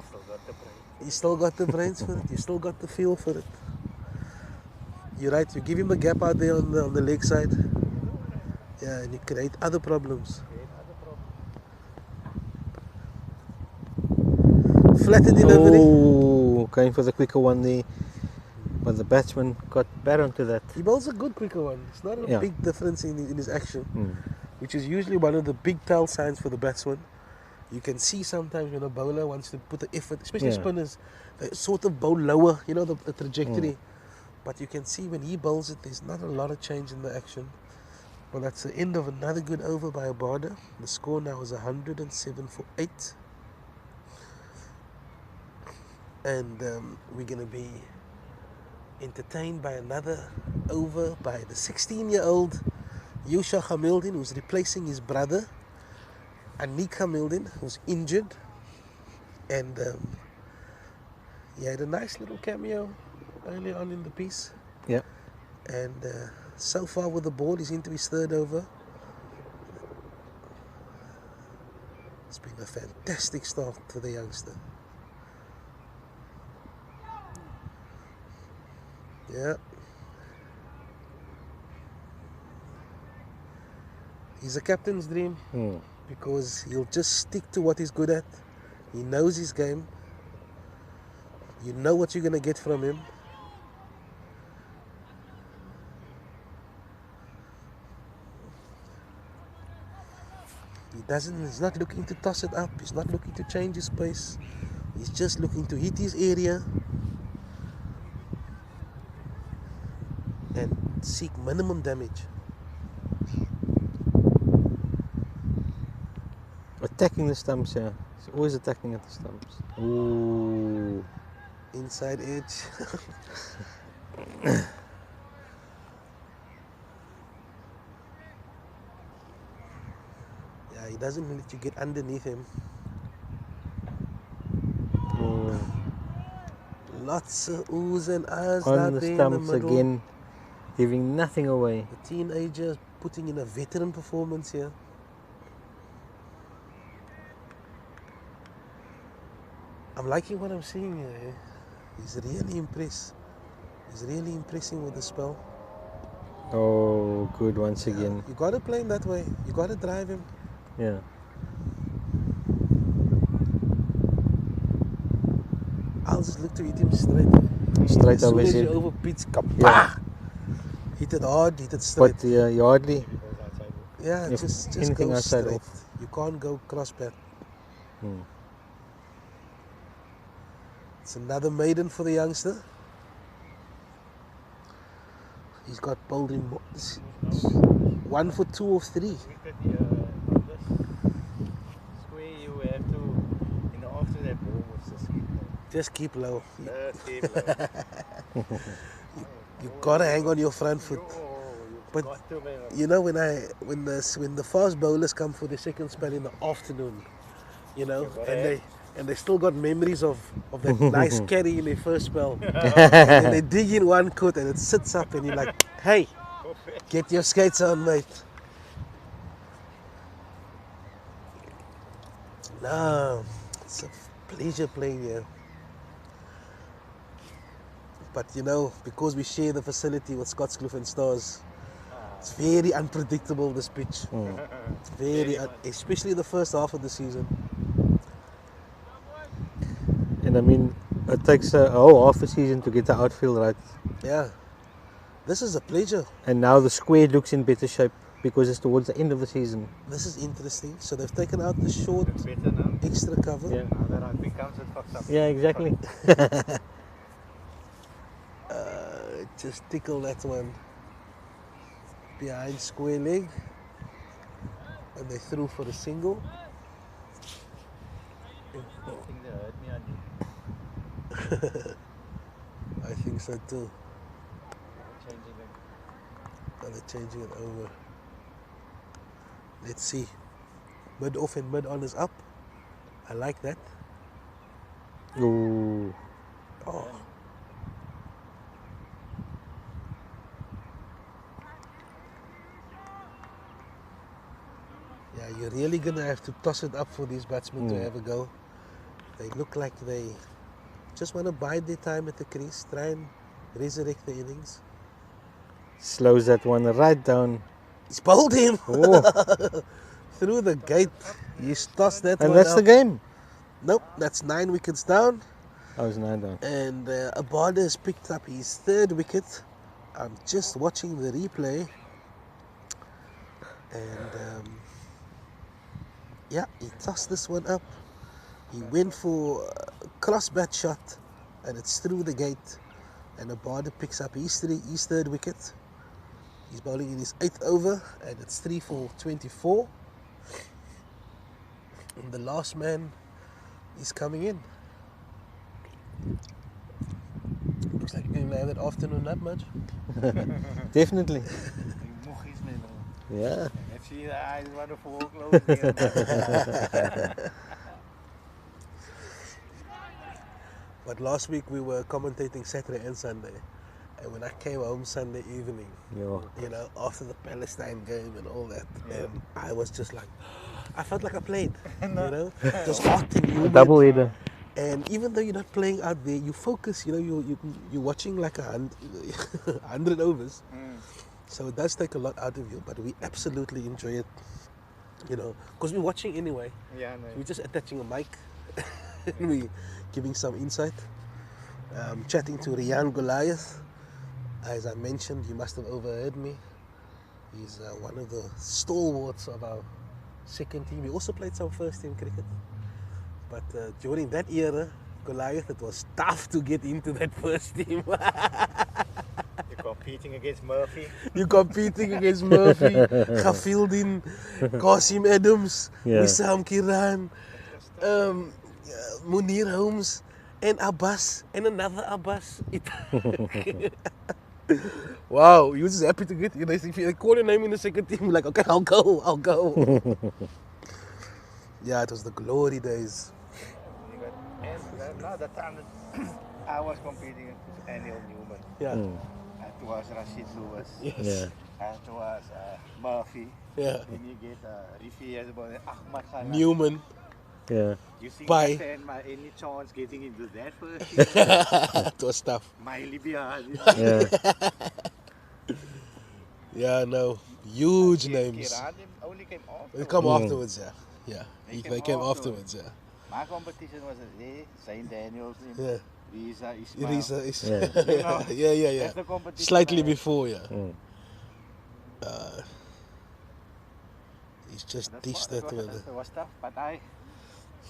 Still got the brain. You still got the brains for it. You still got the feel for it. You're right. You give him a gap out there on the leg side. Yeah, and you create other problems. Flatter delivery. Oh, going for the quicker one there. But the batsman got back onto that. He bowls a good quicker one. It's not a Yeah. big difference in his action, Mm. which is usually one of the big tell signs for the batsman. You can see sometimes when a bowler wants to put the effort, especially Yeah. spinners, they sort of bowl lower, you know, the trajectory. But you can see when he bowls it, there's not a lot of change in the action. Well, that's the end of another good over by Abada. The score now is 107 for 8. And we're going to be entertained by another over by the 16-year-old Yusha Hamildin, who's replacing his brother, Anik Hamildin, who's injured. And he had a nice little cameo early on in the piece. Yeah. And so far with the ball, he's into his 3rd over. It's been a fantastic start for the youngster. Yeah. He's a captain's dream Mm. because he'll just stick to what he's good at. He knows his game. You know what you're going to get from him. He's not looking to toss it up. He's not looking to change his pace. He's just looking to hit his area and seek minimum damage. Attacking the stumps, yeah. He's always attacking at the stumps. Ooh. Inside edge. Yeah, he doesn't let you get underneath him. Ooh. Lots of oohs and ahs On out the there in the stumps middle. again, giving nothing away. The teenager putting in a veteran performance here. I'm liking what I'm seeing here. He's really impressed. He's really impressing with the spell. Oh, good once again. You gotta play him that way. You gotta drive him. Yeah. I'll just look to hit him straight. Straight As soon over as his you head. over pitch, Yeah. hit it hard, hit it straight. But you hardly. Yeah, If just anything go outside straight. off. You can't go cross path. Hmm. It's another maiden for the youngster. He's got bowled in 1 for 2 or 3. Look at the, on this square you have to, you know, after that ball was just keep low. Just keep low. Just keep low. You gotta hang on your front foot. But Got to, man. you know, when the fast bowlers come for the second spell in the afternoon, you know, and they still got memories of that nice carry in their first spell. And they dig in one coat and it sits up and you're like, hey, get your skates on, mate. No, it's a pleasure playing here. But you know, because we share the facility with Scottscliff and Stars, it's very unpredictable, this pitch. Very, especially the first half of the season. And I mean, it takes a whole half a season to get the outfield right. Yeah, this is a pleasure. And now the square looks in better shape because it's towards the end of the season. This is interesting. So they've taken out the short Better now. extra cover. Yeah. Now that rugby comes, it fucks up. Yeah, exactly. Just tickle that one behind square leg, and they threw for a single. I think they hurt me on you. I think so too. Changing it. Now they're changing it over. Let's see. Mid off and mid on is up. I like that. Ooh. Oh. Yeah, you're really gonna have to toss it up for these batsmen to have a go. They look like they just want to bide their time at the crease, try and resurrect the innings. Slows that one right down. He's bowled him Oh. through the gate. He's tossed that And one that's out. the game. Nope, that's 9 wickets down. I was 9 down. And Abada has picked up his 3rd wicket. I'm just watching the replay. And yeah, he tossed this one up. He went for a cross bat shot and it's through the gate. And Abada picks up his 3rd wicket. He's bowling in his 8th over and it's 3 for 24. And the last man is coming in. Looks like you're going to have that afternoon nap much. Definitely. Die moggies, man. Yeah. Ek sien die eyes want to fall close. But last week we were commentating Saturday and Sunday. And when I came home Sunday evening, Yeah. you know, after the Palestine game and all that, and I was just like, I felt like I played, you know, just hot and humid. Double header. And even though you're not playing out there, you focus, you know, you're watching like 100 overs. So it does take a lot out of you, but we absolutely enjoy it, you know, because we're watching anyway. Yeah, no. We're just attaching a mic and we're giving some insight. Chatting to Rian Goliath. As I mentioned, you must have overheard me. He's one of the stalwarts of our second team. He also played some first team cricket. But during that era, Goliath, it was tough to get into that first team. You're competing against Murphy. You're competing against Murphy, Gafieldin, Qasim Adams, Wissam Kiran, Munir Holmes, and Abbas, and another Abbas. Wow, he was just happy to get, you know, if you call your name in the second team, like, okay, I'll go. Yeah, it was the glory days. And now the time that I was competing with Daniel Newman. Yeah, It was Rashid Lewis. yes, Yeah. It was Murphy. yeah. Then you get Rifi as well, Ahmad Khan. Newman, Yeah. You think Bye. I stand my any chance getting into that first? it was tough. My Libya. Yeah. Yeah, no, huge names. Kiran only came off. They come afterwards, yeah. They They came afterwards, yeah. My competition was there, St. Daniels, Yeah. Risa, Ismail. Risa is, Yeah. yeah. That's the competition. Slightly before, yeah. Mm. He's just dished that one. It was tough, but I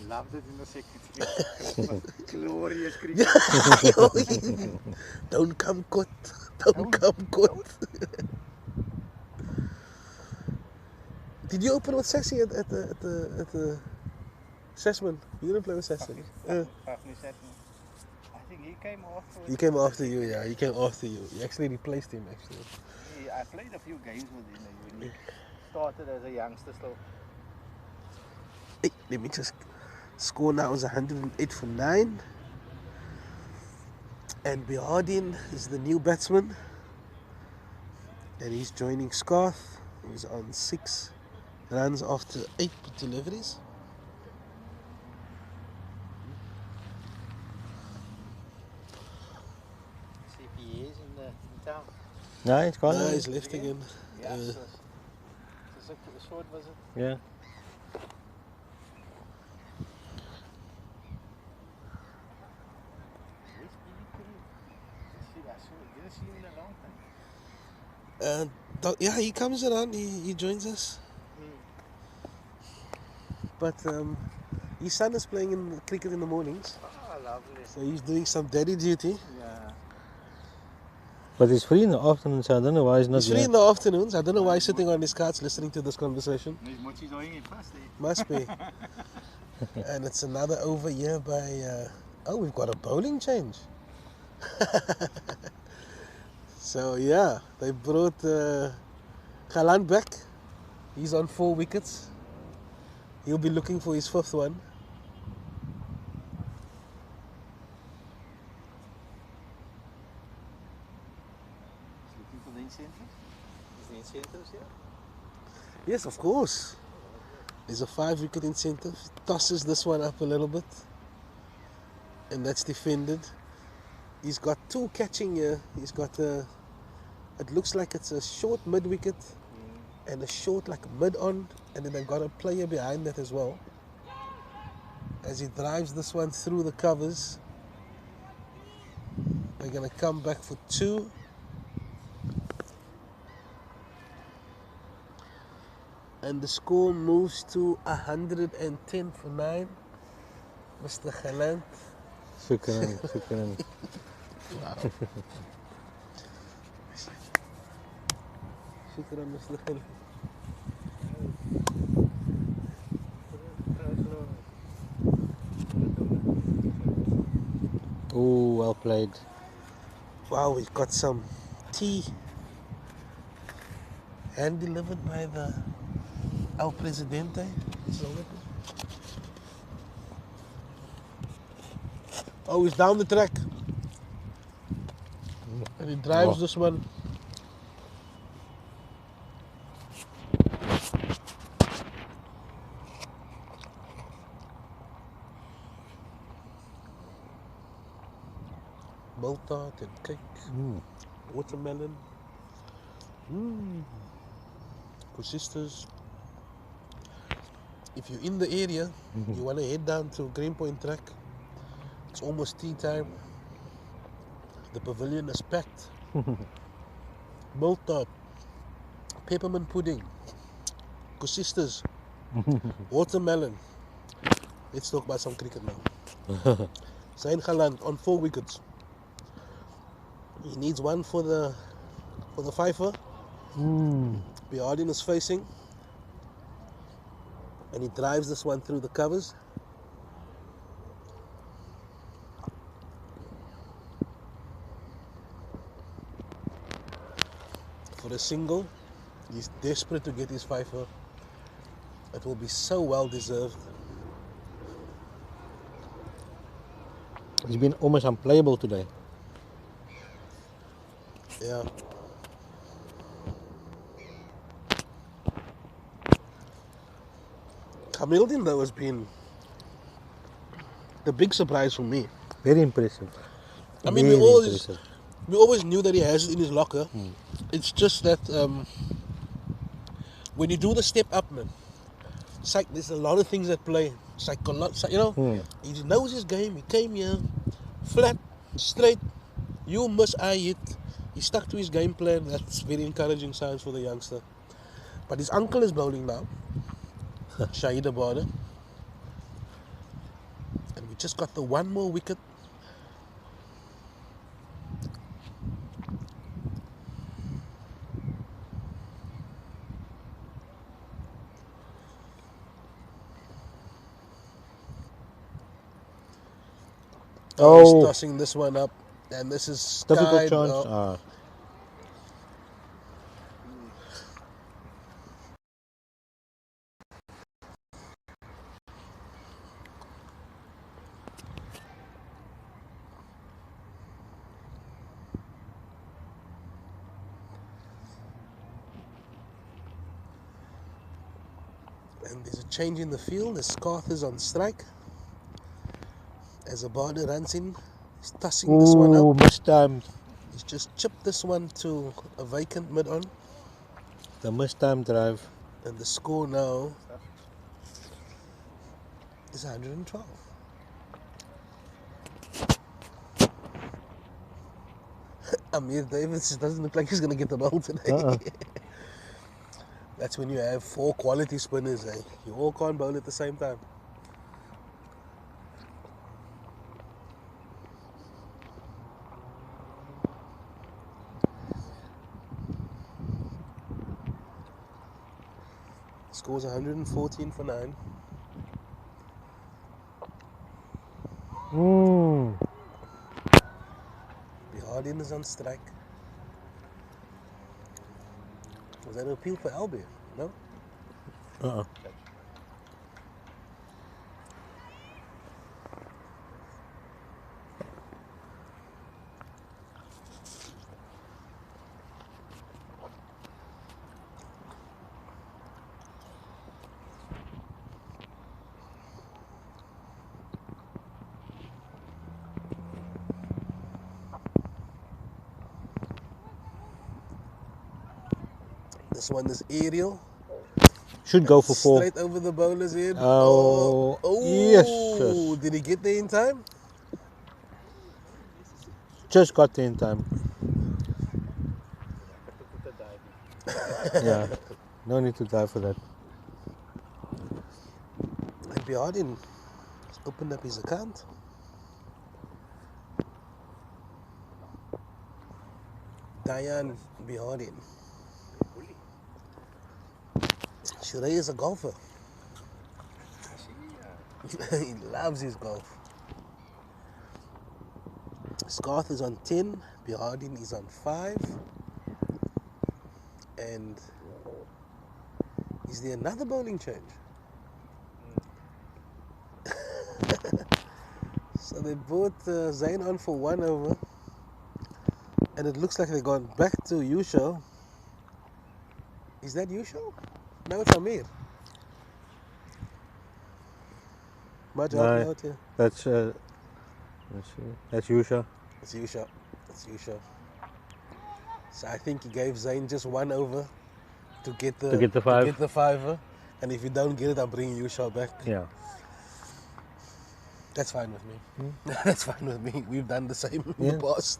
loved it in the second game. Glorious cricket. Don't come caught. Don't come good. Did you open with Sassy at the Sessman? You didn't play with Sassy. Fafnir said, I think he came after. He came after you, yeah. He came after you. You actually replaced him, actually. I played a few games with him when he started as a youngster still. Hey, let me just score now is 108 for 9. And Bihardin is the new batsman. And he's joining Scarth, who's on 6 runs after 8 deliveries. See if he is in town. No, it's gone. No, he's left again. Yeah, Uh, it's a short visit. Yeah. Didn't see him in a long time. yeah, he comes around, he joins us. But his son is playing in cricket in the mornings, Oh, lovely. so he's doing some daddy duty. Yeah. But he's free in the afternoon, so I don't know why he's not He's free here. in the afternoons. I don't know why he's sitting on his couch listening to this conversation. He's much enjoying it fast. Must be. And it's another over here by... oh, we've got a bowling change. So, yeah, they brought Galan back. He's on 4 wickets. He'll be looking for his 5th one. He's looking for the incentives. Is the incentives here? Yes, of course. There's a 5 wicket incentive. Tosses this one up a little bit. And that's defended. He's got 2 catching here. He's got a... It looks like it's a short mid wicket and a short like mid on. And then they've got a player behind that as well. As he drives this one through the covers. They're going to come back for 2. And the score moves to 110 for 9. Mr. Galant. Shukran, shukran. Shukran, Mr. Galant. Oh, well played. Wow, we've got some tea hand delivered by the El Presidente. Oh, he's down the track. And he drives this one. Maltart and cake. Watermelon. Sisters. If you're in the area, you want to head down to Greenpoint Track. It's almost tea time. The pavilion is packed. Maltart, peppermint pudding, sisters, watermelon. Let's talk about some cricket now. Zain Galant on 4 wickets. He needs one for the fifer. Bihardin is facing. And he drives this one through the covers. For a single, he's desperate to get his fifer. It will be so well deserved. He's been almost unplayable today. Yeah. Hamilton though has been the big surprise for me. Very impressive. I mean, Very we always knew that he has it in his locker. It's just that when you do the step up, man, it's like there's a lot of things that play. You know, he knows his game. He came here flat, straight. You miss, I hit. He stuck to his game plan. That's very encouraging signs for the youngster. But his uncle is bowling now, Shahid Abada. And we just got the one more wicket. He's Oh. tossing this one up, and this is Difficult skied chance. up. And there's a change in the field. The Scarth is on strike. As Abada runs in, he's tossing this one Ooh, up. mistimed. He's just chipped this one to a vacant mid-on. The mistimed drive. And the score now is 112. Amir Davis doesn't look like he's going to get the ball today. That's when you have 4 quality spinners, eh? You all can't bowl at the same time. Scores 114 for 9. Bihardin is on strike. Was that an appeal for Albion? No? This one is aerial. Should go for 4. Straight over the bowler's head. Oh, yes. Did he get there in time? Just got there in time. Yeah, no need to dive for that. And Bihardin opened up his account. Dayan Bihardin. Shuray is a golfer. He loves his golf. Scarth is on 10, Bihardin is on 5. And is there another bowling change? So they brought Zain on for 1 over. And it looks like they gone back to Yusho. Is that Yusho? No, it's Amir. Much help me out here. That's let's see. That's Yusha. It's Yusho. It's Yusho. So I think he gave Zain just 1 over to get the five. To get the fiver. And if you don't get it, I'm bringing Yusho back. Yeah. That's fine with me. That's fine with me. We've done the same in the Yeah. past.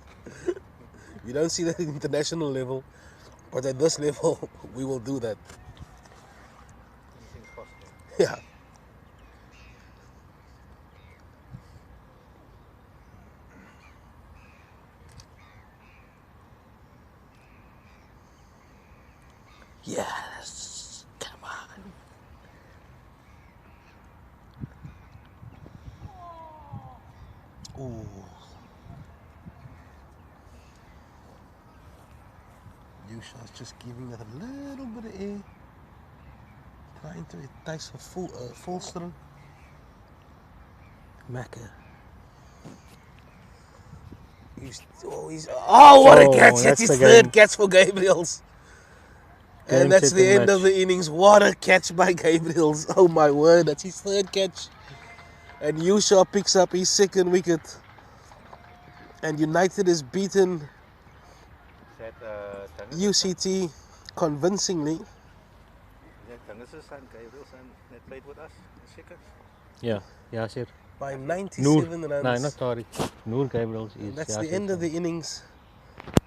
You don't see that at international level, but at this level, we will do that. Yeah. Yes. Come on. Ooh. Yusha's just giving it a little bit of air. Trying to entice for full string. Macca. What a catch! That's his third catch for Gabriels. And that's the end of the innings. What a catch by Gabriels. Oh my word, that's his third catch. And Yusha picks up his second wicket. And United is beaten UCT convincingly. Played with us in second. Yeah, Yasir. By 97 Noor. runs. No, not Tariq. Noor Gabriels is And that's Yasir. the end of the innings.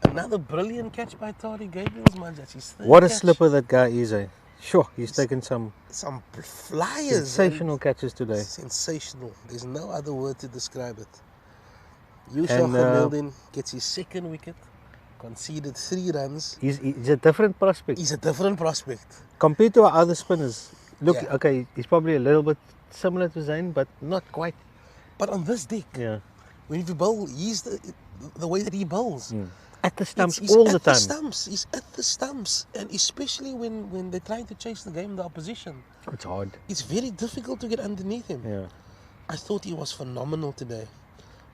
Another brilliant catch by Tariq Gabriels, man. That's his third What a catch. slipper that guy is, eh? Sure, he's taken some Some flyers. sensational catches today. Sensational. There's no other word to describe it. Yusha And, Khameldin gets his second wicket, conceded 3 runs. He's a different prospect. He's a different prospect. Compared to our other spinners. Look, Yeah. okay, he's probably a little bit similar to Zain, but not quite. But on this deck, Yeah. when you bowl, he's the way that he bowls. At the stumps He's all at the time. He's at the stumps, and especially when they're trying to chase the game, the opposition, It's hard. it's very difficult to get underneath him. Yeah. I thought he was phenomenal today.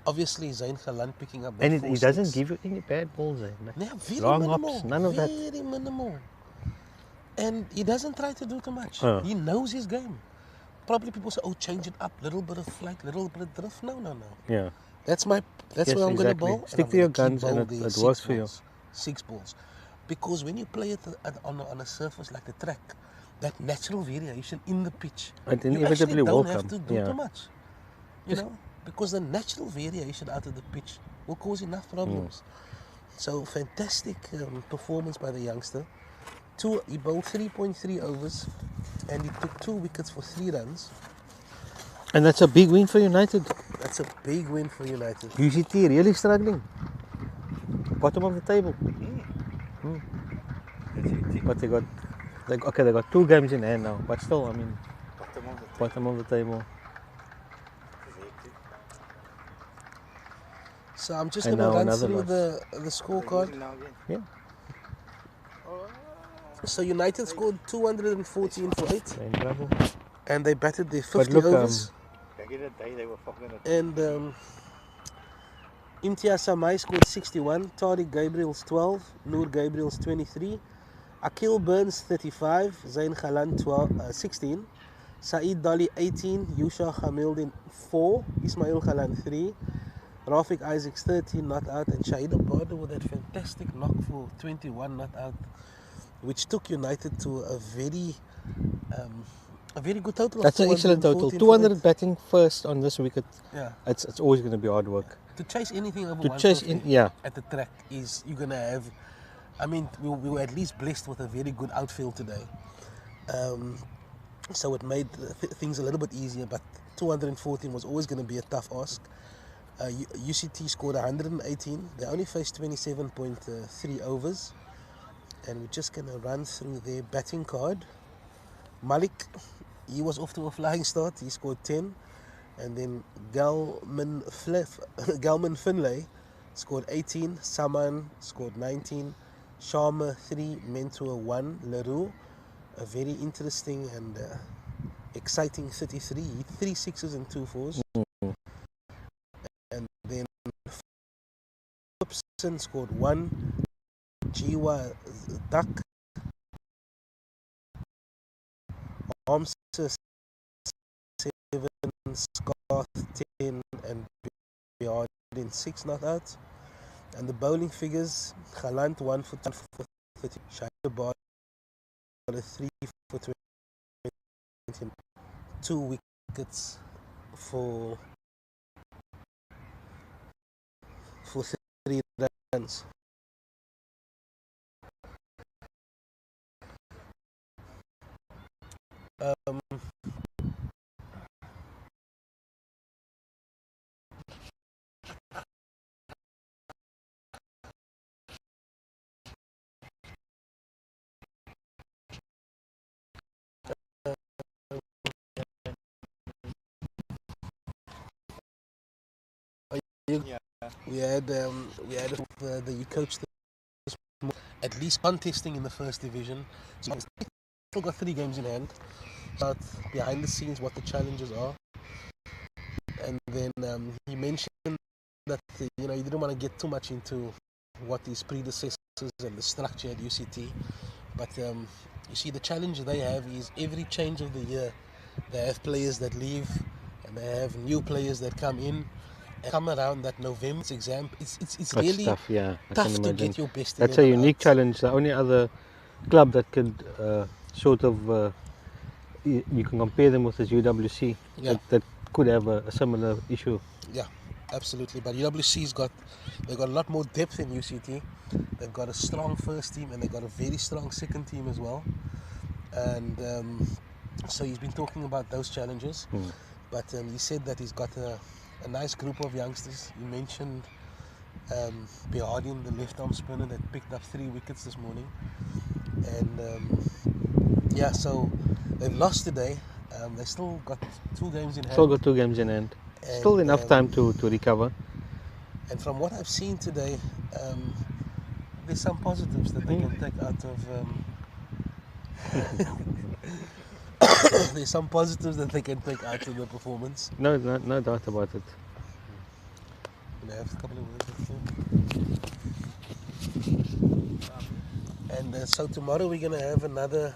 Obviously, Zain Khalan picking up that And he 4-6. doesn't give you any bad balls. Yeah, very Long minimal. hops, none of that. Very minimal. And he doesn't try to do too much. He knows his game. Probably people say, oh, change it up, little bit of flight, little bit of drift. No. Yeah. That's Yes, where I'm going to exactly. bowl. and Stick I'm to your gonna keep guns and bowl it the works 6 for you. balls. 6 balls. Because when you play it on a surface like the track, that natural variation in the pitch, It you inevitably actually will don't have come. to do Yeah. too much. You know? Because the natural variation out of the pitch will cause enough problems. So fantastic performance by the youngster. He bowled 3.3 overs and he took 2 wickets for 3 runs. And that's a big win for United. That's a big win for United. UCT really struggling. Bottom of the table. But they got 2 games in hand now. But still, I mean, bottom of the table. So I'm just And going to now run another through loss. the scorecard. Yeah. So United scored 214 for 8 They're in trouble. and they batted their But 50 look, overs. Back in the day, they were fucking it. And Imtiaz Samai scored 61, Tariq Gabriel's 12, Noor Gabriel's 23, Akil Burns 35, Zain Khalan 16, Saeed Dali 18, Yusha Hamildin 4, Ismail Khalan 3, Rafiq Isaacs 13 not out, and Shahid Abada with that fantastic knock for 21 not out, which took United to a very good total. That's of an excellent total. 214 for 200 8. batting first on this wicket. Yeah. It's always going to be hard work. To chase anything over To 150 chase in, yeah. at the track is you're gonna have. I mean, we were at least blessed with a very good outfield today, so it made things a little bit easier. But 214 was always going to be a tough ask. UCT scored 118. They only faced 27.3 overs, and we're just going to run through their batting card. Malik, he was off to a flying start. He scored 10. And then Galman Finlay scored 18, Saman scored 19, Sharma 3, Mentor 1, Leroux, a very interesting and exciting 33, 3 sixes and 2 fours. And then Phipson scored 1, Jiwa Duck, Armster 7, Scott 10 and Bjorn 6 not out. And the bowling figures, Khalant 1 for 30, Shahid Abad 3 for 20, 2 wickets for 3 runs. We had the coach at least contesting in the first division. So still got 3 games in hand. But behind the scenes, what the challenges are, and then he mentioned that he didn't want to get too much into what his predecessors and the structure at UCT. But you see, the challenge they have is every change of the year, they have players that leave, and they have new players that come in. Come around that November exam, it's That's really tough, yeah. I tough can to imagine. get your best. That's a 11 unique out. challenge. The only other club that could sort of you can compare them with is UWC. Yeah. That could have a similar issue. Yeah, absolutely. But UWC's they've got a lot more depth in UCT. They've got a strong first team and they've got a very strong second team as well. And so he's been talking about those challenges. But he said that he's got a nice group of youngsters. He mentioned Bihardin, the left arm spinner that picked up 3 wickets this morning. And so they've lost today. They still got 2 games in hand. Still got 2 games in hand. Still And, enough time to recover. And from what I've seen today, there's some positives that they can take out of. There's some positives that they can take out of the performance. No doubt about it. Can I have a couple of words with you? And so tomorrow we're gonna have another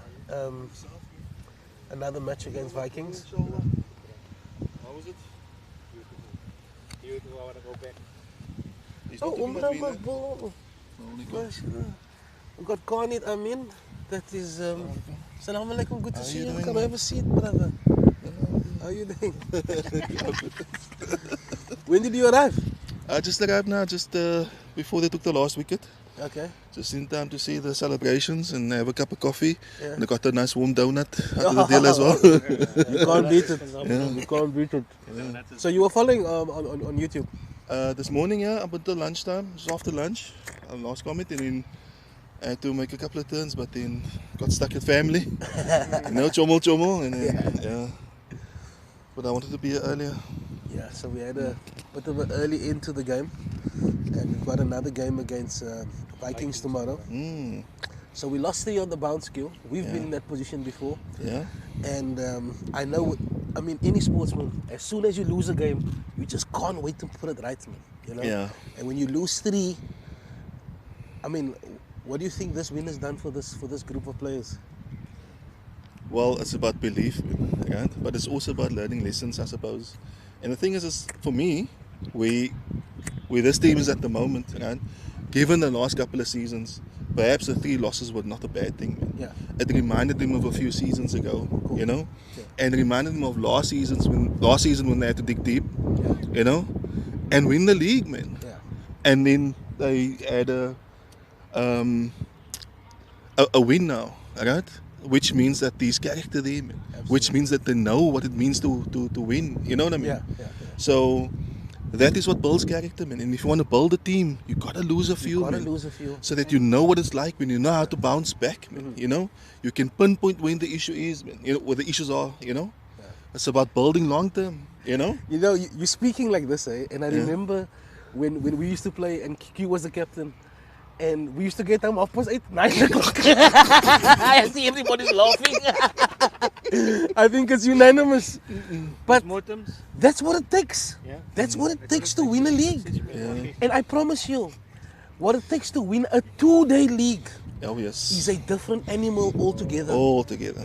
match against Vikings. How was it? Beautiful. I want to go back. He's not talking about winning. We've got Khalid Amin. That is. Assalamu alaikum. Good to see you. Come have a seat, brother. How are you doing? When did you arrive? I just arrived now, just before they took the last wicket. Okay. Just in time to see the celebrations and have a cup of coffee. Yeah. And I got a nice warm donut out of the deal as well. You can't beat it. Yeah. You can't beat it. So you were following on YouTube? This morning, yeah, up until lunchtime, just after lunch, last comment, and then I had to make a couple of turns, but then got stuck with family. Chomel, and then, yeah. But I wanted to be here earlier. Yeah, so we had a bit of an early end to the game. And we've got another game against Vikings tomorrow. So we lost 3 on the bounce skill. We've been in that position before. Yeah. And I know, I mean, any sportsman, as soon as you lose a game, you just can't wait to put it right, man. You know? Yeah. And when you lose 3, I mean, what do you think this win has done for this group of players? Well, it's about belief, right? But it's also about learning lessons, I suppose. And the thing is for me, where this team is at the moment, right? Given the last couple of seasons, perhaps the 3 losses were not a bad thing. Man. Yeah. It reminded them of a few seasons ago, Cool. you know, Yeah. and it reminded them of last season when they had to dig deep, Yeah. you know, and win the league, man. Yeah. And then they had a win now, right? Which means that these character there, man. Which means that they know what it means to win. You know what I mean? Yeah. So that is what builds character, man. And if you want to build a team, you gotta lose a few, Gotta man. lose a few. So that you know what it's like when you know how to bounce back, man. You know, you can pinpoint when the issue is, man. You know where the issues are. You know, it's about building long term. You know. You know, you're speaking like this, eh? And I remember when we used to play and Q was the captain. And we used to get home 8:30, 9 o'clock. I see everybody's laughing. I think it's unanimous. But that's what it takes. That's what it takes to win a league. And I promise you, what it takes to win a 2-day league Oh yes. is a different animal altogether. All together.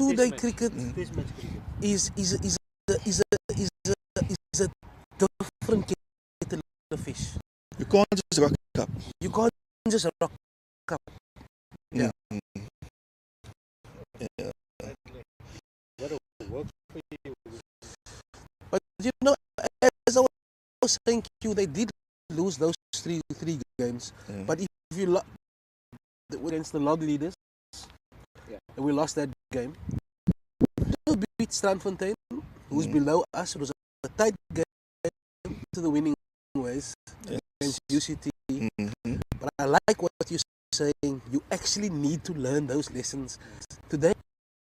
2-day cricket is a different kettle of fish. You can't just rock up. You can't just rock up. Yeah. But you know, as I was saying, Q, they did lose those three games. But if you against the log leaders, and we lost that game, we beat Strandfontein, who's below us. It was a tight game to the winning ways against UCT. But I like what you're saying. You actually need to learn those lessons. Today,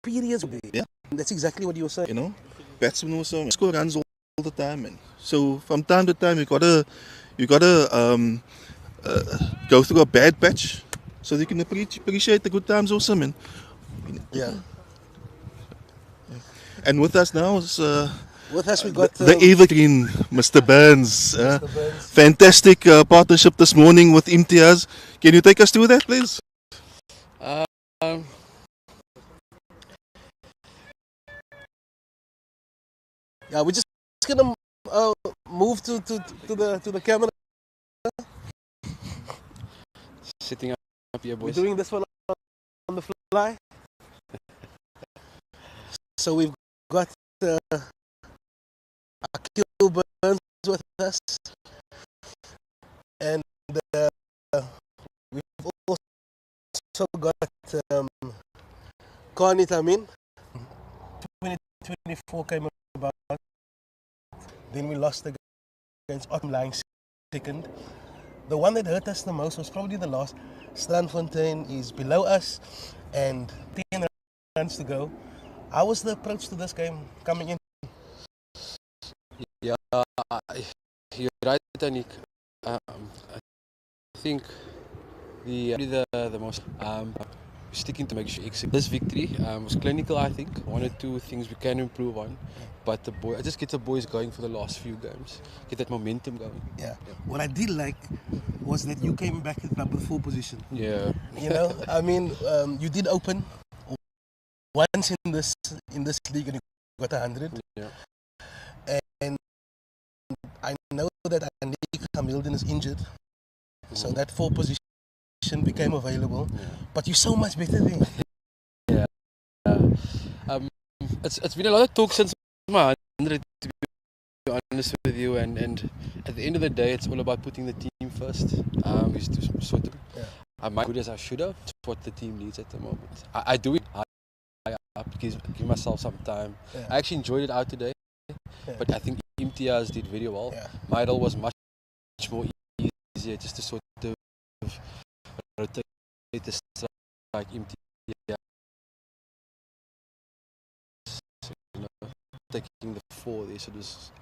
periods. Yeah. That's exactly what you were saying. You know, batsmen also score runs all the time, man. So from time to time, you gotta go through a bad patch so you can appreciate the good times also, man. Yeah. And with us now is With us, we got the evergreen, Mr. Burns. Burns. Fantastic partnership this morning with Imtiaz. Can you take us through that, please? Yeah, we're just gonna move to the camera. Sitting up here, We're boys. doing this one on the fly. So we've got Akil Burns with us, and we've also got Khalid Amin. 2024 came about. Then we lost against Autumn lying second. The one that hurt us the most was probably the last. Strandfontein is below us and 10 runs to go. How was the approach to this game coming in? Yeah, you're right, Anik. I think the most sticking to make sure this victory was clinical. I think one or two things we can improve on, but I just get the boys going for the last few games, get that momentum going. Yeah. What I did like was that you came back at number 4 position. Yeah. You know, I mean, you did open once in this league and you got 100. Yeah. And I know that Anik Hamilton is injured, so that 4 position became available. Yeah. But you're so much better there. Yeah. It's been a lot of talk since my 100, to be honest with you, and at the end of the day, it's all about putting the team first. We used to sort of, I'm not good as I should have. It's what the team needs at the moment. I do it. I give myself some time. Yeah. I actually enjoyed it out today, but I think Imtiaz did very well. Yeah. Midel was much more easier just to sort of rotate the strike. Imtiaz, you know, taking the 4 there. So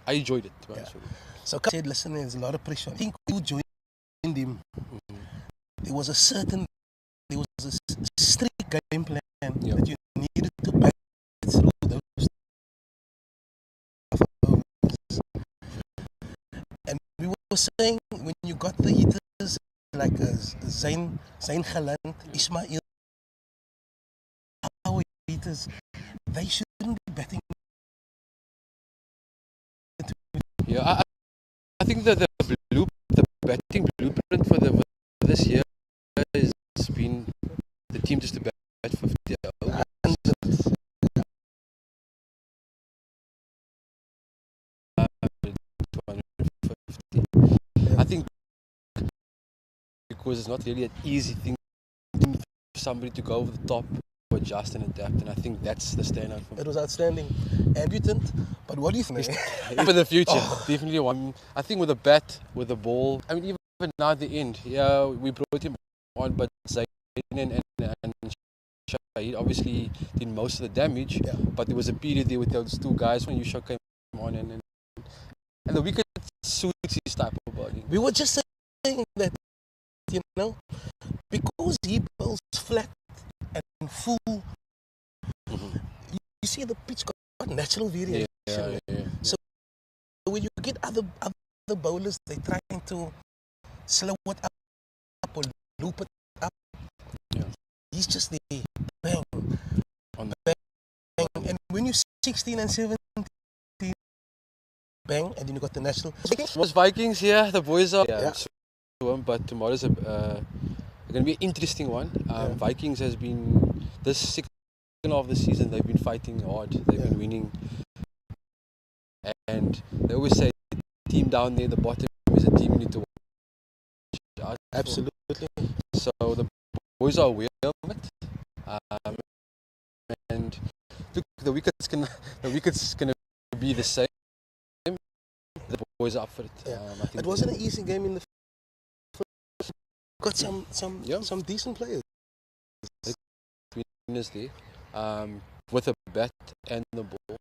I enjoyed it. To be honest with you. So I said, listen, there's a lot of pressure. I think when you joined him, there was a strict game plan that you needed to back through those overs. And we were saying when you got the hitters like Zain Galant, Ismail, our hitters, they shouldn't be batting. Yeah, I think that the batting blueprint for this year has been the team just to bat 50 overs. I think because it's not really an easy thing for somebody to go over the top, adjust and adapt, and I think that's the standout for me. It was outstanding, ambitant. But what do you think? For the future, definitely one. I think with the bat, with the ball. I mean, even now at the end, yeah, we brought him on, but Zayn and Shahid obviously did most of the damage. Yeah. But there was a period there with those 2 guys when Yusha came on, and the wicket suits his type of bowling. We were just saying that, you know, because he bowls flat and full, you see the pitch got natural variation. Yeah. So when you get other bowlers, they're trying to slow it up or loop it up. Yeah. He's just there, bang, On the bang. And when you're 16 and 17, bang, and then you got the national. Most Vikings, yeah, the boys are. Yeah. But tomorrow's going to be an interesting one. Vikings has been this second half of the season. They've been fighting hard. They've been winning, and they always say the team down there, the bottom is a team you need to watch out for. Absolutely. So the boys are aware of it, and look, the wicket's gonna be the same. The boys are up for it. Yeah. I think It wasn't an easy game in the first. Got some decent players. winners there, with a bat and the ball.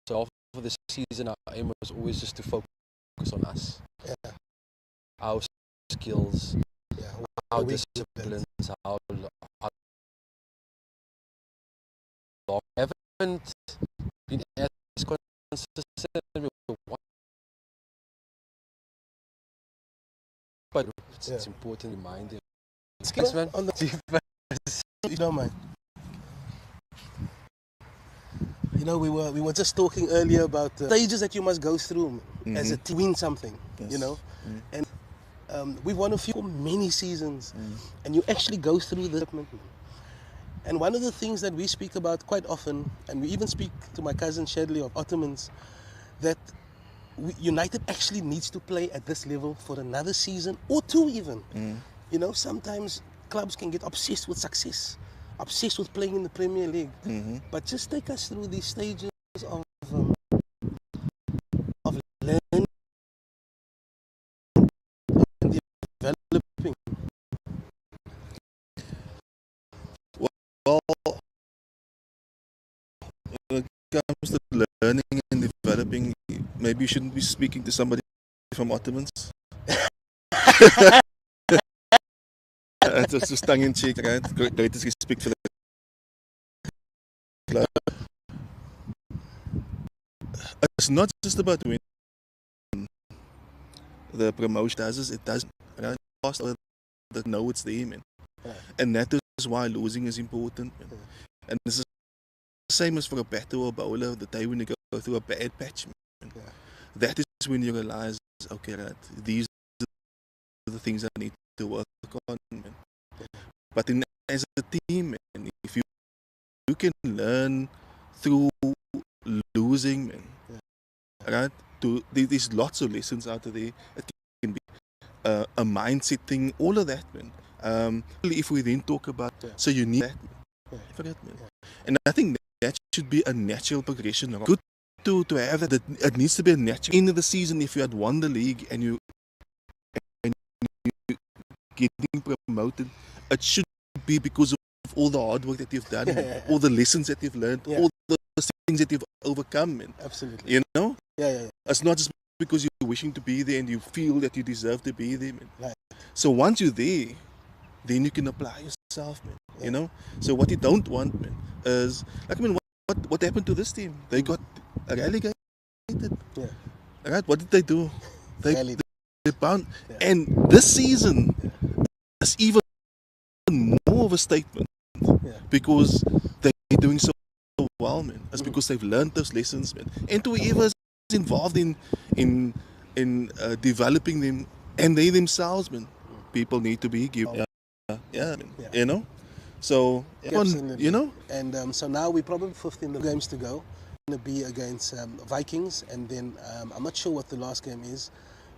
So for the season, our aim was always just to focus on us, our skills, our disciplines, our long. Haven't been as consistent as we want, but it's important to remind them. Thanks, man. On the you don't mind. You know, we were just talking earlier about the stages that you must go through as a team to win something. Yes. You know, and we've won a few for many seasons, and you actually go through the development. And one of the things that we speak about quite often, and we even speak to my cousin Shadley of Ottomans, that United actually needs to play at this level for another season or two even. You know, sometimes clubs can get obsessed with success, obsessed with playing in the Premier League. But just take us through these stages of learning and developing. Well, when it comes to learning and developing, maybe maybe you shouldn't be speaking to somebody from Ottomans. It's just tongue in cheek, right? Greatest respect for the club. It's not just about winning the promotion, it doesn't. Right? That know it's there, man. And that is why losing is important, man. And this is the same as for a batter or a bowler. The day when you go through a bad patch, man, that is when you realize, okay, right, these are the things I need to work on, man. But as a team, man, if you can learn through losing, man, right? There's lots of lessons out of there. It can be a mindset thing, all of that, man. If we then talk about, so you need that, man. Forget, man. And I think that should be a natural progression. Good to have that. It needs to be a natural. End of the season, if you had won the league and you getting promoted, it should be because of all the hard work that you've done, all the lessons that you've learned, all the things that you've overcome, man. Absolutely. You know? Yeah. It's not just because you're wishing to be there and you feel that you deserve to be there, man. Right. So once you're there, then you can apply yourself, man. You know? So what you don't want, man, is like, I mean, what happened to this team? They got relegated. Yeah. Right? What did they do? They bound. Yeah. And this season is even more of a statement because they're doing so well, man. It's because they've learned those lessons, man. And to whoever is involved in developing them, and they themselves, man, people need to be given. You know. So Absolutely. you know. And so now we're probably 15 games to go. Going to be against Vikings, and then I'm not sure what the last game is,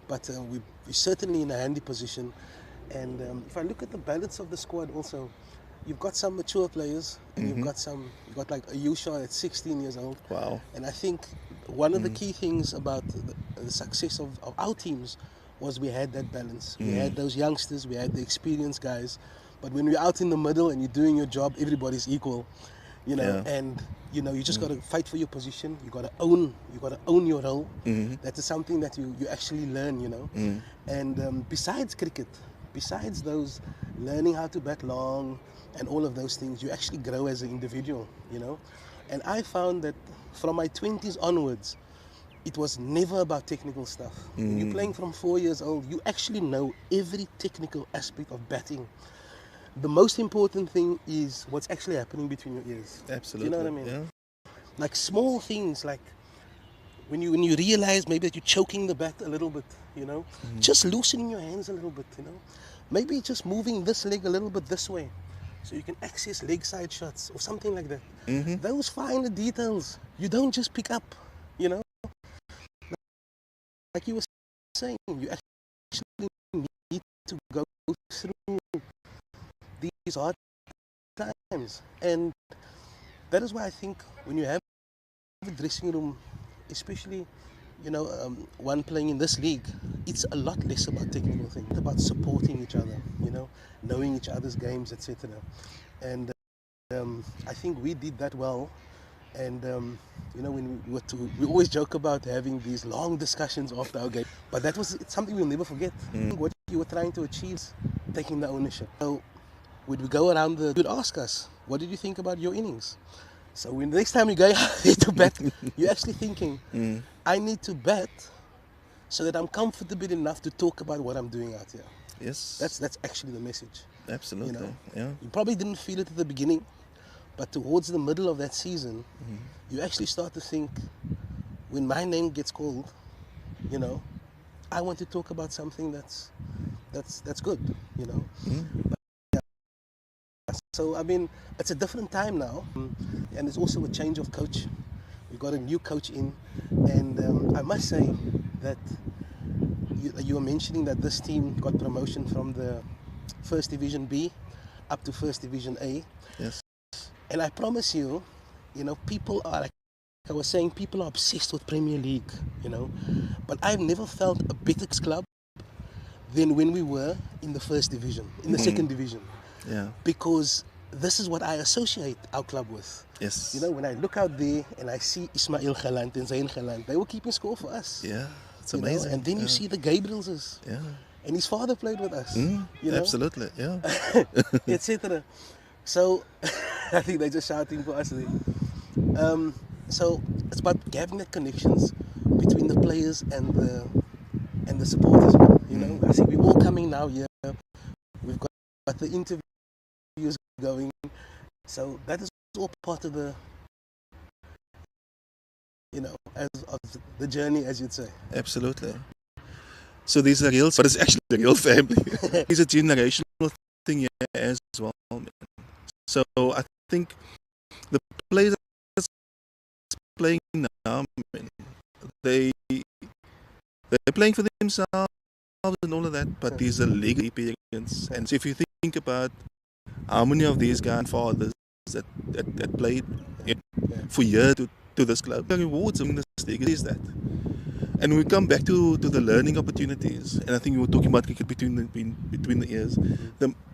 but we're certainly in a handy position. And if I look at the balance of the squad, also, you've got some mature players, and you've got like a Yusha at 16 years old. Wow. And I think one of the key things about the success of our teams was we had that balance. We had those youngsters, we had the experienced guys, but when we're out in the middle and you're doing your job, everybody's equal, you know. And you know, you just got to fight for your position. You got to own your role. That is something that you actually learn, you know. And besides cricket, besides those learning how to bat long and all of those things, you actually grow as an individual, you know. And I found that from my 20s onwards, it was never about technical stuff. When you're playing from 4 years old, you actually know every technical aspect of batting. The most important thing is what's actually happening between your ears. Absolutely. You know what I mean? Yeah. Like small things, like when you realize maybe that you're choking the bat a little bit, you know, just loosening your hands a little bit, you know, maybe just moving this leg a little bit this way, so you can access leg side shots or something like that. Those finer details you don't just pick up, you know. Like you were saying, you actually need to go through these hard times, and that is why I think when you have a dressing room, especially, you know, one playing in this league, it's a lot less about technical things. It's about supporting each other, you know, knowing each other's games, etc. And I think we did that well. And you know, when we always joke about having these long discussions after our game, but that was something we'll never forget. What you were trying to achieve, taking the ownership. So when we go around, you'd ask us, what did you think about your innings? So when the next time you go out there to bat, you're actually thinking, I need to bat so that I'm comfortable enough to talk about what I'm doing out here. Yes. That's actually the message. Absolutely. You know? Yeah. You probably didn't feel it at the beginning, but towards the middle of that season, you actually start to think, when my name gets called, you know, I want to talk about something that's good, you know. So I mean, it's a different time now, and it's also a change of coach. We got a new coach in, and I must say that you were mentioning that this team got promotion from the First Division B up to First Division A. Yes. And I promise you, you know, people are, like I was saying, people are obsessed with Premier League, you know. But I've never felt a better club than when we were in the First Division, in the Second Division. Yeah. Because this is what I associate our club with. Yes. You know, when I look out there and I see Ismail Galant and Zayn Galant, they were keeping score for us. Yeah, it's You know, amazing. and then you see the Gabrielses, Yeah. and his father played with us. You know, Absolutely. Yeah. etc. So I think they're just shouting for us there. So it's about having the connections between the players and the supporters. You know, I see we're all coming now here. We've got the interviews going, so that is all part of the, you know, of the journey, as you'd say. Absolutely. So these are real, but it's actually a real family. It's a generational thing here as well. Man. So I think the players that's playing now, man, they're playing for themselves and all of that, but these are legal experience. And so if you think about how many of these grandfathers that played for years to this club, the rewards of this league is that. And we come back to the learning opportunities, and I think we were talking about cricket between the ears.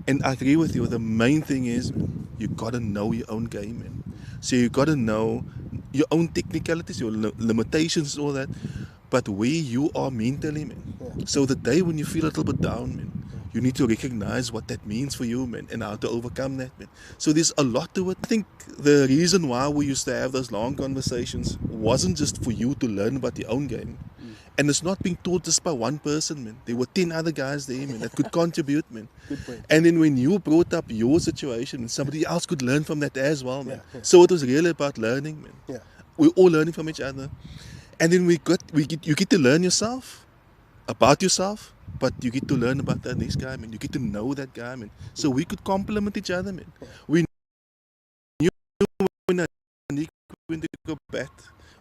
And I agree with you. The main thing is you gotta know your own game, man. So you gotta know your own technicalities, your limitations, all that. But where you are mentally, man. So the day when you feel a little bit down, man, you need to recognize what that means for you, man, and how to overcome that, man. So there's a lot to it. I think the reason why we used to have those long conversations wasn't just for you to learn about your own game. And it's not being taught just by one person, man. There were 10 other guys there, man, that could contribute, man. Good point. And then when you brought up your situation, somebody else could learn from that as well, man. So it was really about learning, man. Yeah. We're all learning from each other. And then you get to learn yourself, about yourself, but you get to learn about that next guy, man. You get to know that guy, man. So we could complement each other, man. We knew when Nick went to go bat,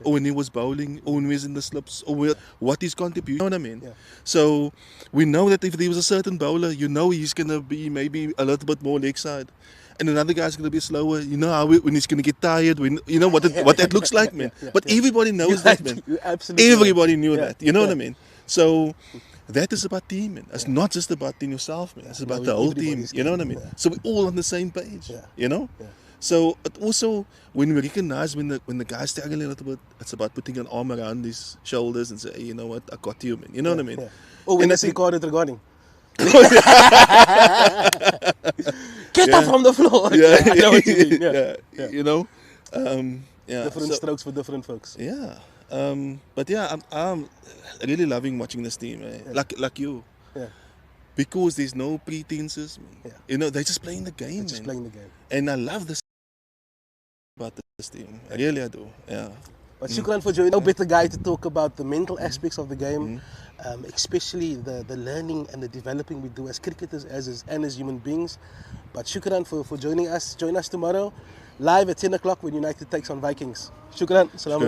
or when he was bowling, or when he was in the slips, or what his contribution, you know what I mean? Yeah. So we know that if there was a certain bowler, you know he's going to be maybe a little bit more leg side. And another guy's going to be slower. You know how when he's going to get tired, when you know what that looks like, man. But everybody knows that, man. Absolutely. Everybody knew that. You know what I mean? So that is about team, man. It's not just about team yourself, man. It's about the whole team. You know what I mean? So we're all on the same page. You know? So it also, when we recognize when the guy's struggling a little bit, it's about putting an arm around his shoulders and say, hey, you know what, I got you, man. You know what I mean? Oh, when it's recorded regarding. Get up from the floor. I know what you mean. You know? Different strokes for different folks. Yeah. But yeah, I'm really loving watching this team, like you. Yeah. Because there's no pretenses, man. You know, they're just playing the game, Just man. playing the game. And I love this about this team. I really do. Yeah. But shukran for joining. No better guy to talk about the mental aspects of the game, especially the learning and the developing we do as cricketers and as human beings. But shukran for joining us. Join us tomorrow, live at 10 o'clock when United takes on Vikings. Shukran. Salam.